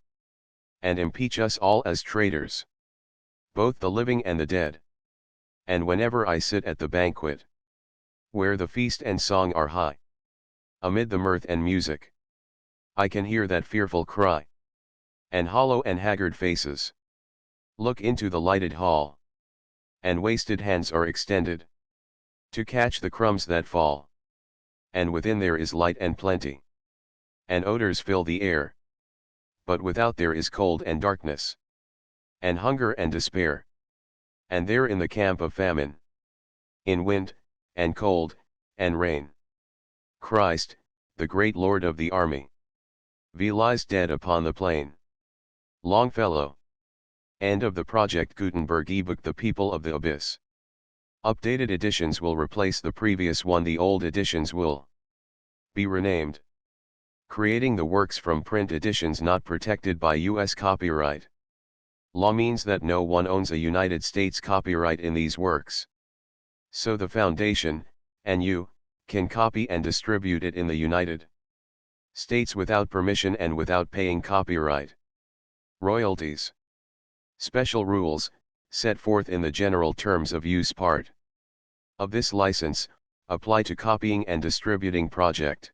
Speaker 1: and impeach us all as traitors, both the living and the dead. And whenever I sit at the banquet, where the feast and song are high, amid the mirth and music, I can hear that fearful cry, and hollow and haggard faces look into the lighted hall, and wasted hands are extended to catch the crumbs that fall. And within there is light and plenty, and odors fill the air, but without there is cold and darkness, and hunger and despair. And there in the camp of famine, in wind, and cold, and rain, Christ, the great Lord of the army, lies dead upon the plain. Longfellow. End of the Project Gutenberg ebook. The People of the Abyss. Updated editions will replace the previous one. The old editions will be renamed. Creating the works from print editions not protected by U.S. copyright law means that no one owns a United States copyright in these works. So the Foundation, and you, can copy and distribute it in the United States without permission and without paying copyright royalties. Special rules, set forth in the General Terms of Use part of this license, apply to copying and distributing Project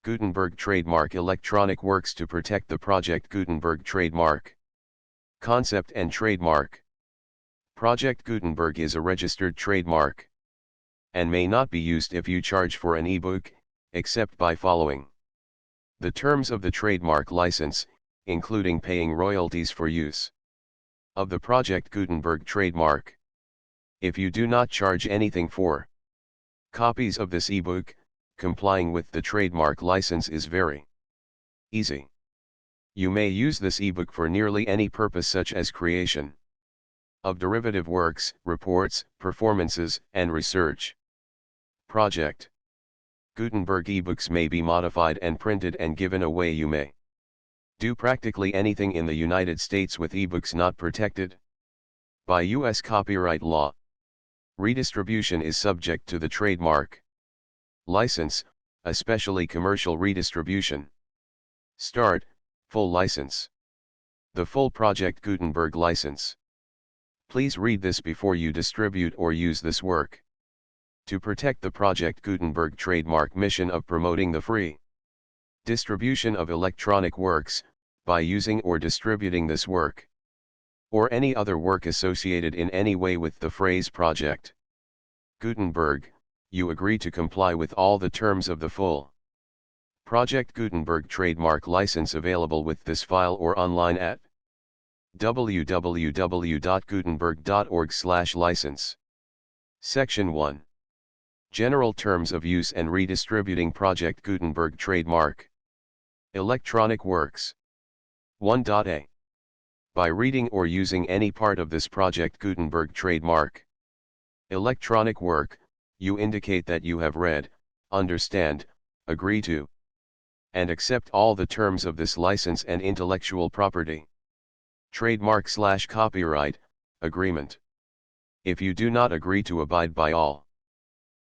Speaker 1: Gutenberg trademark electronic works. To protect the Project Gutenberg trademark concept and trademark. Project Gutenberg is a registered trademark and may not be used if you charge for an ebook, except by following the terms of the trademark license, including paying royalties for use of the Project Gutenberg trademark. If you do not charge anything for copies of this ebook, complying with the trademark license is very easy. You may use this ebook for nearly any purpose, such as creation of derivative works, reports, performances, and research. Project Gutenberg ebooks may be modified and printed and given away. You may do practically anything in the United States with ebooks not protected by U.S. copyright law. Redistribution is subject to the trademark license, especially commercial redistribution. Start, full license. The full Project Gutenberg license. Please read this before you distribute or use this work. To protect the Project Gutenberg trademark mission of promoting the free distribution of electronic works, by using or distributing this work, or any other work associated in any way with the phrase Project Gutenberg, you agree to comply with all the terms of the full Project Gutenberg trademark license available with this file or online at www.gutenberg.org/license. Section 1. General Terms of Use and Redistributing Project Gutenberg Trademark. Electronic Works. 1.a. By reading or using any part of this Project Gutenberg trademark electronic work, you indicate that you have read, understand, agree to, and accept all the terms of this license and intellectual property trademark/copyright agreement. If you do not agree to abide by all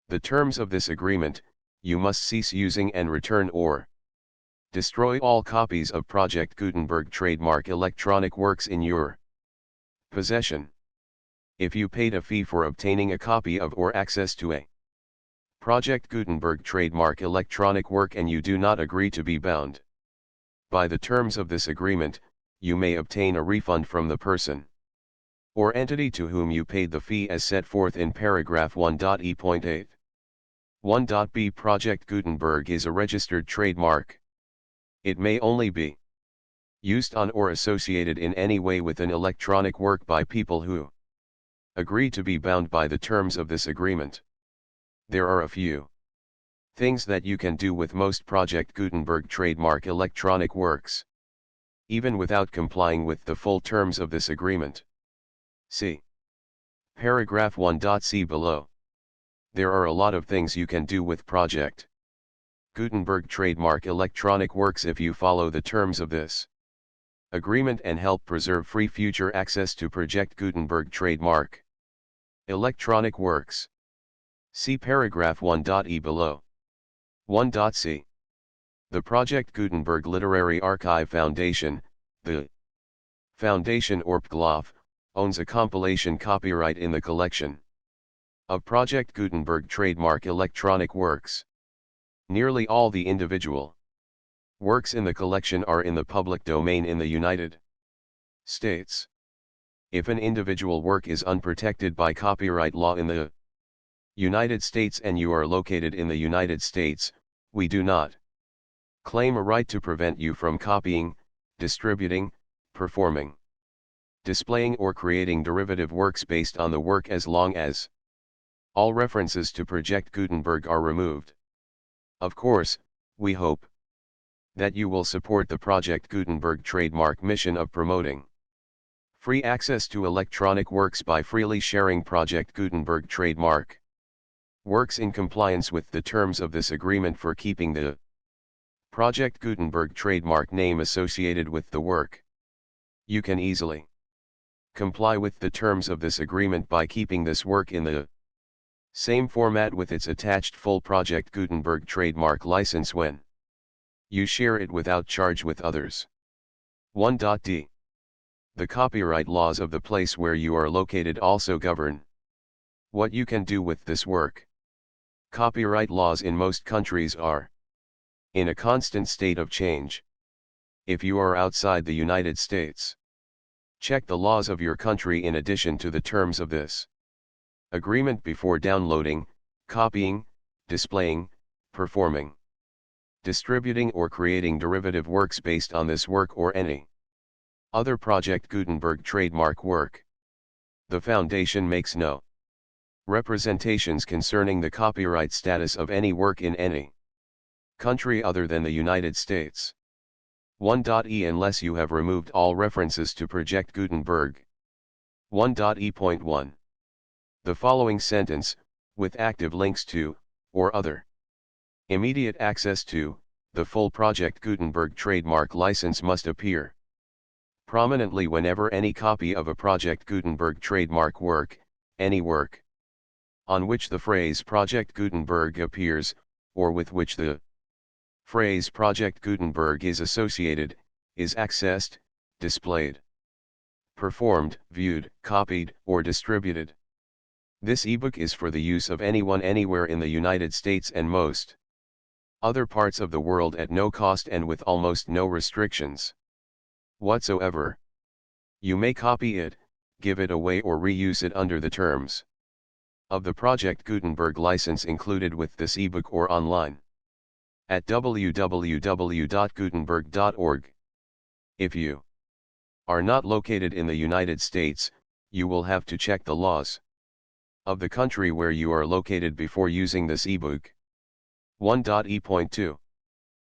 Speaker 1: the terms of this agreement, you must cease using and return or destroy all copies of Project Gutenberg trademark electronic works in your possession. If you paid a fee for obtaining a copy of or access to a Project Gutenberg trademark electronic work and you do not agree to be bound by the terms of this agreement, you may obtain a refund from the person or entity to whom you paid the fee as set forth in paragraph 1.e.8. 1.b. Project Gutenberg is a registered trademark. It may only be used on or associated in any way with an electronic work by people who agree to be bound by the terms of this agreement. There are a few things that you can do with most Project Gutenberg trademark electronic works, even without complying with the full terms of this agreement. See paragraph 1.c below. There are a lot of things you can do with Project Gutenberg trademark electronic works if you follow the terms of this Agreement and help preserve free future access to Project Gutenberg trademark. Electronic works. See paragraph 1.e below. 1.c. The Project Gutenberg Literary Archive Foundation, the Foundation or PGLOF, owns a compilation copyright in the collection of Project Gutenberg trademark electronic works. Nearly all the individual works in the collection are in the public domain in the United States. If an individual work is unprotected by copyright law in the United States and you are located in the United States, we do not claim a right to prevent you from copying, distributing, performing, displaying or creating derivative works based on the work as long as all references to Project Gutenberg are removed. Of course, we hope that you will support the Project Gutenberg trademark mission of promoting free access to electronic works by freely sharing Project Gutenberg trademark works in compliance with the terms of this agreement for keeping the Project Gutenberg trademark name associated with the work. You can easily comply with the terms of this agreement by keeping this work in the same format with its attached full Project Gutenberg trademark license when you share it without charge with others. 1.d. The copyright laws of the place where you are located also govern what you can do with this work. Copyright laws in most countries are in a constant state of change. If you are outside the United States, check the laws of your country in addition to the terms of this agreement before downloading, copying, displaying, performing, distributing or creating derivative works based on this work or any other Project Gutenberg trademark work. The Foundation makes no representations concerning the copyright status of any work in any country other than the United States. 1.e Unless you have removed all references to Project Gutenberg. 1.e.1. The following sentence, with active links to, or other immediate access to, the full Project Gutenberg trademark license must appear prominently whenever any copy of a Project Gutenberg trademark work, any work on which the phrase Project Gutenberg appears, or with which the phrase Project Gutenberg is associated, is accessed, displayed, performed, viewed, copied, or distributed. This ebook is for the use of anyone anywhere in the United States and most other parts of the world at no cost and with almost no restrictions whatsoever. You may copy it, give it away or reuse it under the terms of the Project Gutenberg license included with this ebook or online at www.gutenberg.org. If you are not located in the United States, you will have to check the laws of the country where you are located before using this ebook. 1.e.2.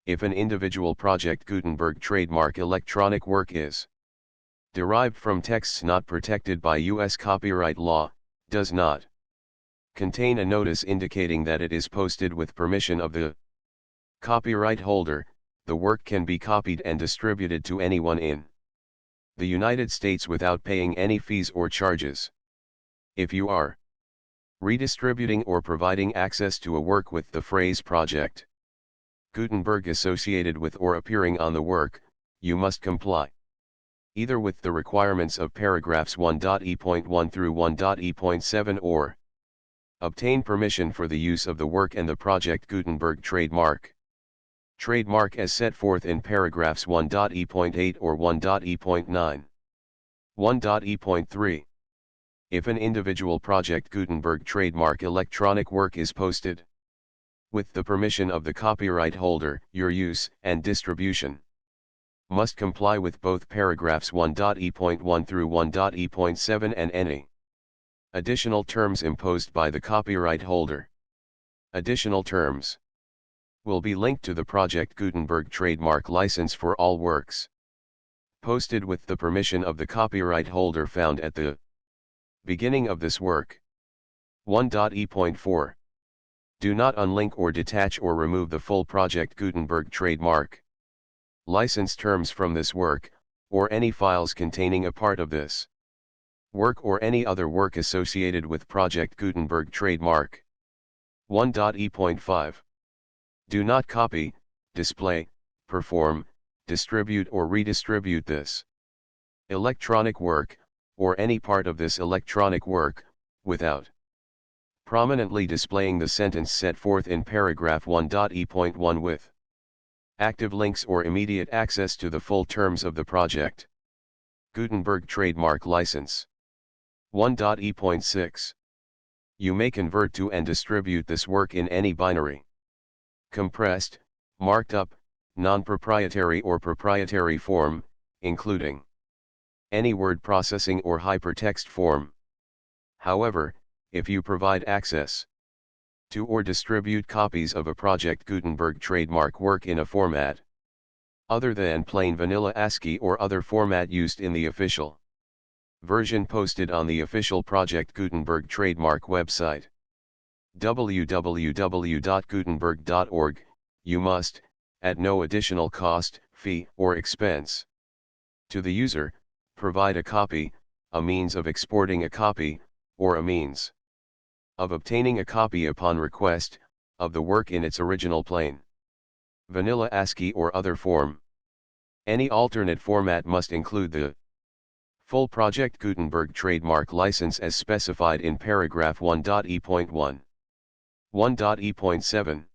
Speaker 1: If an individual Project Gutenberg trademark electronic work is derived from texts not protected by U.S. copyright law, does not contain a notice indicating that it is posted with permission of the copyright holder, the work can be copied and distributed to anyone in the United States without paying any fees or charges. If you are redistributing or providing access to a work with the phrase Project Gutenberg associated with or appearing on the work, you must comply either with the requirements of paragraphs 1.e.1 through 1.e.7 or obtain permission for the use of the work and the Project Gutenberg trademark as set forth in paragraphs 1.e.8 or 1.e.9. 1.e.3. If an individual Project Gutenberg trademark electronic work is posted with the permission of the copyright holder, your use and distribution must comply with both paragraphs 1.e.1 through 1.e.7 and any additional terms imposed by the copyright holder. Additional terms will be linked to the Project Gutenberg trademark license for all works posted with the permission of the copyright holder found at the beginning of this work. 1.e.4. Do not unlink or detach or remove the full Project Gutenberg trademark license terms from this work, or any files containing a part of this work or any other work associated with Project Gutenberg trademark. 1.e.5. Do not copy, display, perform, distribute or redistribute this electronic work, or any part of this electronic work, without prominently displaying the sentence set forth in paragraph 1.e.1 with active links or immediate access to the full terms of the project. Gutenberg Trademark License. 1.e.6. You may convert to and distribute this work in any binary, compressed, marked up, non-proprietary or proprietary form, including any word processing or hypertext form. However, if you provide access to or distribute copies of a Project Gutenberg trademark work in a format other than plain vanilla ASCII or other format used in the official version posted on the official Project Gutenberg trademark website, www.gutenberg.org, you must, at no additional cost, fee, or expense to the user, provide a copy, a means of exporting a copy, or a means of obtaining a copy upon request, of the work in its original plain vanilla ASCII or other form. Any alternate format must include the full Project Gutenberg trademark license as specified in paragraph 1.e.1. 1.e.7.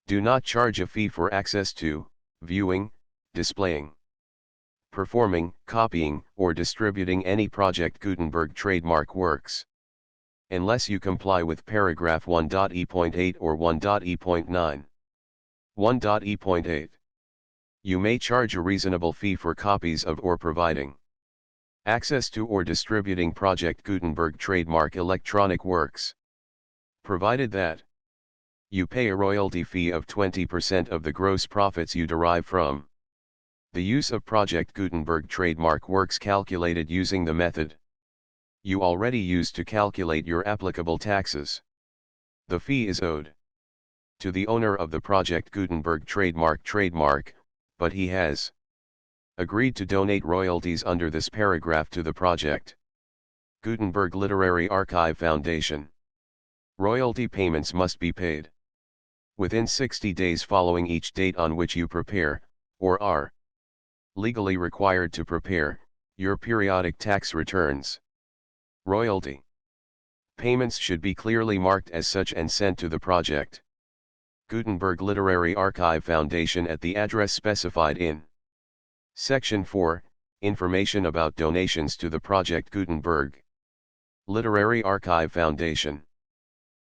Speaker 1: Do not charge a fee for access to, viewing, displaying, performing, copying, or distributing any Project Gutenberg trademark works, unless you comply with paragraph 1.e.8 or 1.e.9. 1.e.8. You may charge a reasonable fee for copies of or providing access to or distributing Project Gutenberg trademark electronic works, provided that you pay a royalty fee of 20% of the gross profits you derive from the use of Project Gutenberg trademark works calculated using the method you already used to calculate your applicable taxes. The fee is owed to the owner of the Project Gutenberg trademark, but he has agreed to donate royalties under this paragraph to the Project Gutenberg Literary Archive Foundation. Royalty payments must be paid within 60 days following each date on which you prepare, or are legally required to prepare, your periodic tax returns. Royalty payments should be clearly marked as such and sent to the Project Gutenberg Literary Archive Foundation at the address specified in Section 4, Information about donations to the Project Gutenberg Literary Archive Foundation.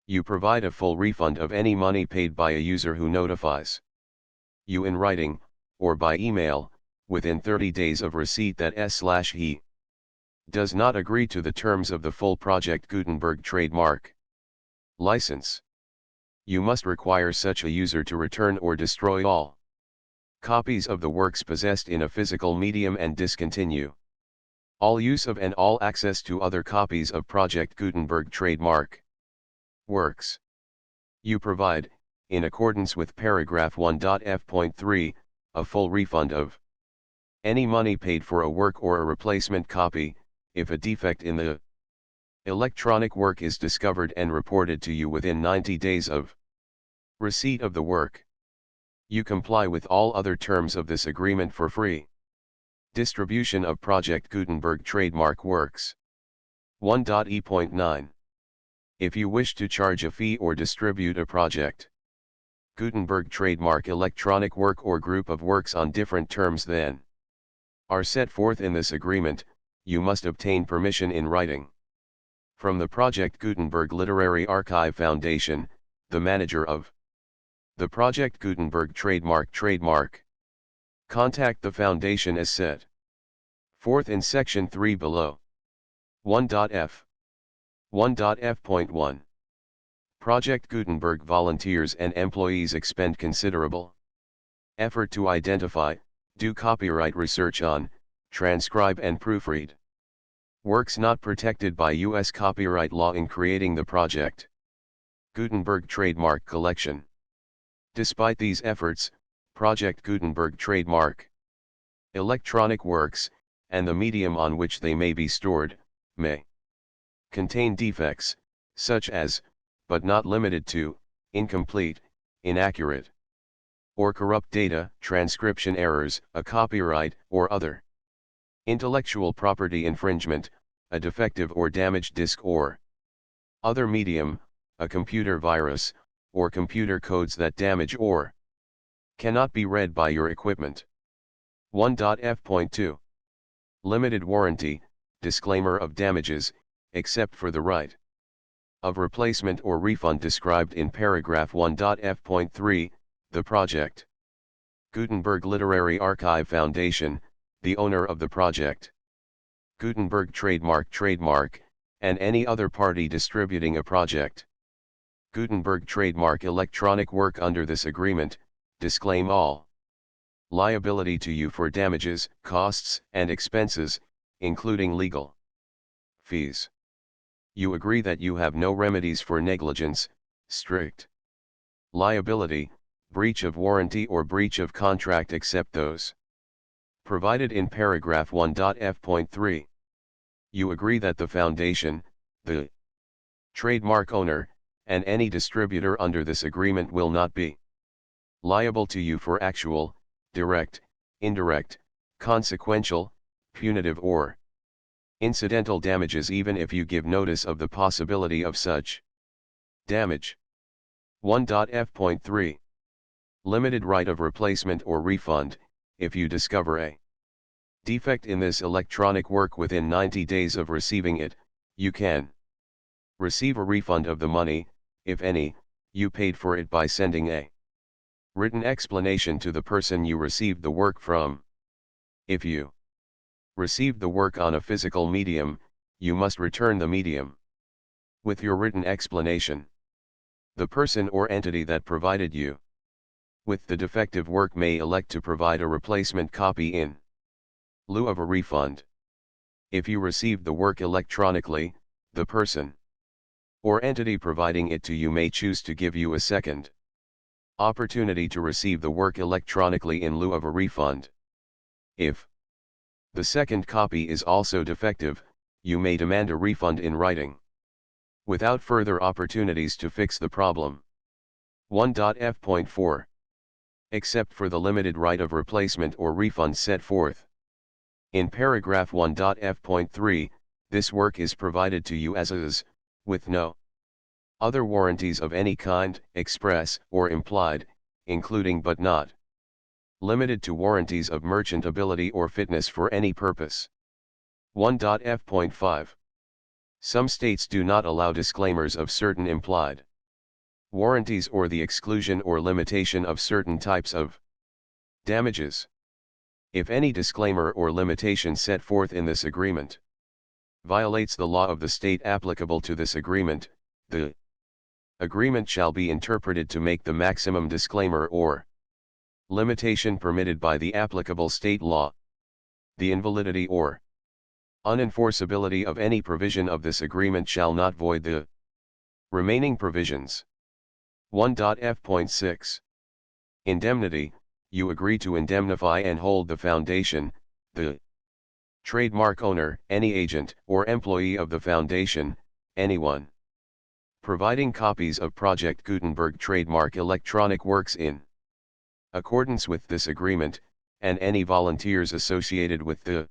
Speaker 1: You provide a full refund of any money paid by a user who notifies you in writing, or by email, within 30 days of receipt that he does not agree to the terms of the full Project Gutenberg trademark license. You must require such a user to return or destroy all copies of the works possessed in a physical medium and discontinue all use of and all access to other copies of Project Gutenberg trademark works. You provide, in accordance with paragraph 1.f.3, a full refund of any money paid for a work or a replacement copy, if a defect in the electronic work is discovered and reported to you within 90 days of receipt of the work. You comply with all other terms of this agreement for free distribution of Project Gutenberg trademark works. 1.e.9. If you wish to charge a fee or distribute a Project Gutenberg trademark electronic work or group of works on different terms than are set forth in this agreement, you must obtain permission in writing from the Project Gutenberg Literary Archive Foundation, the manager of the Project Gutenberg trademark. Contact the Foundation as set forth in Section 3 below. 1.f. 1.f.1. Project Gutenberg volunteers and employees expend considerable effort to identify, do copyright research on, transcribe and proofread works not protected by U.S. copyright law in creating the Project Gutenberg trademark collection. Despite these efforts, Project Gutenberg trademark Electronic works, and the medium on which they may be stored, may contain defects, such as, but not limited to, incomplete, inaccurate, or corrupt data, transcription errors, a copyright, or other intellectual property infringement, a defective or damaged disk or other medium, a computer virus, or computer codes that damage or cannot be read by your equipment. 1.f.2 Limited warranty, disclaimer of damages, except for the right of replacement or refund described in paragraph 1.f.3, the project. Gutenberg Literary Archive Foundation, the owner of the project. Gutenberg trademark, and any other party distributing a project. Gutenberg trademark electronic work under this agreement, disclaim all liability to you for damages, costs, and expenses, including legal fees. You agree that you have no remedies for negligence, strict liability, breach of warranty or breach of contract except those provided in paragraph 1.f.3. You agree that the foundation, the trademark owner, and any distributor under this agreement will not be liable to you for actual, direct, indirect, consequential, punitive or incidental damages even if you give notice of the possibility of such damage. 1.f.3 Limited right of replacement or refund, if you discover a defect in this electronic work within 90 days of receiving it, you can receive a refund of the money, if any, you paid for it by sending a written explanation to the person you received the work from. If you received the work on a physical medium, you must return the medium with your written explanation. The person or entity that provided you with the defective work may elect to provide a replacement copy in lieu of a refund. If you received the work electronically, the person or entity providing it to you may choose to give you a second opportunity to receive the work electronically in lieu of a refund. If the second copy is also defective, you may demand a refund in writing, without further opportunities to fix the problem. 1.f.4 Except for the limited right of replacement or refund set forth in paragraph 1.f.3, this work is provided to you as is, with no other warranties of any kind, express or implied, including but not limited to warranties of merchantability or fitness for any purpose. 1.f.5 Some states do not allow disclaimers of certain implied warranties or the exclusion or limitation of certain types of damages. If any disclaimer or limitation set forth in this agreement violates the law of the state applicable to this agreement, the agreement shall be interpreted to make the maximum disclaimer or limitation permitted by the applicable state law. The invalidity or unenforceability of any provision of this agreement shall not void the remaining provisions. 1.f.6 Indemnity. You agree to indemnify and hold the foundation, the trademark owner, any agent or employee of the foundation, anyone providing copies of Project Gutenberg trademark electronic works in accordance with this agreement, and any volunteers associated with the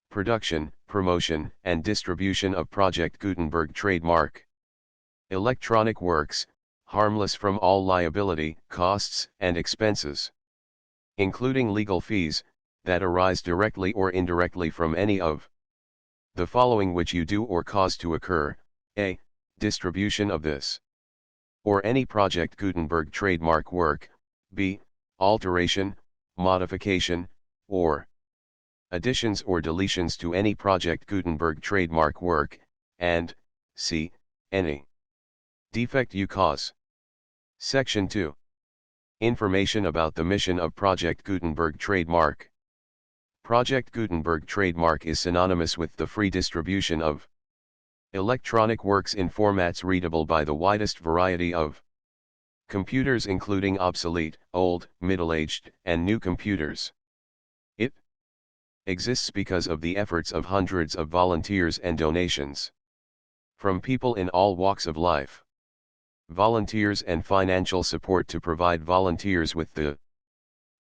Speaker 1: production, promotion, and distribution of Project Gutenberg trademark electronic works, harmless from all liability, costs, and expenses, including legal fees, that arise directly or indirectly from any of the following which you do or cause to occur: a. Distribution of this or any Project Gutenberg trademark work, b. Alteration, modification, or additions or deletions to any Project Gutenberg trademark work, and c. Any defect you cause. Section 2. Information about the mission of Project Gutenberg trademark. Project Gutenberg trademark is synonymous with the free distribution of electronic works in formats readable by the widest variety of computers, including obsolete, old, middle-aged, and new computers. It exists because of the efforts of hundreds of volunteers and donations from people in all walks of life. Volunteers and financial support to provide volunteers with the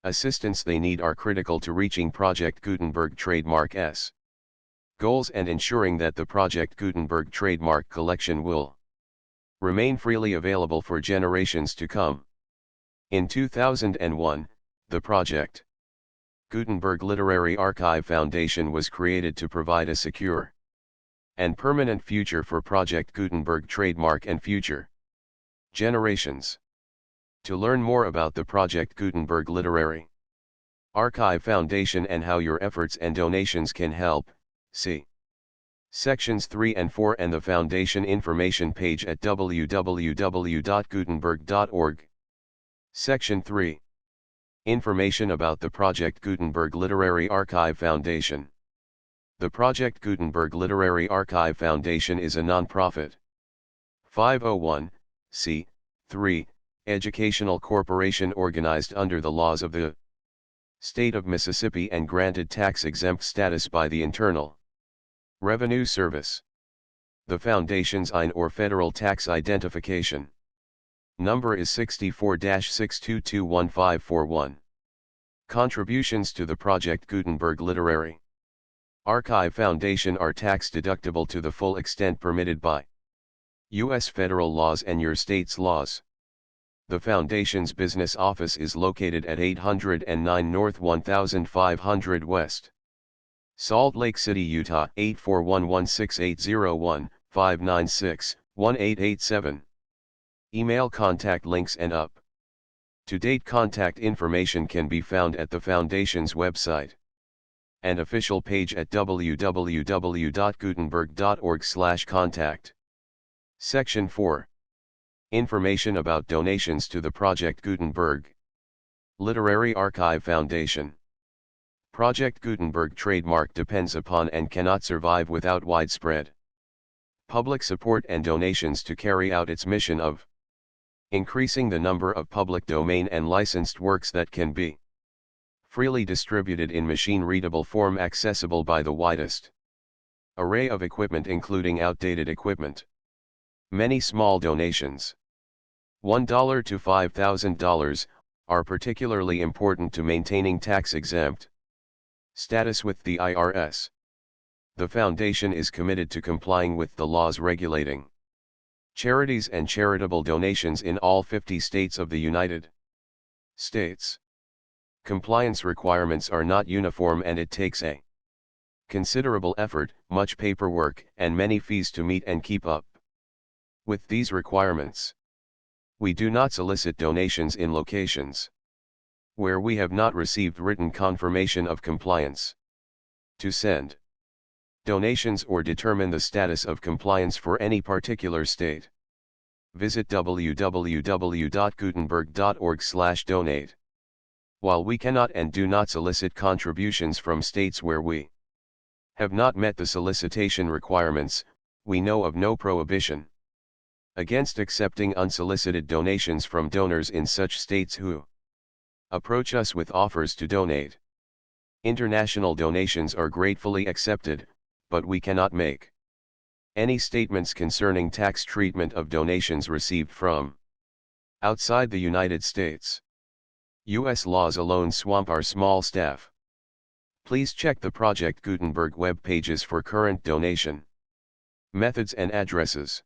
Speaker 1: assistance they need are critical to reaching Project Gutenberg trademark's goals and ensuring that the Project Gutenberg trademark collection will remain freely available for generations to come. In 2001, the Project Gutenberg Literary Archive Foundation was created to provide a secure and permanent future for Project Gutenberg trademark and future generations. To learn more about the Project Gutenberg Literary Archive Foundation and how your efforts and donations can help, see Sections 3 and 4 and the Foundation information page at www.gutenberg.org. Section 3. Information about the Project Gutenberg Literary Archive Foundation. The Project Gutenberg Literary Archive Foundation is a non-profit 501(c)(3) educational corporation organized under the laws of the State of Mississippi and granted tax-exempt status by the Internal Revenue Service. The Foundation's IN or Federal Tax Identification number is 64-6221541. Contributions to the Project Gutenberg Literary Archive Foundation are tax-deductible to the full extent permitted by U.S. federal laws and your state's laws. The Foundation's business office is located at 809 North 1500 West, Salt Lake City, Utah 841-16801-596-1887. Email contact links and up-to-date contact information can be found at the Foundation's website and official page at www.gutenberg.org/contact. Section 4. Information about donations to the Project Gutenberg Literary Archive Foundation. Project Gutenberg trademark depends upon and cannot survive without widespread public support and donations to carry out its mission of increasing the number of public domain and licensed works that can be freely distributed in machine-readable form accessible by the widest array of equipment including outdated equipment. Many small donations, $1 to $5,000, are particularly important to maintaining tax-exempt status with the IRS. The Foundation is committed to complying with the laws regulating charities and charitable donations in all 50 states of the United States. Compliance requirements are not uniform and it takes a considerable effort, much paperwork, and many fees to meet and keep up with these requirements. We do not solicit donations in locations where we have not received written confirmation of compliance. To send donations or determine the status of compliance for any particular state, visit www.gutenberg.org/donate. While we cannot and do not solicit contributions from states where we have not met the solicitation requirements, we know of no prohibition against accepting unsolicited donations from donors in such states who approach us with offers to donate. International donations are gratefully accepted, but we cannot make any statements concerning tax treatment of donations received from outside the United States. U.S. laws alone swamp our small staff. Please check the Project Gutenberg web pages for current donation methods and addresses.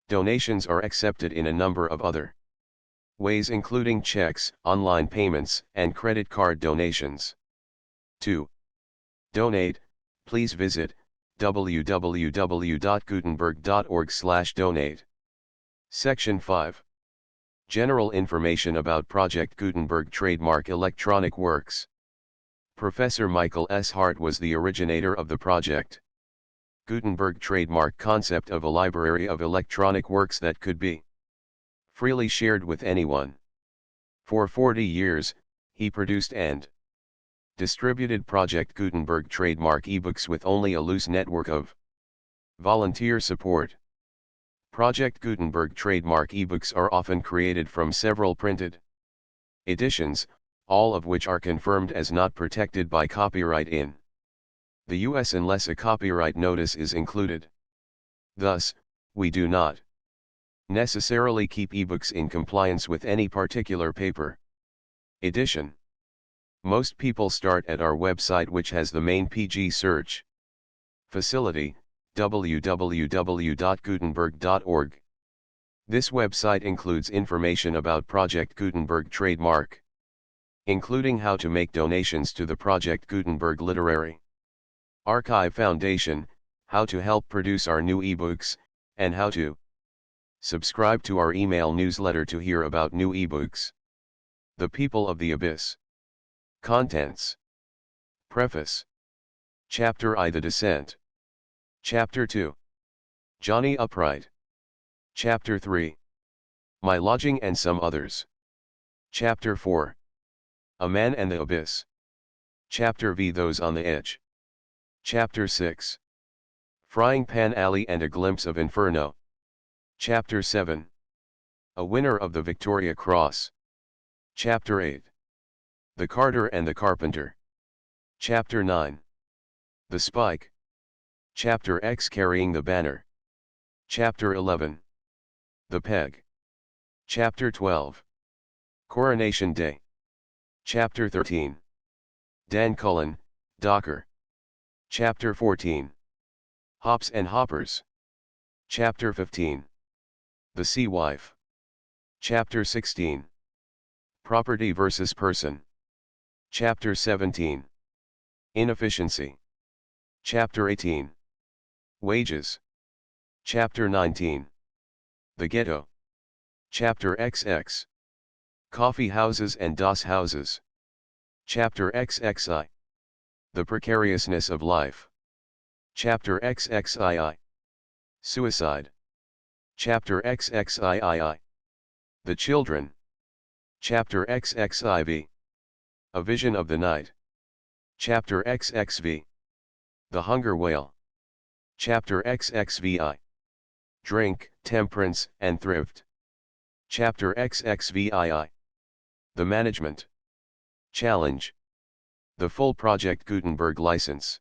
Speaker 1: Donations are accepted in a number of other ways including checks, online payments, and credit card donations. To donate, please visit www.gutenberg.org/donate. Section 5. General information about Project Gutenberg trademark electronic works. Professor Michael S. Hart was the originator of the Project Gutenberg trademark concept of a library of electronic works that could be freely shared with anyone. For 40 years, he produced and distributed Project Gutenberg trademark ebooks with only a loose network of volunteer support. Project Gutenberg trademark ebooks are often created from several printed editions, all of which are confirmed as not protected by copyright in the US unless a copyright notice is included. Thus, we do not necessarily keep ebooks in compliance with any particular paper edition. Most people start at our website, which has the main PG search facility, www.gutenberg.org. This website includes information about Project Gutenberg trademark, including how to make donations to the Project Gutenberg Literary Archive Foundation, how to help produce our new ebooks, and how to subscribe to our email newsletter to hear about new ebooks. The People of the Abyss. Contents. Preface. Chapter I. The Descent. Chapter 2. Johnny Upright. Chapter 3. My Lodging and Some Others. Chapter 4. A Man and the Abyss. Chapter V. Those on the Edge. Chapter 6. Frying Pan Alley and a Glimpse of Inferno. Chapter 7. A Winner of the Victoria Cross. Chapter 8. The Carter and the Carpenter. Chapter 9. The Spike. Chapter X. Carrying the Banner. Chapter 11. The Peg. Chapter 12. Coronation Day. Chapter 13. Dan Cullen, Docker. Chapter 14. Hops and Hoppers. Chapter 15. The Sea Wife. Chapter 16. Property versus Person. Chapter 17. Inefficiency. Chapter 18. Wages. Chapter 19. The Ghetto. Chapter XX. Coffee houses and DOS houses. Chapter XXI. The precariousness of life. Chapter XXII. Suicide. Chapter XXIII. The Children. Chapter XXIV. A Vision of the Night. Chapter XXV. The Hunger Whale. Chapter XXVI. Drink, Temperance, and Thrift. Chapter XXVII. The Management Challenge. The full Project Gutenberg license.